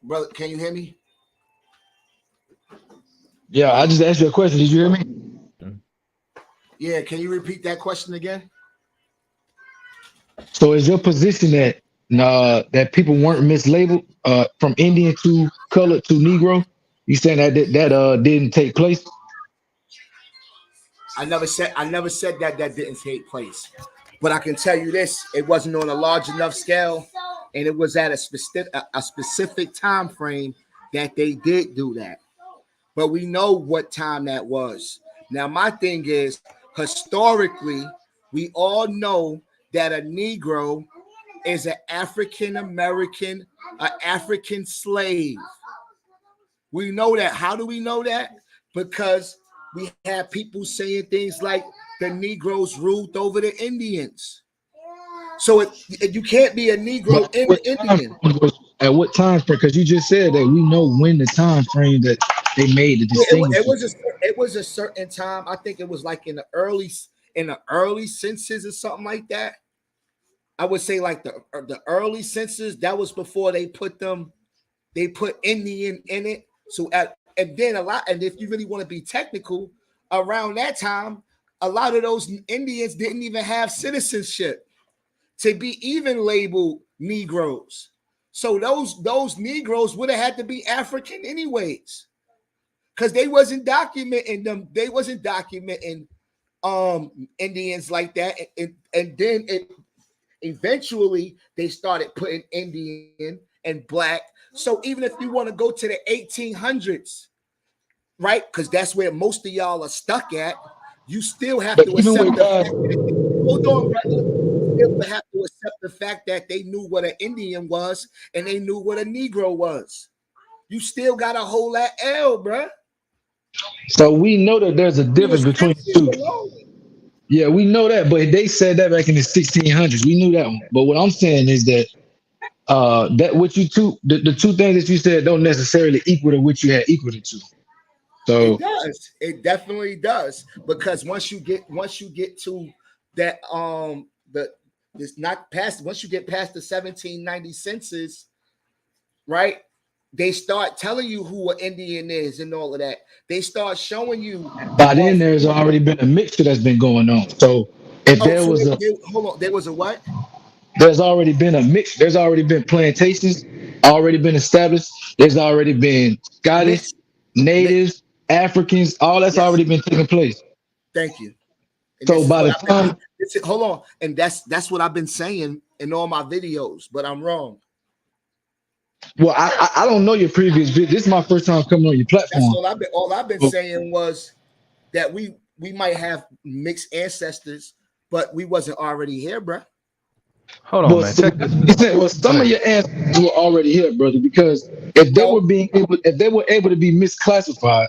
Brother, can you hear me? Yeah, I just asked you a question. Did you hear me? Yeah, can you repeat that question again? So is your position that that people weren't mislabeled from Indian to color to Negro? You saying that didn't take place? I never said that didn't take place. But I can tell you this: it wasn't on a large enough scale, and it was at a specific time frame that they did do that. But we know what time that was. Now, my thing is, historically, we all know that a Negro is an African American, an African slave. We know that. How do we know that? Because we have people saying things like the Negroes ruled over the Indians. So you can't be a Negro But in the Indian. at what time frame? Because you just said that we know when the time frame that they made the distinguishing. It was a certain time. I think it was like in the early census or something like that. I would say like the early census. That was before they put Indian in it. So and then and if you really want to be technical, around that time, a lot of those Indians didn't even have citizenship to be even labeled Negroes. So those Negroes would have had to be African anyways, because they wasn't documenting them. They wasn't documenting Indians like that, and then eventually they started putting Indian and Black. So even if you want to go to the 1800s, right? Because that's where most of y'all are stuck at. You still have to accept the fact that, hold on, brother. You still have to accept the fact that they knew what an Indian was and they knew what a Negro was. You still got to hold that L, bro. So we know that there's a difference between the two. Yeah, we know that, but they said that back in the 1600s. We knew that one. But what I'm saying is that that what you the two things that you said don't necessarily equal to what you had equal it to. So it does. It definitely does, because once you get to that once you get past the 1790 census, right? They start telling you who an Indian is and all of that. They start showing you. By then, there's already been a mixture that's been going on. So if there was hold on, there was a what? there's already been a mix. There's already been plantations, already been established. There's already been Scottish, Mixed. natives, Africans. All that's Yes. already been taking place. Thank you. And So this is by what the I've been. time, Hold on, and that's what I've been saying in all my videos, but I'm wrong. well, I don't know your previous video. This is my first time coming on your That's platform. all I've been So, saying was that we might have mixed ancestors, but we wasn't already here, bro. Hold on, man. Check this. well, some of your ancestors were already here, brother. Because if they No, were able to be misclassified,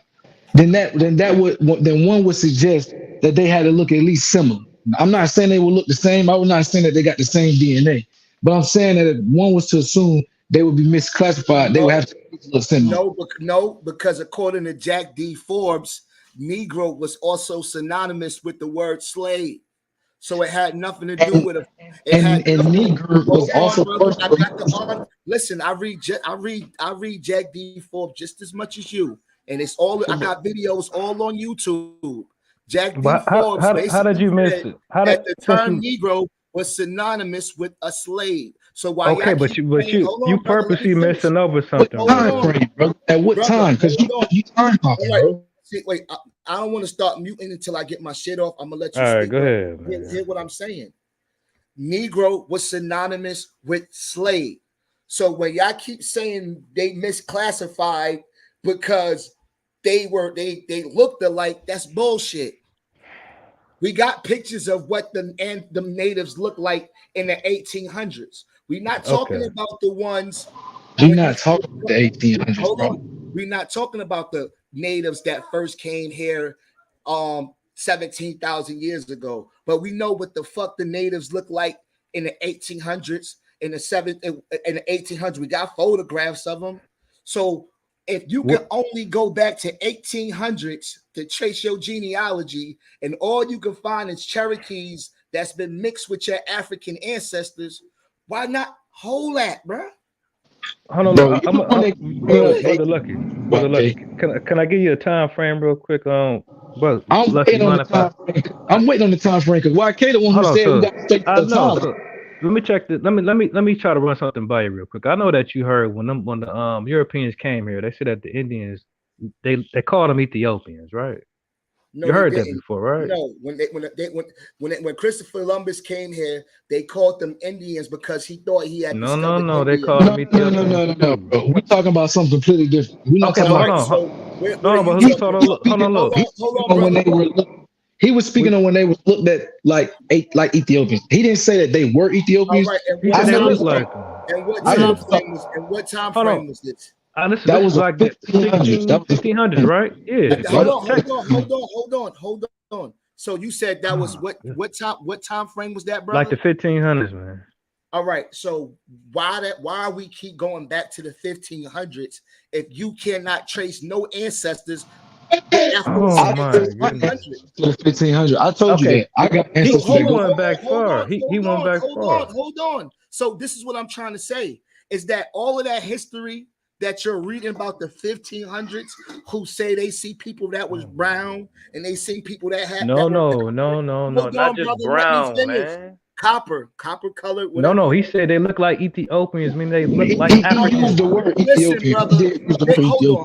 then one would suggest that they had to look at least similar. I'm not saying they would look the same. I was not saying that they got the same DNA, but I'm saying that if one was to assume they would be misclassified, they would have to look similar. no, because according to Jack D. Forbes, Negro was also synonymous with the word slave. So it had nothing to do with it. And Negro was also brother. I got the first. listen. I read Jack D. Forbes just as much as you, and it's all. I got videos all on YouTube. Jack D. But Forbes how did you miss it? How did the term Negro was synonymous with a slave. So why? Okay, but you purposely missing over something. What time frame, bro? At what time? Because you time hopping, bro. See, wait, I don't want to start muting until I get my shit off. I'm gonna let you. All right, speak. go ahead. Man. Hear what I'm saying. Negro was synonymous with slave. So when y'all keep saying they misclassified because they looked alike, that's bullshit. We got pictures of what the natives looked like in the 1800s. We're not talking about the ones. We're not talking about the 1800s. Hold bro. on. We're not talking about the natives that first came here 17,000 years ago. But we know what the fuck the natives look like in the 1800s, in the 1800s. We got photographs of them. So if you can only go back to 1800s to trace your genealogy, and all you can find is Cherokees that's been mixed with your African ancestors, why not hold that, bro? Hold on, Brother Lucky. Can I give you a time frame real quick? I'm waiting on the time frame because YK the one who said we got to take the time. So let me check this. Let me try to run something by you real quick. I know that you heard when the Europeans came here, they said that the Indians they called them Ethiopians, right? No, you heard that before, right? No, when Christopher Columbus came here, they called them Indians because he thought he had discovered India. They called them Ethiopians. No, bro. We're talking about something completely different. We're not talking about. Hold on, when they were. He was speaking on when they were looked at like Ethiopians. He didn't say that they were Ethiopians. All right, and what time frame was this? That was like the 1500s, right? Yeah. Hold on. So you said that was what time frame was that, bro? Like the 1500s, man. All right. So why we keep going back to the 1500s if you cannot trace no ancestors? Oh my goodness. 1500. I told you that. I got ancestors. He went back far. He went back far. Hold on. So this is what I'm trying to say is that all of that history that you're reading about the 1500s who say they see people that was brown and they see people that had no, not just brown, man. Copper colored. No, he said they look like Ethiopians. I mean, they look like Africans. The word Ethiopian.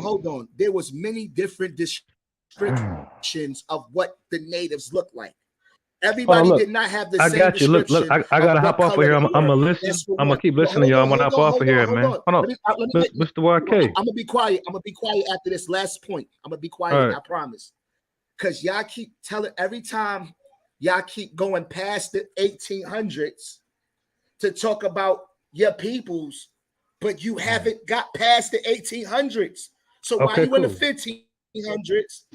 Hold on. There was many different descriptions of what the natives look like. Everybody did not have the same. I got you. Look, I gotta hop off of here. I'm gonna listen. I'm gonna keep listening to y'all. I'm gonna hop off of here, man. Hold on, Mr. YK. I'm gonna be quiet. I'm gonna be quiet after this last point. I'm gonna be quiet. I promise. Because y'all keep telling every time y'all keep going past the 1800s to talk about your peoples, but you haven't got past the 1800s. So why you in the 1500s?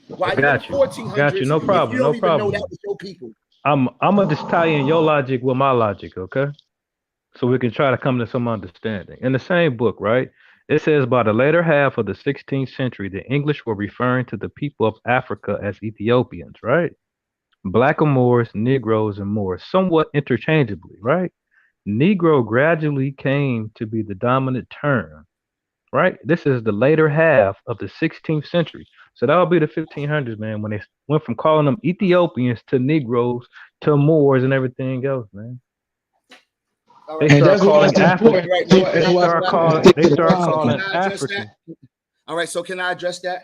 Why you in the 1400s? Got you. No problem. You don't even know that was your people. I'm gonna just tie in your logic with my logic, okay? So we can try to come to some understanding. In the same book, right? It says by the later half of the 16th century, the English were referring to the people of Africa as Ethiopians, right? Blackamoors, Negroes, and Moors, somewhat interchangeably, right? Negro gradually came to be the dominant term, right? This is the later half of the 16th century. So that would be the 1500s, man, when they went from calling them Ethiopians to Negroes to Moors and everything else, man. All They right. And start that's why calling it's African. important. Right. They That's they why start I calling. stick They to the start So calling can content. I address that? African. All right. So can I address that?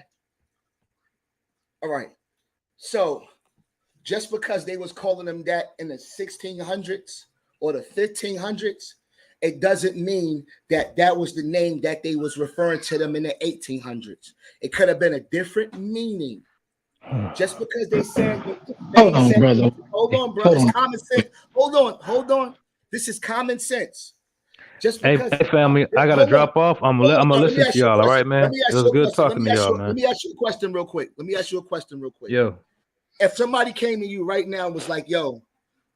All right. So just because they was calling them that in the 1600s or the 1500s, it doesn't mean that that was the name that they was referring to them in the 1800s. It could have been a different meaning. Just because they said Hold they on, said, brother. hold on, bro, Hold it's on. common sense. Hold on. This is common sense. Just Hey, because, hey, family, I gotta hold on. drop off. I'm Hold on, gonna no, let me listen to ask you a y'all. All right, question. Let man. me It ask was you a good question. Let talking me to ask y'all, you. Let man. me ask you a question real quick. Yo, If somebody came to you right now and was like, "Yo,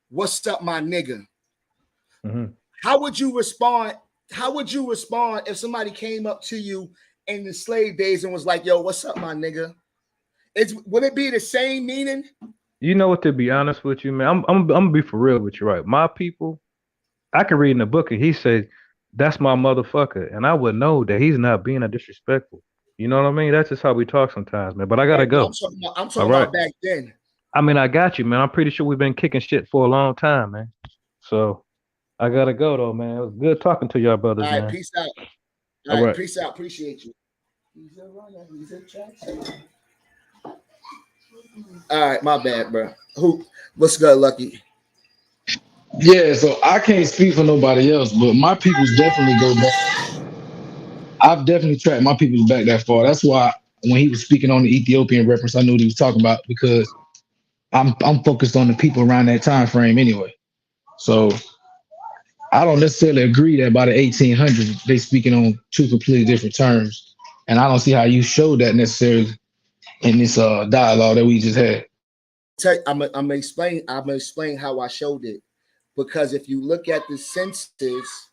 what's up, my nigga?" hmm How would you respond? How would you respond if somebody came up to you in the slave days and was like, "Yo, what's up, my nigga?" Would it be the same meaning? you know what? To be honest with you, man, I'm gonna be for real with you, right? My people, I can read in the book and he says, "That's my motherfucker," and I would know that he's not being a disrespectful. You know what I mean? That's just how we talk sometimes, man. But I gotta Right, but go. I'm All talking right. about back then. I mean, I got you, man. I'm pretty sure we've been kicking shit for a long time, man. So I gotta go though, man. It was good talking to y'all brothers, All right, man. peace out. All All right, right. peace out. Appreciate you. All right, my bad, bro. What's good, Lucky? Yeah, so I can't speak for nobody else, but my peoples definitely go back. I've definitely tracked my peoples back that far. That's why when he was speaking on the Ethiopian reference, I knew what he was talking about because I'm focused on the people around that time frame anyway. So I don't necessarily agree that by the 1800s they speaking on two completely different terms, and I don't see how you showed that necessarily in this dialogue that we just had. I'm gonna explain how I showed it, because if you look at the census,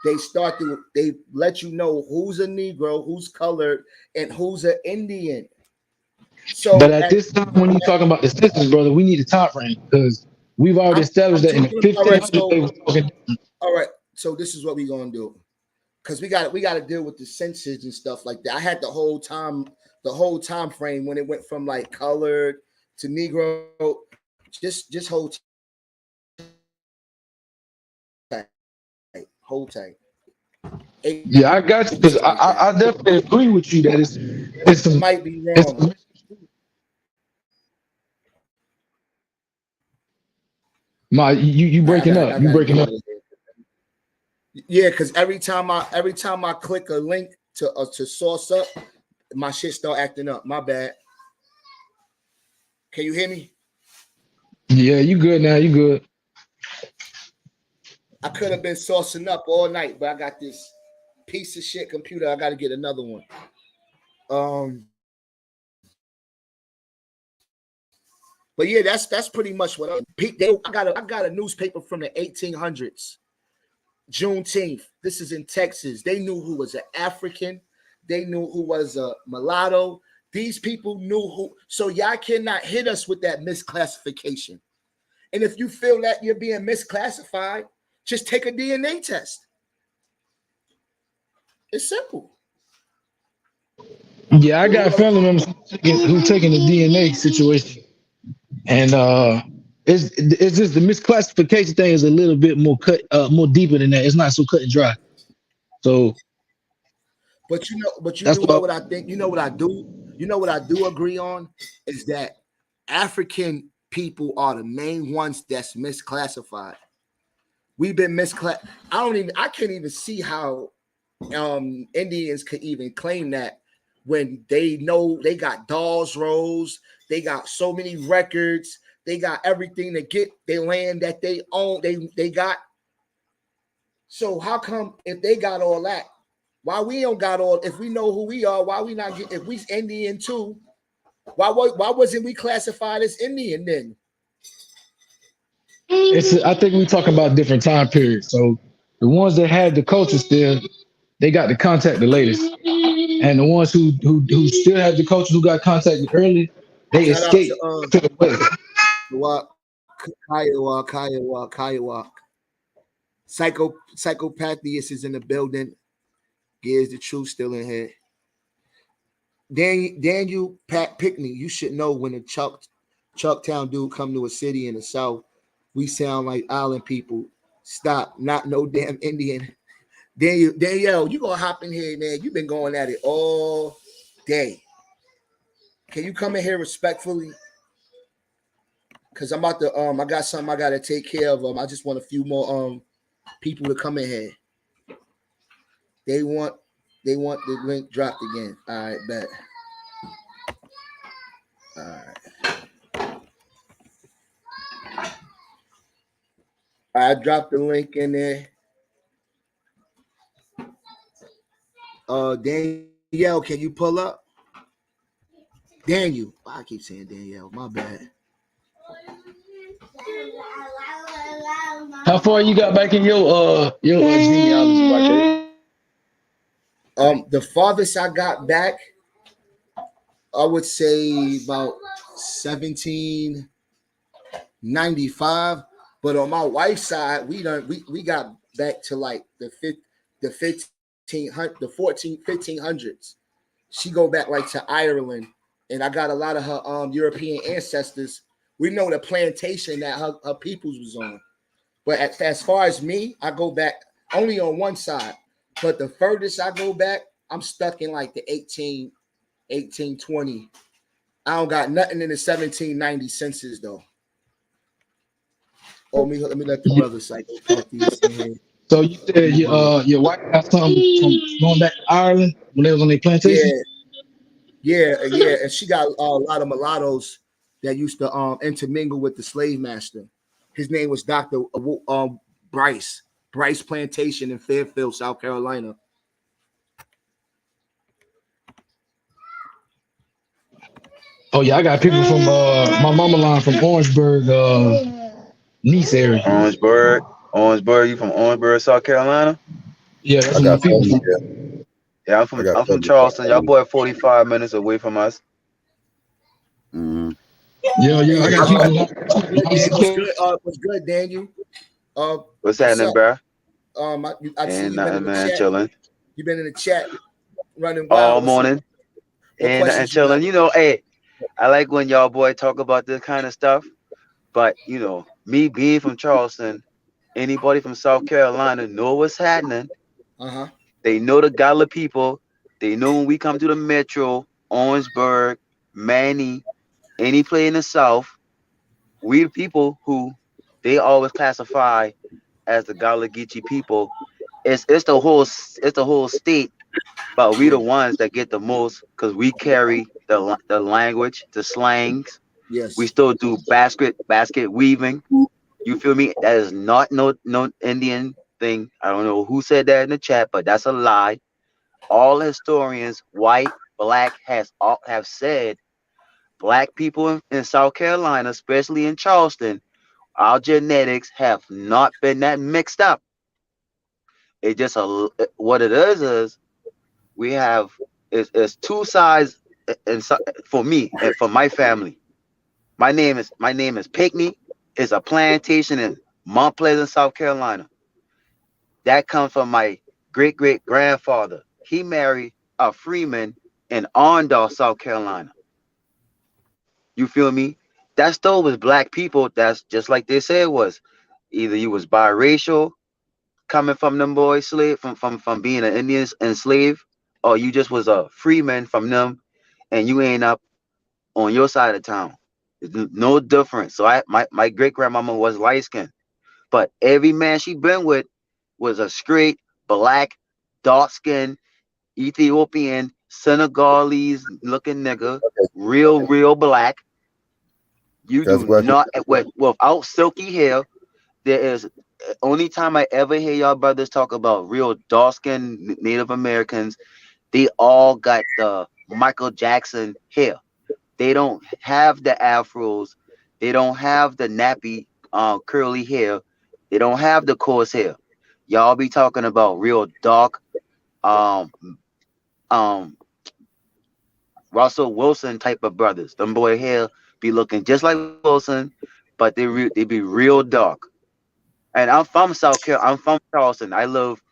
they let you know who's a Negro, who's colored, and who's an Indian. But So at this time, when you're talking about the census, brother, we need a time frame because we've already established I'm that in the talking. All right, 1500s they so was talking. all right, so this is what we're gonna do, because we got to deal with the census and stuff like that. I had the whole time frame when it went from like colored to Negro. Just hold tight. Yeah, I got you because Shit like that. I definitely agree with you that it's It some might be it's wrong. some, my you I breaking got up I you got to get breaking up. out of here. Yeah, because every time I click a link to source up, my shit start acting up. My bad. Can you hear me? Yeah, you good now? You good? I could have been sourcing up all night, but I got this piece of shit computer. I got to get another one. Um, but yeah, that's pretty much what I got a newspaper from the 1800s, Juneteenth. This is in Texas. They knew who was an African. They knew who was a mulatto. These people knew who. So y'all cannot hit us with that misclassification. And if you feel that you're being misclassified, just take a DNA test. It's simple. Yeah, I got family members who taking the DNA situation, and it's just the misclassification thing is a little bit more deeper than that. It's not so cut and dry. So But you that's do know why. what I think. You know what I do. You know what I do agree on is that African people are the main ones that's misclassified. We've been misclass. I can't even see how Indians could even claim that when they know they got Dawes Roads, they got so many records, they got everything to get their land that they own. They got. So how come if they got all that, why we don't got all? If we know who we are, why we not get? If we Indian too, why wasn't we classified as Indian then? I think we're talking about different time periods. So the ones that had the culture still, they got to contact the latest, and the ones who still have the culture who got contacted early, they Shout out escaped to the west. to Kiowa. Psychopathius is in the building. Gears the truth still in here. Daniel Pat Pickney, you should know when a Chucktown dude come to a city in the South, we sound like island people. Stop. Not no damn Indian. Danielle, you gonna hop in here, man. You've been going at it all day. Can you come in here respectfully? Cause I'm about to I got something I gotta take care of. I just want a few more people to come in here. They want the link dropped again. All right, bet. All right. I dropped the link in there. Danielle, can you pull up? Daniel. I keep saying Danielle. My bad. How far you got back in your genealogy? The farthest I got back, I would say about 1795. But on my wife's side, we got back to like the 1500s. She go back like to Ireland, and I got a lot of her European ancestors. We know the plantation that her peoples was on. But as far as me, I go back only on one side. But the furthest I go back, I'm stuck in like the 1820. I don't got nothing in the 1790 census though. Oh, let me let the brother cycle talk to you. So you said your wife got something from going back to Ireland when they was on their plantation? Yeah, and she got a lot of mulattoes that used to intermingle with the slave master. His name was Dr. Bryce Plantation in Fairfield, South Carolina. Oh yeah, I got people from my mama line from Orangeburg, Nice area. Orangeburg. You from Orangeburg, South Carolina? Yeah, that's my people. Yeah, I'm from Charleston. Y'all boy 45 minutes away from us. Yeah, I got people. What's good, Daniel? What's happening, bro? I see you've been in the chat. Chilling. You've been in the chat running all morning. And chilling. You hey, I like when y'all boy talk about this kind of stuff. But me being from Charleston, anybody from South Carolina know what's happening. They know the Gala people. They know when we come to the metro, Orangeburg, Manny, any place in the South, we the people who they always classify as the Gala Geechee people. It's the whole state, but we the ones that get the most because we carry the language, the slangs. Yes. We still do basket weaving. You feel me? That is not no Indian thing. I don't know who said that in the chat, but that's a lie. All historians, white, black, have said black people in South Carolina, especially in Charleston, our genetics have not been that mixed up. It just what it is we have is two sides. And for me and for my family, my name is Pickney. It's a plantation in Mount Pleasant, South Carolina. That comes from my great-great-grandfather. He married a freeman in Arndale, South Carolina. You feel me? That still was black people. That's just like they said it was. Either you was biracial, coming from them boys slave from being an Indian enslaved, or you just was a freeman from them, and you ain't up on your side of town. There's no difference. So my great grandmama was light skinned, but every man she been with was a straight black, dark skinned Ethiopian, Senegalese looking nigga, real black. You do not without silky hair. There is only time I ever hear y'all brothers talk about real dark-skinned Native Americans. They all got the Michael Jackson hair. They don't have the afros. They don't have the nappy curly hair. They don't have the coarse hair. Y'all be talking about real dark Russell Wilson type of brothers. Them boy hair be looking just like Wilson, but they be real dark. And I'm from South Carolina. I'm from Charleston. I live.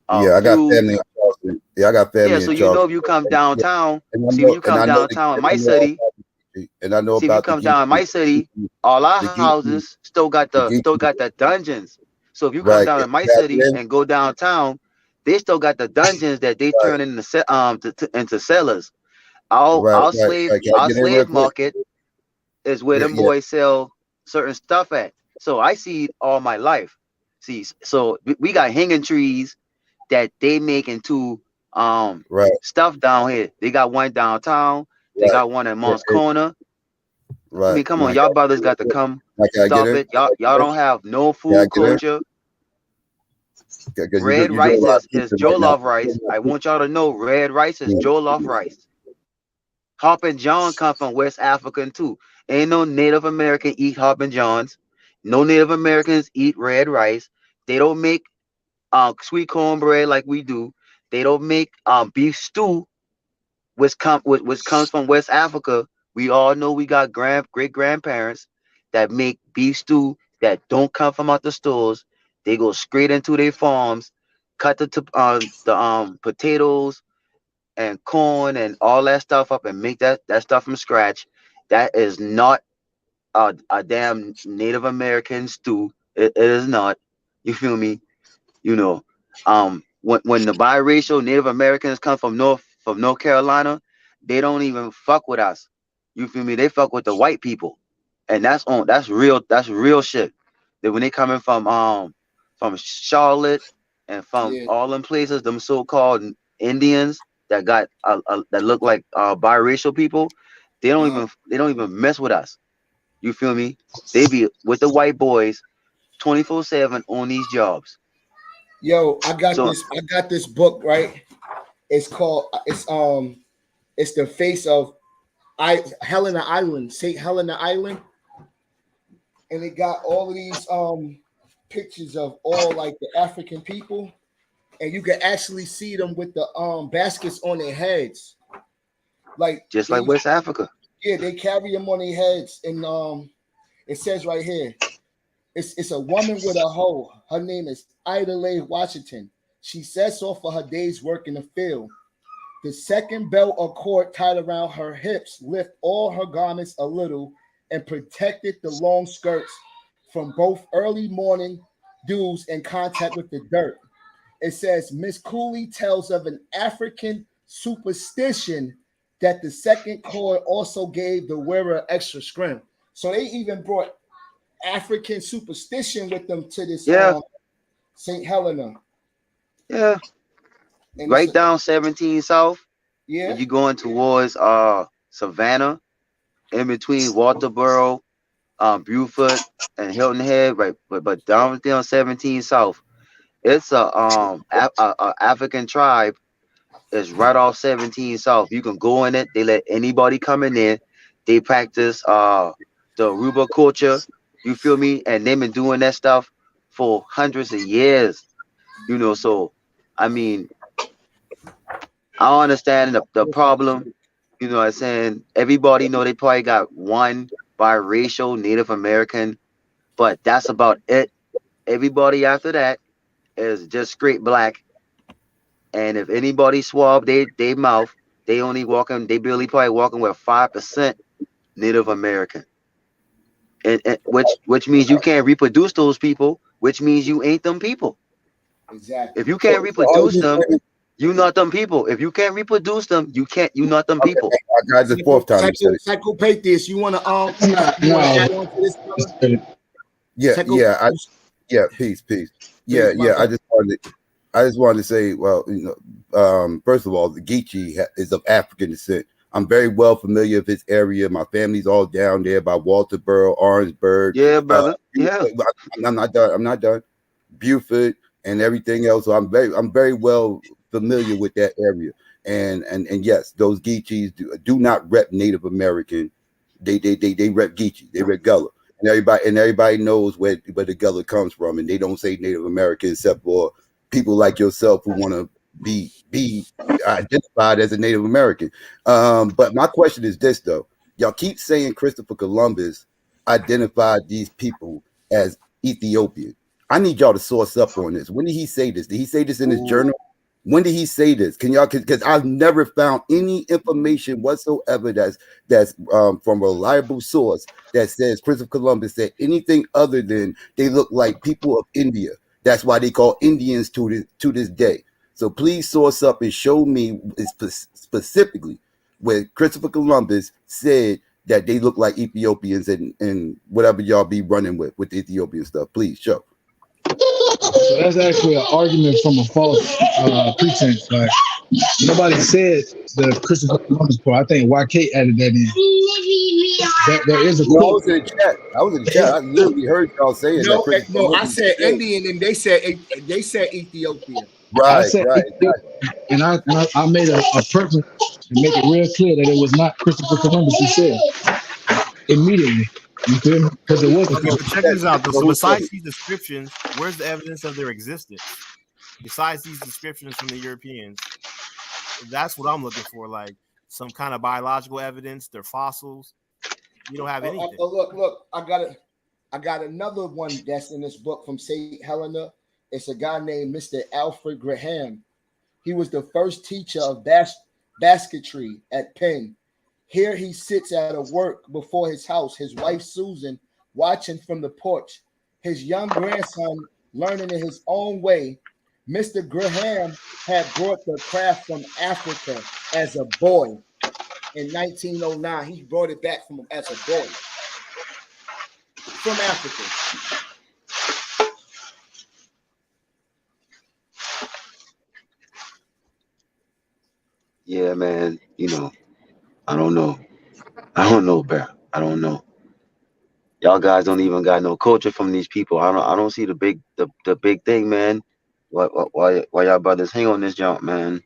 I got family in Charleston. Yeah, I got family in Charleston. So you know if you come downtown, see when you come downtown in my city, and I know see if you come down in my city, all our houses still got the dungeons. So if you come down to my city and go downtown, they still got the dungeons that they turn into cellars. Our slave market is where them boys sell certain stuff at. So I see it all my life. See, so we got hanging trees that they make into stuff down here. They got one downtown. They got one in Monk's Corner. I mean, come on, y'all brothers got to come stop it. Y'all don't have no food culture. Red rice is jollof rice. I want y'all to know red rice is jollof rice. Hop and John come from West Africa too. Ain't no Native American eat Hop and Johns. No Native Americans eat red rice. They don't make sweet cornbread like we do. They don't make beef stew, which comes from West Africa. We all know we got great grandparents that make beef stew that don't come from out the stores. They go straight into their farms, cut the potatoes and corn and all that stuff up and make that stuff from scratch. That is not a damn Native American stew. It is not. You feel me? You know, when the biracial Native Americans come from North Carolina, they don't even fuck with us. You feel me? They fuck with the white people, and that's real shit. That when they coming from Charlotte and from all them places, them so-called Indians that got that look like biracial people, they don't even mess with us. You feel me? They be with the white boys 24/7 on these jobs. Yo, I got this book, right? It's called it's the face of Helena Island, St. Helena Island. And it got all of these pictures of all like the African people, and you can actually see them with the baskets on their heads. Like just like West Africa. Yeah, they carry them on their heads. And it says right here, it's a woman with a hoe. Her name is Ida Leigh Washington. She sets off for her day's work in the field. The second belt or cord tied around her hips lift all her garments a little and protected the long skirts from both early morning dews and contact with the dirt. It says Miss Cooley tells of an African superstition that the second cord also gave the wearer extra strength. So they even brought African superstition with them to this St. Helena. Yeah. And right down 17 South. Yeah. When you're going towards Savannah, in between Walterboro, Beaufort, and Hilton Head, right? But down there on 17 South, it's a African tribe. It's right off 17 South. You can go in it. They let anybody come in there. They practice the Aruba culture. You feel me? And they've been doing that stuff for hundreds of years. You know, so I mean, I understand the problem. You know what I'm saying? Everybody know they probably got one biracial Native American, but that's about it. Everybody after that is just straight black. And if anybody swab they mouth, they barely probably walking with 5% Native American. And which means you can't reproduce those people, which means you ain't them people. Exactly. If you can't reproduce them, you not them people. If you can't reproduce them, you not them people. Guys, the fourth time. Psychopathist, you want to add on to this? Peace. I just wanted to say, well, you know, first of all, the Geechee is of African descent. I'm very well familiar with his area. My family's all down there by Walterboro, Orangeburg. Yeah, brother. I'm not done. Beaufort and everything else. So I'm very well familiar with that area. And yes, those Geechees do not rep Native American. They rep Geechee. They rep Gullah. And everybody knows where the Gullah comes from. And they don't say Native American except for people like yourself who want to be identified as a Native American. But my question is this though. Y'all keep saying Christopher Columbus identified these people as Ethiopian. I need y'all to source up on this. When did he say this? Did he say this in his journal? When did he say this? Can y'all? Because I've never found any information whatsoever that's from a reliable source that says Christopher Columbus said anything other than they look like people of India. That's why they call Indians to this day. So please source up and show me specifically where Christopher Columbus said that they look like Ethiopians and whatever y'all be running with the Ethiopian stuff. Please show. So that's actually an argument from a false pretense. Like nobody said the Christopher Columbus part. I think YK added that in. There is a No, I quote. was in the chat. I literally heard y'all saying that. No, I said Indian, and they said Ethiopia. I Right, said, right. and I made a purpose to make it real clear that it was not Christopher Columbus who said immediately. You feel me? Because it wasn't. Okay, but check this out. So besides these descriptions, where's the evidence of their existence? Besides these descriptions from the Europeans, that's what I'm looking for. Like some kind of biological evidence. They're fossils. You don't have anything. Look, I got another one that's in this book from St. Helena. It's a guy named Mr. Alfred Graham. He was the first teacher of basketry at Penn. Here he sits at a work before his house, his wife Susan watching from the porch, his young grandson learning in his own way. Mr. Graham had brought the craft from Africa as a boy. In 1909, he brought it back from as a boy from Africa. Yeah, man. You know, I don't know, bro. I don't know. Y'all guys don't even got no culture from these people. I don't see the big thing, man. Why y'all brothers hang on this jump, man?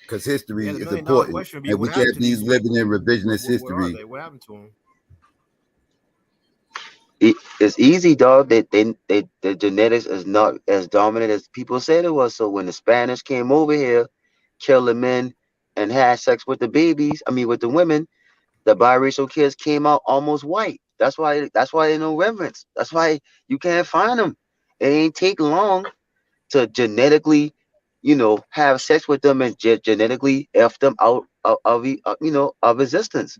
Because history Yeah, the is million-dollar important, question would be, and we what happened can't to be these living in people? revisionist Where are history. they? What happened to them? It's easy, dog. The genetics is not as dominant as people said it was. So when the Spanish came over here, killed the men and had sex with the babies, with the women, the biracial kids came out almost white. That's why they no reverence. That's why you can't find them. It ain't take long to genetically, have sex with them and genetically F them out of existence.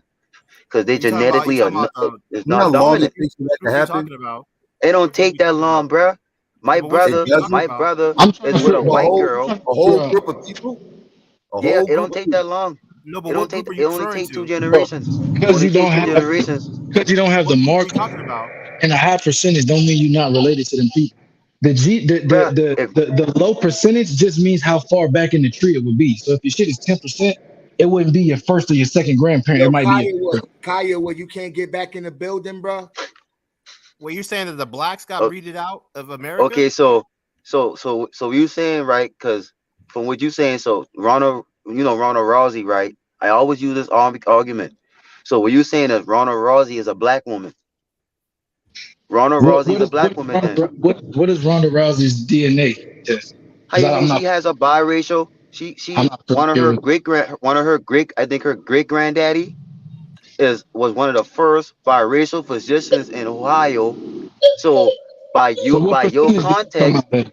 Because they genetically You talking about is You know how not long it dominant. takes for that to what are you happen? talking about? It don't Which one take you that talking long, about? bruh. My But which one It brother, you talking doesn't. my about? brother I'm trying to is with a figure white out. girl. A whole group of people. A Yeah, whole it group don't of take people. that long. No, but It don't what take. group are It you only referring take two to? Bro, generations. because Only you don't take two have generations. because you don't have the What group are you marker talking about? and a high percentage don't mean you're not related to them people. Bruh, if The low percentage just means how far back in the tree it would be. So if your shit is 10%, it wouldn't be your first or your second grandparent. It Yo, might be Kaya, where you can't get back in the building, bro? Well, you're saying that the blacks got o- breeded out of America? okay, so you saying, right? Because from what you saying, so Ronald Rousey, right? I always use this argument. So what you saying is Ronald Rousey is a black woman. Ronald Rousey is a black woman then. what is Ronda Rousey's DNA test? How Because you mean I'm she not has a biracial? I'm She not familiar with. one of her great, I think her great granddaddy was one of the first biracial physicians in Ohio. So So what by your percentage do you come context, out at?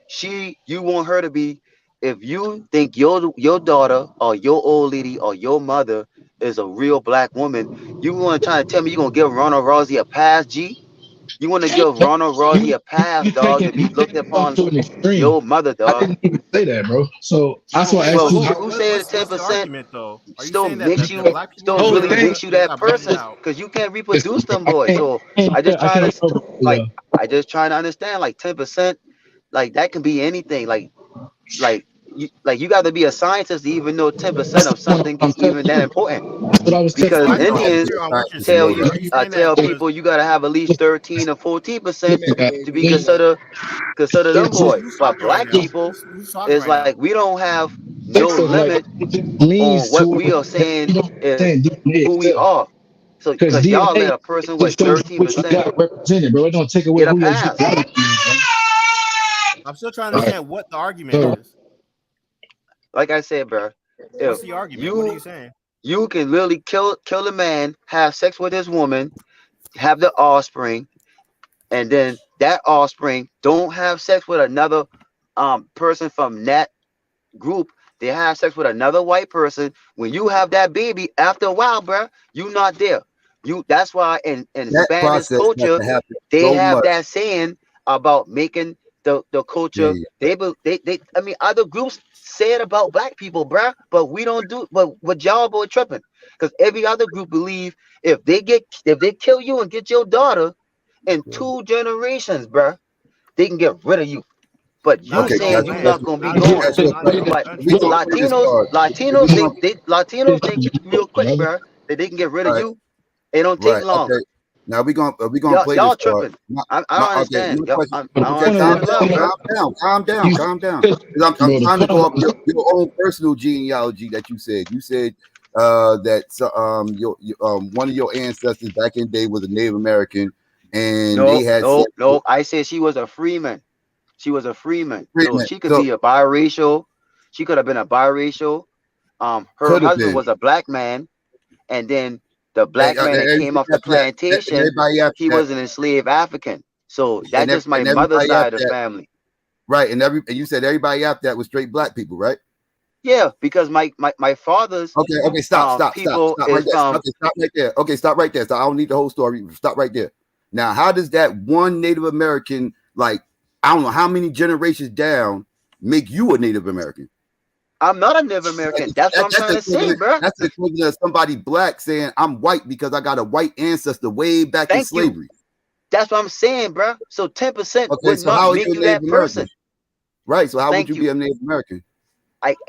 you want her to be, if you think your daughter or your old lady or your mother is a real black woman, you want to try to tell me you gonna give Ronald Rousey a pass, G? You want to give Ronald Rousey You a pass, dog, to be you looked taking it off upon to an extreme. your mother, I dog? didn't even say that, bro. So that's why I Okay, asked Well, so you who how. said what's the 10% argument though? Are you still saying that makes the you black people in So the really thing, America makes you they that got breeded person? out? Because you can't listen, reproduce them I boys. can't So I can't I can't over like y'all. I just trying to understand, like 10%, like that can be anything. Like you got to be a scientist to even know 10% That's the of point of something what I'm telling even that you. important. That's what I was So Because testing I you still have on. to Indians figure out what you're tell saying. you, Are you I saying that tell because people you got to have at least 13 or 14% Listen, guys, to be me, considered them it's just boys. who's But talking right black now? people Who's talking is right now? like we don't have no sex of like limit it just on leans what we towards are saying you don't is understand DNA who we itself. are. So Because because y'all let DNA a person with just shows you what you 13% got represented, bro. It don't take away get a who your pass. genealogy is, I'm still trying to bro. All right. understand what the argument So is. Like I said, bro, What's if the argument? What are you you saying? you can really kill a man, have sex with his woman, have the offspring, and then that offspring don't have sex with another person from that group. They have sex with another white person. When you have that baby, after a while, bro, you not there. That's why in That Spanish process has culture to happen they so have much. that saying about making the culture. They I mean, other groups say it about black people, bruh, but we don't do. But what y'all boy tripping? Because every other group believe if they kill you and get your daughter in 2 generations, bruh, they can get rid of you. But you Not saying no you land. not gonna be Not in going. all. Not in all But countries. Latinos, Latinos think real quick, bruh, that they can get rid of you. It don't take Right. long. Okay. Now we gonna play this Y'all part. tripping. I don't Okay. understand. My question. I don't Okay. understand Calm as down. well, bruh. Calm down. 'Cause I'm trying to go off your own personal genealogy that you said. You said that your one of your ancestors back in the day was a Native American, and they had No. I said she was a freeman. She was a freeman. So treatment. she could So be a biracial. She could have been a biracial. Her could have husband been. was a black man, and then the And, black man that came off the and plantation, everybody after he that, was an enslaved African. So that's just my and mother's everybody side after of the that, family. right? And you said everybody after that was straight black people, right? Yeah, because my father's Okay, stop people right is there. from. Okay, stop right there. Okay, stop right there. So I don't need the whole story. Stop right there. Now, how does that one Native American, like, I don't know how many generations down, make you a Native American? I'm not a Native American. That's what I'm trying to say, bro. That's the equivalent of somebody black saying I'm white because I got a white ancestor way back in slavery. That's what I'm saying, bro. So 10% Okay, would so not how are make you a you Native that American? person. Right. So how would you be a Native American?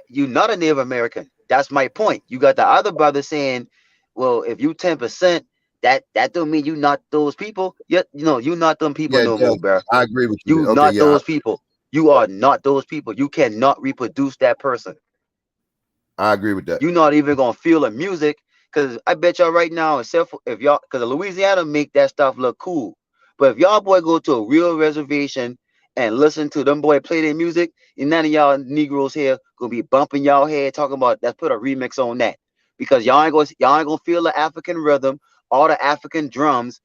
You're not a Native American. That's my point. You got the other brother saying, well, if you 10%, that don't mean you not those people. You're not them people no more, bro. I agree with you. You Okay, not those people. You are not those people. You cannot reproduce that person. I agree with that. You're not even gonna feel the music, because I bet y'all right now, except for if y'all, because Louisiana make that stuff look cool. But if y'all boy go to a real reservation and listen to them boy play their music, and none of y'all Negroes here gonna be bumping y'all head talking about, let's put a remix on that, because y'all ain't gonna feel the African rhythm, all the African drums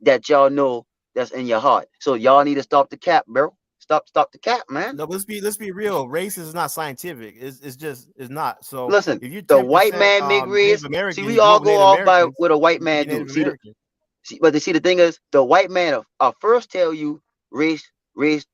that y'all know that's in your heart. So y'all need to stop the cap, bro. Stop the cap, man. No, let's be real. Race is not scientific. It's not. So Listen, if you the 10% white man make race. Native American, See, we you grew all up with go Native off by Americans, what a white you man be do. Native American. But the thing is, the white man will first tell you race ain't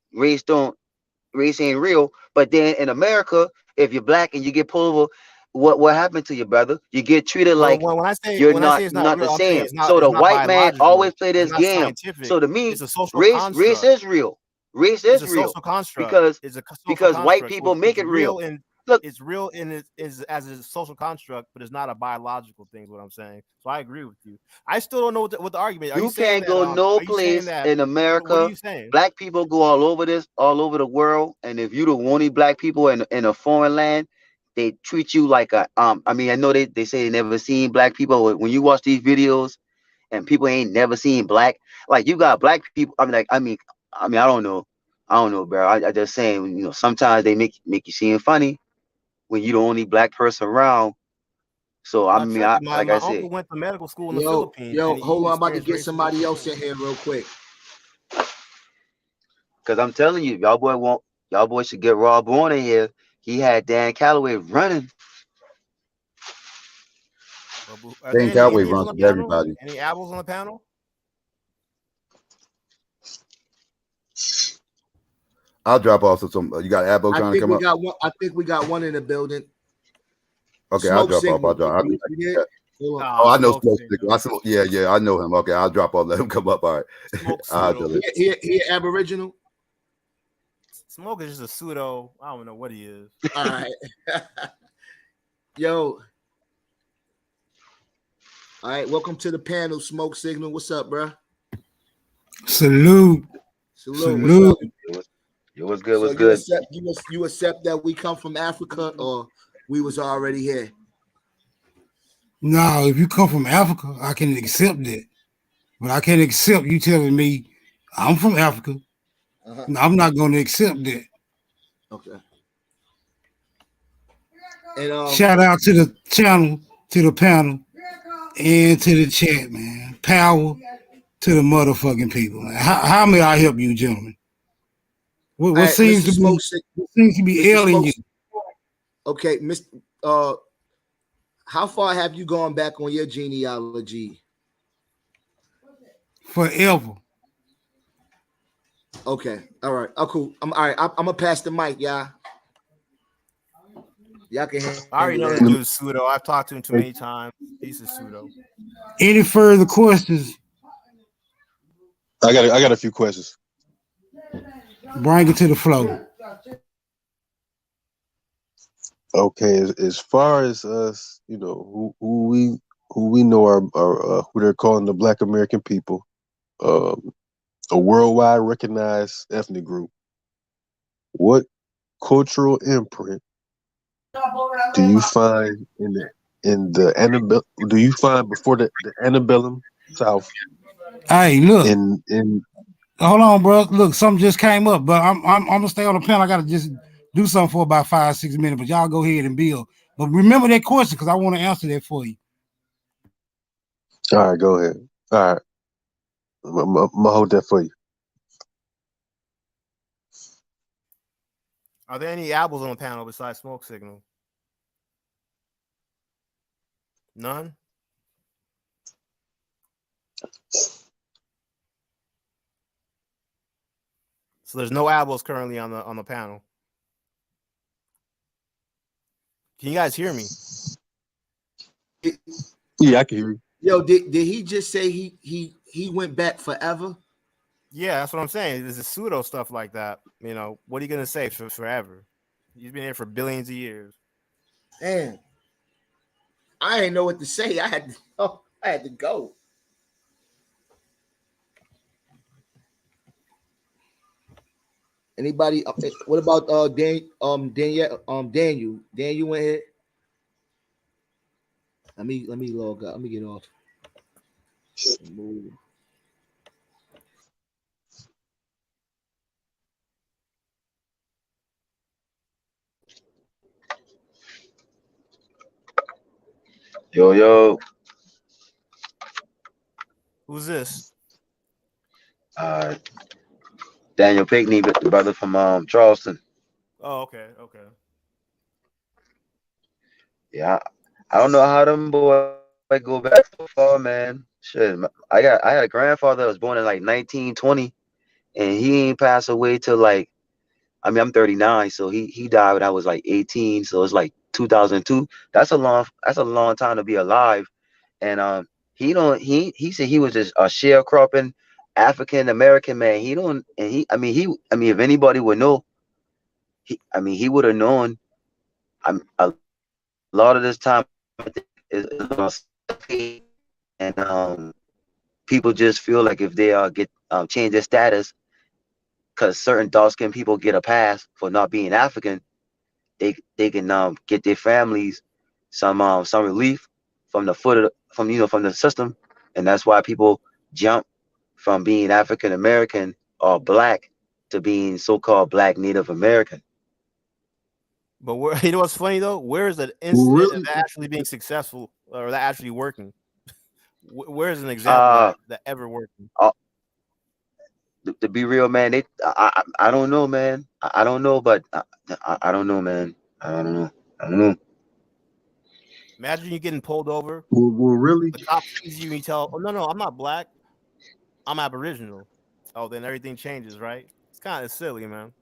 real. But then in America, if you're black and you get pulled over, what happened to you, brother? You get treated Well, like when I you're say it's not not the real, I'm saying same. So it's the not white man always biological. play It's this not game. scientific. So to me, It's a social race construct. is real. Race It's is a real social construct. because It's a social white construct. people make It's it real. real and Look, it's real in it is as a social construct, but it's not a biological thing. Is what I'm saying. So I agree with you. I still don't know what the argument. Are you you saying can't that? go no Are you saying place that? in What are America. you saying? Black people go all over the world, and if you the only black people in a foreign land, they treat you like a I mean, I know they say they never seen black people. But when you watch these videos and people ain't never seen black, like you got black people. I don't know. I don't know, bro. I just saying, sometimes they make you seem funny when you the only black person around. So I mean, My like I said, uncle went to medical school in the Yo, Philippines, and hold he on. I'm about to experienced get racism. somebody else in here real quick. because I'm telling you, y'all boys should get Rob Bourne in here. He had Dan Calloway running. Are there Dan any Calloway Indians runs on the with panel? everybody. Any Abos on the panel? I'll drop off some. You got Abo trying to come up? I think we got one in the building. Okay, I'll Smoke drop signal. off. I'll You there? Hold on. Oh, I know Smoke Signal. Signal. Yeah, I know him. Okay, I'll drop off. Let him come up. All right. Smoke I'll pseudo. do it. He Aboriginal. Smoke is just a pseudo. I don't know what he is. All right. Yo. All right, welcome to the panel, Smoke Signal. What's up, bro? Salute. What's up? What's good? So What's good? you accept that we come from Africa, or we was already here? No, if you come from Africa, I can accept that. But I can't accept you telling me I'm from Africa. No, I'm not going to accept that. Okay. And shout out to the channel, to the panel, and to the chat, man. Power to the motherfucking people, man. How may I help you, gentlemen? What seems to be ailing you? Okay, Mr. How far have you gone back on your genealogy? Forever. Okay. All right. Oh, cool. I'm all right. I'm gonna pass the mic, y'all. Y'all can I already handle know this that. dude is pseudo. I've talked to him too many times. He's a pseudo. Any further questions? I got a few questions. Bring it to the flow. Okay, as far as us, you know, who we know are who they're calling the Black American people, um, a worldwide recognized ethnic group. What cultural imprint do you find in the antebellum? Do you find before the antebellum South? Hey, look. In Hold on, bro. Look, something just came up, but I'm gonna stay on the panel. I gotta just do something for about 5-6 minutes. But y'all go ahead and build. But remember that question because I want to answer that for you. All right, go ahead. All right, I'm gonna hold that for you. Are there any Abos on the panel besides Smoke Signal? None. So there's no Abos currently on the panel. Can you guys hear me? Yeah, I can hear you. Yo, did he just say he went back forever? Yeah, that's what I'm saying. There's a pseudo stuff like that. You know, what are you gonna say for forever? He's been here for billions of years. Damn. I didn't know what to say. I had to go. Anybody? What about Daniel? Daniel went ahead. Let me log out. Let me get off. Move. Yo. Who's this? Daniel Pinkney, the brother from Charleston. Oh, okay. Yeah, I don't know how them boys go back so far, man. Shit, I had a grandfather that was born in like 1920, and he ain't passed away till like, I mean, I'm 39, so he died when I was like 18, so it's like 2002. That's a long time to be alive. And he said he was just a sharecropping African American man. He don't, and if anybody would know, he would have known. A lot of this time is and people just feel like if they get change their status, because certain dark-skinned people get a pass for not being African, they can get their families some relief from from the system, and that's why people jump from being African American or black to being so-called Black Native American. But where, you know what's funny though? Where is an Well, incident really, of that actually being successful or that actually working? Where is an example of that ever working? To be real, man, I don't know, man. I don't know, but I don't know, man. I don't know. Imagine you getting pulled over. well, really. The cop sees you and you tell, "Oh no, I'm not black. I'm Aboriginal." Oh, then everything changes, right? It's kind of silly, man.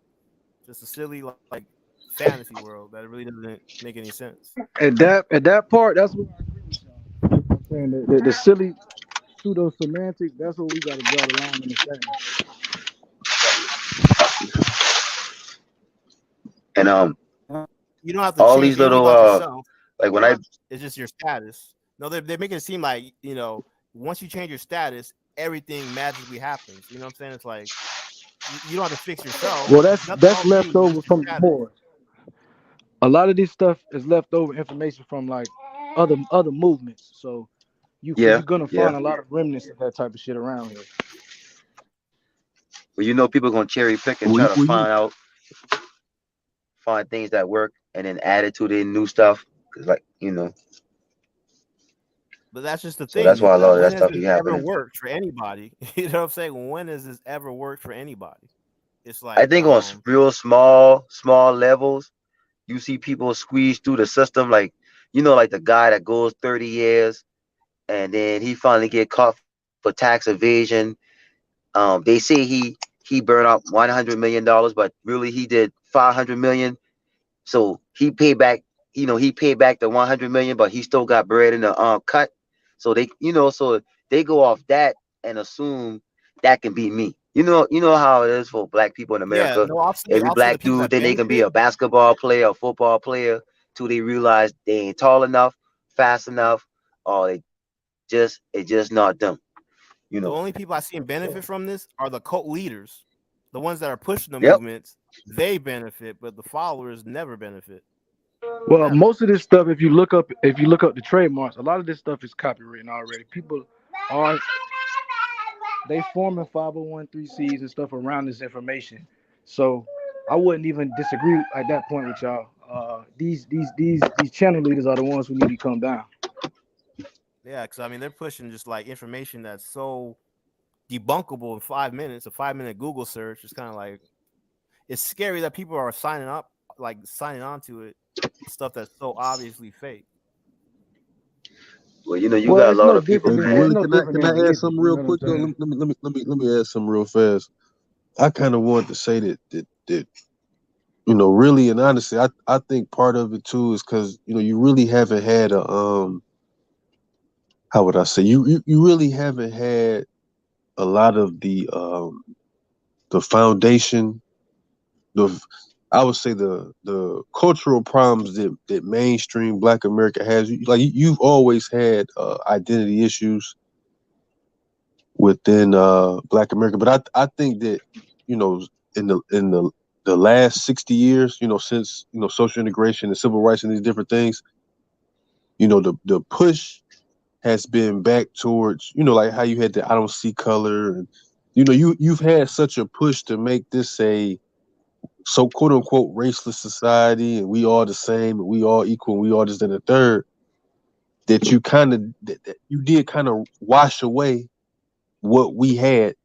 Just a silly like fantasy world that really doesn't make any sense. At that part, that's what I agree with y'all. You know what I'm saying the silly pseudo semantics. That's what we got to draw the line in the sand. And You don't have to all change these anything little about yourself. like when I It's just your status. No, they're making it seem like, you know, once you change your status, everything magically happens. You know what I'm saying? It's like you don't have to fix yourself. Well, Nothing that's wrong with left you, over just your from status. before. A lot of this stuff is leftover information from like other movements. So you're gonna yeah. find a lot of remnants of that type of shit around here. Well, people are gonna cherry pick and try to find things that work and then add it to their new stuff. Cause But that's just the so that's thing. why a lot of When that has stuff this be ever happening. worked for anybody? You know what I'm saying? When has this ever worked for anybody? It's I like think on real small levels, you see people squeeze through the system, like like the guy that goes 30 years and then he finally get caught for tax evasion. They say he burned up $100 million, but really he did 500 million. So he paid back, he paid back the 100 million, but he still got bread in the cut. So they, so they go off that and assume that can be me. You know how it is for black people in Yeah, America. no, obviously, Every obviously the black people dude that think they can be a benefit. basketball player, a football player, till they realize they ain't tall enough, fast enough, or it's just not them. The only people I see benefit from this are the cult leaders, the ones that are pushing the Yep. movements. They benefit, but the followers never benefit. Well, Never. most of this stuff, if you look up the trademarks, a lot of this stuff is copywritten already. People are they forming 501(c)(3)s and stuff around this information. So I wouldn't even disagree at that point with y'all. These channel leaders are the ones who need to come down. Yeah, because I mean they're pushing just like information that's so debunkable in 5 minutes. A 5-minute Google search is kind of like it's scary that people are signing on to it. Stuff that's so obviously fake. Well, you Well, got a it's lot no of people different Hey, than but saying, it's Willie, no different can than I add religion. something You real know what I'm quick though? saying? Let me add something real fast. I kind of wanted to say that really and honestly, I think part of it too is because you really haven't had a how would I say you really haven't had a lot of the foundation, the I would say the cultural problems that mainstream Black America has. Like you've always had identity issues within Black America, but I think that in the last 60 years, since social integration and civil rights and these different things, the push has been back towards like how you had the I don't see color, and you've had such a push to make this a so quote unquote raceless society, and we all the same, and we all equal, and we all just in the third, that you did kind of wash away what we had,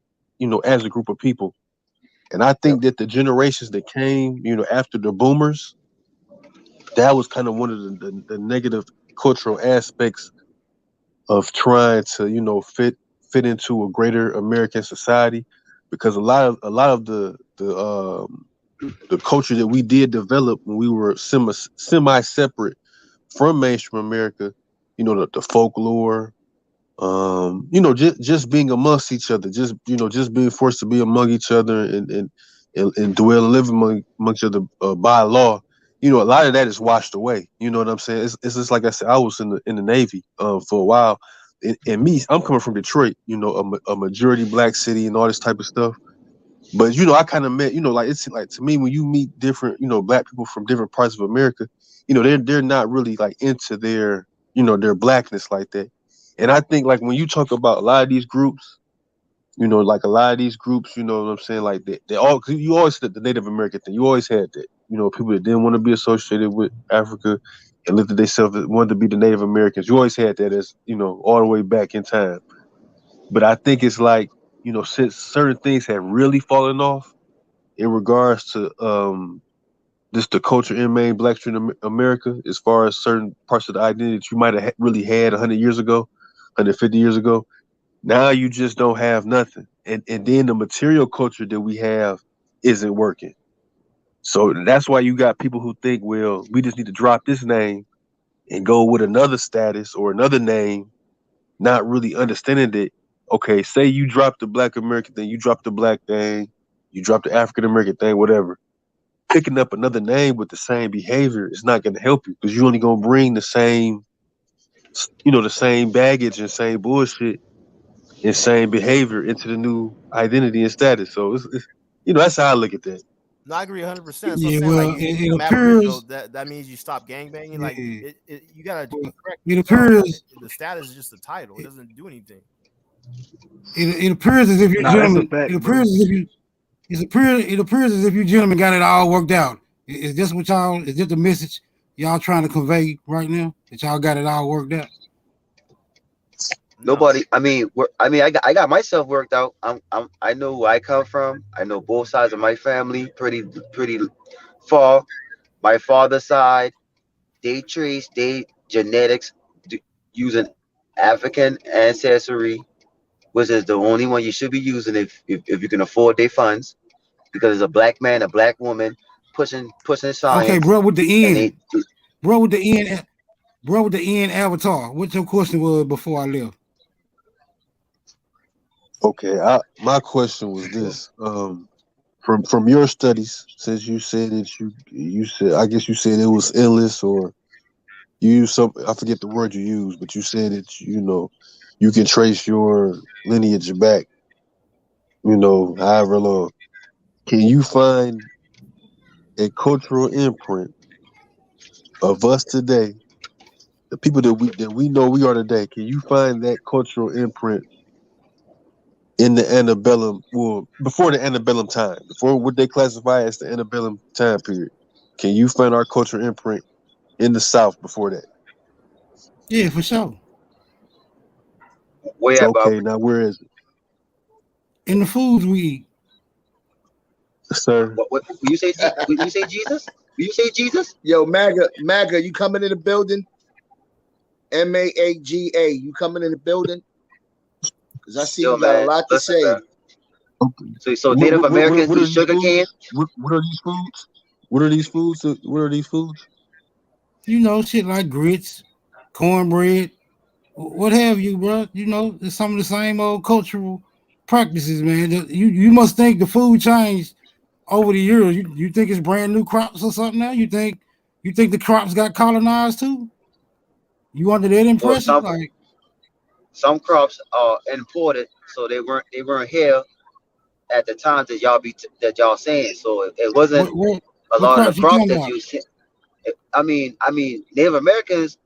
as a group of people. And I think that the generations that came, after the boomers, that was kind of one of the negative cultural aspects of trying to, fit into a greater American society, because a lot of the culture that we did develop when we were semi separate from mainstream America, the folklore, just being amongst each other, just being forced to be among each other and dwell and live amongst each other by law. A lot of that is washed away. You know what I'm saying? It's just like I said, I was in the Navy for a while, and me, I'm coming from Detroit, a majority Black city and all this type of stuff. But I kind of met, like it's like to me when you meet different, Black people from different parts of America, they're not really like into their Blackness like that. And I think like when you talk about a lot of these groups, like a lot of these groups, you know what I'm saying, like they all, cause you always said the Native American thing, you always had that, people that didn't want to be associated with Africa and looked at themselves as wanted to be the Native Americans. You always had that as all the way back in time. But I think it's like, since certain things have really fallen off in regards to just the culture in main Black street America, as far as certain parts of the identity that you might have really had 100 years ago, 150 years ago, now you just don't have nothing. And then the material culture that we have isn't working. So that's why you got people who think, well, we just need to drop this name and go with another status or another name, not really understanding that, okay, say you drop the Black American thing, you drop the Black thing, you drop the African American thing, whatever. Picking up another name with the same behavior is not going to help you, because you're only going to bring the same baggage and same bullshit and same behavior into the new identity and status. So it's that's how I look at that. No, I agree 100%. That's what I'm Yeah, saying. Like well, you it become Aboriginal, appears. that means you stop gangbanging. Like Yeah, you gotta well, correct it yourself that appears. the status is just a title. It doesn't do anything. It appears as if you Nah, that's a gentlemen. It fact, bro. appears as if you. It appears as if you gentlemen got it all worked out. Is this what y'all? Is this the message y'all trying to convey right now? That y'all got it all worked out? No. nobody. I got myself worked out. I know where I come from. I know both sides of my family pretty far. My father's side, they trace they genetics using African ancestry which is the only one you should be using if you can afford their funds, because it's a black man, a black woman pushing Okay, science, bro, with the and end, bro, with the end, bro, with the end avatar. What your question was before I left? Okay, my question was this: from your studies, since you said that you said, I guess you said it was endless, or you used some, I forget the word you used, but you said that you can trace your lineage back, however long. Can you find a cultural imprint of us today, the people that we know we are today? Can you find that cultural imprint in the antebellum, well, before the antebellum time, before what they classify as the antebellum time period? Can you find our cultural imprint in the South before that? Yeah, for sure. where about Okay, now where is it, In the foods we eat. sir? what will you say? Will you say Jesus? Will you say Jesus? Yo, MAGA, you coming in the building? MAAGA, you coming in the building? Because I see Yo, you got a man, lot to listen, say. man. So Native Americans What do are these sugar cane. foods? What are these foods? What are these foods? What are these foods? You know, shit like grits, cornbread, what have you, bro. You know, it's some of the same old cultural practices, man. You must think the food changed over the years. You think it's brand new crops or something now? You think the crops got colonized too? You under that Well, impression? Like some crops are imported, so they weren't here at the time that y'all saying. So it wasn't a what lot of the crops you crops talking that about? you see. I mean, Native Americans,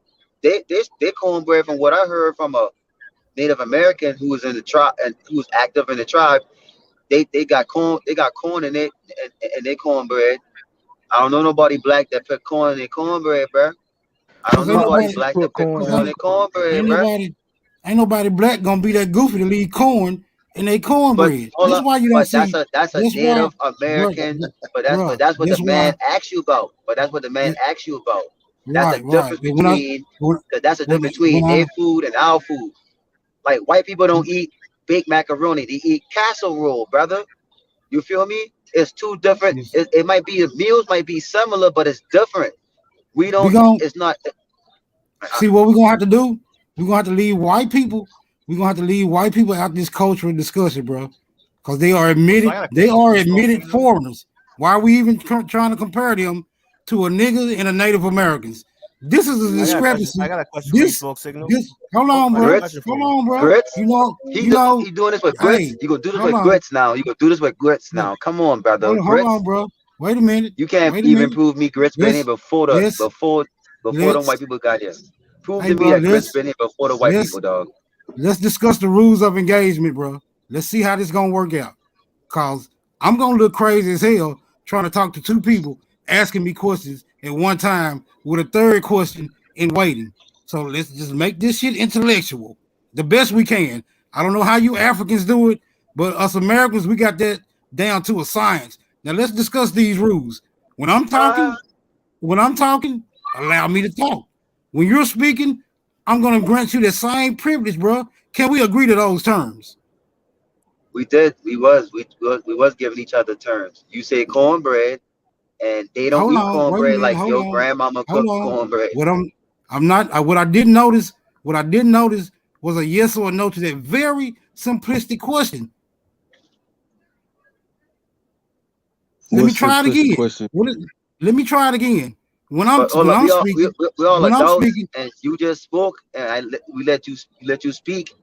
they cornbread, from what I heard from a Native American who was in the tribe and who was active in the tribe. They got corn in it, and they cornbread. I don't know nobody black that put corn in their cornbread, bro. I don't Cause know ain't nobody nobody, black Put that put corn cause in corn it. in cornbread, ain't bro. nobody, ain't nobody black gonna be that goofy to leave corn in their But cornbread. hold That's up, why you don't but that's see. a That's why, Native American. bro, But bro. that's what the That's why. man asked you about. But that's what the man asked you about. That's the Right. difference between that's the difference between When I their food and our food. Like, white people don't eat baked macaroni; they eat casserole, brother. You feel me? It's two different. It might be, the meals might be similar, but it's different. We we don't. gonna It's not. see what we're gonna have to do. We're gonna have to leave white people. We're gonna have to leave white people out this cultural discussion, bro. Because they are So I admitted, got a they question for are you, Smoke admitted Signal. foreigners. Why are we even trying to compare them to a nigga and a Native Americans? This is a I got a question. I discrepancy. got a question for you, This, Smoke Signal. this. Hold Oh, on, I got a bro. Grits, question for Hold you. on, bro. grits. You know. He doing this with grits. Hey, You gonna do this hold with on. grits now. You gonna do this with grits now. Come on, brother. Hold on, Grits. bro. Wait a minute. You can't Wait a even minute. prove me grits been here Let's before let's before them let's. white people got here. Prove Hey, to me bro. that grits been here before the white Let's people, dog. let's discuss the rules of engagement, bro. Let's see how this gonna work out. Cause I'm gonna look crazy as hell trying to talk to two people asking me questions at one time with a third question in waiting. So let's just make this shit intellectual the best we can. I don't know how you Africans do it, but us Americans, we got that down to a science. Now let's discuss these rules. When I'm talking, allow me to talk. When you're speaking, I'm gonna grant you the same privilege, bro. Can we agree to those terms? We did. We was giving each other terms. You say cornbread, and they don't Hold eat on, wait a cornbread minute, like your grandmama hold cooked on. cornbread. I'm not. What I didn't notice, was a yes or a no to that very simplistic question. Let me What's the try it simplistic again. question? Let me try it again. But hold up, we all When I'm adults, speaking, and you just spoke, and we let you speak.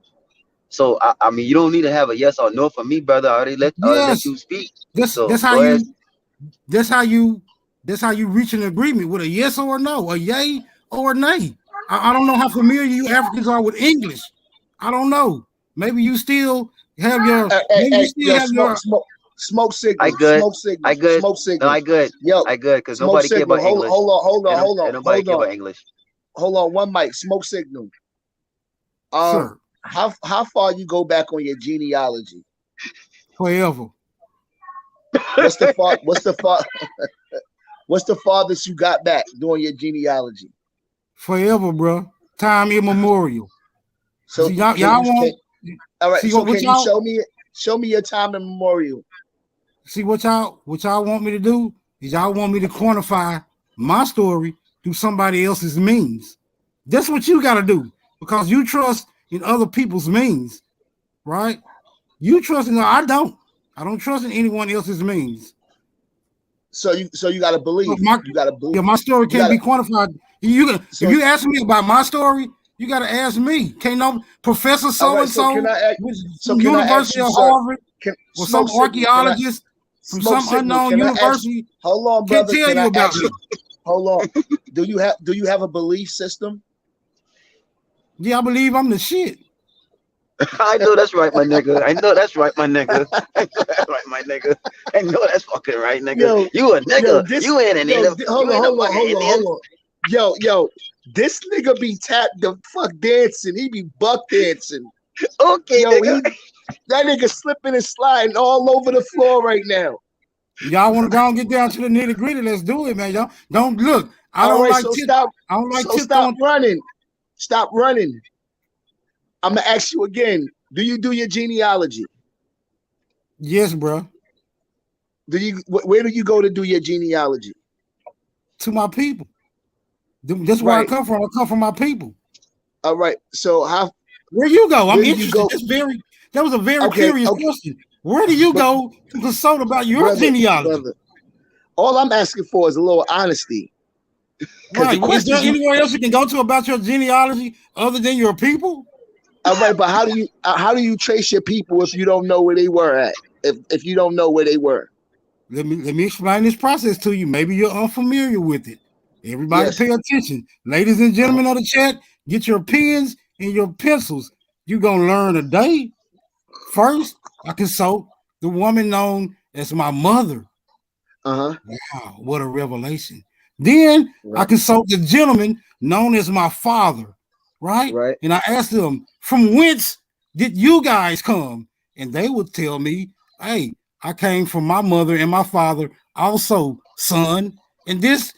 So I mean, you don't need to have a yes or no for me, brother. I already let yes, you speak. that's So how go ahead. you that's how you reach an agreement with a yes or a no, a yay or a nay. I don't know how familiar you Africans are with English. I don't know. Maybe you still have your Yo, smoke I signal, good. I good. smoke No, signal. I good. Yo, I good. Cause smoke nobody care signal. about English. And nobody care about English. Hold on. One mic, smoke signal. sir, How far you go back on your genealogy? forever. What's the far? What's the far? What's the farthest you got back doing your genealogy? Forever, bro. Time immemorial. So See, y'all can you won't All right. See So what can you y'all show me your time immemorial? see what y'all want me to do is y'all want me to quantify my story through somebody else's means. That's what you got to do because you trust in other people's means, right? You trust in I don't trust in anyone else's means. So you got to believe. You got to believe. My story can't be quantified. If So, you ask me about my story, you got to ask me. Can't no Professor so and so from University of Harvard or some archaeologist from some unknown university. Hold on, can't brother. tell you about me. Hold on. Do you have a belief system? Yeah, I believe I'm the shit. I know that's right, my nigga. I know that's right, my nigga. I know that's right, my nigga. I know that's fucking right, nigga. Yo, you a nigga. You ain't a native. Hold on. Yo, this nigga be tapped the fuck dancing. He be buck dancing. Okay, nigga. That nigga slipping and sliding all over the floor right now. Y'all want to go and get down to the nitty gritty? Let's do it, man. Y'all don't look. Stop running. Stop running. I'm gonna ask you again. Do you do your genealogy? Yes, bro. Where do you go to do your genealogy? To my people. That's where I come from. I come from my people. All right. So where you go? I'm interested. That was a very curious question. Where do you go to consult about your genealogy? Brother, all I'm asking for is a little honesty. Right. Is there anywhere else you can go to about your genealogy other than your people? All right, but how do you trace your people if you don't know where they were at? If you don't know where they were, let me explain this process to you. Maybe you're unfamiliar with it. Everybody, pay attention, ladies and gentlemen of the chat. Get your pens and your pencils. You're gonna learn today. First, I consult the woman known as my mother. Wow, what a revelation! Then I consult the gentleman known as my father. Right. And I asked them, from whence did you guys come? And they would tell me, hey, I came from my mother and my father also, son. And this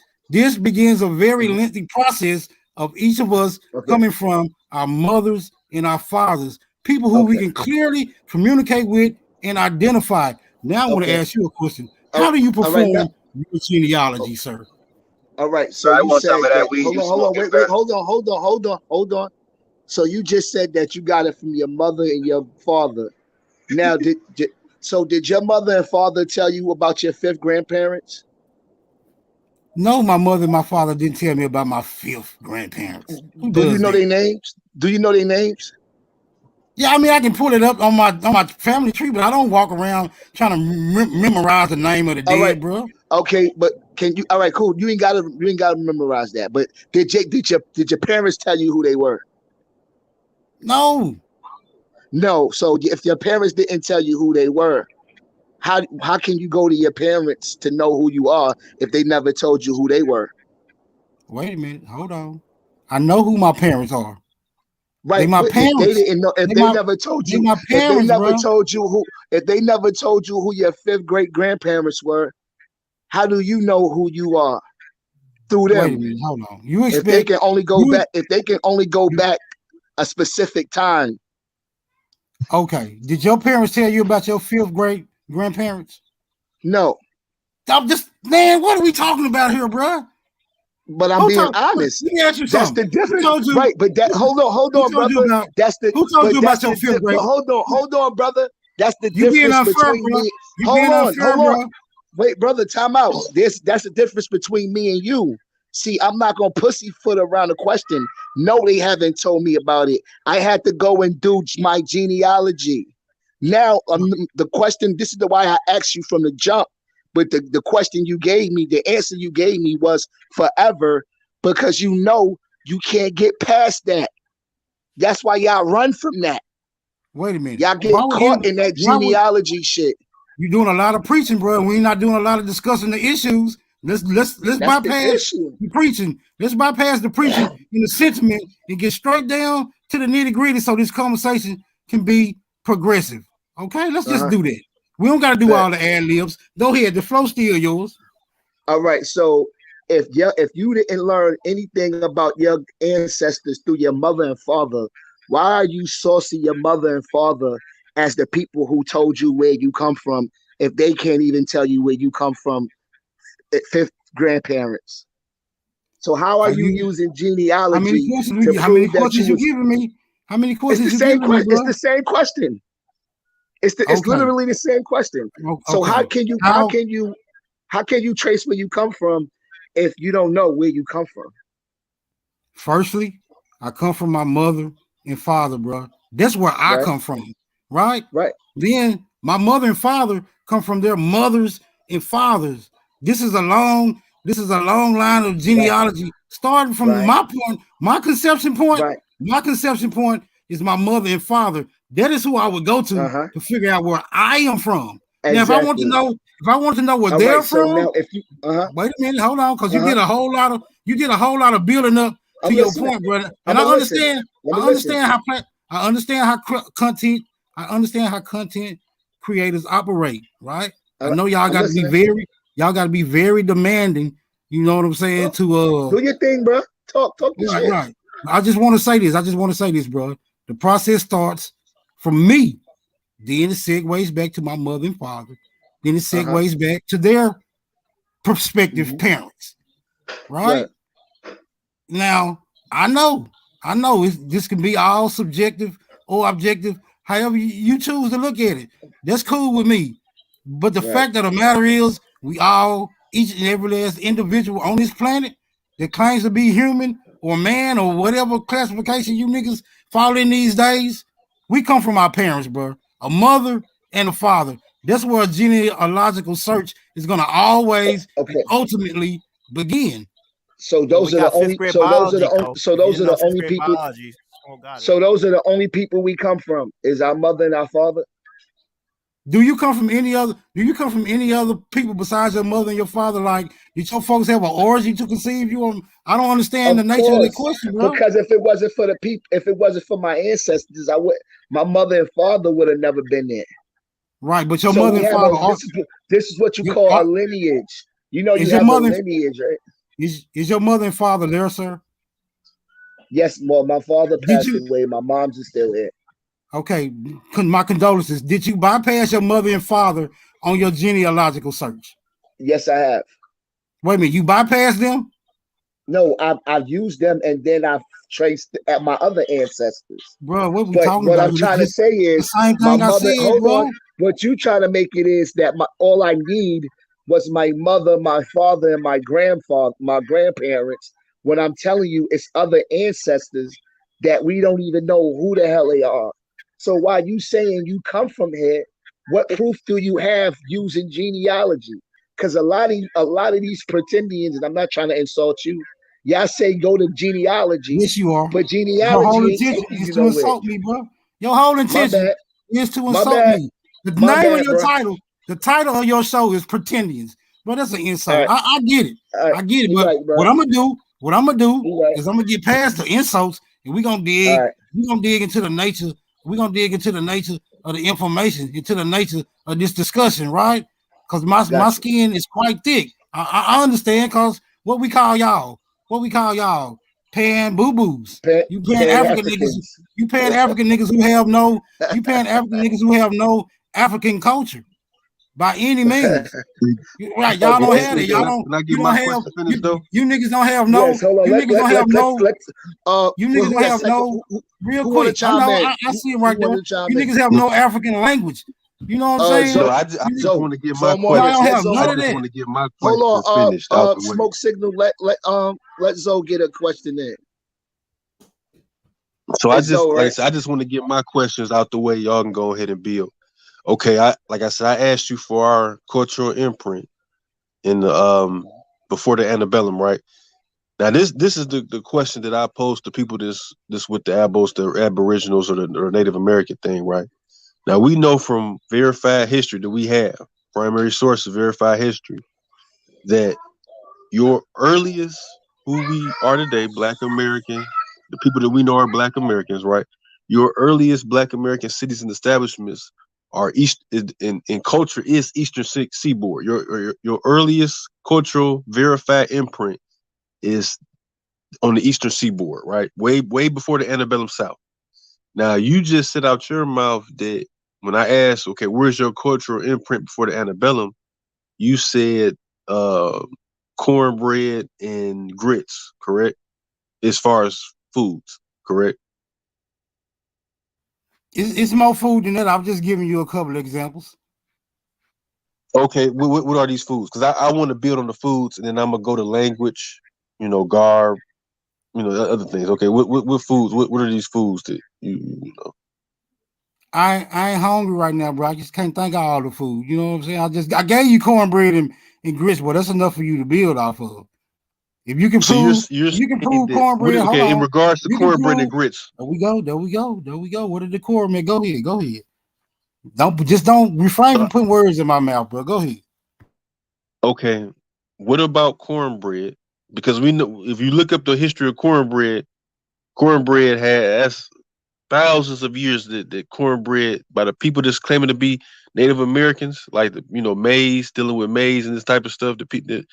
begins a very lengthy process of each of us coming from our mothers and our fathers, people who we can clearly communicate with and identify. Now I want to ask you a question. How do you perform your genealogy, sir? All right, so you said that. Hold on. So you just said that you got it from your mother and your father. Now, did your mother and father tell you about your fifth grandparents? No, my mother and my father didn't tell me about my fifth grandparents. Do you know their names? Yeah, I mean, I can pull it up on my family tree, but I don't walk around trying to memorize the name of the dead, bro. Okay, but can you? All right, cool. You ain't gotta memorize that. But did your parents tell you who they were? No. So if your parents didn't tell you who they were, how can you go to your parents to know who you are if they never told you who they were? Wait a minute, hold on. I know who my parents are. Right, they my parents. If they didn't know, if they never told you, if they never told you who your fifth great grandparents were, how do you know who you are? Through them. Wait a minute, hold on. You expect if they can only go back a specific time. Okay. Did your parents tell you about your fifth great grandparents? No. I'm just, man, what are we talking about here, bro? But I'm being honest. Let me ask you that's something. The difference, right? But that hold on, brother. Who told you about your fifth grade? Hold on, brother. That's the difference between me. Hold on. Wait, brother, time out. That's the difference between me and you. See, I'm not gonna pussyfoot around the question. No, they haven't told me about it. I had to go and do my genealogy. Now, the question. This is why I asked you from the jump. But the question you gave me, the answer you gave me was forever, because you know you can't get past that. That's why y'all run from that. Wait a minute. Y'all get caught in that genealogy shit. You're doing a lot of preaching, bro. We're not doing a lot of discussing the issues. Let's bypass the preaching. Let's bypass the preaching and the sentiment and get straight down to the nitty-gritty so this conversation can be progressive. Okay, let's just do that. We don't got to do all the ad libs. Go ahead. The flow's still yours. All right. So if you didn't learn anything about your ancestors through your mother and father, Why are you saucing your mother and father as the people who told you where you come from if they can't even tell you where you come from at fifth grandparents? So how are you using How many genealogy questions? to How many prove that you questions you was? giving me? How many It's the questions you same giving me, question. It's bro? the same question. It's Okay. literally the same question. So Okay. how can you trace where you come from if you don't know where you come from? Firstly, I come from my mother and father, bro. That's where I Right. come from, right? Right. Then my mother and father come from their mothers and fathers. This is a long line of genealogy, starting from Right. my conception point. Right. My conception point is my mother and father. That is who I would go to figure out where I am from. Now, if I want to know where All they're right. So from, now if you wait a minute, hold on, because you did a whole lot of building up to I'm your listening. point, brother. I'm And I listening. understand. Let I me listen. understand how content. I understand how content creators operate. Right. All I right. know y'all I'm got to be listening. very demanding. You know what I'm saying? Do your thing, bro. Talk your shit. Right. I just want to say this. Bro. The process starts from me. Then it segues back to my mother and father. Then it segues back to their prospective parents. Right? Now, I know this can be all subjective or objective, however you choose to look at it. That's cool with me. But the fact of the matter is, we all, each and every last individual on this planet that claims to be human or man or whatever classification you niggas fall in these days, we come from our parents, bro. A mother and a father. That's where a genealogical search is going to always and ultimately begin. So those are the only. So those are the only. So those are the only people. So those are the only people we come from. Is our mother and our father. Do you come from any other? Do you come from any other people besides your mother and your father? Like, did your folks have an origin to conceive you? I don't understand the nature of that question, bro. Because if it wasn't for the people, if it wasn't for my ancestors, I would. My mother and father would have never been there. Right, but your mother and father. This is what you call a lineage. You know, you have a lineage, right? Is your mother and father there, sir? Yes, well, my father passed away. My mom's is still here. Okay, my condolences. Did you bypass your mother and father on your genealogical search? Yes, I have. Wait a minute, you bypassed them? No, I've used them and then I've traced at my other ancestors. Bro, what we talking about? What I'm trying to say is my mother. Hold on. What you trying to make it is that all I need was my mother, my father, and my grandfather, my grandparents. When I'm telling you, it's other ancestors that we don't even know who the hell they are. So while you saying you come from here, what proof do you have using genealogy? Because a lot of these pretendians, and I'm not trying to insult you, y'all say go to genealogy. Yes, you are. But genealogy whole ain't intention taking is you to nowhere. insult me, bro. Your whole intention is to insult me. The name of your title, the title of your show is Pretendians. But that's an insult. I get it. I get it. But what I'm gonna do is I'm gonna get past the insults and we're gonna dig into the nature. We're gonna dig into the nature of the information, into the nature of this discussion, right? Because my skin is quite thick. I understand because what we call y'all pan boo-boos. You pan African niggas. You pan African niggas who have no African culture by any means. Right, y'all don't have it. Y'all don't. You don't have. You niggas don't have no. Yes, hold on. You niggas don't have no. You niggas don't have no. Real quick, I know. I see him right there. You niggas have no African language. You know what I'm saying? So I just want to get my question. Hold on, finished out the way. Smoke signal. Let Zoe get a question in. So I just want to get my questions out the way. Y'all can go ahead and build. Okay, like I said, I asked you for our cultural imprint in the before the antebellum, right? Now this is the question that I pose to people this with the Abos, the Aboriginals, or the Native American thing, right? Now we know from verified history that we have primary source of verified history that your earliest, who we are today, Black American, the people that we know are Black Americans, right? Your earliest Black American cities and establishments are in culture is Eastern Seaboard. Your earliest cultural verified imprint is on the Eastern Seaboard, right? Way before the antebellum South. Now you just said out your mouth that when I asked, okay, where's your cultural imprint before the antebellum? You said cornbread and grits, correct? As far as foods, correct? It's more food than that. I'm just giving you a couple of examples. Okay, what are these foods? Because I want to build on the foods, and then I'm gonna go to language, garb, other things. Okay, what foods? What are these foods that you know? I ain't hungry right now, bro. I just can't think of all the food. You know what I'm saying? I gave you cornbread and grits, but that's enough for you to build off of. If you can So prove, you're if you can saying prove that cornbread, hold okay, in on. regards to You can cornbread prove. and grits. There we go. What did the cornbread? Go ahead. Don't refrain from putting words in my mouth, bro. Go ahead. Okay, what about cornbread? Because we know if you look up the history of cornbread has thousands of years that cornbread by the people that's claiming to be Native Americans, like maize, dealing with maize and this type of stuff. The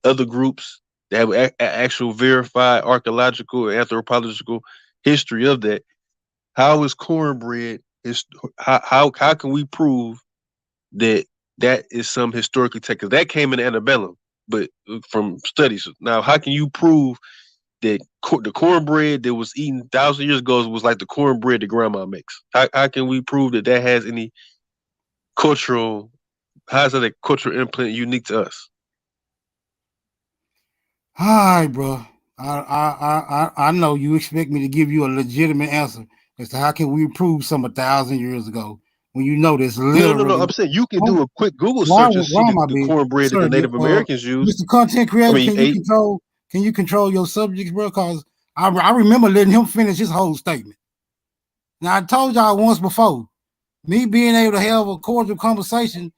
other groups that have actual verified archaeological and anthropological history of that. How is cornbread? How can we prove that is some historically because that came in antebellum, but from studies. Now, how can you prove that the cornbread that was eaten 1,000 years ago was like the cornbread that grandma makes? How can we prove that has any cultural? How is that a cultural implant unique to us? All right, bro. I know you expect me to give you a legitimate answer as to how can we prove some 1,000 years ago when you know this literally. No. I'm saying you can do a quick Google search and see the cornbread that the Native Americans use. Mr. Content Creator, can you control your subjects, bro? Because I remember letting him finish his whole statement. Now I told y'all once before, me being able to have a cordial conversation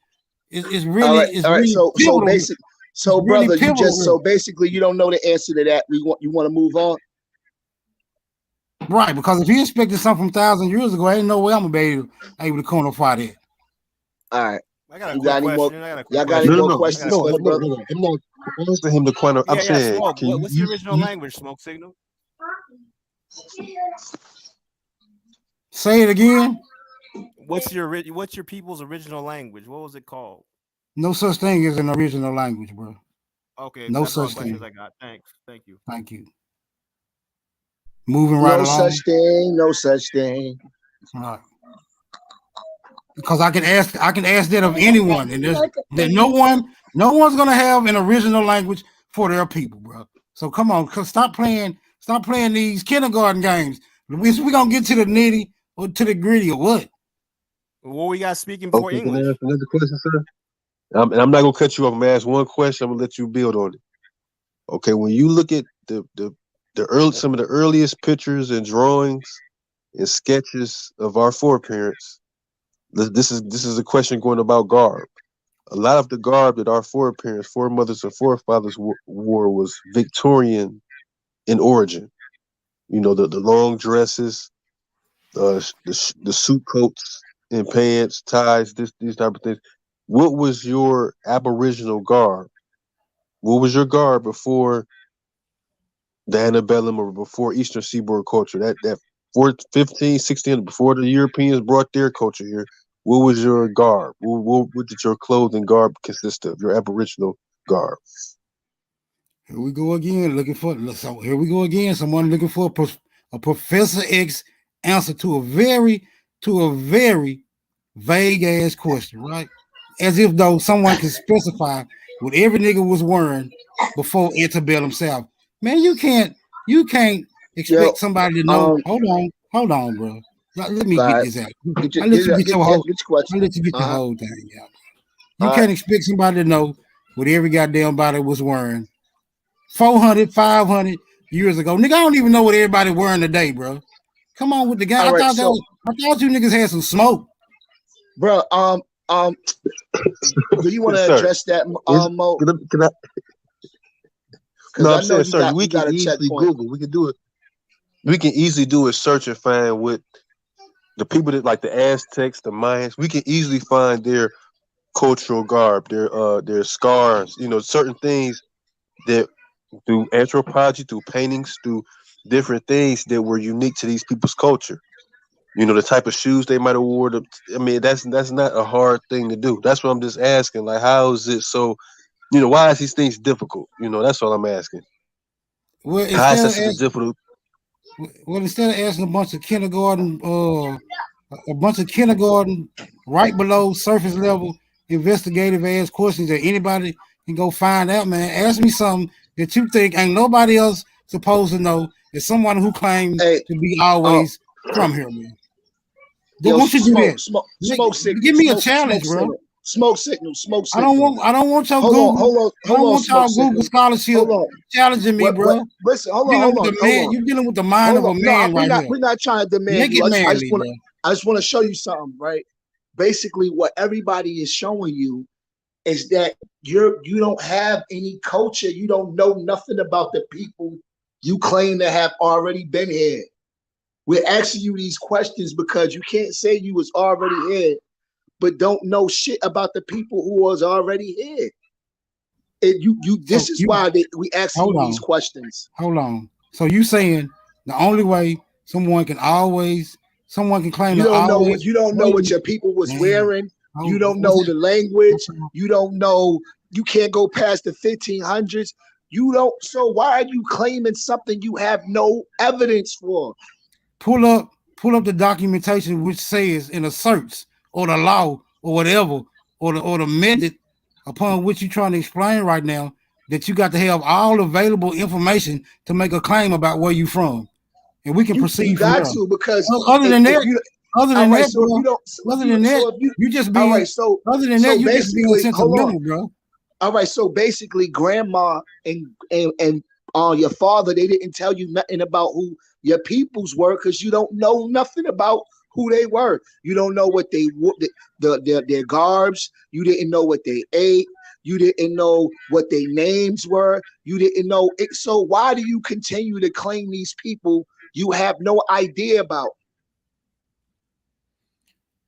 is really all right. So pivotal. basically, brother, basically you don't know the answer to that. You want to move on, right? Because if he expected something from 1,000 years ago, ain't no way I'm gonna be able to quantify that. All right. I got a quick question. Y'all got any more questions for the brother? I'm not asking him to quantify. I'm saying, Smoke. What's the original language? Smoke signal. Say it again. What's your people's original language? What was it called? No such thing as an original language, bro. Okay, no that's all such the questions thing. I got. Thank you. Thank you. Moving right along. No such thing. All right. Because I can ask that of anyone, and there's no one's gonna have an original language for their people, bro. So come on, stop playing these kindergarten games. We gonna get to the nitty or to the gritty or what? What we got speaking for English? Can I ask another question, sir? I'm not gonna cut you off. I'm gonna ask one question. I'm gonna let you build on it. Okay, when you look at some of the earliest pictures and drawings and sketches of our foreparents, this is a question going about garb. A lot of the garb that our foremothers and forefathers wore was Victorian in origin. The long dresses, the suit coats and pants, ties, these type of things. What was your Aboriginal garb? What was your garb before the antebellum or before Eastern Seaboard culture? That 15, 16, before the Europeans brought their culture here. What was your garb? What did your clothing garb consist of? Your Aboriginal garb. Here we go again, here we go again. Someone looking for a Professor X answer to a very vague ass question, right? As if though someone can specify what every nigga was wearing before antebellum South. Man, you can't expect somebody to know. Hold on, bro. Let me get this out. I'll let you get your whole thing out. You can't expect somebody to know what every goddamn body was wearing 400, 500 years ago. Nigga, I don't even know what everybody wearing today, bro. Come on with the guy. I thought you niggas had some smoke. Bro, do you want to address that, Mo? Can I? No, I'm saying, sir, we can easily Google. We can do it. We can easily do a search and find what the people that like the Aztecs, the Mayans. We can easily find their cultural garb, their scars. Certain things that through anthropology, through paintings, through different things that were unique to these people's culture. You know, the type of shoes they might have wore. I mean, that's not a hard thing to do. That's what I'm just asking. Like, how is it so? You know, why is these things difficult? You know, that's all I'm asking. Well, How is instead that of such a difficult? instead of asking a bunch of kindergarten, right below surface level investigative ass questions that anybody can go find out, man. Ask me something that you think ain't nobody else supposed to know. As someone who claims to be always from here, man. Yo, Won't you do that? smoke signal. Give me a challenge, bro. Smoke signal. I don't want your Hold Google. on. I don't want y'all Smoke Google signal. scholarship Hold on. challenging me, bro. Listen, hold Dealing with on. the man, you're dealing with the mind of a man No, right here. we're not trying to demand Make you. it manly, bro. I just want to show you something, right? Basically, what everybody is showing you is that you don't have any culture. You don't know nothing about the people you claim to have already been here. We're asking you these questions because you can't say you was already here, but don't know shit about the people who was already here. This is why we asking you these questions. Hold on. So you saying the only way someone can claim you to don't know always you don't know what your people was wearing. Oh, you don't know the language. You don't know. You can't go past the 1500s. You don't. So why are you claiming something you have no evidence for? Pull up the documentation which says in a search or the law or whatever or the method upon which you're trying to explain right now that you got to have all available information to make a claim about where you from, and we can proceed you from got there. to because Other than that, you just being sentimental, bro. All right, so basically, grandma and your father, they didn't tell you nothing about who your peoples were because you don't know nothing about who they were. You don't know what they their garbs. You didn't know what they ate. You didn't know what their names were. You didn't know it. So why do you continue to claim these people you have no idea about?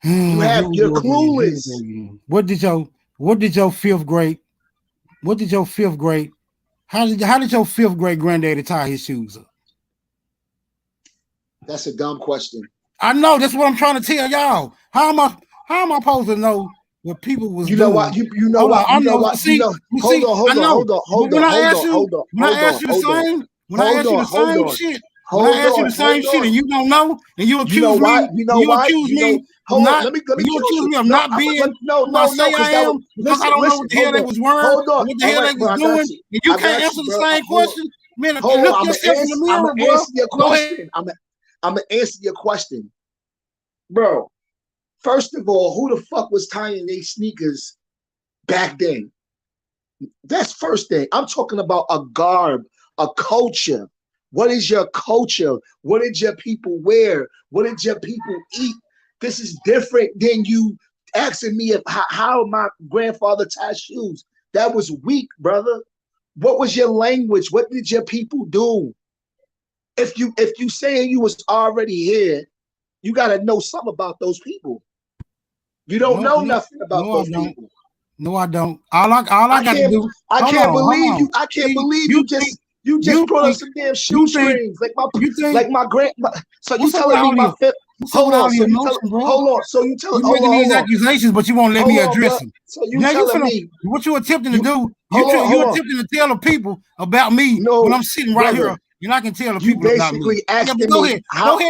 You're clueless. What did your fifth grade? How did your fifth grade granddaddy tie his shoes up? That's a dumb question. I know. That's what I'm trying to tell y'all. How am I supposed to know what people was doing? Hold on. When I ask you the same shit, and you don't know, and you accuse me of not being who I say I am because I don't know what the hell they was wearing, what the hell they was doing, and you can't answer the same question. Man, look yourself in the mirror, bro. I'm gonna answer your question, bro. First of all, who the fuck was tying their sneakers back then? That's first thing. I'm talking about a garb, a culture. What is your culture? What did your people wear? What did your people eat? This is different than you asking me how my grandfather tied shoes. That was weak, brother. What was your language? What did your people do? If you saying you was already here, you got to know something about those people. You don't know nothing about those people. No, I don't. All I got to do. I can't believe you just brought up some damn shoestrings like my grandma. So you telling me my fifth? Hold on. So you telling you making these accusations, but you won't let me address them. So you telling me what you attempting to do? You attempting to tell the people about me when I'm sitting right here. You're not gonna tell the people about me. Go ahead,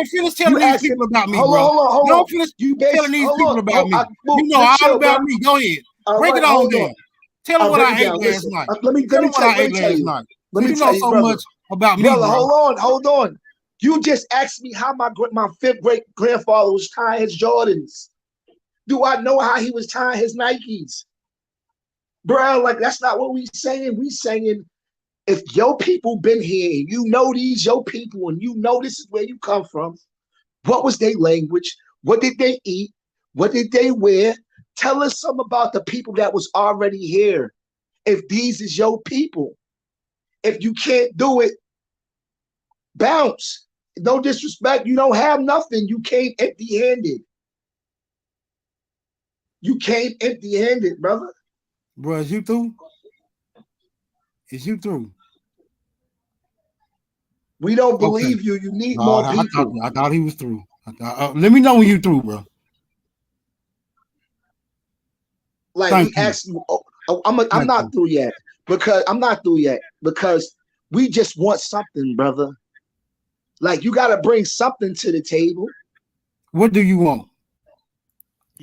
finish telling these people about me, bro. Don't finish telling these people about me. You know all about me. Go ahead, break it on down. Tell them what I ate last night. Let me tell you. Let me tell you, so much about me, brother. Hold on. You just asked me how my fifth great grandfather was tying his Jordans. Do I know how he was tying his Nikes, bro? Like that's not what we saying. We saying, if your people been here, and you know these your people, and you know this is where you come from, what was their language? What did they eat? What did they wear? Tell us something about the people that was already here. If these is your people, if you can't do it, bounce. No disrespect. You don't have nothing. You came empty-handed. You came empty-handed, brother. Bro, is you through? Is you through? We don't believe you. You need more people. I thought he was through. Let me know when you through, bro. Like Thank we you. asked you. I'm not through yet because we just want something, brother. Like you got to bring something to the table. What do you want?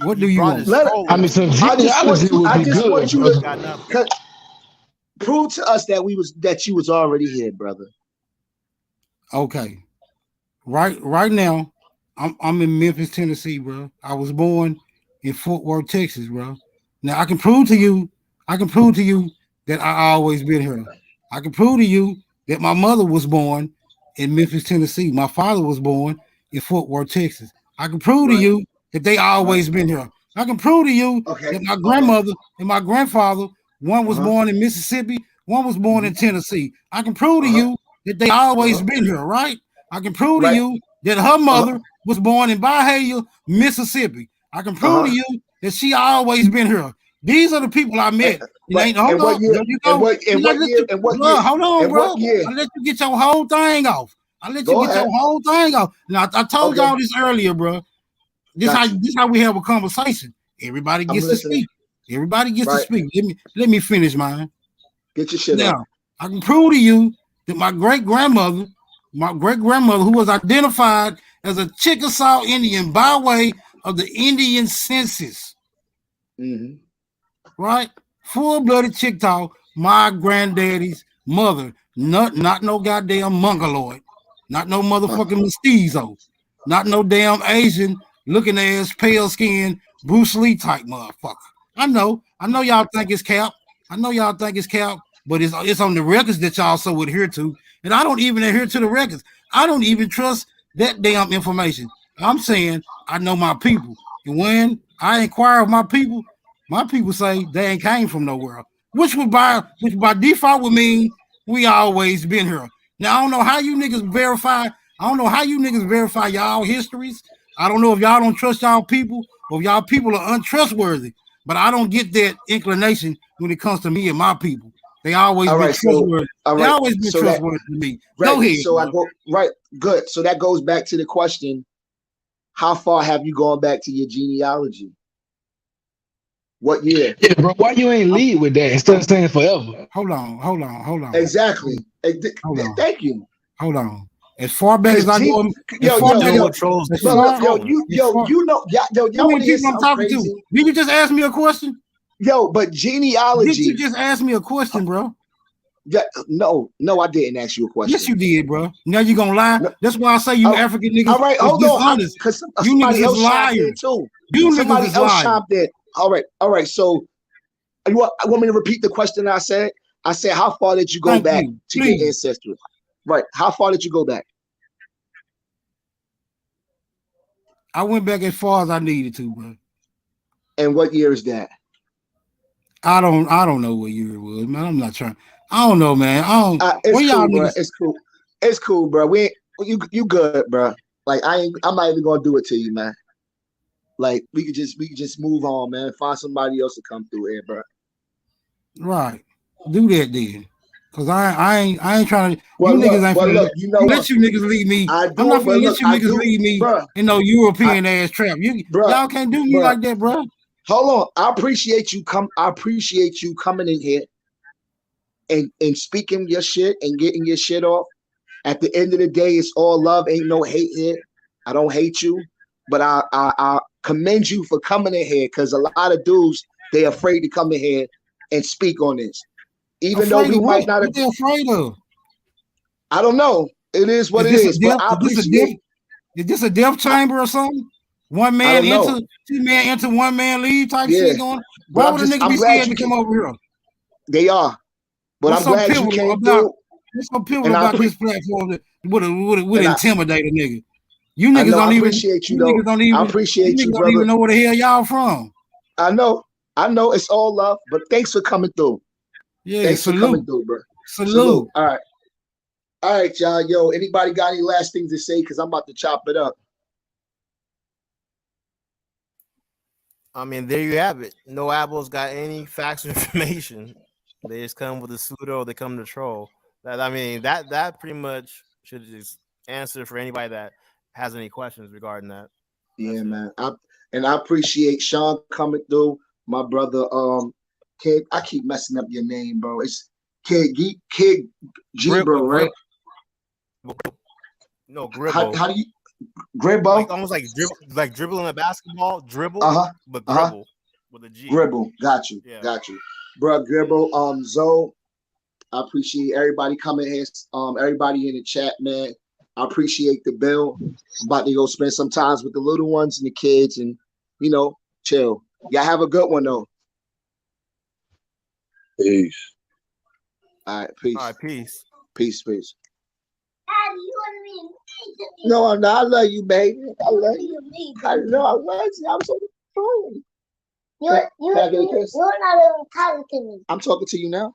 What do you want? I mean, some genealogy would be good, want you brother. to prove to us that you was already here, brother. Okay. Right now, I'm in Memphis, Tennessee, bro. I was born in Fort Worth, Texas, bro. Now I can prove to you that I always been here. I can prove to you that my mother was born in Memphis, Tennessee. My father was born in Fort Worth, Texas. I can prove to you that they always been here. I can prove to you that my grandmother and my grandfather, one was born in Mississippi, one was born in Tennessee. I can prove to you that they always been here, right? I can prove to you that her mother was born in Bahia, Mississippi. I can prove to you that she always been here. These are the people I met. Hold on, hold on, bro. I let you get your whole thing off. Now I told y'all this earlier, bro. This how we have a conversation. Everybody gets to speak. Everybody gets to speak. Let me finish mine. Get your shit now. Out. I can prove to you that my great grandmother, who was identified as a Chickasaw Indian by way of the Indian census, right? Full-blooded Chickasaw, my granddaddy's mother, not no goddamn mongoloid, not no motherfucking mestizo, not no damn Asian looking ass, pale skin, Bruce Lee type motherfucker. I know y'all think it's cap. But it's on the records that y'all so adhere to, and I don't even adhere to the records. I don't even trust that damn information. I'm saying I know my people, and when I inquire of my people say they ain't came from nowhere, which by default would mean we always been here. Now I don't know how you niggas verify. Y'all histories. I don't know if y'all don't trust y'all people or if y'all people are untrustworthy. But I don't get that inclination when it comes to me and my people. They always been trustworthy. They always been trustworthy to me. Go ahead. So I go good. So that goes back to the question: how far have you gone back to your genealogy? What year? Yeah, bro. Why you ain't lead with that instead of saying forever? Hold on. Exactly. Thank you. Hold on. As far back as I go, you want to hear something crazy? Did you just ask me a question? But genealogy. Did you just ask me a question, bro? Yeah, no, I didn't ask you a question. Yes, you did, bro. Now you gonna lie? No. That's why I say you African niggas. All right, hold on, because you niggas is liars too. Somebody else chimed in. All right. So, you want me to repeat the question I said? I said, how far did you go back to your ancestry? Right. How far did you go back? I went back as far as I needed to, bro. And what year is that? I don't know what year it was, man. I'm not trying. I don't know, man. It's cool, bro. It's cool, bro. You good, bro. Like I'm not even gonna do it to you, man. Like we could just move on, man. Find somebody else to come through here, bro. Right. Do that then. Cause I ain't trying to. You niggas ain't finna let you niggas leave me. I'm not finna let you niggas leave me in no European ass trap. Y'all can't do me like that, bro. Hold on. I appreciate you coming in here and speaking your shit and getting your shit off. At the end of the day, it's all love. Ain't no hate here. I don't hate you, but I commend you for coming in here, because a lot of dudes, they afraid to come in here and speak on this. Even though we might not have been afraid of. I don't know. It is what it is. But I appreciate. Is this a death chamber or something? One man enter, 2 men enter, 1 man leave type shit going. Why would a nigga be scared to come over here? They are. But I'm glad you came through. What's so pivotal about this platform that would intimidate a nigga? You niggas don't even appreciate you though. I appreciate you, brother. Don't even know where the hell y'all from. I know. It's all love, but thanks for coming through. Yeah, thanks for coming through, bro. Salute. All right, y'all. Yo, anybody got any last things to say? Because I'm about to chop it up. I mean, there you have it. No Abos got any facts or information. They just come with a pseudo. They come to troll. That pretty much should just answer for anybody that has any questions regarding that. Yeah, man. I appreciate Sean coming through. My brother, kid, I keep messing up your name, bro. It's Kid G, bro, right? No, Gribble. How do you Gribble? Like almost like dribbling a basketball, dribble, but Gribble with a G. Gribble, got you, bro. Gribble, Zoe. I appreciate everybody coming here. Everybody in the chat, man. I appreciate the bill. I'm about to go spend some time with the little ones and the kids, and chill. Y'all have a good one though. Peace. All right, peace. All right, peace. Peace. No, I'm not. I love you, baby. I love you. I know I was. I'm so sorry. You're not even talking to me. I'm talking to you now.